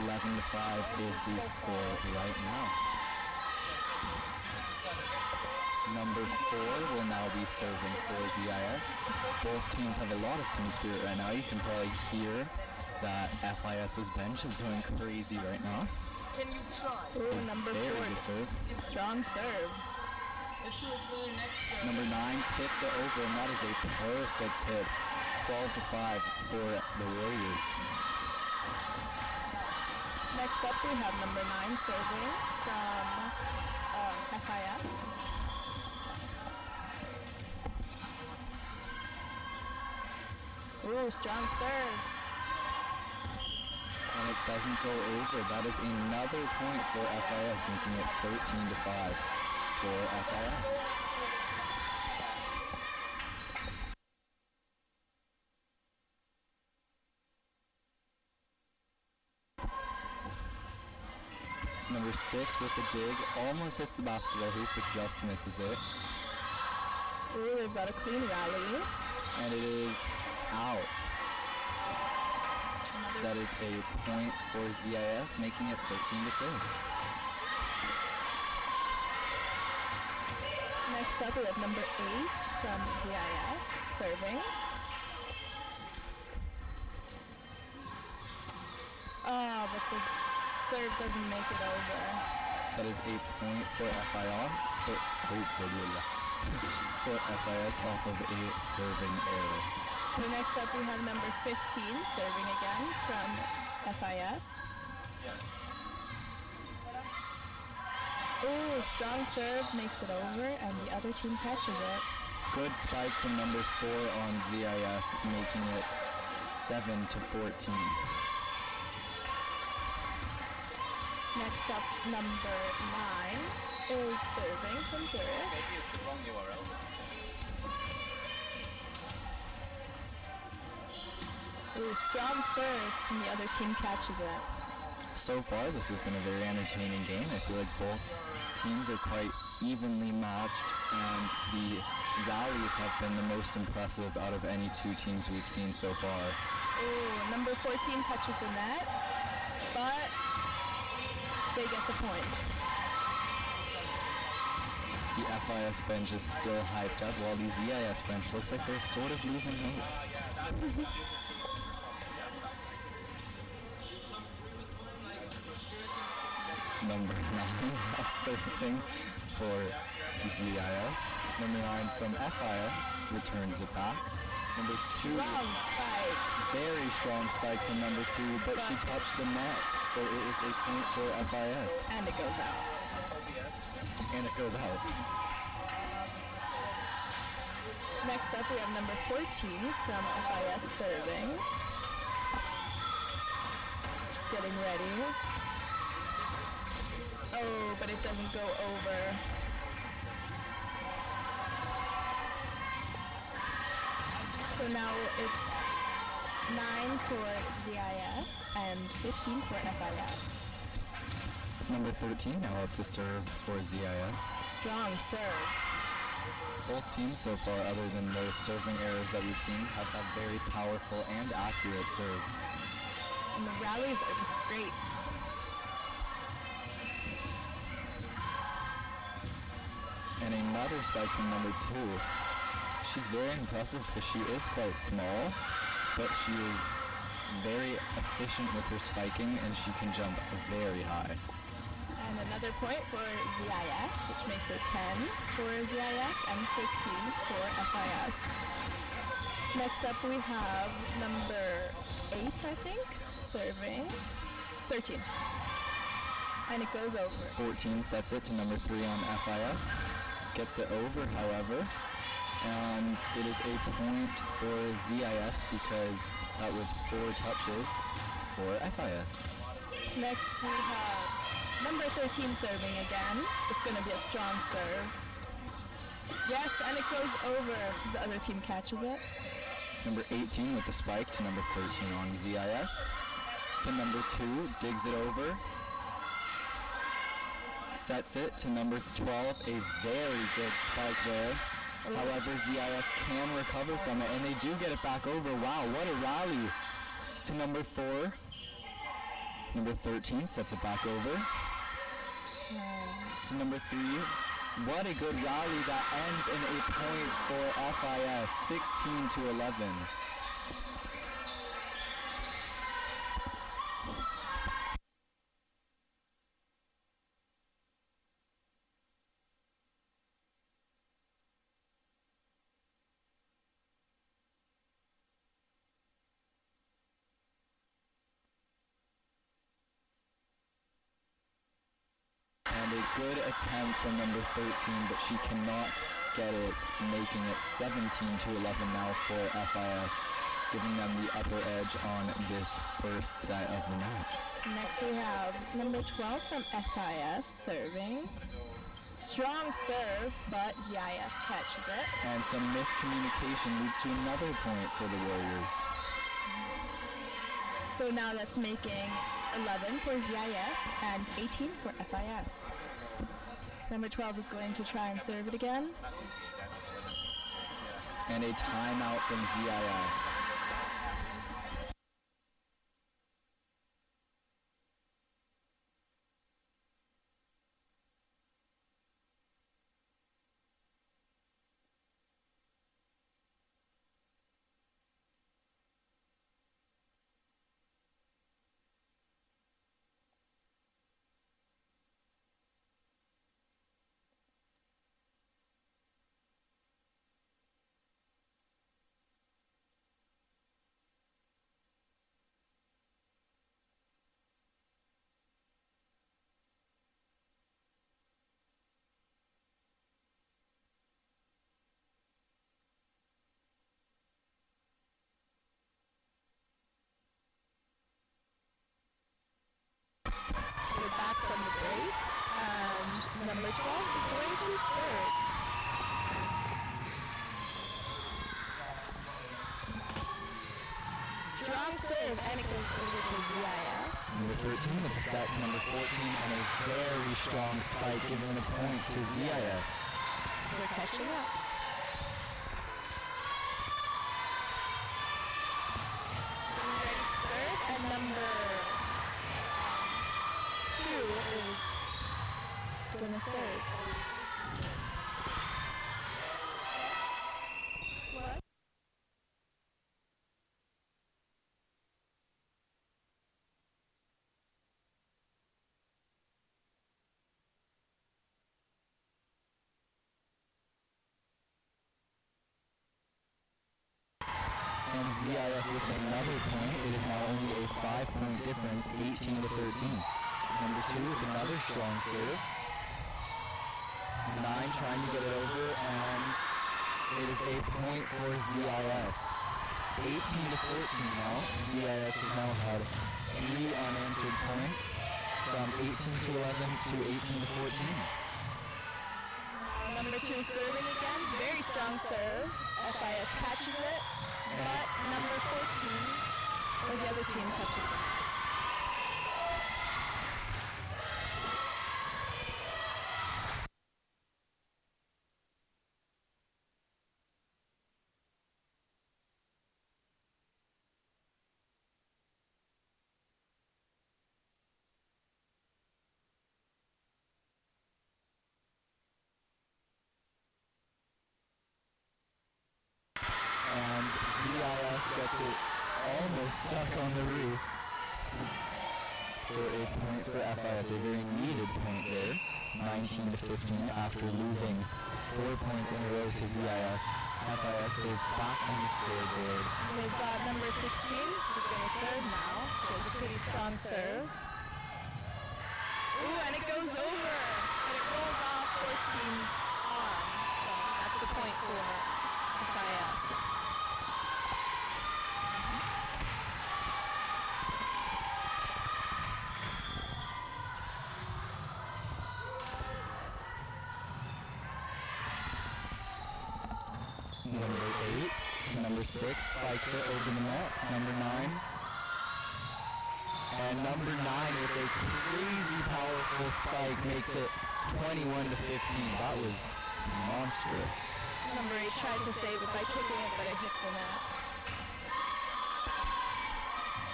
Speaker 4: is the score right now. Number 4 will now be serving for ZIS. Both teams have a lot of team spirit right now. You can probably hear that FIS's bench is going crazy right now.
Speaker 11: Can you try? Ooh, number 4.
Speaker 4: Serve.
Speaker 11: Strong serve.
Speaker 4: Number 9 tips it over, and that is a perfect tip. 12-5 for the Warriors.
Speaker 11: Next up, we have number 9 serving from FIS. Ooh, strong serve.
Speaker 4: And it doesn't go over. That is another point for FIS, making it 13-5 for FIS. Number 6 with the dig, almost hits the basketball hoop, but just misses it.
Speaker 11: Ooh, they've got a clean rally.
Speaker 4: And it is out. That is a point for ZIS, making it 13-6.
Speaker 11: Next up, we have number 8 from ZIS, serving.
Speaker 12: But the serve doesn't make it over.
Speaker 4: That is a point for FIS. For FIS off of a serving error.
Speaker 12: So next up we have number 15 serving again from FIS.
Speaker 3: Yes.
Speaker 12: Ooh, strong serve makes it over and the other team catches it.
Speaker 4: Good spike from number 4 on ZIS, making it 7-14.
Speaker 12: Next up, number 9 is serving from Zurich.
Speaker 3: Maybe it's the wrong URL.
Speaker 12: Ooh, strong serve, and the other team catches it.
Speaker 4: So far, this has been a very entertaining game. I feel like both teams are quite evenly matched, and the rallies have been the most impressive out of any two teams we've seen so far.
Speaker 12: Ooh, number 14 touches the net, but they get the point.
Speaker 4: The FIS bench is still hyped up, while the ZIS bench looks like they're sort of losing hope. Number 9 serving for ZIS. Number 9 from FIS returns it back. Number 2, very strong spike from number 2, but she touched the net, so it is a point for FIS.
Speaker 12: And it goes out.
Speaker 4: And it goes out.
Speaker 12: Next up we have number 14 from FIS serving. Just getting ready. Oh, but it doesn't go over. So now it's 9 for ZIS and 15 for FIS.
Speaker 4: Number 13 now up to serve for ZIS.
Speaker 12: Strong serve.
Speaker 4: Both teams so far, other than those serving errors that we've seen, have had very powerful and accurate serves.
Speaker 12: And the rallies are just great.
Speaker 4: And another spike from number 2. She's very impressive because she is quite small, but she is very efficient with her spiking and she can jump very high.
Speaker 12: And another point for ZIS, which makes it 10 for ZIS and 15 for FIS. Next up we have number 8, I think, serving. 13. And it goes over.
Speaker 4: 14 sets it to number 3 on FIS. Gets it over, however, and it is a point for ZIS because that was 4 touches for FIS.
Speaker 12: Next we have number 13 serving again. It's going to be a strong serve. Yes, and it goes over. The other team catches it.
Speaker 4: Number 18 with the spike to number 13 on ZIS. To number 2, digs it over. Sets it to number 12, a very good spike there. However, ZIS can recover from it, and they do get it back over. Wow, what a rally. To number 4. Number 13 sets it back over. To number 3. What a good rally that ends in a point for FIS, 16-11. Good attempt from number 13, but she cannot get it, making it 17-11 now for FIS, giving them the upper edge on this first set of the match.
Speaker 12: Next we have number 12 from FIS serving. Strong serve, but ZIS catches it.
Speaker 4: And some miscommunication leads to another point for the Warriors.
Speaker 12: So now that's making 11 for ZIS and 18 for FIS. Number 12 is going to try and serve it again.
Speaker 4: And a timeout from ZIS.
Speaker 11: over to ZIS.
Speaker 4: Number 13 with the set to number 14 and a very strong spike giving the point to ZIS.
Speaker 11: They're catching up. Ready to serve, and number 2 is gonna serve. What?
Speaker 4: And ZIS with another point. It is now only a 5-point difference, 18 to 13. Number 2 with another strong serve. 9 trying to get it over, and it is a point for ZIS. 18 to 14 now. ZIS has now had 3 unanswered points from 18 to 11 to 18 to 14.
Speaker 11: Number 2 serving again. Very strong serve. FIS catches it, but number 14, or the other team touches it.
Speaker 4: And ZIS gets it almost stuck on the roof for a point for FIS, a very needed point there, 19 to 15 after losing 4 points in a row to ZIS. FIS is back on the scoreboard.
Speaker 11: They've got number 16, who's going to serve now. She has a pretty strong serve. Ooh, and it goes over, and it rolls off 14's arm, so that's the point for FIS.
Speaker 4: Number 8 to number 6 spikes it over the net. Number 9. And number 9 with a crazy powerful spike makes it 21 to 15. That was monstrous.
Speaker 11: Number 8 tried to save it by kicking it, but it hit the net.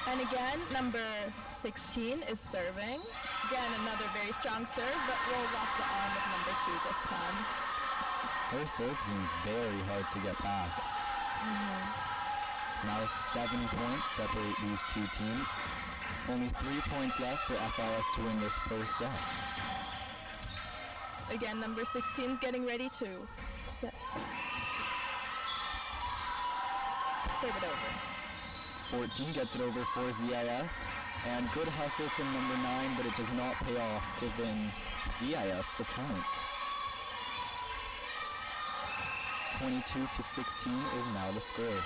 Speaker 11: And again, number 16 is serving. Again, another very strong serve, but rolls off the arm of number 2 this time.
Speaker 4: Her serve seemed very hard to get back. Now 7 points separate these two teams. Only 3 points left for FIS to win this first set.
Speaker 11: Again, number 16 is getting ready to serve it over.
Speaker 4: 14 gets it over for ZIS. And good hustle from number 9, but it does not pay off, giving ZIS the point. 22 to 16 is now the score.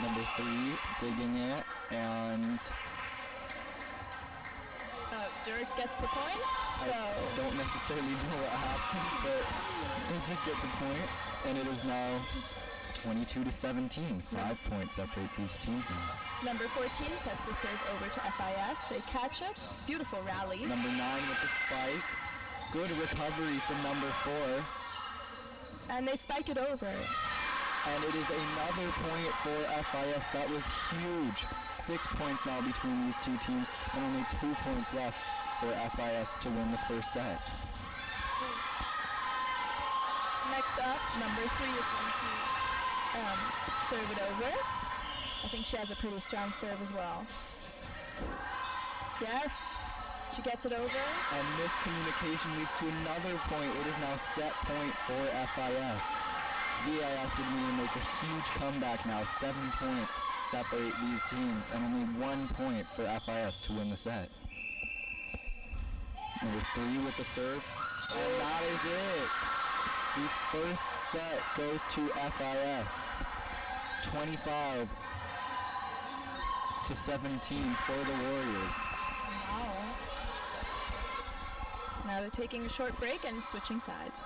Speaker 4: Number 3 digging it, and
Speaker 11: Zurich gets the point. So
Speaker 4: I don't necessarily know what happened, but they did get the point, and it is now 22 to 17. 5 points separate these teams now.
Speaker 11: Number 14 sets the serve over to FIS. They catch it. Beautiful rally.
Speaker 4: Number 9 with the spike. Good recovery from number 4.
Speaker 11: And they spike it over.
Speaker 4: And it is another point for FIS. That was huge. 6 points now between these two teams, and only 2 points left for FIS to win the first set.
Speaker 11: Next up, number 3 is going to serve it over. I think she has a pretty strong serve as well. Yes, she gets it over.
Speaker 4: And miscommunication leads to another point. It is now set point for FIS. ZIS would need to make a huge comeback now. 7 points separate these teams, and only 1 point for FIS to win the set. Number 3 with the serve, and that is it. The first set goes to FIS. 25 to 17 for the Warriors.
Speaker 11: Wow. Now they're taking a short break and switching sides.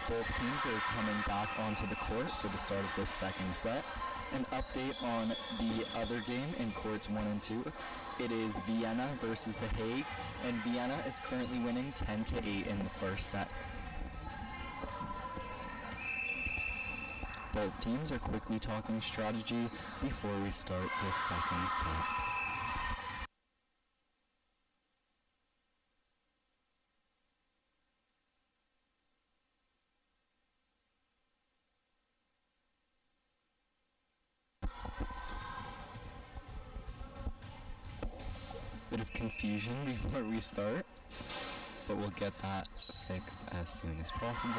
Speaker 4: Both teams are coming back onto the court for the start of this second set. An update on the other game in courts 1 and 2. It is Vienna versus The Hague, and Vienna is currently winning 10-8 in the first set. Both teams are quickly talking strategy before we start this second set. Bit of confusion before we start, but we'll get that fixed as soon as possible.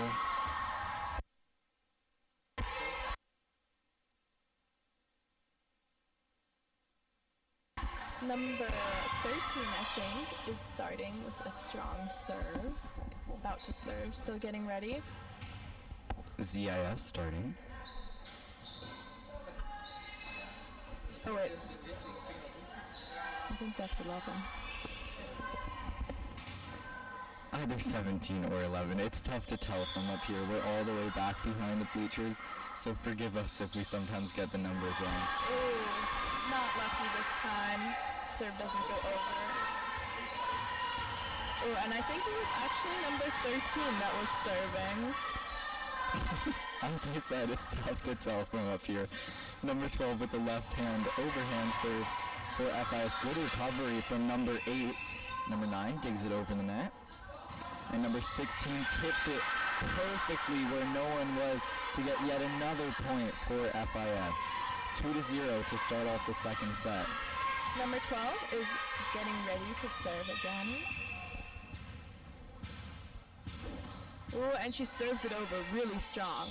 Speaker 11: Number 13, I think, is starting with a strong serve. About to serve, still getting ready.
Speaker 4: ZIS starting.
Speaker 11: Oh wait. I think that's 11.
Speaker 4: Either 17 or 11. It's tough to tell from up here. We're all the way back behind the bleachers, so forgive us if we sometimes get the numbers wrong.
Speaker 11: Ooh, not lucky this time. Serve doesn't go over. Oh, and I think it was actually number 13 that was serving.
Speaker 4: As I said, it's tough to tell from up here. Number 12 with the left hand overhand serve for FIS. Good recovery from number 8. Number 9 digs it over the net. And number 16 tips it perfectly where no one was to get yet another point for FIS. 2-0 to start off the second set.
Speaker 11: Number 12 is getting ready to serve again. Ooh, and she serves it over really strong.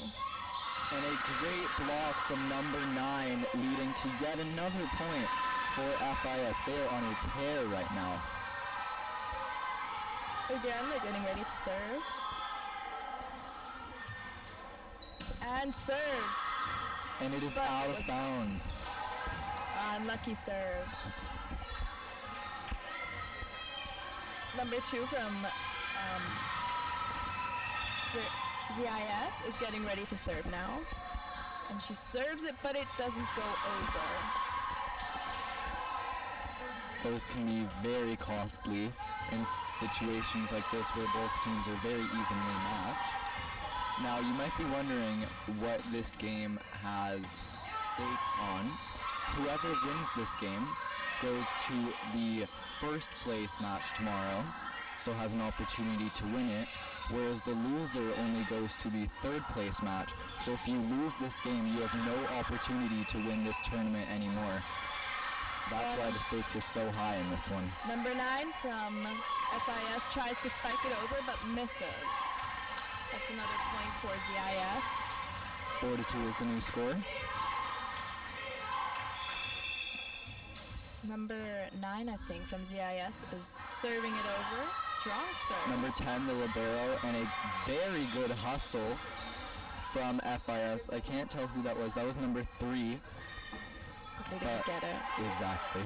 Speaker 4: And a great block from number 9 leading to yet another point for FIS. They are on a tear right now.
Speaker 11: Again, they're getting ready to serve. And serves.
Speaker 4: And it is
Speaker 11: But
Speaker 4: out
Speaker 11: it
Speaker 4: of bounds.
Speaker 11: Unlucky serve. Number 2 from ZIS is getting ready to serve now. And she serves it, but it doesn't go over.
Speaker 4: Those can be very costly in situations like this where both teams are very evenly matched. Now you might be wondering what this game has stakes on. Whoever wins this game goes to the first place match tomorrow, so has an opportunity to win it, whereas the loser only goes to the third place match. So if you lose this game, you have no opportunity to win this tournament anymore. That's why the stakes are so high in this one.
Speaker 11: Number 9 from FIS tries to spike it over but misses. That's another point for ZIS.
Speaker 4: 4-2 is the new score.
Speaker 11: Number 9, I think, from ZIS is serving it over. Strong serve.
Speaker 4: Number 10, the libero, and a very good hustle from FIS. I can't tell who that was. That was number 3.
Speaker 11: But they didn't get it.
Speaker 4: Exactly.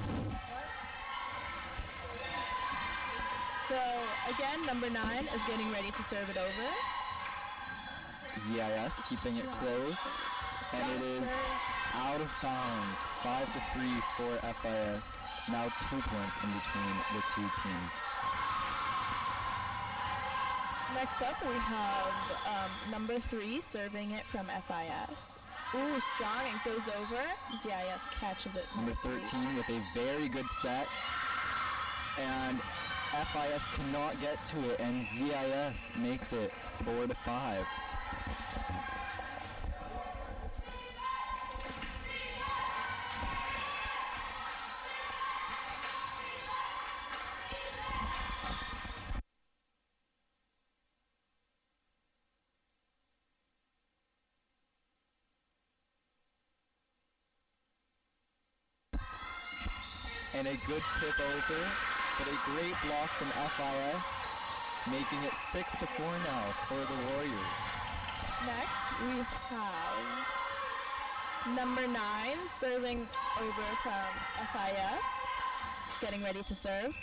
Speaker 11: So, again, number 9 is getting ready to serve it over.
Speaker 4: ZIS keeping it close, and it is out of bounds. 5-3 for FIS. Now 2 points in between the two teams.
Speaker 11: Next up, we have number 3 serving it from FIS. Ooh, strong, and goes over. ZIS catches it.
Speaker 4: Number 13 with a very good set, and FIS cannot get to it, and ZIS makes it 4-5. And a good tip over, but a great block from FIS, making it 6-4 now for the Warriors.
Speaker 11: Next, we have number 9 serving over from FIS. Just getting ready to serve.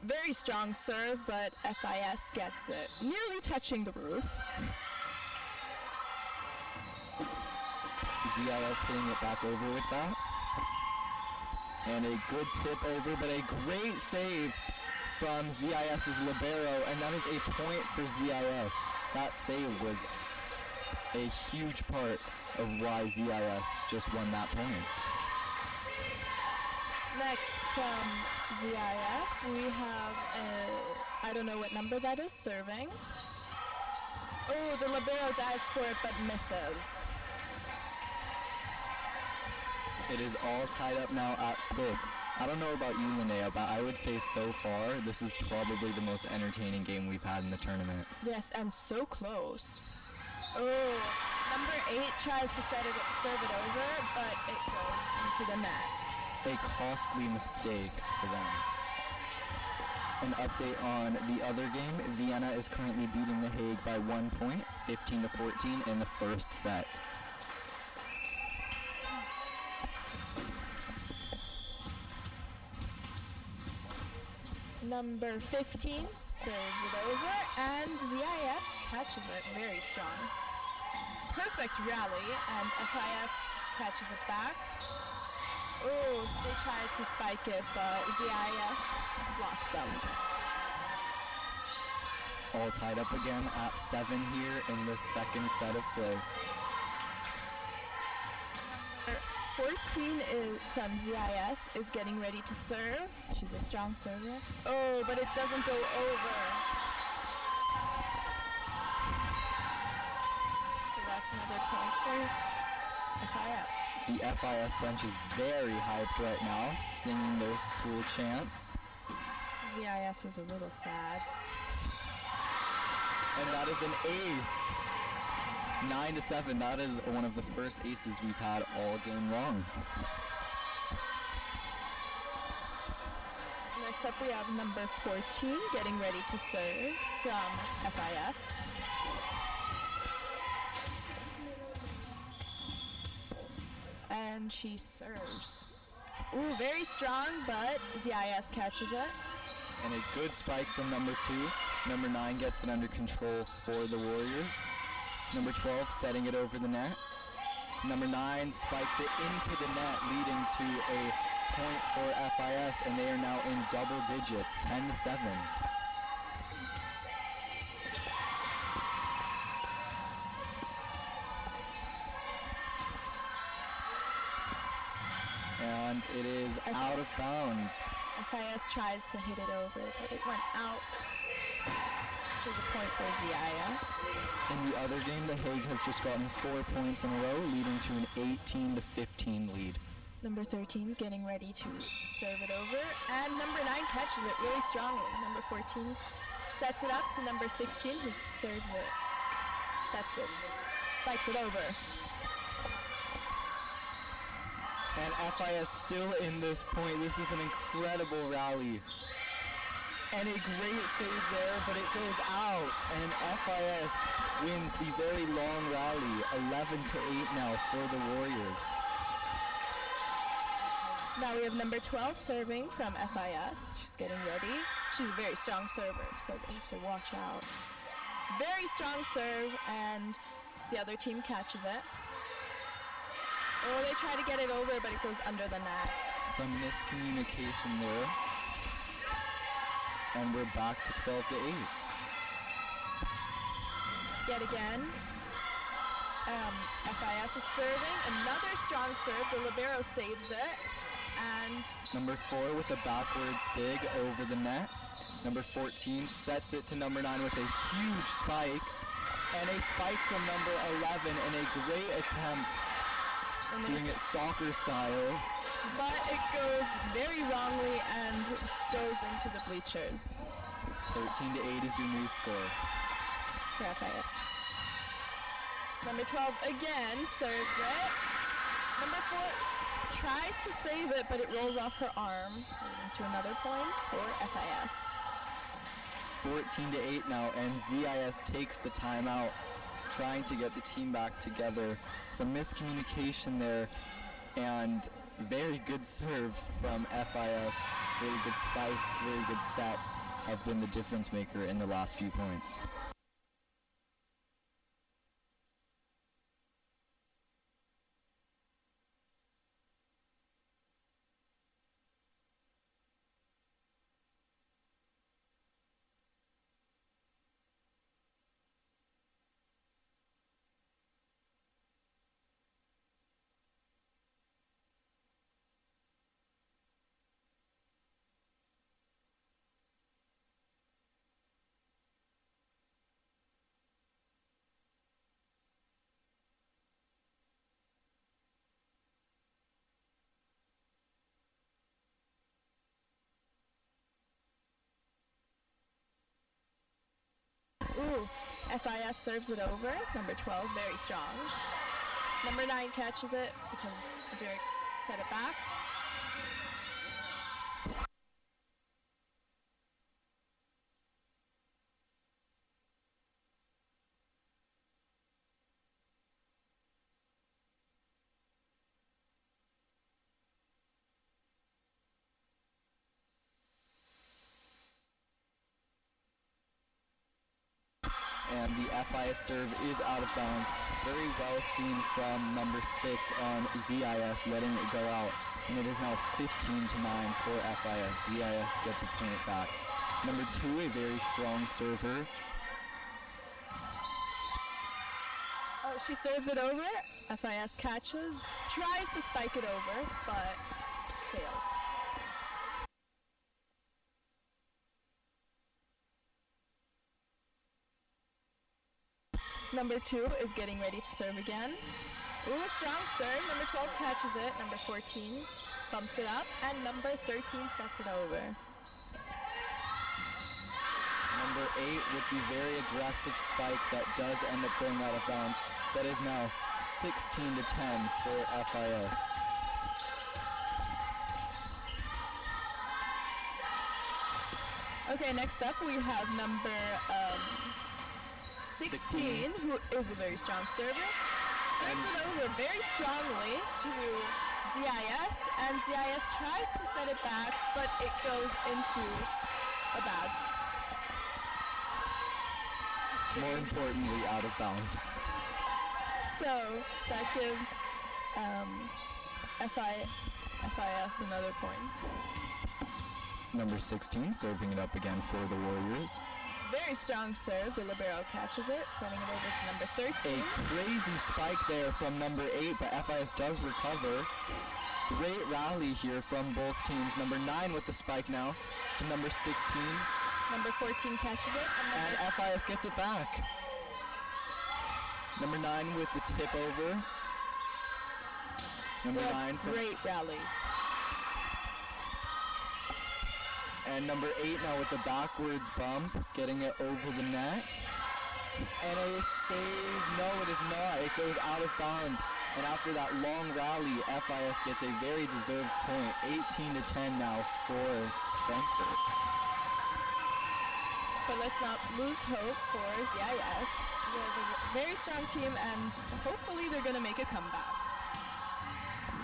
Speaker 11: Very strong serve, but FIS gets it. Nearly touching the roof.
Speaker 4: ZIS hitting it back over with that. And a good tip over, but a great save from ZIS's libero, and that is a point for ZIS. That save was a huge part of why ZIS just won that point.
Speaker 11: Next from ZIS, we have I don't know what number that is, serving. Oh, the libero dives for it but misses.
Speaker 4: It is all tied up now at 6. I don't know about you, Linnea, but I would say so far, this is probably the most entertaining game we've had in the tournament.
Speaker 11: Yes, and so close. Oh, number 8 tries to serve it over, but it goes into the net.
Speaker 4: A costly mistake for them. An update on the other game. Vienna is currently beating The Hague by 1 point, 15-14 in the first set.
Speaker 11: Number 15 serves it over, and ZIS catches it very strong. Perfect rally, and FIS catches it back. Oh, they tried to spike it, but ZIS blocked them.
Speaker 4: All tied up again at 7 here in the second set of play.
Speaker 11: 14 is from ZIS is getting ready to serve. She's a strong server. Oh, but it doesn't go over. So that's another point for FIS.
Speaker 4: The FIS bench is very hyped right now, singing their school chants.
Speaker 11: ZIS is a little sad.
Speaker 4: And that is an ace. 9-7, that is one of the first aces we've had all game long.
Speaker 11: Next up we have number 14 getting ready to serve from FIS. And she serves. Ooh, very strong, but ZIS catches it.
Speaker 4: And a good spike from number 2. Number 9 gets it under control for the Warriors. Number 12 setting it over the net. Number 9 spikes it into the net, leading to a point for FIS, and they are now in double digits, 10-7. It is out of bounds.
Speaker 11: FIS tries to hit it over, but it went out. Which is a point for ZIS.
Speaker 4: In the other game, the Hague has just gotten 4 points in a row, leading to an 18-15 lead.
Speaker 11: Number 13 is getting ready to serve it over, and number 9 catches it really strongly. Number 14 sets it up to number 16, who serves it, sets it, spikes it over.
Speaker 4: And FIS still in this point. This is an incredible rally. And a great save there, but it goes out. And FIS wins the very long rally, 11-8 now for the Warriors.
Speaker 11: Now we have number 12 serving from FIS. She's getting ready. She's a very strong server, so they have to watch out. Very strong serve, and the other team catches it. Oh, they try to get it over, but it goes under the net.
Speaker 4: Some miscommunication there. And we're back to 12-8.
Speaker 11: Yet again, FIS is serving. Another strong serve. The libero saves it. And
Speaker 4: number 4 with the backwards dig over the net. Number 14 sets it to number 9 with a huge spike. And a spike from number 11 and a great attempt doing it soccer style.
Speaker 11: But it goes very wrongly and goes into the bleachers.
Speaker 4: 13-8 is your new score.
Speaker 11: For FIS. Number 12 again serves it. Number 4 tries to save it, but it rolls off her arm, leading to another point for FIS.
Speaker 4: 14-8 now, and ZIS takes the timeout, trying to get the team back together. Some miscommunication there, and very good serves from FIS. Very good spikes, very good sets have been the difference maker in the last few points.
Speaker 11: Ooh, FIS serves it over. Number 12, very strong. Number 9 catches it because Zurich set it back.
Speaker 4: And the FIS serve is out of bounds. Very well seen from number 6 on ZIS, letting it go out. And it is now 15-9 for FIS. ZIS gets a point back. Number 2, a very strong server.
Speaker 11: Oh, she serves it over. FIS catches, tries to spike it over, but fails. Number 2 is getting ready to serve again. Ooh, a strong serve. Number 12 catches it. Number 14 bumps it up. And number 13 sets it over.
Speaker 4: Number 8 with the very aggressive spike that does end up going out of bounds. That is now 16-10 for FIS.
Speaker 11: Okay, next up we have number 16, who is a very strong server. Serves it over very strongly to ZIS, and ZIS tries to set it back, but it goes into a bag.
Speaker 4: More importantly, out of bounds.
Speaker 11: So that gives FIS another point.
Speaker 4: Number 16 serving it up again for the Warriors.
Speaker 11: Very strong serve. The libero catches it, sending it over to number 13.
Speaker 4: A crazy spike there from number 8, but FIS does recover. Great rally here from both teams. Number 9 with the spike now to number 16.
Speaker 11: Number 14 catches it.
Speaker 4: And FIS gets it back. Number 9 with the tip over. Number 9 from
Speaker 11: great rallies.
Speaker 4: And number 8 now with the backwards bump, getting it over the net. And a save. No, it is not. It goes out of bounds. And after that long rally, FIS gets a very deserved point. 18-10 now for Frankfurt.
Speaker 11: But let's not lose hope for ZIS. They're a very strong team, and hopefully they're going to make a comeback.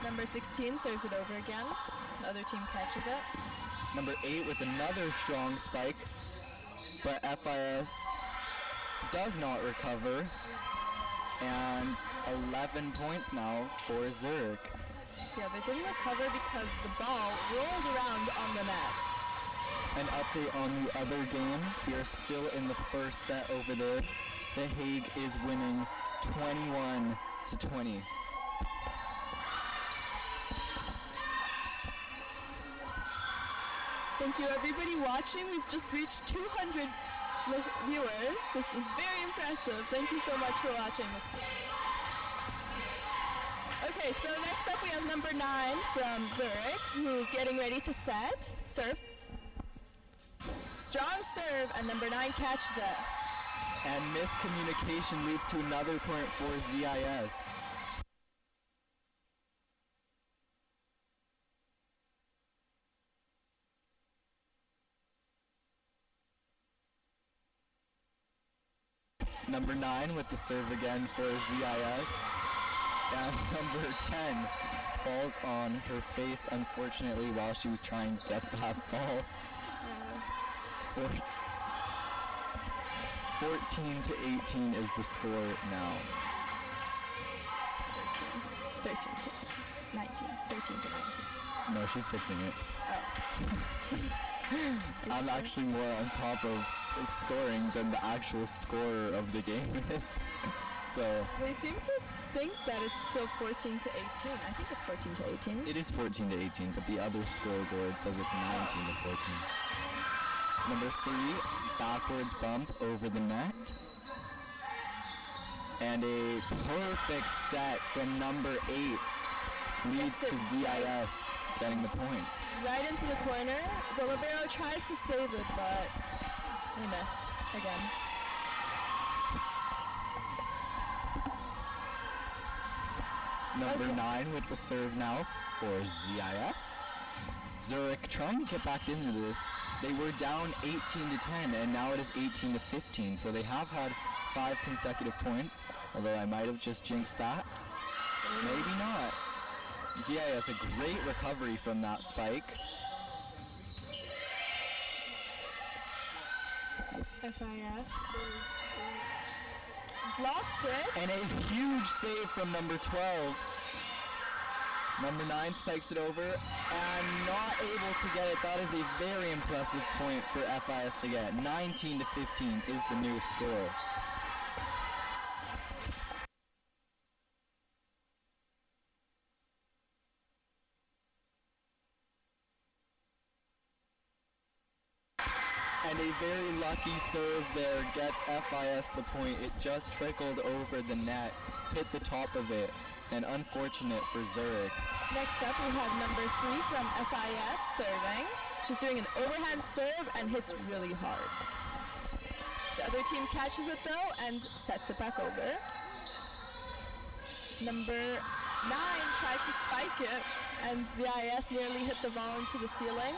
Speaker 11: Number 16 serves it over again. The other team catches it.
Speaker 4: Number 8 with another strong spike, but FIS does not recover. And 11 points now for Zurich.
Speaker 11: Yeah, they didn't recover because the ball rolled around on the net.
Speaker 4: An update on the other game. We are still in the first set over there. The Hague is winning 21-20.
Speaker 11: Thank you everybody watching. We've just reached 200 viewers. This is very impressive. Thank you so much for watching this. Okay, so next up we have number 9 from Zurich, who's getting ready to serve. Strong serve, and number 9 catches it.
Speaker 4: And miscommunication leads to another point for ZIS. Number 9 with the serve again for ZIS. And number 10 falls on her face, unfortunately, while she was trying to get that ball. 14-18 is the score now.
Speaker 11: 13 to 19. 13 to 19.
Speaker 4: No, she's fixing it.
Speaker 11: Oh.
Speaker 4: I'm actually more on top of scoring than the actual scorer of the game is. So
Speaker 11: they seem to think that it's still 14 to 18. I think it's 14 to 18.
Speaker 4: It is 14 to 18, but the other scoreboard says it's 19 to 14. Number 3, backwards bump over the net. And a perfect set from number 8 leads to ZIS getting the point.
Speaker 11: Right into the corner. The libero tries to save it, but they miss again.
Speaker 4: Number 9 with the serve now for ZIS. Zurich trying to get back into this. They were down 18-10, and now it is 18-15, so they have had 5 consecutive points, although I might have just jinxed that. Maybe not. ZIS, a great recovery from that spike.
Speaker 11: FIS is blocked it.
Speaker 4: And a huge save from number 12. Number 9 spikes it over and not able to get it. That is a very impressive point for FIS to get. 19-15 is the new score. And a very lucky serve there gets FIS the point. It just trickled over the net, hit the top of it, and unfortunate for Zurich.
Speaker 11: Next up we have number 3 from FIS serving. She's doing an overhand serve and hits really hard. The other team catches it though and sets it back over. Number 9 tries to spike it and ZIS nearly hit the ball into the ceiling.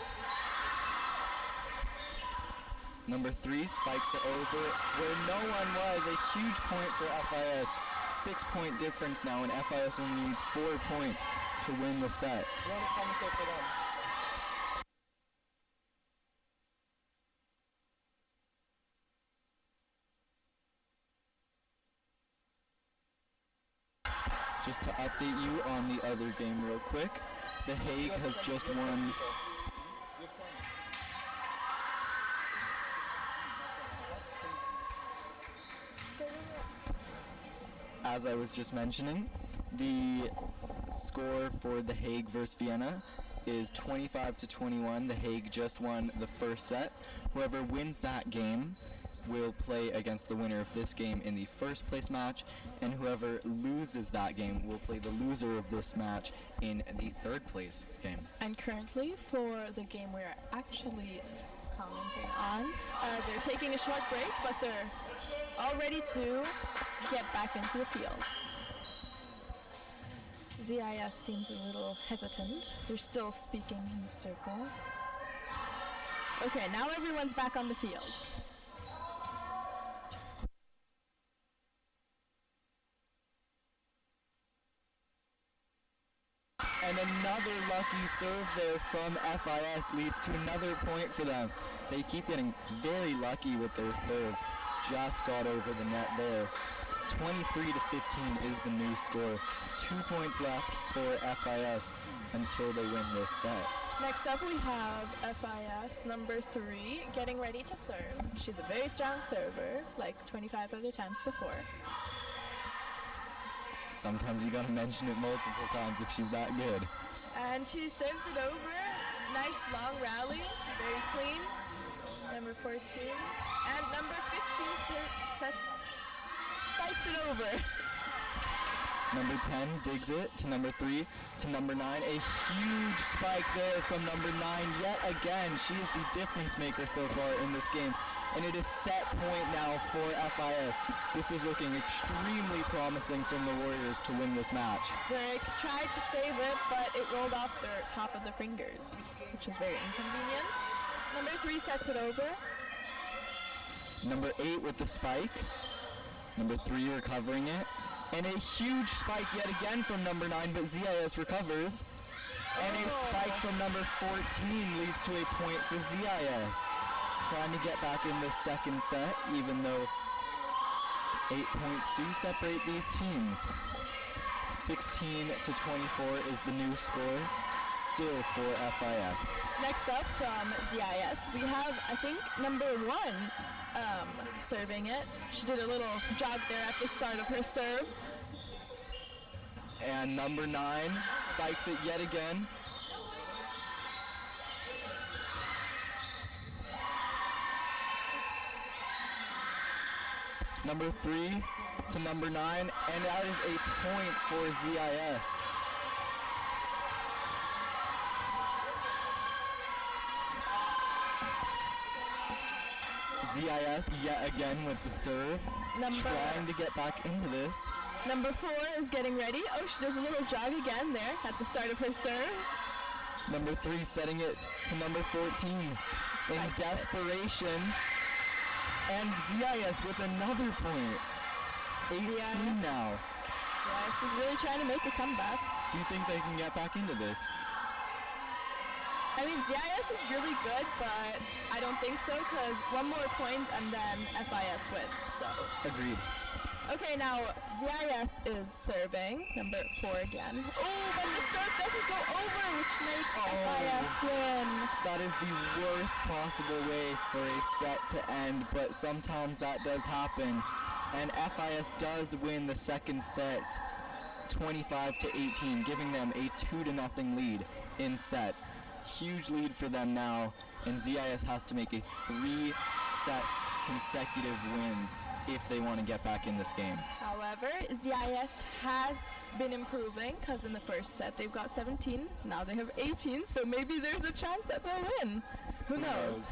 Speaker 4: Number 3 spikes it over where no one was. A huge point for FIS. 6-point difference now, and FIS only needs 4 points to win the set. Just to update you on the other game real quick, The Hague has just won. As I was just mentioning, the score for The Hague versus Vienna is 25-21. The Hague just won the first set. Whoever wins that game will play against the winner of this game in the first place match, and whoever loses that game will play the loser of this match in the third place game.
Speaker 11: And currently, for the game we're actually commenting on, they're taking a short break, but they're all ready to get back into the field. ZIS seems a little hesitant. They're still speaking in the circle. Okay, now everyone's back on the field.
Speaker 4: And another lucky serve there from FIS leads to another point for them. They keep getting very lucky with their serves. Just got over the net there. 23-15 is the new score. 2 points left for FIS until they win this set.
Speaker 11: Next up we have FIS number 3 getting ready to serve. She's a very strong server, like 25 other times before.
Speaker 4: Sometimes you gotta mention it multiple times if she's that good.
Speaker 11: And she serves it over. Nice long rally, very clean. Number 14. And number 15 spikes it over.
Speaker 4: Number 10 digs it to number 3 to number 9. A huge spike there from number 9 yet again. She is the difference maker so far in this game. And it is set point now for FIS. This is looking extremely promising from the Warriors to win this match.
Speaker 11: Zurich tried to save it, but it rolled off the top of the fingers, which is very inconvenient. Number 3 sets it over.
Speaker 4: Number 8 with the spike. Number 3 recovering it. And a huge spike yet again from number 9, but ZIS recovers. And a spike from number 14 leads to a point for ZIS. Trying to get back in the second set, even though 8 points do separate these teams. 16-24 is the new score, still for FIS.
Speaker 11: Next up from ZIS, we have, I think, number 1 serving it. She did a little jog there at the start of her serve.
Speaker 4: And number 9 spikes it yet again. Number 3 to number 9, and that is a point for ZIS. ZIS yet again with the serve, trying to get back into this.
Speaker 11: Number 4 is getting ready. Oh, she does a little jog again there at the start of her serve.
Speaker 4: Number 3 setting it to number 14 in desperation. And ZIS with another point. 18 now.
Speaker 11: Yes, is really trying to make a comeback.
Speaker 4: Do you think they can get back into this?
Speaker 11: I mean, ZIS is really good, but I don't think so, because 1 more point and then FIS wins, so.
Speaker 4: Agreed.
Speaker 11: Okay, now ZIS is serving, number 4 again. Oh, but the serve doesn't go over, which makes FIS win.
Speaker 4: That is the worst possible way for a set to end, but sometimes that does happen. And FIS does win the second set, 25-18, giving them a 2-0 lead in sets. Huge lead for them now, and ZIS has to make a 3 sets consecutive wins if they want to get back in this game.
Speaker 11: However, ZIS has been improving, because in the first set they've got 17, now they have 18, so maybe there's a chance that they'll win. Who knows?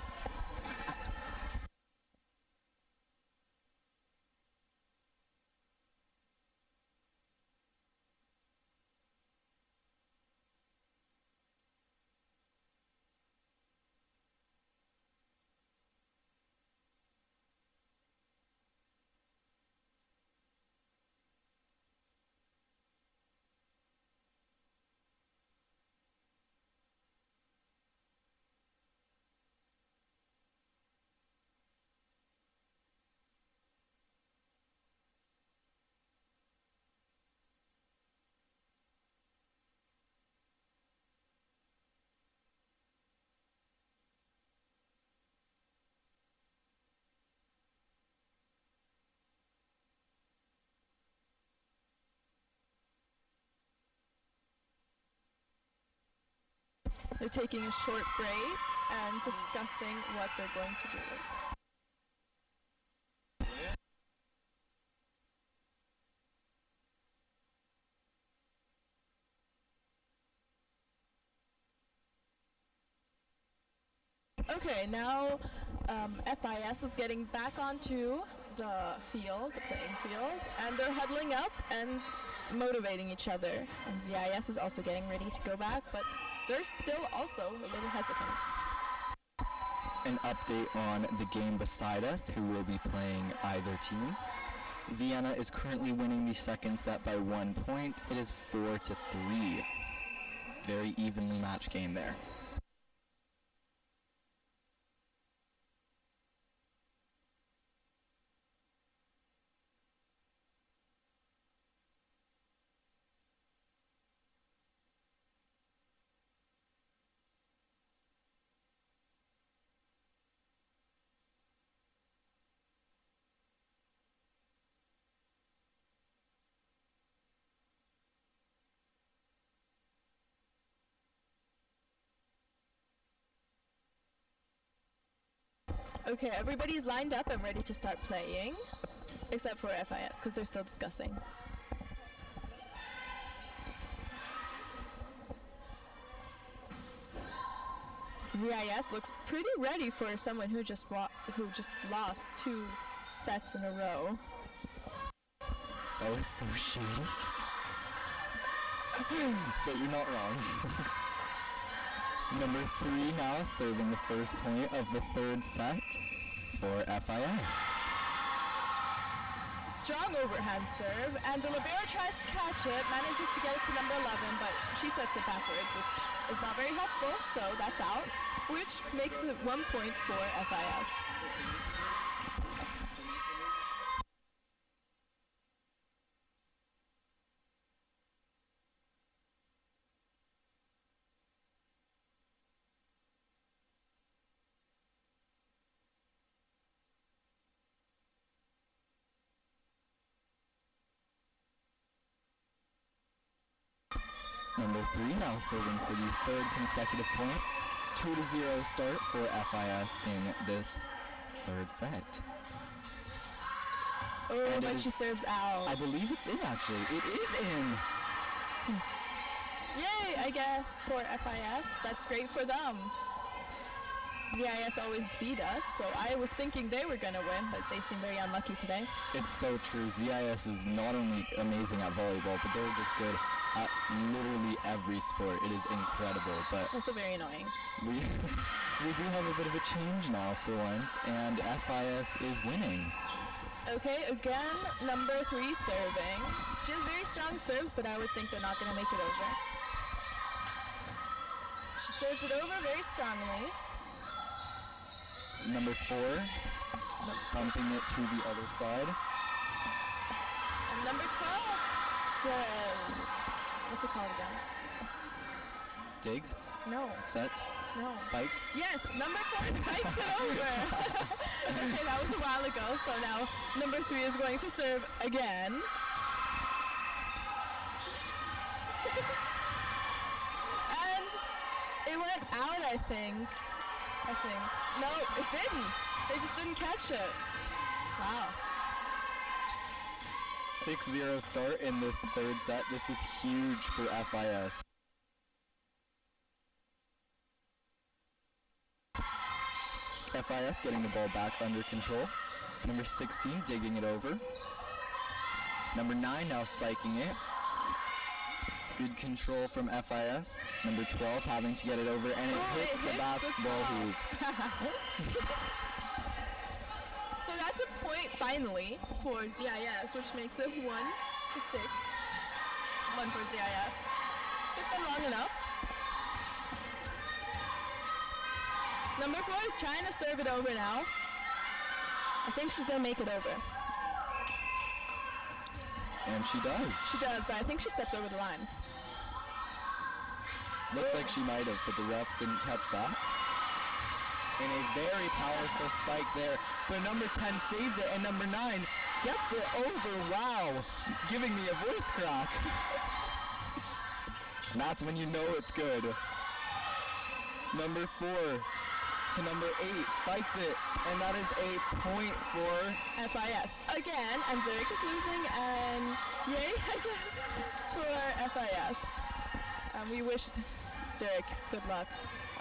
Speaker 11: They're taking a short break and discussing what they're going to do. Okay, now FIS is getting back onto the field, the playing field, and they're huddling up and motivating each other. And ZIS is also getting ready to go back, but they're still also a little hesitant.
Speaker 4: An update on the game beside us, who will be playing either team. Vienna is currently winning the second set by 1 point. It is 4-3. Very evenly matched game there.
Speaker 11: Okay, everybody's lined up and ready to start playing, except for FIS, because they're still discussing. ZIS looks pretty ready for someone who just lost 2 sets in a row.
Speaker 4: That was so shady. But you're not wrong. Number 3 now serving the first point of the third set for FIS.
Speaker 11: Strong overhand serve, and the libero tries to catch it, manages to get it to number 11, but she sets it backwards, which is not very helpful, so that's out, which makes it 1 point for FIS.
Speaker 4: Number 3 now serving for the third consecutive point. 2-0 start for FIS in this third set.
Speaker 11: Oh, and but she serves out.
Speaker 4: I believe it's in, actually. It is in!
Speaker 11: Yay, I guess, for FIS. That's great for them. ZIS always beat us, so I was thinking they were going to win, but they seem very unlucky today.
Speaker 4: It's so true. ZIS is not only amazing at volleyball, but they're just good at literally every sport. It is incredible, but
Speaker 11: it's also very annoying.
Speaker 4: We do have a bit of a change now for once, and FIS is winning.
Speaker 11: Okay, again, number 3 serving. She has very strong serves, but I always think they're not going to make it over. She serves it over very strongly.
Speaker 4: Number 4, pumping it to the other side.
Speaker 11: And number 12 serves. What's it called again?
Speaker 4: Digs?
Speaker 11: No.
Speaker 4: Sets?
Speaker 11: No.
Speaker 4: Spikes?
Speaker 11: Yes, number 4 spikes it over. Okay, that was a while ago, so now number 3 is going to serve again. And it went out, I think. No, it didn't. They just didn't catch it. Wow.
Speaker 4: 6-0 start in this third set. This is huge for FIS. FIS getting the ball back under control. Number 16 digging it over. Number 9 now spiking it. Good control from FIS. Number 12 having to get it over, and it hits the basketball hoop.
Speaker 11: So that's a point finally for ZIS, which makes it 1-6. 1 for ZIS. Took them long enough. Number 4 is trying to serve it over now. I think she's going to make it over.
Speaker 4: And she does.
Speaker 11: She does, but I think she stepped over the line.
Speaker 4: Looked like she might have, but the refs didn't catch that. And a very powerful spike there. But number 10 saves it, and number 9 gets it over. Wow. Giving me a voice crack. And that's when you know it's good. Number 4 to number 8, spikes it, and that is a point for
Speaker 11: FIS. Again, and Zurich is losing, and yay for FIS. We wish Zurich good luck,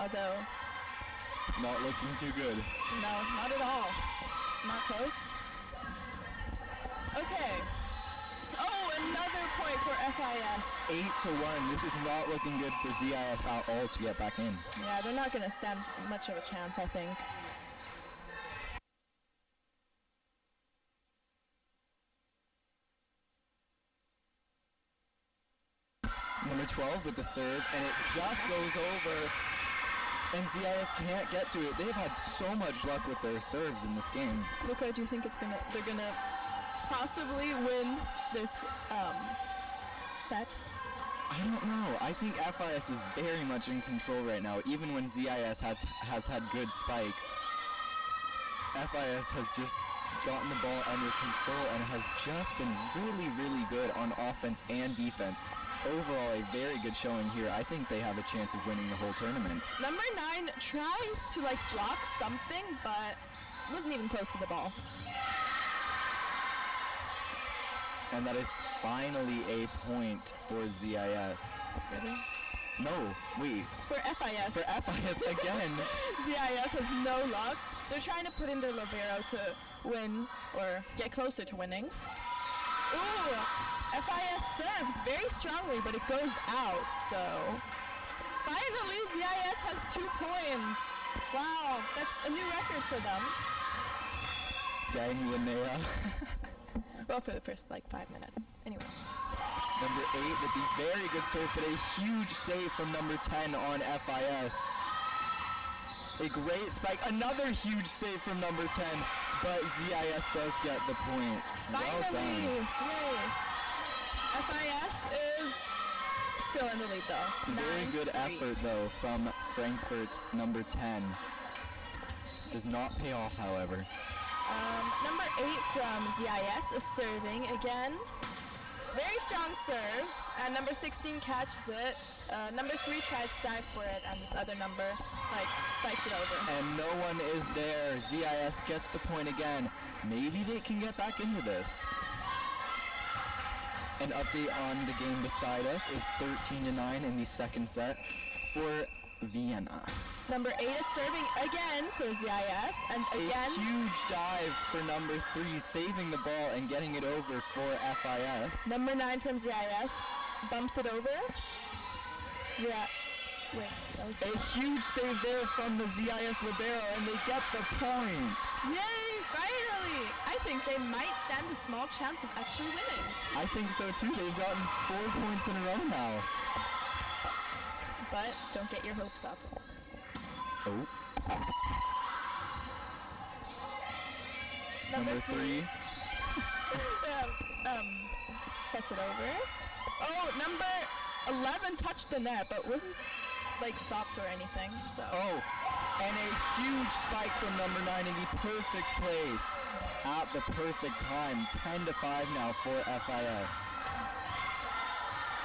Speaker 11: although...
Speaker 4: Not looking too good.
Speaker 11: No, not at all. Not close. Okay. Oh, another point for FIS.
Speaker 4: 8-1. This is not looking good for ZIS at all to get back in.
Speaker 11: Yeah, they're not going to stand much of a chance, I think.
Speaker 4: Number 12 with the serve, and it just goes over, and ZIS can't get to it. They've had so much luck with their serves in this game.
Speaker 11: Luca, do you think they're gonna possibly win this set?
Speaker 4: I don't know. I think FIS is very much in control right now, even when ZIS has had good spikes. FIS has just gotten the ball under control and has just been really, really good on offense and defense. Overall, a very good showing here. I think they have a chance of winning the whole tournament.
Speaker 11: Number 9 tries to block something, but wasn't even close to the ball.
Speaker 4: And that is finally a point for ZIS.
Speaker 11: Really?
Speaker 4: No, wait.
Speaker 11: For FIS.
Speaker 4: For FIS again.
Speaker 11: ZIS has no luck. They're trying to put in their libero to win or get closer to winning. Ooh, FIS serves very strongly, but it goes out, so finally ZIS has 2 points. Wow, that's a new record for them.
Speaker 4: Dang, Linnea.
Speaker 11: Well, for the first 5 minutes. Anyways.
Speaker 4: Number 8 with the very good serve, but a huge save from number 10 on FIS. A great spike, another huge save from number 10, but ZIS does get the point. Well done.
Speaker 11: Yay. FIS is still in the lead though.
Speaker 4: Very good effort though from Frankfurt, number 10. Does not pay off, however.
Speaker 11: Number 8 from ZIS is serving again. Very strong serve, and number 16 catches it. Number 3 tries to dive for it, and this other number spikes it over.
Speaker 4: And no one is there. ZIS gets the point again. Maybe they can get back into this. An update on the game beside us is 13-9 in the second set for Vienna.
Speaker 11: Number 8 is serving again for ZIS, and again...
Speaker 4: A huge dive for number 3, saving the ball and getting it over for FIS.
Speaker 11: Number 9 from ZIS bumps it over. Yeah. Wait, that was...
Speaker 4: A huge save there from the ZIS libero, and they get the point.
Speaker 11: Yay, finally! I think they might stand a small chance of actually winning.
Speaker 4: I think so too. They've gotten 4 points in a row now.
Speaker 11: But don't get your hopes up.
Speaker 4: Oh. Number 3.
Speaker 11: Sets it over. Oh, number 11 touched the net, but wasn't stopped or anything. So.
Speaker 4: Oh, and a huge spike from number 9 in the perfect place at the perfect time. 10-5 now for FIS.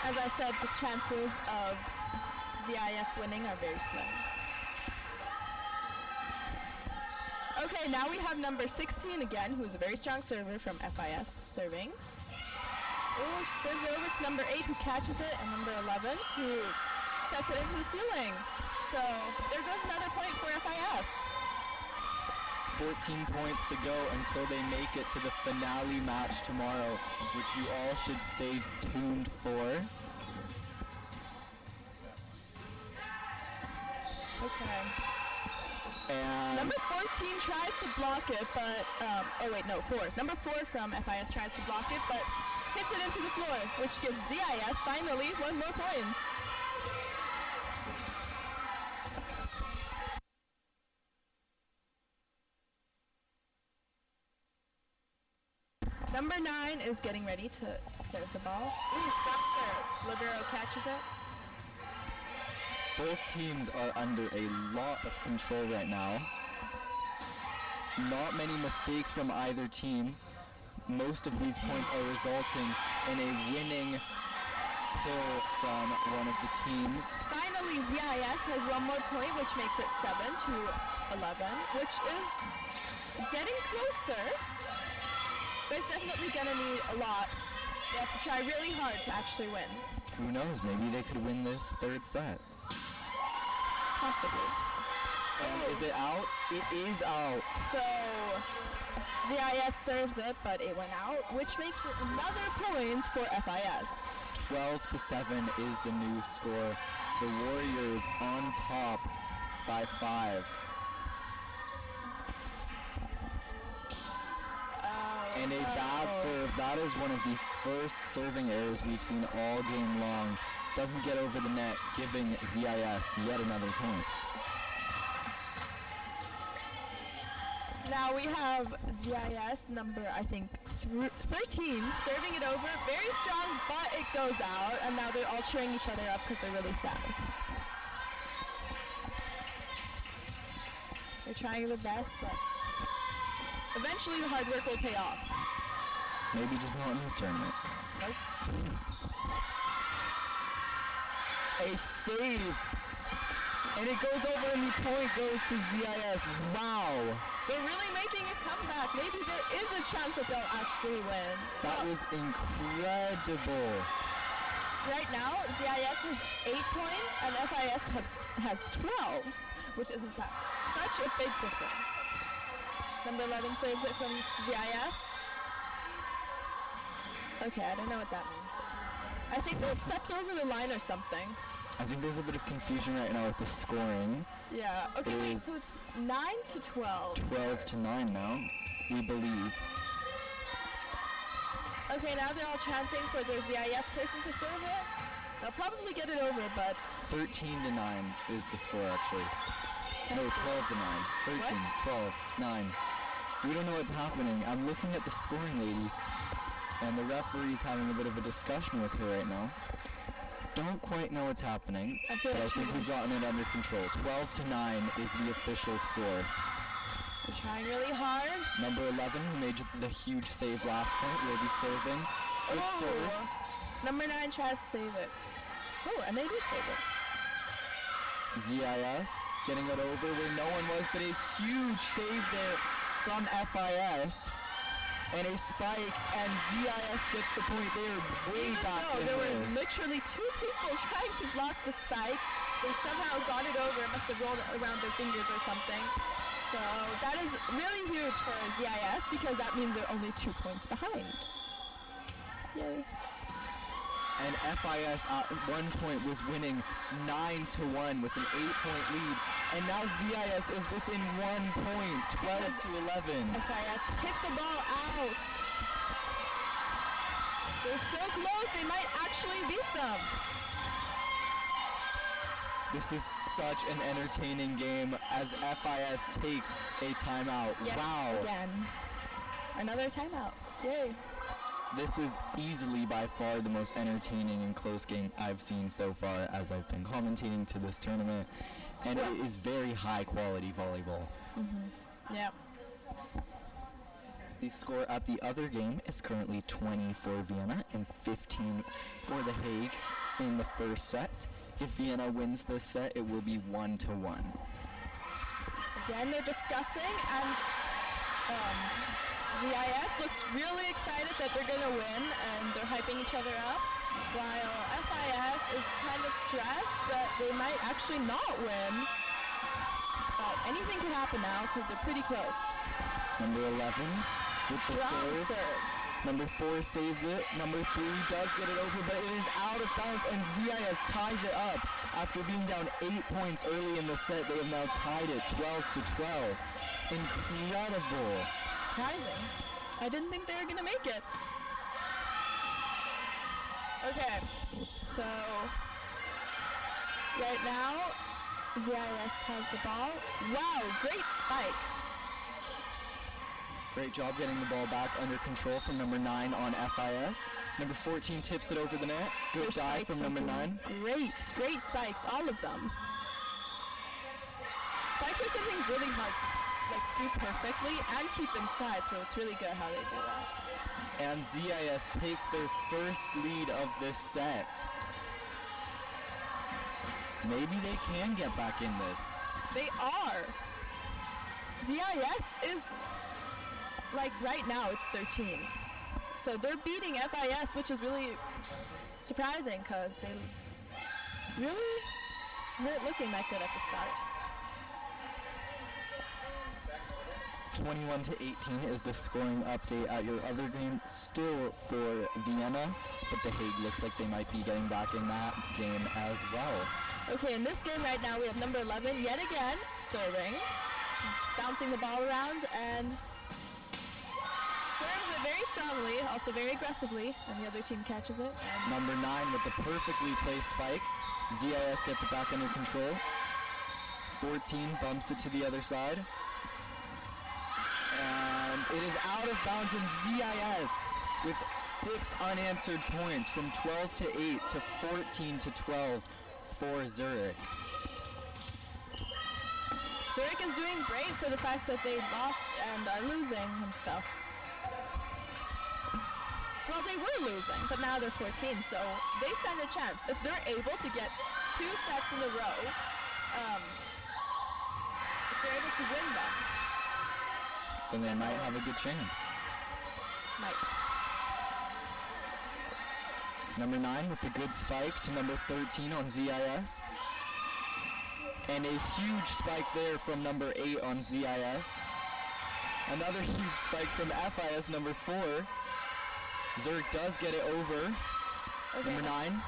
Speaker 11: As I said, the chances of ZIS winning are very slim. Okay, now we have number 16 again, who is a very strong server from FIS serving. Oh, she serves over to number 8, who catches it, and number 11, who sets it into the ceiling. So there goes another point for FIS.
Speaker 4: 14 points to go until they make it to the finale match tomorrow, which you all should stay tuned for.
Speaker 11: Okay.
Speaker 4: And
Speaker 11: number 14 tries to block it, but, 4. Number 4 from FIS tries to block it, but hits it into the floor, which gives ZIS finally 1 more point. Number 9 is getting ready to serve the ball. Ooh, stop serve. Libero catches it.
Speaker 4: Both teams are under a lot of control right now. Not many mistakes from either teams. Most of these points are resulting in a winning kill from one of the teams.
Speaker 11: Finally, ZIS has one more point, which makes it 7-11, which is getting closer. But it's definitely gonna need a lot. They have to try really hard to actually win.
Speaker 4: Who knows? Maybe they could win this third set.
Speaker 11: Possibly.
Speaker 4: And is it out? It is out.
Speaker 11: So ZIS serves it, but it went out, which makes it another point for FIS.
Speaker 4: 12-7 is the new score. The Warriors on top by 5. And a bad serve. That is one of the first serving errors we've seen all game long. Doesn't get over the net, giving ZIS yet another point.
Speaker 11: Now we have ZIS number, I think, 13, serving it over. Very strong, but it goes out. And now they're all cheering each other up because they're really sad. They're trying their best, but eventually the hard work will pay off.
Speaker 4: Maybe just not in this tournament.
Speaker 11: Nope.
Speaker 4: A save! And it goes over and the point goes to ZIS. Wow!
Speaker 11: They're really making a comeback. Maybe there is a chance that they'll actually win.
Speaker 4: That was incredible.
Speaker 11: Right now, ZIS has 8 points and FIS has 12, which isn't such a big difference. Number 11 saves it from ZIS. Okay, I don't know what that means. I think they stepped over the line or something.
Speaker 4: I think there's a bit of confusion right now with the scoring.
Speaker 11: Yeah, okay, wait, so it's 9-12.
Speaker 4: 12-9 now, we believe.
Speaker 11: Okay, now they're all chanting for their ZIS person to serve it. They'll probably get it over, but
Speaker 4: 13-9 is the score actually. No, 12-9. 13,
Speaker 11: What?
Speaker 4: 12, 9. We don't know what's happening. I'm looking at the scoring lady, and the referee's having a bit of a discussion with her right now. Don't quite know what's happening, but I think we've gotten it under control. 12-9 is the official score.
Speaker 11: they're trying really hard.
Speaker 4: Number 11, who made the huge save last point, will be serving. Good serve.
Speaker 11: Number 9 tries to save it. Oh, and they do save it.
Speaker 4: ZIS getting it over where no one was, but a huge save there from FIS. And a spike, and ZIS gets the point. They are way back in
Speaker 11: There were
Speaker 4: this.
Speaker 11: literally 2 people trying to block the spike. They somehow got it over. It must have rolled around their fingers or something. So that is really huge for ZIS because that means they're only 2 points behind. Yay.
Speaker 4: And FIS at one point was winning 9-1 with an 8-point lead. And now ZIS is within 1 point, 12-11.
Speaker 11: FIS hit the ball out. They're so close, they might actually beat them.
Speaker 4: This is such an entertaining game as FIS takes a timeout.
Speaker 11: Yes,
Speaker 4: Wow.
Speaker 11: again. Another timeout. Yay.
Speaker 4: This is easily by far the most entertaining and close game I've seen so far as I've been commentating to this tournament. And it is very high quality volleyball.
Speaker 11: Mm-hmm. Yep.
Speaker 4: The score at the other game is currently 20 for Vienna and 15 for The Hague in the first set. If Vienna wins this set, it will be 1-1.
Speaker 11: Again, they're discussing, and ZIS looks really excited that they're going to win, and they're hyping each other up, while FIS is kind of stressed that they might actually not win. But anything can happen now because they're pretty close.
Speaker 4: Number 11 with the
Speaker 11: Strong serve.
Speaker 4: Number 4 saves it. Number 3 does get it over, but it is out of bounds, and ZIS ties it up. After being down 8 points early in the set, they have now tied it 12-12. Incredible.
Speaker 11: Surprising. I didn't think they were going to make it. Okay, so right now, ZIS has the ball. Wow, great spike.
Speaker 4: Great job getting the ball back under control from number 9 on FIS. Number 14 tips it over the net. Good dive from number 9.
Speaker 11: Great spikes, all of them. Spikes are something really hard to do perfectly and keep inside, so it's really good how they do that.
Speaker 4: And ZIS takes their first lead of this set. maybe they can get back in this.
Speaker 11: They are. ZIS is, like, right now it's 13. So they're beating FIS, which is really surprising because they really weren't looking that good at the start.
Speaker 4: 21-18 is the scoring update at your other game, still for Vienna, but The Hague looks like they might be getting back in that game as well.
Speaker 11: Okay, in this game right now we have number 11 yet again serving. She's bouncing the ball around and serves it very strongly, also very aggressively, and the other team catches it.
Speaker 4: Number 9 with the perfectly placed spike. ZIS gets it back under control. 14 bumps it to the other side. And it is out of bounds, and ZIS with 6 unanswered points from 12-8 to 14-12 for Zurich.
Speaker 11: Zurich is doing great for the fact that they lost and are losing and stuff. Well, they were losing, but now they're 14, so they stand a chance. If they're able to get 2 sets in a row, if they're able to win them,
Speaker 4: then they might have a good chance.
Speaker 11: Might.
Speaker 4: Number 9 with the good spike to number 13 on ZIS. And a huge spike there from number 8 on ZIS. Another huge spike from FIS, number 4. Zurich does get it over.
Speaker 11: Okay.
Speaker 4: Number 9.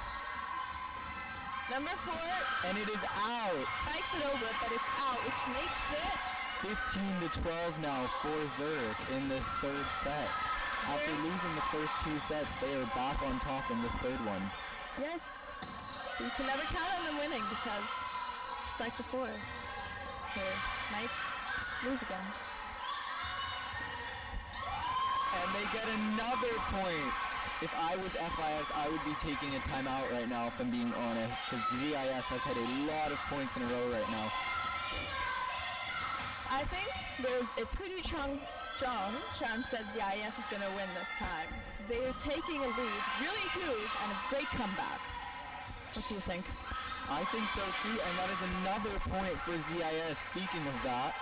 Speaker 11: Number 4.
Speaker 4: And it is out.
Speaker 11: Spikes it over, but it's out, which makes it
Speaker 4: 15-12 now for Zurich in this third set. After losing the first 2 sets, they are back on top in this third one.
Speaker 11: Yes. You can never count on them winning because, just like before, they might lose again.
Speaker 4: And they get another point. If I was FIS, I would be taking a timeout right now, if I'm being honest, because ZIS has had a lot of points in a row right now.
Speaker 11: I think there's a pretty strong chance that ZIS is going to win this time. They're taking a lead, really huge, and a great comeback. What do you think?
Speaker 4: I think so too, and that is another point for ZIS. Speaking of that,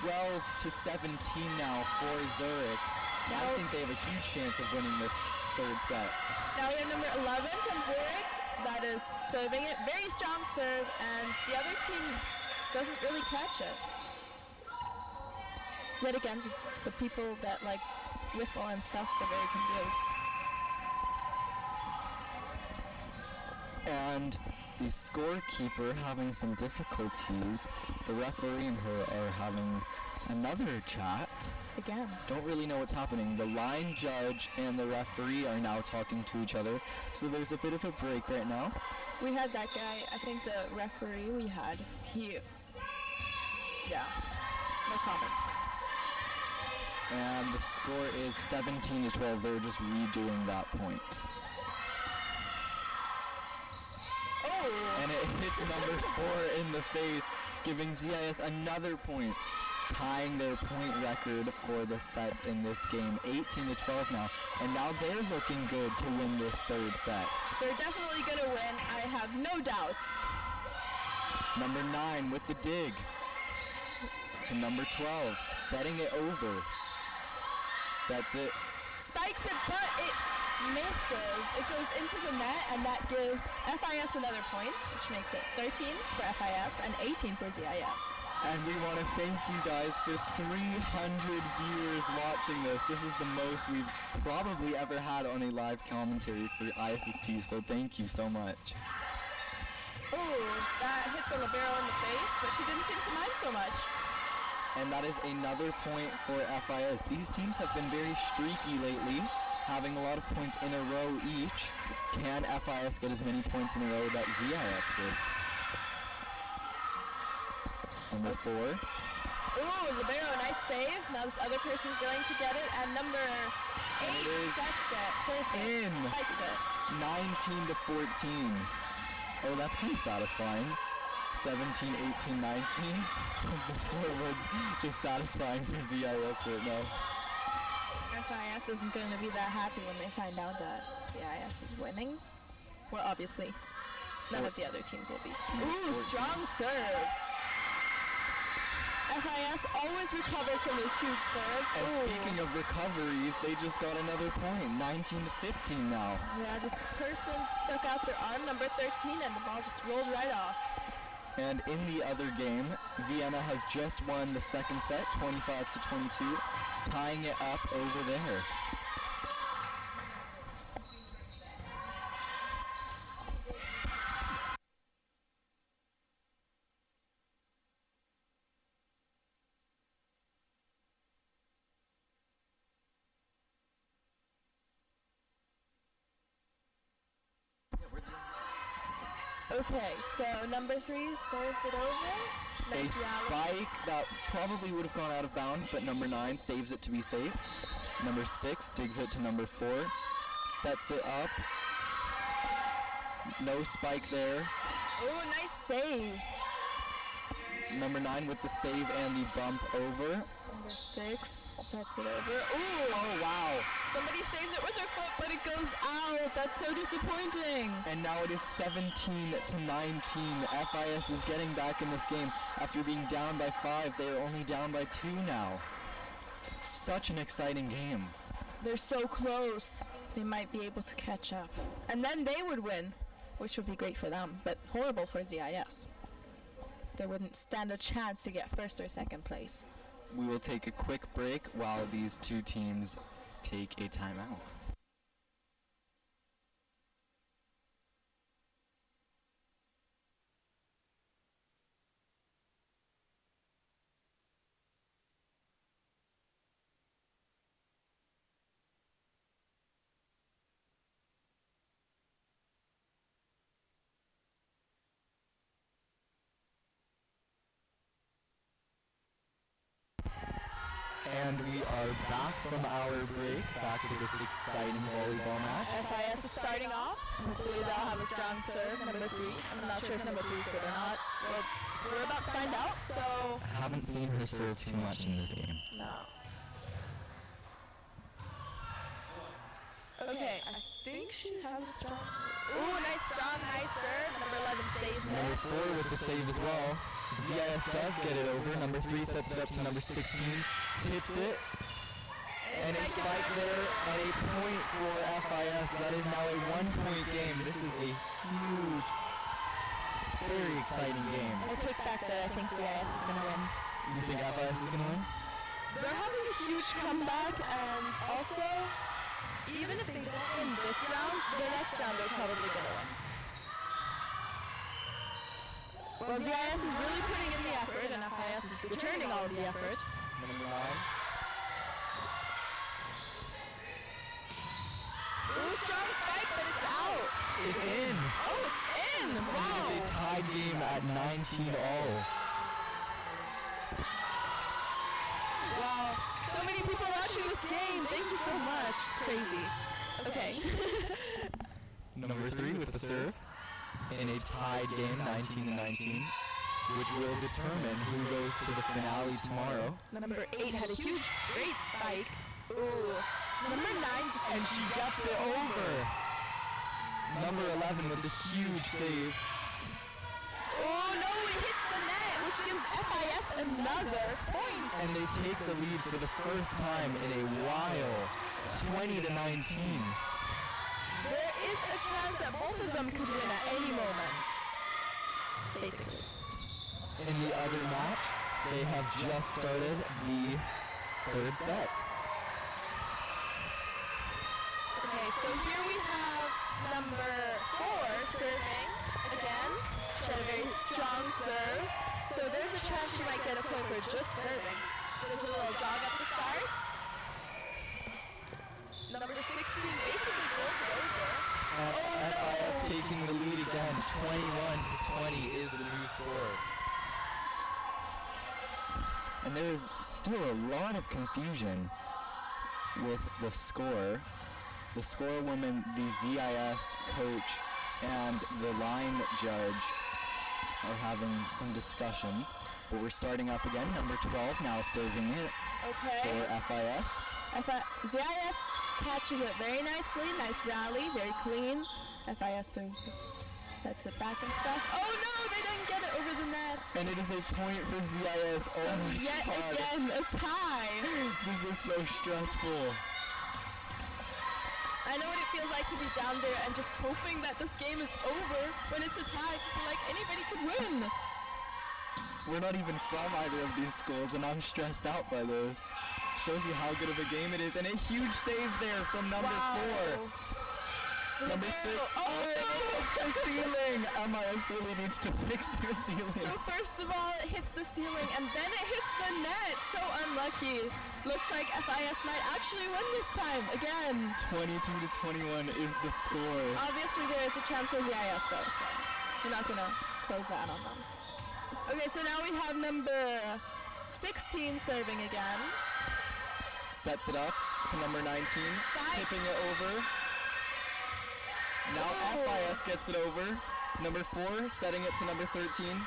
Speaker 4: 12-17 now for Zurich. I think they have a huge chance of winning this third set.
Speaker 11: Now we have number 11 from Zurich that is serving it. Very strong serve, and the other team doesn't really catch it. Yet again, the people that like whistle and stuff, they're very confused.
Speaker 4: And the scorekeeper having some difficulties. The referee and her are having another chat.
Speaker 11: Again.
Speaker 4: Don't really know what's happening. The line judge and the referee are now talking to each other, so there's a bit of a break right now.
Speaker 11: We had that guy, I think the referee we had, yeah, no comment.
Speaker 4: And the score is 17-12. They're just redoing that point.
Speaker 11: Oh!
Speaker 4: And it hits number 4 in the face, giving ZIS another point, tying their point record for the sets in this game. 18-12 now. And now they're looking good to win this third set.
Speaker 11: They're definitely going to win. I have no doubts.
Speaker 4: Number 9 with the dig to number 12, setting it over. Sets it.
Speaker 11: Spikes it, but it misses. It goes into the net, and that gives FIS another point, which makes it 13 for FIS and 18 for ZIS.
Speaker 4: And we want to thank you guys for 300 viewers watching this. This is the most we've probably ever had on a live commentary for ISST, so thank you so much.
Speaker 11: Oh, that hit the libero in the face, but she didn't seem to mind so much.
Speaker 4: And that is another point for FIS. These teams have been very streaky lately, having a lot of points in a row each. Can FIS get as many points in a row that ZIS did? Number 4.
Speaker 11: Ooh, libero, nice save. Now this other person's going to get it, and number 8 sets it, serves it, spikes it.
Speaker 4: 19-14. Oh, that's kind of satisfying. 17, 18, 19. The scoreboard's just satisfying for ZIS right now.
Speaker 11: FIS isn't going to be that happy when they find out that ZIS is winning. Well, obviously, None of the other teams will be. Ooh, strong serve. FIS always recovers from those huge serves.
Speaker 4: And
Speaker 11: Ooh.
Speaker 4: speaking of recoveries, they just got another point, 19 to 15 now.
Speaker 11: Yeah, this person stuck out their arm, number 13, and the ball just rolled right off.
Speaker 4: And in the other game, Vienna has just won the second set, 25 to 22, tying it up over there.
Speaker 11: Okay, so number 3 serves it over. Nice
Speaker 4: A
Speaker 11: rally.
Speaker 4: spike that probably would have gone out of bounds, but number 9 saves it to be safe. Number 6 digs it to number 4, sets it up. No spike there.
Speaker 11: Ooh, nice save.
Speaker 4: Number 9 with the save and the bump over.
Speaker 11: Number 6 sets it over. Ooh!
Speaker 4: Oh, wow.
Speaker 11: Somebody saves it with their foot, but it goes out. That's so disappointing.
Speaker 4: And now it is 17 to 19. FIS is getting back in this game. After being down by 5, they are only down by 2 now. Such an exciting game.
Speaker 11: They're so close. They might be able to catch up. And then they would win, which would be great for them, but horrible for ZIS. They wouldn't stand a chance to get first or second place.
Speaker 4: We will take a quick break while these two teams take a timeout. And we are back from our break, back to this exciting volleyball match.
Speaker 11: FIS is starting off. Hopefully they'll have a strong serve, number 3. I'm not sure if number 3 is good or not. But we're about to find out, so...
Speaker 4: I haven't seen her serve too much in this game.
Speaker 11: No. Okay, I think she has a strong serve. Ooh, nice strong high serve. Number 11 saves it.
Speaker 4: Number 4 with the save as well. ZIS does get it over. Number 3 sets it up to number 16. Tips it. And a spike there and a point for FIS. That is now a 1-point game. This is a huge, very exciting game.
Speaker 11: I take back that I think ZIS is going to win.
Speaker 4: You think FIS is going to win?
Speaker 11: They're having a huge comeback, and also, even if they don't win this round, the next round they're probably going to win. Well, ZIS is really putting in the effort, and FIS is returning all of the effort.
Speaker 4: Number 9.
Speaker 11: Ooh, strong spike, but it's out.
Speaker 4: It's in.
Speaker 11: Oh, it's in. Wow.
Speaker 4: It is a tied game at 19 all.
Speaker 11: Wow. So many people watching this game. Thank you so much. It's crazy. Okay.
Speaker 4: Number 3 with the serve. In a tied game, 19 to 19, which will determine who goes to the finale tomorrow.
Speaker 11: Number 8 had a huge, great spike. Ooh. Number 9 just...
Speaker 4: And she gets it over. Number 11 with the huge save.
Speaker 11: Oh no, it hits the net, which gives FIS another point.
Speaker 4: And they take the lead for the first time in a while, 20 to 19.
Speaker 11: There is a chance that both of them could win at any moment. Basically.
Speaker 4: In the other match, they have just started the third set.
Speaker 11: Okay, so here we have number 4 serving again. She had a very strong serve. So there's a chance she might get a point for just serving. Just with a little jog at the start. Number 16 basically goes over.
Speaker 4: FIS taking the lead again, 21 to 20 is the new score. And there is still a lot of confusion with the score. The score woman, the ZIS coach, and the line judge are having some discussions. But we're starting up again, number 12 now serving it for FIS.
Speaker 11: ZIS catches it very nicely, nice rally, very clean. FIS sets it back and stuff. Oh no, they didn't get it over the net.
Speaker 4: And it is a point for ZIS.
Speaker 11: So yet again, a tie.
Speaker 4: This is so stressful.
Speaker 11: I know what it feels like to be down there and just hoping that this game is over when it's a tie, because you're like, anybody could win.
Speaker 4: We're not even from either of these schools, and I'm stressed out by this. Shows you how good of a game it is, and a huge save there from number 4. Number 6. Oh no! It's the ceiling! MIS really needs to fix their ceiling.
Speaker 11: So first of all, it hits the ceiling, and then it hits the net. So unlucky. Looks like FIS might actually win this time, again.
Speaker 4: 22-21 is the score.
Speaker 11: Obviously there is a chance for ZIS though, so we're not going to close that on them. Okay, so now we have number 16 serving again.
Speaker 4: Sets it up to number 19, tipping it over. Now FIS gets it over. Number 4 setting it to number 13,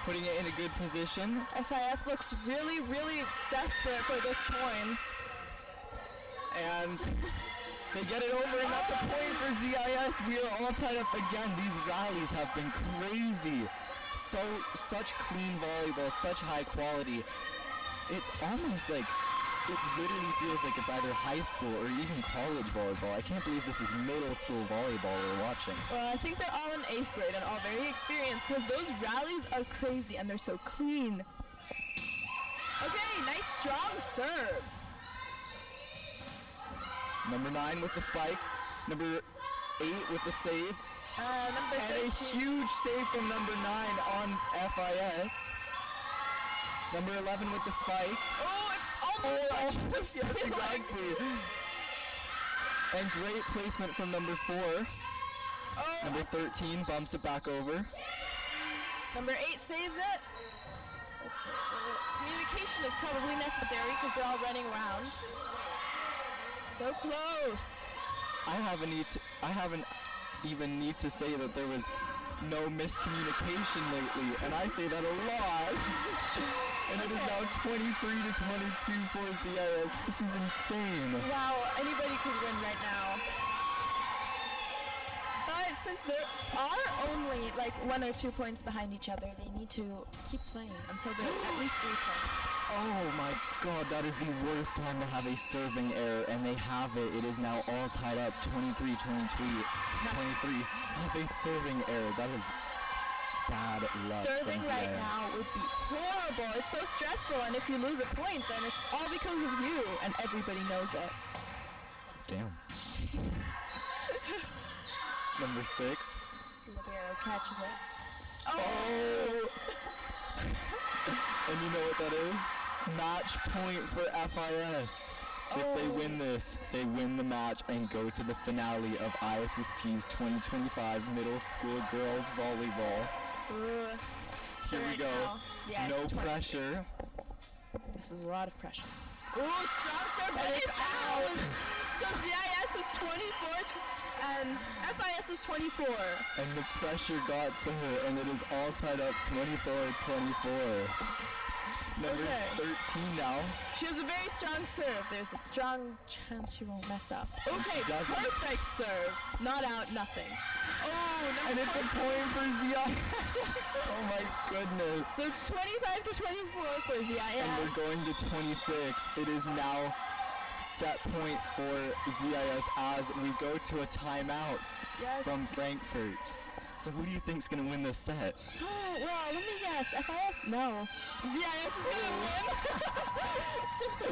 Speaker 4: putting it in a good position.
Speaker 11: FIS looks really, really desperate for this point.
Speaker 4: And they get it over, and that's a point for ZIS. We are all tied up again. These rallies have been crazy. Such clean volleyball, such high quality. It's almost like it literally feels like it's either high school or even college volleyball. I can't believe this is middle school volleyball we're watching.
Speaker 11: Well, I think they're all in 8th grade and all very experienced, because those rallies are crazy and they're so clean. Okay, nice strong serve.
Speaker 4: Number 9 with the spike. Number 8 with the save.
Speaker 11: Number 13.
Speaker 4: And a huge save from number 9 on FIS. Number 11 with the spike. Almost, yes, exactly. And great placement from number 4. Number 13 bumps it back over.
Speaker 11: Number 8 saves it. Communication is probably necessary because they're all running around. So close.
Speaker 4: I haven't even need to say that there was no miscommunication lately, and I say that a lot. And it is now 23-22 for ZIS. This is insane.
Speaker 11: Wow, anybody could win right now. But since there are only like 1 or 2 points behind each other, they need to keep playing until they're at least 3 points.
Speaker 4: Oh my god, that is the worst time to have a serving error, and they have it. It is now all tied up, 23-23. Have a serving error. That is bad luck.
Speaker 11: Serving right now would be horrible. It's so stressful, and if you lose a point, then it's all because of you, and everybody knows it.
Speaker 4: Damn. Number 6.
Speaker 11: Libero catches it.
Speaker 4: Oh! And you know what that is? Match point for FIS. If they win this, they win the match and go to the finale of ISST's 2025 Middle School Girls Volleyball. Here we go. No pressure.
Speaker 11: This is a lot of pressure. Ooh, strong serve, and it's out! So ZIS is 24 and FIS is 24.
Speaker 4: And the pressure got to her, and it is all tied up 24-24. Number 13 now.
Speaker 11: She has a very strong serve. There's a strong chance she won't mess up. Okay, perfect serve. Not out, nothing. Oh,
Speaker 4: and it's a point for ZIS. Oh my goodness.
Speaker 11: So it's 25-24 for ZIS.
Speaker 4: And we're going to 26. It is now set point for ZIS as we go to a timeout from Frankfurt. So who do you think's gonna win this set?
Speaker 11: Oh, well, let me guess. FIS? No. ZIS is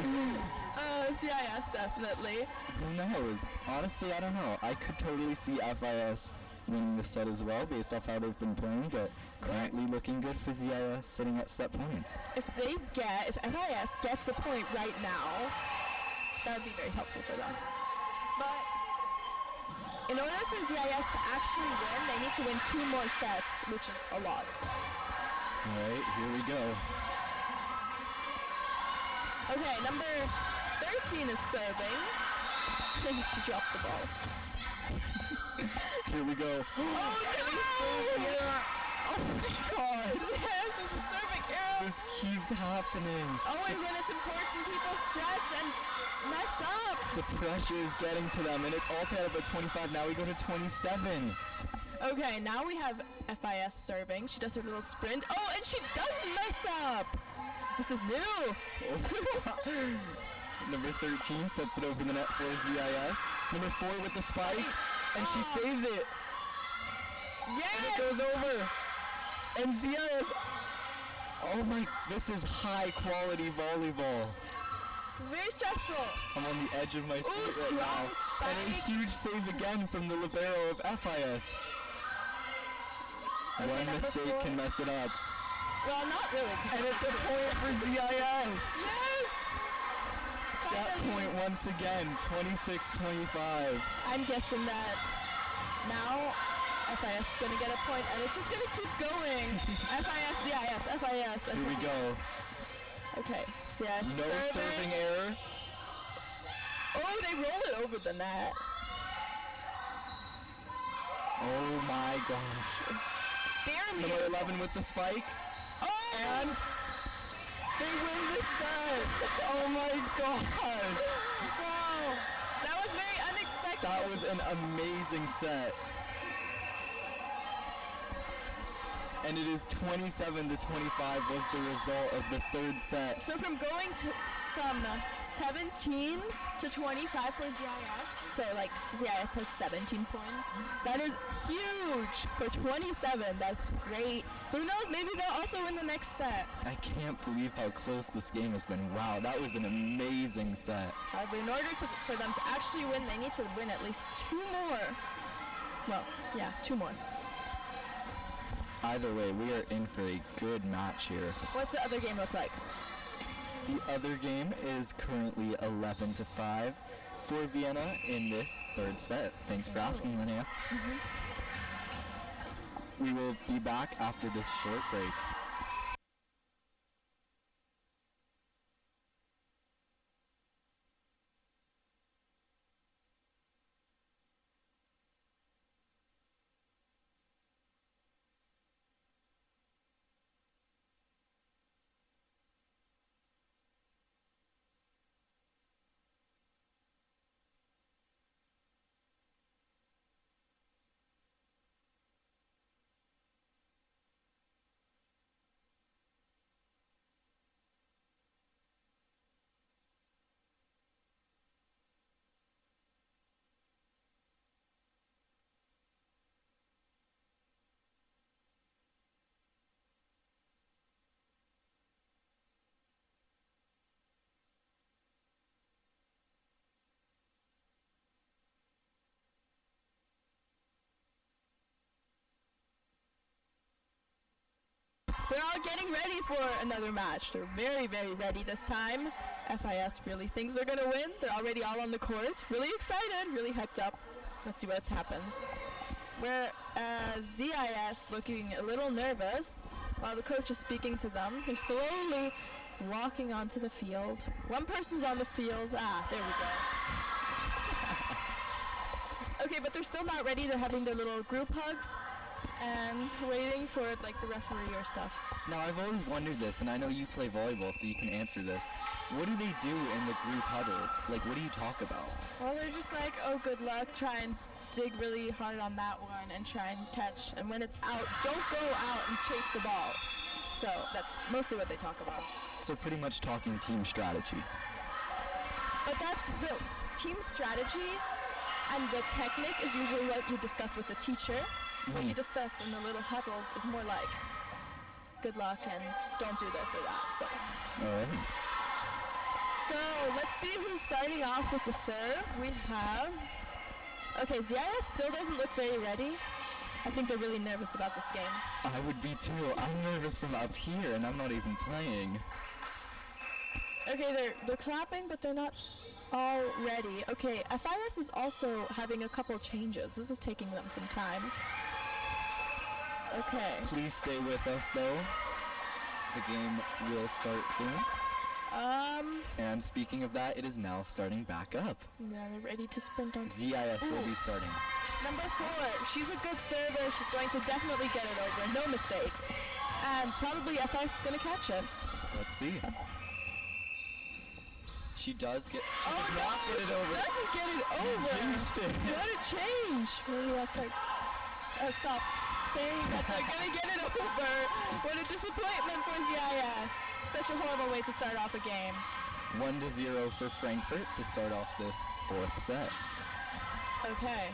Speaker 11: gonna win. ZIS definitely.
Speaker 4: Who knows? Honestly, I don't know. I could totally see FIS winning this set as well based off how they've been playing, but currently looking good for ZIS sitting at set point.
Speaker 11: If FIS gets a point right now, that would be very helpful for them. But in order for ZIS to actually win, they need to win 2 more sets, which is a lot. So.
Speaker 4: Alright, here we go.
Speaker 11: Okay, number 13 is serving. I think she dropped the ball.
Speaker 4: Here we go.
Speaker 11: Oh no! Oh my god! Yes, it's a serving error!
Speaker 4: This keeps happening.
Speaker 11: Always when it's important, people stress and mess up.
Speaker 4: The pressure is getting to them, and it's all tied up at 25. Now we go to 27.
Speaker 11: Okay, now we have FIS serving. She does her little sprint. Oh, and she doesn't mess up. This is new.
Speaker 4: Number 13 sets it over the net for ZIS. Number 4 with the spike, and she saves it.
Speaker 11: Yes!
Speaker 4: And it goes over. And ZIS, oh my, this is high quality volleyball.
Speaker 11: This is very stressful.
Speaker 4: I'm on the edge of my seat right
Speaker 11: strong
Speaker 4: now.
Speaker 11: spike.
Speaker 4: And a huge save again from the libero of FIS.
Speaker 11: Okay,
Speaker 4: One
Speaker 11: number
Speaker 4: mistake
Speaker 11: 4.
Speaker 4: can mess it up.
Speaker 11: Well, not really.
Speaker 4: And it's a point for ZIS.
Speaker 11: Yes!
Speaker 4: That point once again, 26-25.
Speaker 11: I'm guessing that now FIS is going to get a point, and it's just going to keep going. FIS, ZIS, FIS.
Speaker 4: Here we go.
Speaker 11: Okay, ZIS
Speaker 4: No serving error.
Speaker 11: Oh, they roll it over the net.
Speaker 4: Oh my gosh.
Speaker 11: Barely.
Speaker 4: Number 11 with the spike.
Speaker 11: Oh!
Speaker 4: And they win the set. Oh my god.
Speaker 11: Wow. That was very unexpected.
Speaker 4: That was an amazing set. And it is 27-25 was the result of the third set.
Speaker 11: So from 17 to 25 for ZIS, so like ZIS has 17 points. That is huge for 27. That's great. Who knows? Maybe they'll also win the next set.
Speaker 4: I can't believe how close this game has been. Wow, that was an amazing set.
Speaker 11: But in order for them to actually win, they need to win at least 2 more. Well, yeah, 2 more.
Speaker 4: Either way, we are in for a good match here.
Speaker 11: What's the other game look like?
Speaker 4: The other game is currently 11-5 for Vienna in this third set. Thanks for asking, Linnea. We will be back after this short break.
Speaker 11: They're all getting ready for another match. They're very, very ready this time. FIS really thinks they're going to win. They're already all on the court. Really excited, really hyped up. Let's see what happens. Whereas ZIS looking a little nervous while the coach is speaking to them. They're slowly walking onto the field. One person's on the field. Ah, there we go. Okay, but they're still not ready. They're having their little group hugs and waiting for like the referee or stuff.
Speaker 4: Now, I've always wondered this, and I know you play volleyball, so you can answer this. What do they do in the group huddles? Like, what do you talk about?
Speaker 11: Well, they're just like, oh, good luck, try and dig really hard on that one and try and catch. And when it's out, don't go out and chase the ball. So that's mostly what they talk about.
Speaker 4: So pretty much talking team strategy.
Speaker 11: But that's the team strategy, and the technique is usually what you discuss with the teacher. What you discuss in the little huddles is more like, good luck and don't do this or that. So.
Speaker 4: All right.
Speaker 11: So let's see who's starting off with the serve. We have, okay, ZIS still doesn't look very ready. I think they're really nervous about this game.
Speaker 4: I would be too. I'm nervous from up here, and I'm not even playing.
Speaker 11: Okay, they're clapping, but they're not all ready. Okay, FIS is also having a couple changes. This is taking them some time. Okay.
Speaker 4: Please stay with us, though. The game will start soon. And speaking of that, it is now starting back up.
Speaker 11: Yeah, they're ready to sprint on.
Speaker 4: ZIS will be starting.
Speaker 11: Number 4, she's a good server. She's going to definitely get it over. No mistakes. And probably FIS is going to catch it.
Speaker 4: Let's see. She does get. She
Speaker 11: does
Speaker 4: not get it over.
Speaker 11: Doesn't get it over.
Speaker 4: What
Speaker 11: a change. Maybe that's like. stop saying that they're gonna get it over. What a disappointment for ZIS. Such a horrible way to start off a game.
Speaker 4: 1-0 for Frankfurt to start off this fourth set.
Speaker 11: Okay.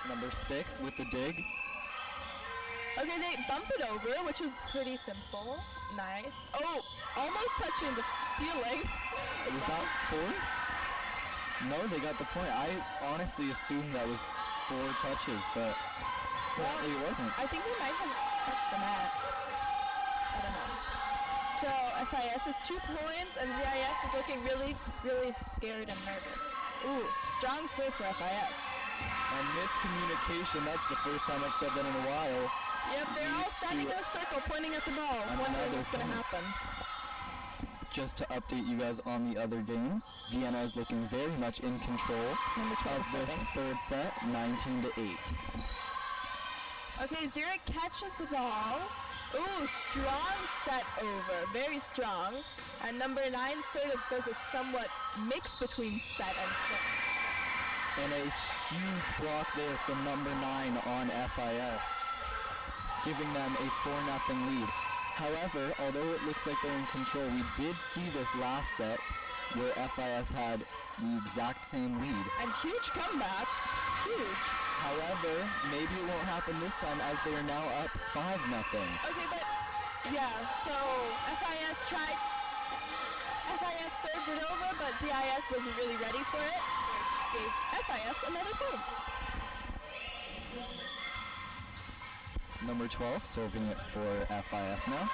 Speaker 4: Number 6 with the dig.
Speaker 11: Okay, they bump it over, which is pretty simple. Nice. Oh, almost touching the ceiling.
Speaker 4: Was that 4? No, they got the point. I honestly assumed that was 4 touches, but apparently it wasn't.
Speaker 11: I think they might have touched the mat. I don't know. So FIS is 2 points, and ZIS is looking really, really scared and nervous. Ooh, strong serve for FIS.
Speaker 4: And miscommunication, that's the first time I've said that in a while.
Speaker 11: Yep, they're all standing in a circle pointing at the ball, wondering what's going to happen.
Speaker 4: Just to update you guys on the other game, Vienna is looking very much in control of this third set, 19-8.
Speaker 11: Okay, Zurich catches the ball. Ooh, strong set over, very strong. And number 9 sort of does a somewhat mix between set and set.
Speaker 4: And a huge block there from number 9 on FIS, giving them a 4-0 lead. However, although it looks like they're in control, we did see this last set where FIS had the exact same lead.
Speaker 11: And huge comeback, huge.
Speaker 4: However, maybe it won't happen this time as they are now up 5-0.
Speaker 11: Okay, but yeah, so FIS served it over, but ZIS wasn't really ready for it. Gave FIS another point.
Speaker 4: Number 12 serving it for FIS now.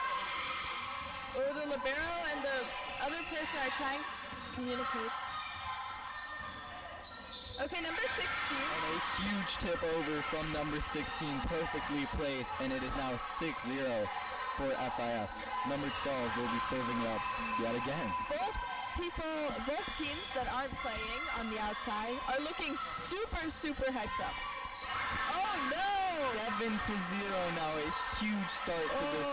Speaker 11: Oh, the libero and the other person are trying to communicate. Okay, number 16.
Speaker 4: And a huge tip over from number 16, perfectly placed, and it is now 6-0 for FIS. Number 12 will be serving it up yet again.
Speaker 11: Both teams that aren't playing on the outside are looking super, super hyped up. Oh no!
Speaker 4: 7-0 now, a huge start to this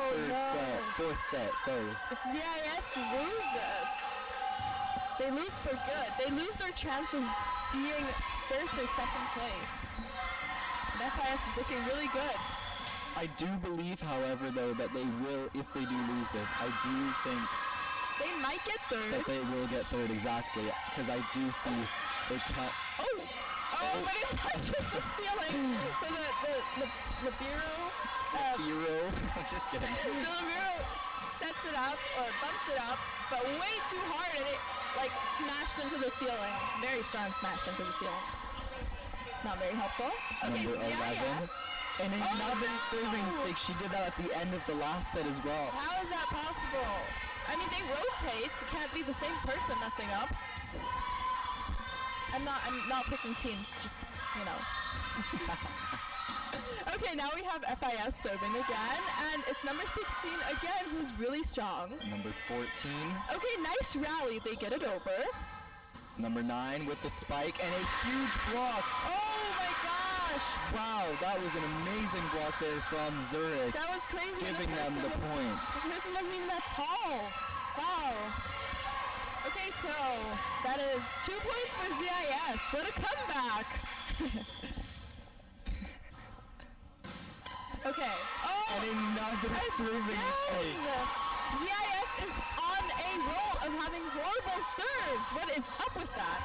Speaker 4: fourth set, sorry.
Speaker 11: If ZIS loses, they lose for good. They lose their chance of being first or second place. And FIS is looking really good.
Speaker 4: I do believe, however, though, that they will, if they do lose this, I do think
Speaker 11: they might get third.
Speaker 4: That they will get third, exactly, because I do see they
Speaker 11: but it touches the ceiling. So the libero.
Speaker 4: I'm just kidding.
Speaker 11: The libero sets it up or bumps it up, but way too hard, and it like smashed into the ceiling. Very strong smashed into the ceiling. Not very helpful. Okay,
Speaker 4: Number 11. And another serving stick. She did that at the end of the last set as well.
Speaker 11: How is that possible? I mean, they rotate. It can't be the same person messing up. I'm not picking teams, just, you know. Okay, now we have FIS serving again, and it's number 16 again, who's really strong.
Speaker 4: Number 14.
Speaker 11: Okay, nice rally. They get it over.
Speaker 4: Number 9 with the spike and a huge block.
Speaker 11: Oh my gosh!
Speaker 4: Wow, that was an amazing block there from Zurich.
Speaker 11: That was crazy.
Speaker 4: Giving them the point.
Speaker 11: The person wasn't even that tall. Wow. Okay, so that is 2 points for ZIS. What a comeback! Okay. Oh!
Speaker 4: And another serving mistake.
Speaker 11: ZIS is on a roll of having horrible serves. What is up with that?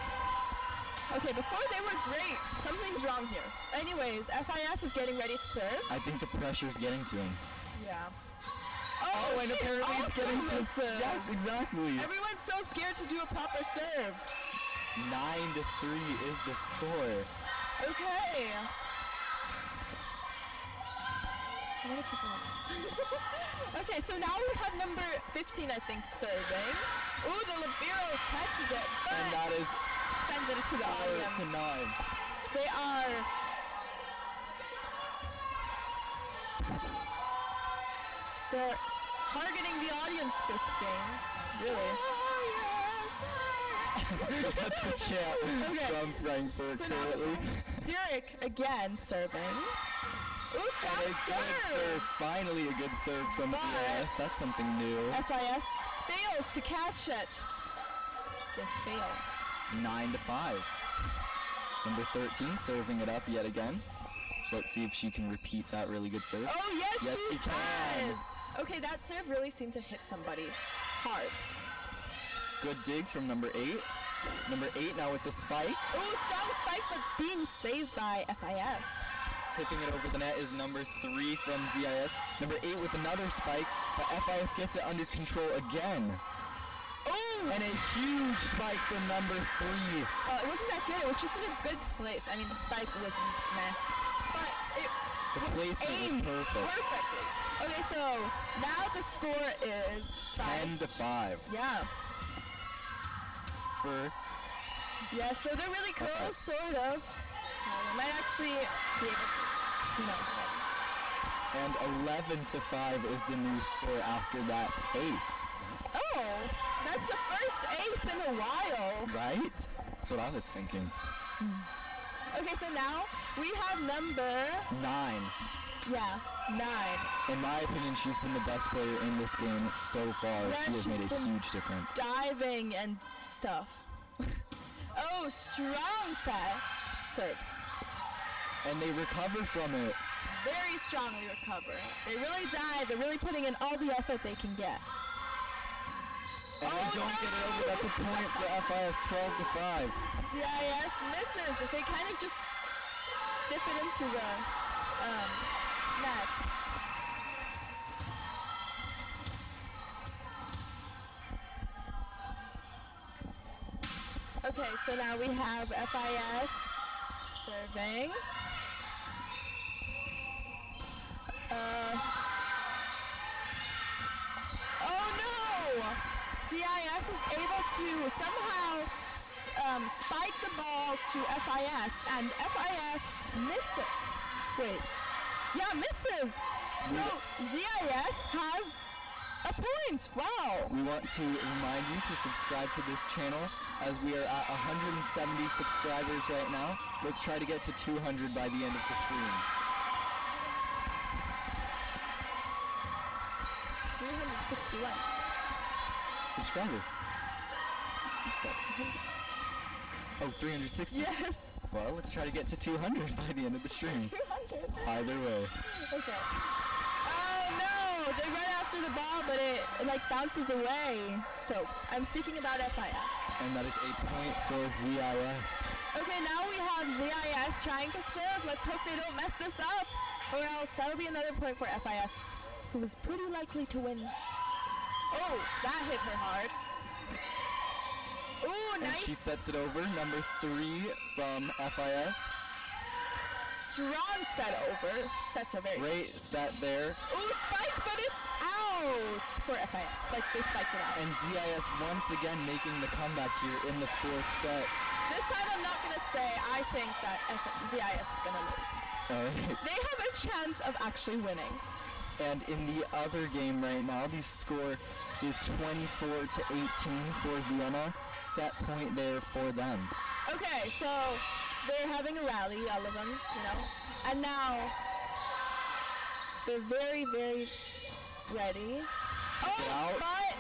Speaker 11: Okay, before they were great. Something's wrong here. Anyways, FIS is getting ready to serve.
Speaker 4: I think the pressure's getting to him.
Speaker 11: Yeah.
Speaker 4: Oh, and apparently it's getting to serve. Yes, exactly.
Speaker 11: Everyone's so scared to do a proper serve.
Speaker 4: 9-3 is the score.
Speaker 11: Okay. Okay, so now we have number 15, I think, serving. Ooh, the libero catches it, but
Speaker 4: and that is
Speaker 11: sends it to the audience.
Speaker 4: To 9.
Speaker 11: They are. They're targeting the audience this game. Really.
Speaker 4: That's the chant from Frankfurt
Speaker 11: so
Speaker 4: currently.
Speaker 11: Zurich again serving. Ooh, strong serve!
Speaker 4: Finally a good serve from ZIS. That's something new.
Speaker 11: FIS fails to catch it. They fail.
Speaker 4: 9-5. Number 13 serving it up yet again. Let's see if she can repeat that really good serve.
Speaker 11: Oh, yes,
Speaker 4: Yes,
Speaker 11: she
Speaker 4: she can.
Speaker 11: does. Okay, that serve really seemed to hit somebody hard.
Speaker 4: Good dig from number 8. Number 8 now with the spike.
Speaker 11: Oh, strong spike, but being saved by FIS.
Speaker 4: Tipping it over the net is number 3 from ZIS. Number 8 with another spike, but FIS gets it under control again.
Speaker 11: Oh!
Speaker 4: And a huge spike from number 3.
Speaker 11: It wasn't that good. It was just in a good place. I mean, the spike was meh. But it
Speaker 4: The
Speaker 11: was
Speaker 4: placement
Speaker 11: aimed
Speaker 4: was perfect.
Speaker 11: perfectly. Okay, so now the score is
Speaker 4: 10-5.
Speaker 11: Yeah. Yeah, so they're really close, sort of. So they might actually be able to, who knows.
Speaker 4: And 11-5 is the new score after that ace.
Speaker 11: Oh, that's the first ace in a while.
Speaker 4: Right? That's what I was thinking.
Speaker 11: Okay, so now we have number
Speaker 4: 9.
Speaker 11: Yeah, 9.
Speaker 4: In my opinion, she's been the best player in this game so far.
Speaker 11: Yeah,
Speaker 4: she has
Speaker 11: she's
Speaker 4: made a
Speaker 11: been
Speaker 4: huge difference.
Speaker 11: Diving and stuff. Oh, strong serve.
Speaker 4: And they recover from it.
Speaker 11: Very strongly recover. They really dive. They're really putting in all the effort they can get.
Speaker 4: And they don't get it over. That's a point for FIS, 12-5.
Speaker 11: CIS misses. If they kind of just dip it into the nets. Okay, so now we have FIS serving. Oh no! CIS is able to somehow spike the ball to FIS, and FIS misses. Wait. Yeah, misses! So ZIS has a point. Wow.
Speaker 4: We want to remind you to subscribe to this channel as we are at 170 subscribers right now. Let's try to get to 200 by the end of the stream.
Speaker 11: 361.
Speaker 4: Subscribers. Oh, 360?
Speaker 11: Yes.
Speaker 4: Well, let's try to get to 200 by the end of the stream.
Speaker 11: 200.
Speaker 4: Either way.
Speaker 11: Okay. Oh no! They run after the ball, but it like bounces away. So I'm speaking about FIS.
Speaker 4: And that is a point for ZIS.
Speaker 11: Okay, now we have ZIS trying to serve. Let's hope they don't mess this up, or else that'll be another point for FIS, who is pretty likely to win. Oh, that hit her hard. Ooh, nice.
Speaker 4: And she sets it over. Number 3 from FIS.
Speaker 11: Strong set over. Sets are very
Speaker 4: Great set there.
Speaker 11: Ooh, spike, but it's out for FIS. Like, they spiked it out.
Speaker 4: And ZIS once again making the comeback here in the 4th set.
Speaker 11: This side I'm not going to say I think that ZIS is going to lose.
Speaker 4: All right.
Speaker 11: They have a chance of actually winning.
Speaker 4: And in the other game right now, the score is 24-18 for Vienna. Set point there for them.
Speaker 11: Okay, so they're having a rally, all of them, you know. And now they're very, very ready. Oh, but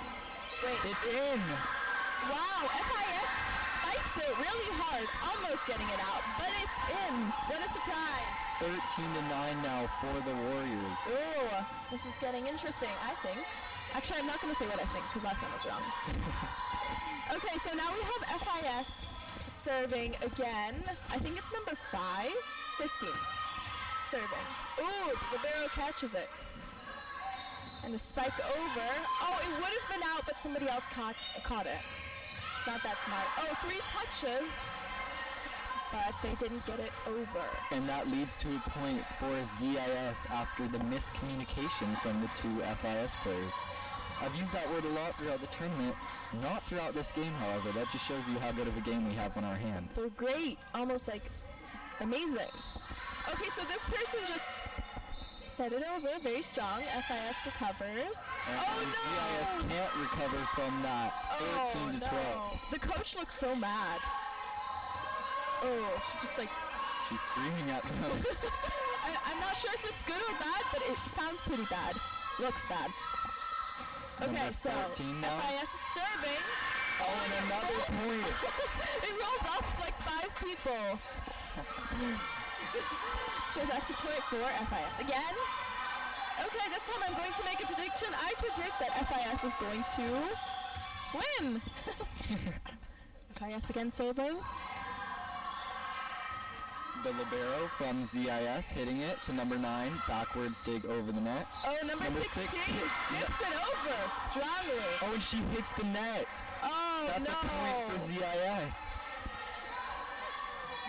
Speaker 11: wait.
Speaker 4: It's in.
Speaker 11: Wow, FIS spikes it really hard, almost getting it out, but it's in. What a surprise.
Speaker 4: 13-9 now for the Warriors.
Speaker 11: Ooh, this is getting interesting, I think. Actually, I'm not going to say what I think, because last time was wrong. Okay, so now we have FIS serving again. I think it's number 5, 15. Serving. Ooh, the barrel catches it. And the spike over. Oh, it would have been out, but somebody else caught it. Not that smart. Oh, 3 touches. But they didn't get it over.
Speaker 4: And that leads to a point for ZIS after the miscommunication from the 2 FIS players. I've used that word a lot throughout the tournament, not throughout this game, however. That just shows you how good of a game we have on our hands.
Speaker 11: So great, almost like amazing. Okay, so this person just set it over, very strong. FIS recovers.
Speaker 4: And ZIS can't recover from that. 13-12.
Speaker 11: No. The coach looks so mad. Oh, she just like...
Speaker 4: She's screaming at them.
Speaker 11: I'm not sure if it's good or bad, but it sounds pretty bad. Looks bad. Okay, so
Speaker 4: now.
Speaker 11: FIS is serving.
Speaker 4: Oh, and another point.
Speaker 11: It rolls off like 5 people. So that's a point for FIS. Again? Okay, this time I'm going to make a prediction. I predict that FIS is going to win. FIS again serving.
Speaker 4: The libero from ZIS hitting it to number 9, backwards dig over the net.
Speaker 11: Oh, number 16 dips it over strongly.
Speaker 4: Oh, and she hits the net.
Speaker 11: Oh,
Speaker 4: That's a point for ZIS.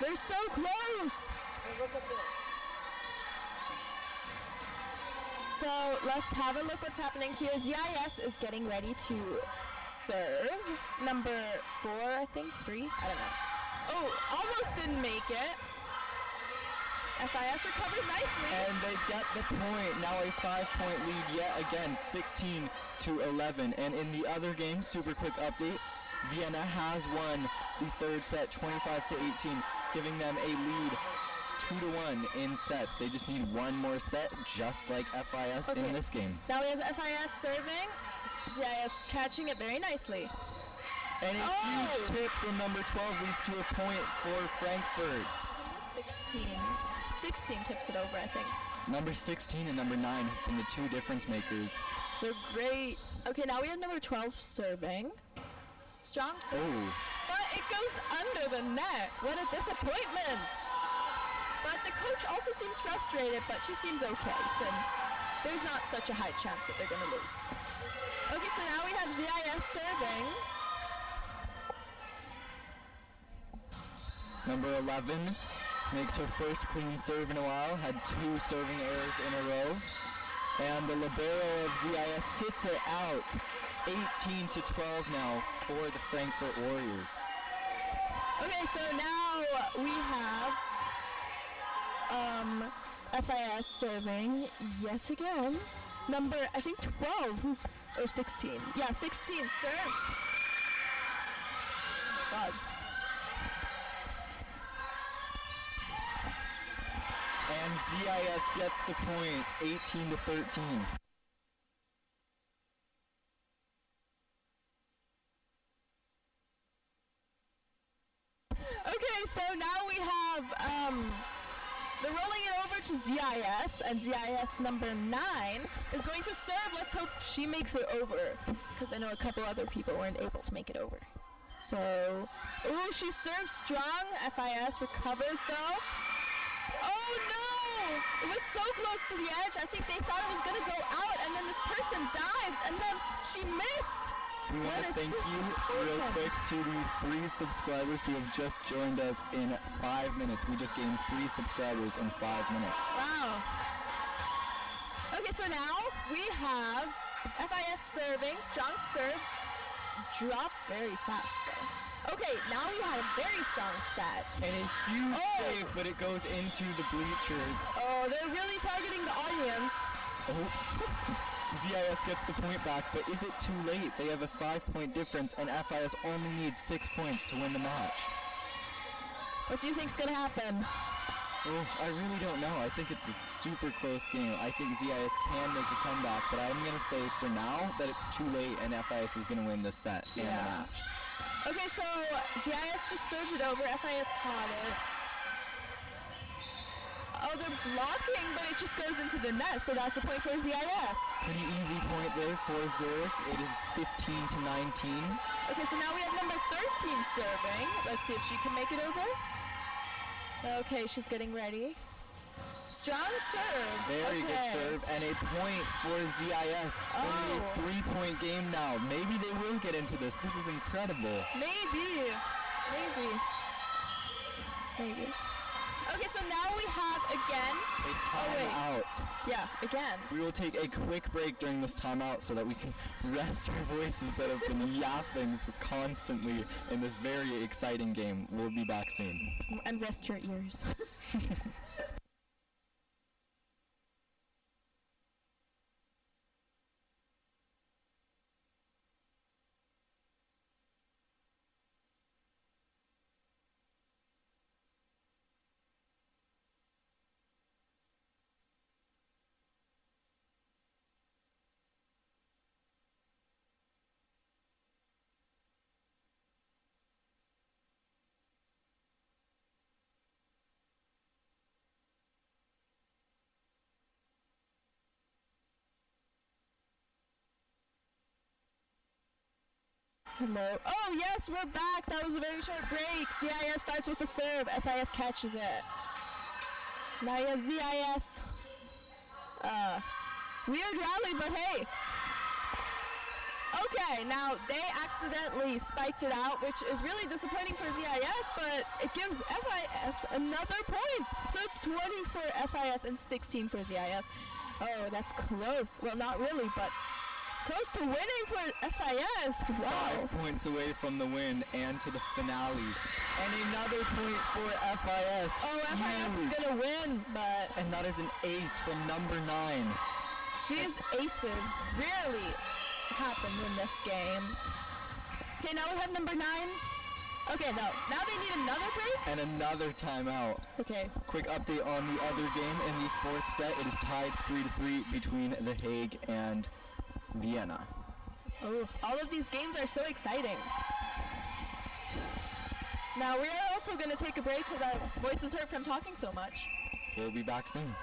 Speaker 11: They're so close.
Speaker 10: Look at this.
Speaker 11: So let's have a look what's happening here. ZIS is getting ready to serve. Number 4, I think, 3, I don't know. Oh, almost didn't make it. FIS recovers nicely.
Speaker 4: And they get the point. Now a 5-point lead yet again, 16-11. And in the other game, super quick update, Vienna has won the third set 25-18, giving them a lead 2-1 in sets. They just need one more set, just like FIS in this game.
Speaker 11: Now we have FIS serving. ZIS catching it very nicely.
Speaker 4: And a huge tip from number 12 leads to a point for Frankfurt.
Speaker 11: 16 tips it over, I think.
Speaker 4: Number 16 and number 9 have been the two difference makers.
Speaker 11: They're great. Okay, now we have number 12 serving. Strong serve.
Speaker 4: Oh.
Speaker 11: But it goes under the net. What a disappointment. But the coach also seems frustrated, but she seems okay since there's not such a high chance that they're going to lose. Okay, so now we have ZIS serving.
Speaker 4: Number 11 makes her first clean serve in a while, had 2 serving errors in a row. And the libero of ZIS hits it out. 18-12 now for the Frankfurt Warriors.
Speaker 11: Okay, so now we have FIS serving yet again. Number, I think 12, or 16. Yeah, 16 serve. God.
Speaker 4: And ZIS gets the point, 18-13.
Speaker 11: Okay, so now we have, they're rolling it over to ZIS, and ZIS number 9 is going to serve. Let's hope she makes it over, because I know a couple other people weren't able to make it over. So, ooh, she serves strong. FIS recovers though. Oh no! It was so close to the edge. I think they thought it was going to go out, and then this person dived, and then she missed.
Speaker 4: We want to thank you real quick to the 3 subscribers who have just joined us in 5 minutes. We just gained 3 subscribers in 5 minutes.
Speaker 11: Wow. Okay, so now we have FIS serving, strong serve, drop very fast though. Okay, now we have a very strong set.
Speaker 4: And a huge save, but it goes into the bleachers.
Speaker 11: Oh, they're really targeting the audience.
Speaker 4: Oh. ZIS gets the point back, but is it too late? They have a 5-point difference, and FIS only needs 6 points to win the match.
Speaker 11: What do you think's gonna happen?
Speaker 4: Oh, I really don't know. I think it's a super close game. I think ZIS can make a comeback, but I'm gonna say for now that it's too late, and FIS is gonna win this set and the match.
Speaker 11: Okay, so ZIS just served it over. FIS caught it. Oh, they're blocking, but it just goes into the net, so that's a point for ZIS.
Speaker 4: Pretty easy point there for Zurich. It is 15-19.
Speaker 11: Okay, so now we have number 13 serving. Let's see if she can make it over. Okay, she's getting ready. Strong serve.
Speaker 4: Very good serve, and a point for ZIS. Only a 3-point game now. Maybe they will get into this. This is incredible.
Speaker 11: Maybe. Okay, so now we have again
Speaker 4: a timeout.
Speaker 11: Yeah, again.
Speaker 4: We will take a quick break during this timeout so that we can rest our voices that have been yapping constantly in this very exciting game. We'll be back soon.
Speaker 11: And rest your ears. Hello. Oh, yes, we're back. That was a very short break. ZIS starts with the serve. FIS catches it. Now you have ZIS. Weird rally, but hey. Okay, now they accidentally spiked it out, which is really disappointing for ZIS, but it gives FIS another point. So it's 20 for FIS and 16 for ZIS. Oh, that's close. Well, not really, but close to winning for FIS. Wow.
Speaker 4: 5 points away from the win and to the finale. And another point for FIS.
Speaker 11: Oh, FIS is going to win, but...
Speaker 4: And that is an ace from number 9.
Speaker 11: These aces rarely happen in this game. Okay, now we have number 9. Okay, no. Now they need another break?
Speaker 4: And another timeout.
Speaker 11: Okay.
Speaker 4: Quick update on the other game. In the 4th set, it is tied 3-3 between The Hague and Vienna.
Speaker 11: Oh, all of these games are so exciting. Now we are also going to take a break because our voices hurt from talking so much.
Speaker 4: We'll be back soon.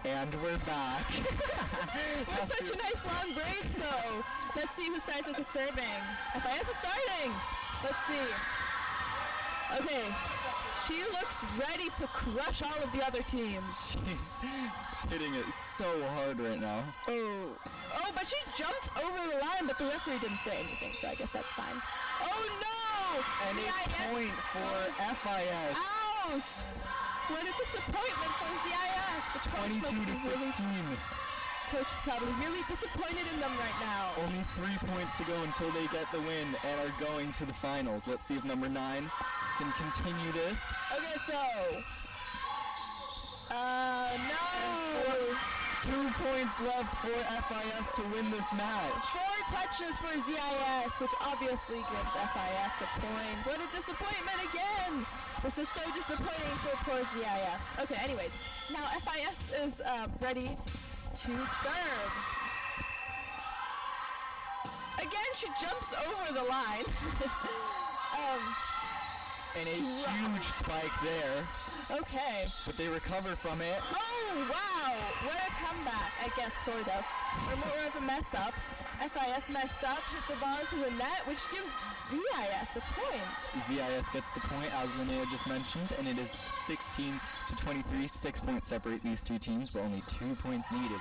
Speaker 4: And we're back.
Speaker 11: With such a nice long break, so let's see who starts with the serving. FIS is starting. Let's see. Okay, she looks ready to crush all of the other teams.
Speaker 4: She's hitting it so hard right now.
Speaker 11: Oh, but she jumped over the line, but the referee didn't say anything, so I guess that's fine. Oh no!
Speaker 4: And a point for FIS.
Speaker 11: Out! What a disappointment for ZIS. The
Speaker 4: 22-16.
Speaker 11: Coach is probably really disappointed in them right now.
Speaker 4: Only 3 points to go until they get the win and are going to the finals. Let's see if number 9 can continue this.
Speaker 11: Okay, so... no!
Speaker 4: 2 points left for FIS to win this match.
Speaker 11: 4 touches for ZIS, which obviously gives FIS a point. What a disappointment again! This is so disappointing for poor ZIS. Okay, anyways, now FIS is ready to serve. Again, she jumps over the line.
Speaker 4: And a huge spike there.
Speaker 11: Okay.
Speaker 4: But they recover from it.
Speaker 11: Oh, wow. What a comeback, I guess, sort of. Or more of a mess up. FIS messed up, hit the ball into the net, which gives ZIS a point.
Speaker 4: ZIS gets the point, as Linnea just mentioned, and it is 16-23. 6 points separate these two teams, but only 2 points needed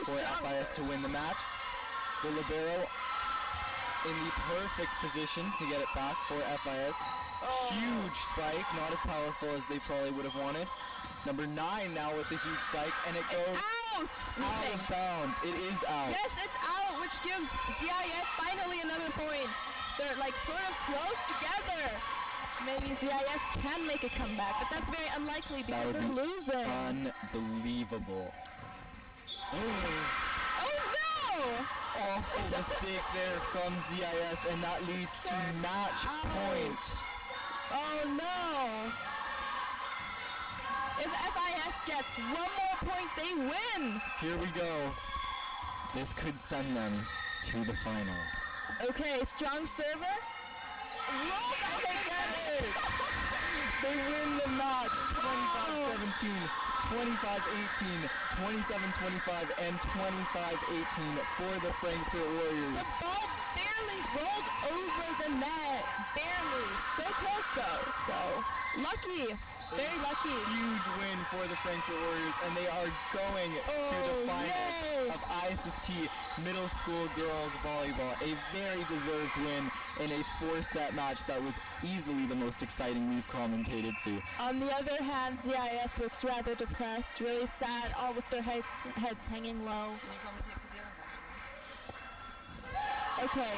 Speaker 4: for FIS to win the match. The libero in the perfect position to get it back for FIS. Huge spike, not as powerful as they probably would have wanted. Number 9 now with the huge spike, and it goes
Speaker 11: out
Speaker 4: of bounds. It is out.
Speaker 11: Yes, it's out, which gives ZIS finally another point. They're like sort of close together. Maybe ZIS can make a comeback, but that's very unlikely because they're losing.
Speaker 4: Unbelievable.
Speaker 11: Oh no!
Speaker 4: Awful mistake there from ZIS, and that leads to match point.
Speaker 11: Oh no! If FIS gets one more point, they win!
Speaker 4: Here we go. This could send them to the finals.
Speaker 11: Okay, strong server.
Speaker 4: They win the match 25-17, 25-18, 27-25, and 25-18 for the Frankfurt Warriors.
Speaker 11: The ball barely rolled over the net. Barely. So close though. So lucky. Very lucky.
Speaker 4: Huge win for the Frankfurt Warriors, and they are going to the finals of ISST Middle School Girls Volleyball. A very deserved win in a 4-set match that was easily the most exciting we've commentated to.
Speaker 11: On the other hand, ZIS looks rather depressed, really sad, all with their heads hanging low. Okay.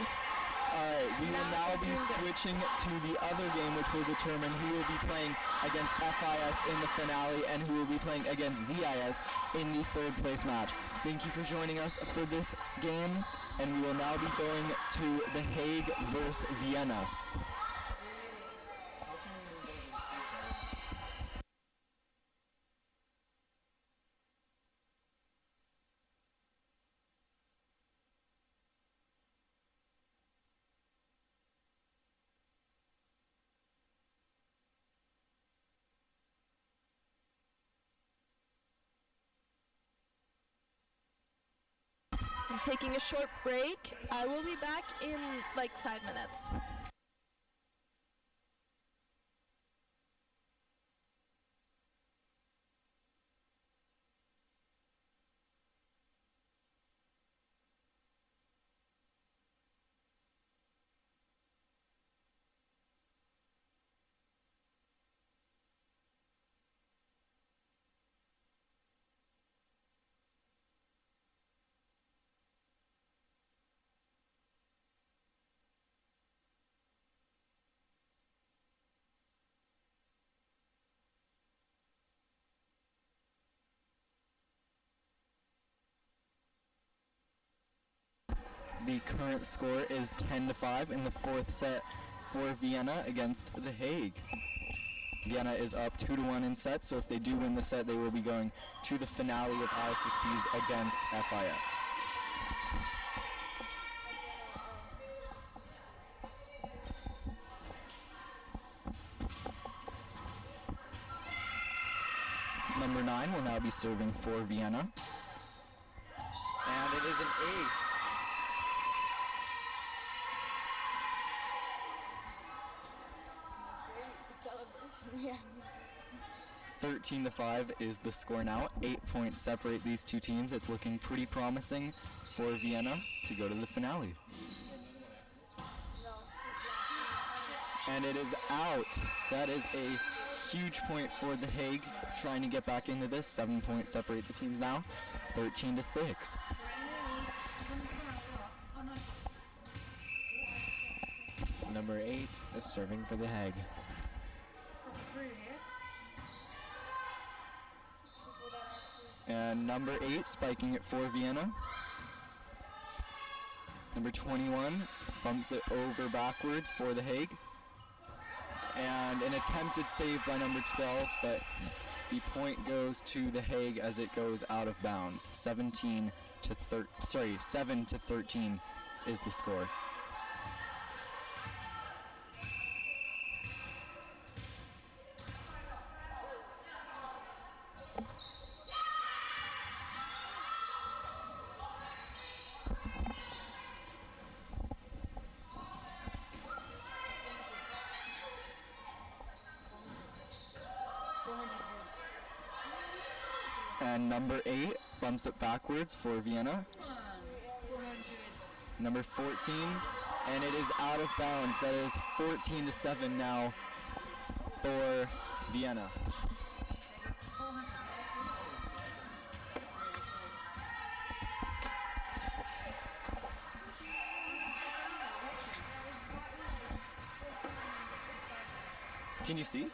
Speaker 4: Alright, we will now be switching to the other game, which will determine who will be playing against FIS in the finale and who will be playing against ZIS in the 3rd place match. Thank you for joining us for this game, and we will now be going to The Hague versus Vienna.
Speaker 11: taking a short break. I will be back in like 5 minutes.
Speaker 4: The current score is 10-5 in the fourth set for Vienna against The Hague. Vienna is up 2-1 in sets, so if they do win the set, they will be going to the finale of ISSTs against FIF. Number 9 will now be serving for Vienna. And it is an ace. 13-5 is the score now. 8 points separate these two teams. It's looking pretty promising for Vienna to go to the finale. And it is out. That is a huge point for The Hague trying to get back into this. 7 points separate the teams now. 13-6.
Speaker 9: Number 8 is serving for The Hague.
Speaker 4: And number 8 spiking it for Vienna. Number 21 bumps it over backwards for The Hague. And an attempted save by number 12, but the point goes to The Hague as it goes out of bounds. 7 to 13 is the score. And number 8 bumps it backwards for Vienna. Number 14, and it is out of bounds. That is 14-7 now for Vienna. Can you see?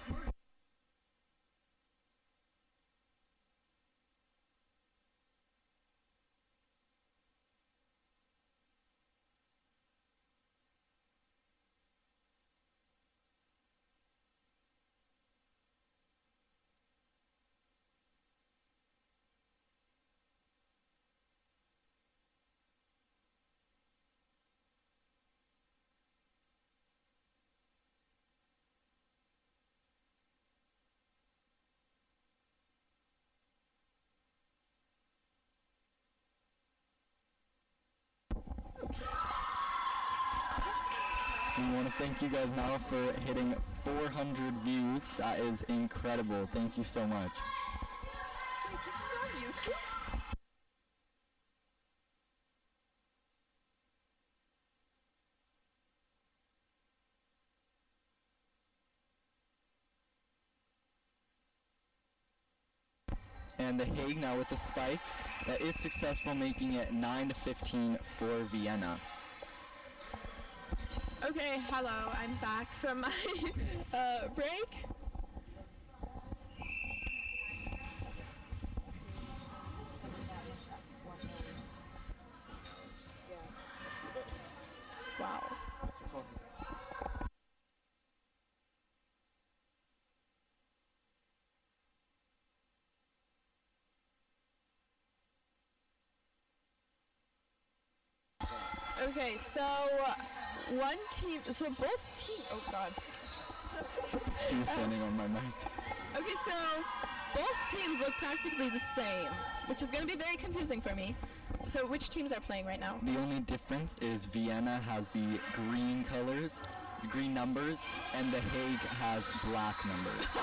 Speaker 4: We want to thank you guys now for hitting 400 views. That is incredible. Thank you so much.
Speaker 11: Wait, this is on YouTube?
Speaker 4: And The Hague now with the spike. That is successful, making it 9-15 for Vienna.
Speaker 11: Okay, hello, I'm back from my break. Wow. Okay, so one team, so both teams, oh god.
Speaker 4: She's standing on my mic.
Speaker 11: Okay, so both teams look practically the same, which is going to be very confusing for me. So which teams are playing right now?
Speaker 4: The only difference is Vienna has the green colors, green numbers, and The Hague has black numbers.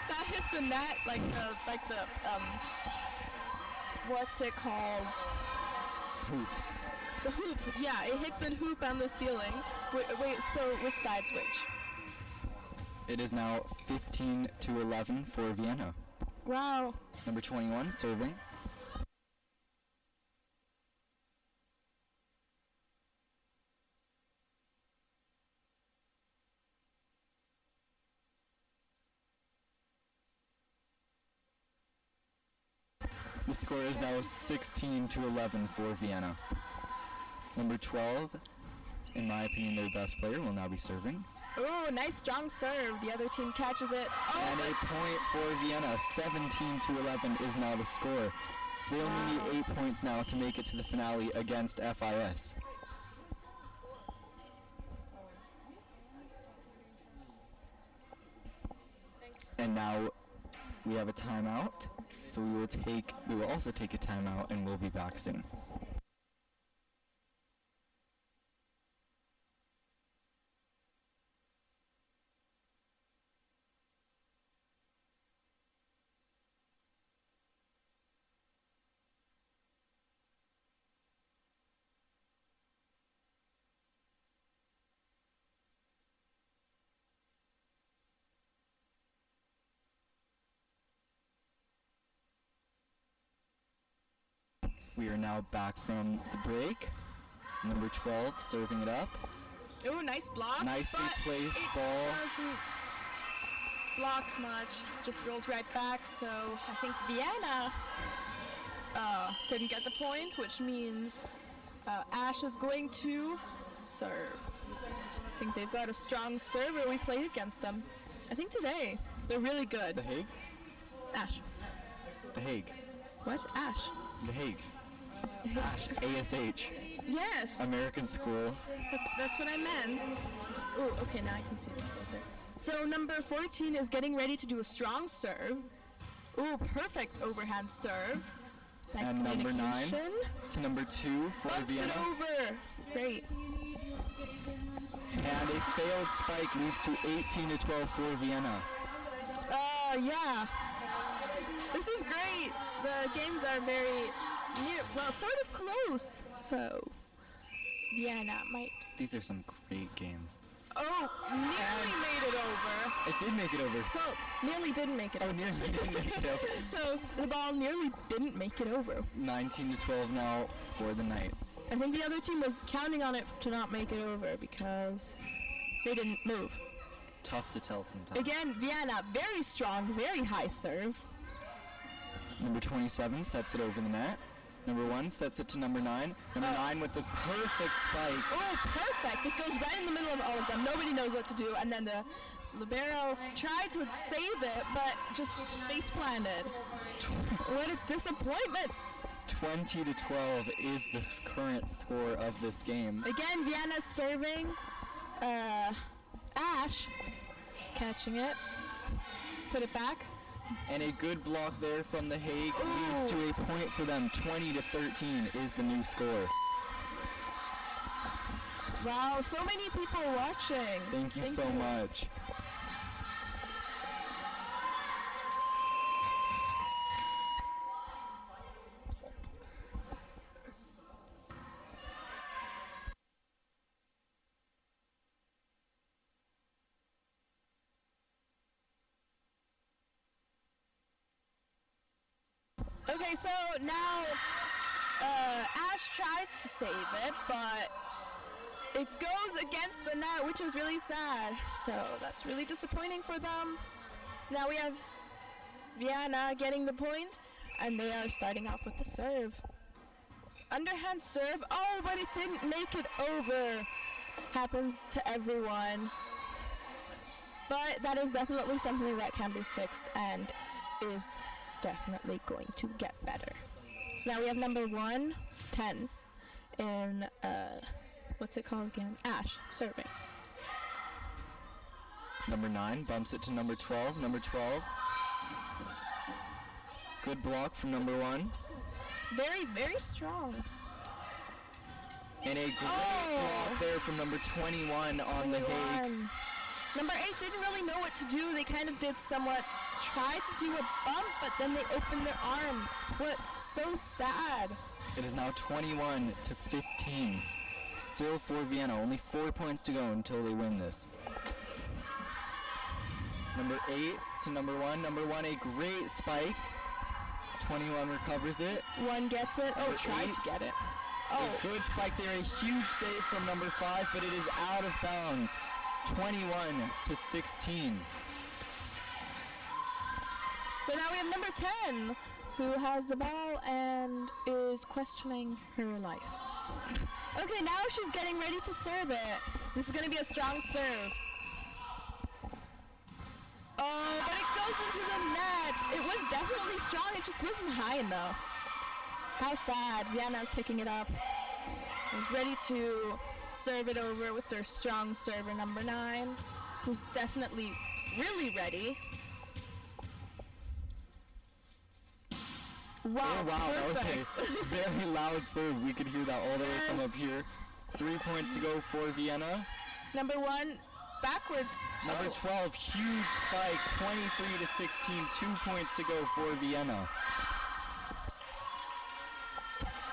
Speaker 11: That hit the net like the what's it called?
Speaker 4: Hoop.
Speaker 11: The hoop. Yeah, it hit the hoop and the ceiling. Wait, so which side's which?
Speaker 4: It is now 15-11 for Vienna.
Speaker 11: Wow.
Speaker 4: Number 21 serving. The score is now 16-11 for Vienna. Number 12, in my opinion, their best player, will now be serving.
Speaker 11: Oh, nice strong serve. The other team catches it. Oh,
Speaker 4: And a point for Vienna. 17-11 is now the score. They only need 8 points now to make it to the finale against FIS. And now we have a timeout. So we will also take a timeout and we'll be back soon. We are now back from the break. Number 12 serving it up.
Speaker 11: Oh, nice block.
Speaker 4: Nicely placed
Speaker 11: it
Speaker 4: ball.
Speaker 11: Doesn't block much. Just rolls right back. So I think Vienna didn't get the point, which means Ash is going to serve. I think they've got a strong server. We played against them. I think today they're really good.
Speaker 4: The Hague?
Speaker 11: Ash.
Speaker 4: The Hague.
Speaker 11: What? Ash.
Speaker 4: The Hague. Ash. ASH.
Speaker 11: Yes.
Speaker 4: American school.
Speaker 11: That's what I meant. Oh, okay, now I can see it closer. So number 14 is getting ready to do a strong serve. Oh, perfect overhand serve. Nice
Speaker 4: and number 9
Speaker 11: communication.
Speaker 4: to number 2 for
Speaker 11: Bumps
Speaker 4: Vienna.
Speaker 11: it over. Great.
Speaker 4: And a failed spike leads to 18-12 for Vienna.
Speaker 11: Yeah. This is great. The games are very near, well, sort of close. So Vienna might.
Speaker 4: These are some great games.
Speaker 11: Oh, nearly made it over.
Speaker 4: It did make it over.
Speaker 11: Well, nearly didn't make it over.
Speaker 4: Oh, nearly didn't make it over.
Speaker 11: So the ball nearly didn't make it over.
Speaker 4: 19-12 now for the Knights.
Speaker 11: I think the other team was counting on it to not make it over because they didn't move.
Speaker 4: Tough to tell sometimes.
Speaker 11: Again, Vienna, very strong, very high serve.
Speaker 4: Number 27 sets it over the net. Number 1 sets it to number 9. Number 9 with the perfect spike.
Speaker 11: Oh, perfect. It goes right in the middle of all of them. Nobody knows what to do. And then the libero tried to save it, but just face planted. What a disappointment.
Speaker 4: 20-12 is the current score of this game.
Speaker 11: Again, Vienna's serving. Ash is catching it. Put it back.
Speaker 4: And a good block there from the Hague leads to a point for them. 20-13 is the new score.
Speaker 11: Wow, so many people watching.
Speaker 4: Thank you so much.
Speaker 11: Okay, so now Ash tries to save it, but it goes against the net, which is really sad. So that's really disappointing for them. Now we have Vienna getting the point, and they are starting off with the serve. Underhand serve. Oh, but it didn't make it over. Happens to everyone. But that is definitely something that can be fixed and is definitely going to get better. So now we have number 1, 10 in, what's it called again? Ash, serving.
Speaker 4: Number 9 bumps it to number 12. Number 12. Good block from number 1.
Speaker 11: Very, very strong.
Speaker 4: And a great block there from number 21 on the Hague.
Speaker 11: Number 8 didn't really know what to do. They kind of did somewhat, tried to do a bump, but then they opened their arms. What, so sad.
Speaker 4: It is now 21 to 15. Still for Vienna. Only 4 points to go until they win this. Number 8 to number 1. Number 1, a great spike. 21 recovers it.
Speaker 11: 1 gets it.
Speaker 4: Number
Speaker 11: Tried
Speaker 4: 8,
Speaker 11: to get it.
Speaker 4: A good spike there. A huge save from number 5, but it is out of bounds. 21 to 16.
Speaker 11: So now we have number 10, who has the ball and is questioning her life. Okay, now she's getting ready to serve it. This is going to be a strong serve. Oh, but it goes into the net. It was definitely strong. It just wasn't high enough. How sad. Vienna's picking it up. Is ready to serve it over with their strong server, number 9, who's definitely really ready. Wow,
Speaker 4: oh, wow,
Speaker 11: perfect.
Speaker 4: that was a very loud serve. We could hear that all the way from up here. 3 points to go for Vienna.
Speaker 11: Number 1, backwards.
Speaker 4: Number 12, huge spike, 23 to 16, 2 points to go for Vienna.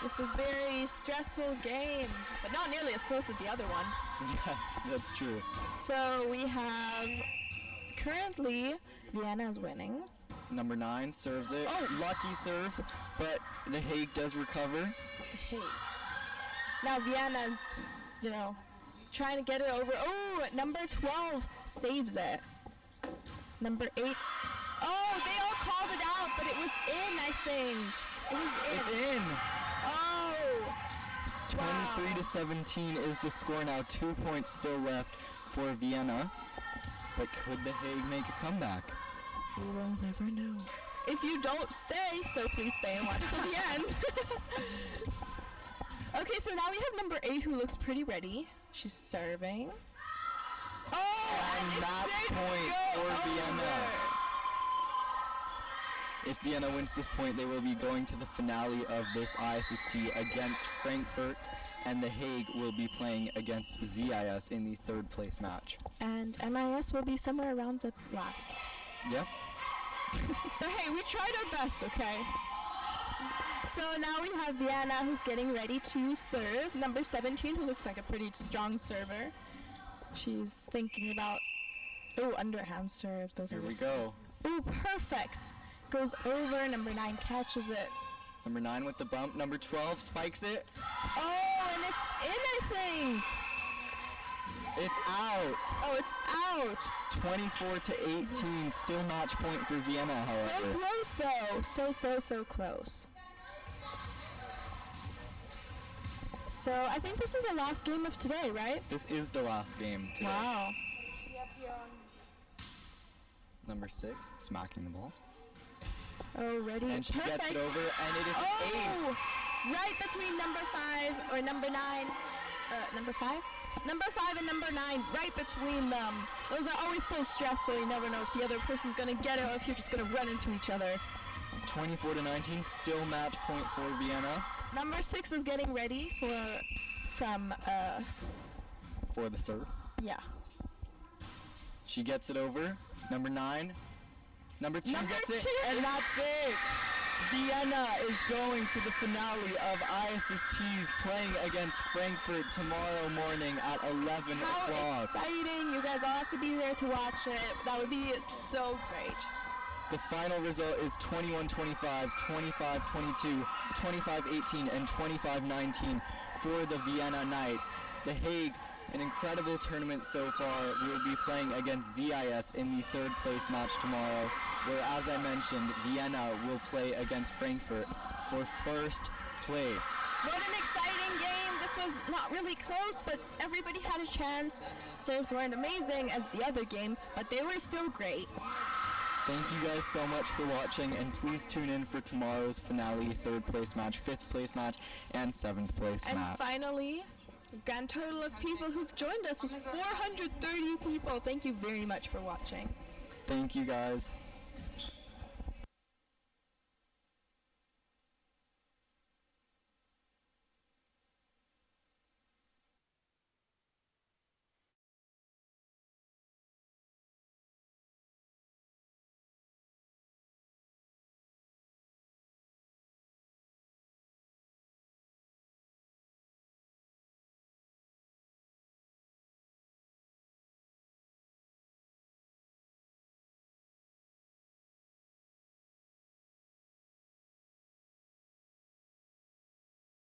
Speaker 11: This is very stressful game, but not nearly as close as the other one.
Speaker 4: Yes, that's true.
Speaker 11: So we have, currently, Vienna is winning.
Speaker 4: Number 9 serves it. Lucky serve, but the Hague does recover.
Speaker 11: The Hague. Now Vienna's, trying to get it over. Oh, number 12 saves it. Number 8. Oh, they all called it out, but it was in, I think. It was in.
Speaker 4: It's in.
Speaker 11: Oh.
Speaker 4: 23 to 17 is the score now. 2 points still left for Vienna. But could the Hague make a comeback?
Speaker 11: We will never know. If you don't stay, so please stay and watch till the end. Okay, so now we have number 8 who looks pretty ready. She's serving. Oh,
Speaker 4: and match point for Vienna. If Vienna wins this point, they will be going to the finale of this ISST against Frankfurt, and the Hague will be playing against ZIS in the 3rd place match.
Speaker 11: And MIS will be somewhere around the last.
Speaker 4: Yep.
Speaker 11: But hey, we tried our best, okay? So now we have Vienna, who's getting ready to serve. Number 17, who looks like a pretty strong server. She's thinking about, underhand serves. Those
Speaker 4: Here
Speaker 11: are
Speaker 4: we go.
Speaker 11: Oh, perfect. Goes over. Number 9 catches it.
Speaker 4: Number 9 with the bump. Number 12 spikes it.
Speaker 11: Oh, and it's in, I think.
Speaker 4: It's out.
Speaker 11: Oh, it's out.
Speaker 4: 24 to 18. Still match point for Vienna, however.
Speaker 11: So close, though. So close. So I think this is the last game of today, right?
Speaker 4: This is the last game today.
Speaker 11: Wow.
Speaker 4: Number 6, smacking the ball.
Speaker 11: Oh, ready.
Speaker 4: And she
Speaker 11: Perfect.
Speaker 4: gets it over, and it is ace.
Speaker 11: Right between number 5 or number 9. Number 5? Number 5 and number 9, right between them. Those are always so stressful. You never know if the other person's going to get it or if you're just going to run into each other.
Speaker 4: 24 to 19, still match point for Vienna.
Speaker 11: Number 6 is getting ready
Speaker 4: for the serve.
Speaker 11: Yeah.
Speaker 4: She gets it over. Number 9. Number 2 gets it,
Speaker 11: 2.
Speaker 4: And that's it. Vienna is going to the finale of ISSTs, playing against Frankfurt tomorrow morning at 11
Speaker 11: How
Speaker 4: o'clock.
Speaker 11: exciting. You guys all have to be there to watch it. That would be so great.
Speaker 4: The final result is 21-25, 25-22, 25-18, and 25-19 for the Vienna Knights. The Hague, an incredible tournament so far, will be playing against ZIS in the 3rd place match tomorrow, where, as I mentioned, Vienna will play against Frankfurt for 1st place.
Speaker 11: What an exciting game. This was not really close, but everybody had a chance. Serves weren't amazing as the other game, but they were still great.
Speaker 4: Thank you guys so much for watching, and please tune in for tomorrow's finale, 3rd place match, 5th place match, and 7th place match.
Speaker 11: And finally, The grand total of people who've joined us was 430 people. Thank you very much for watching.
Speaker 4: Thank you, guys.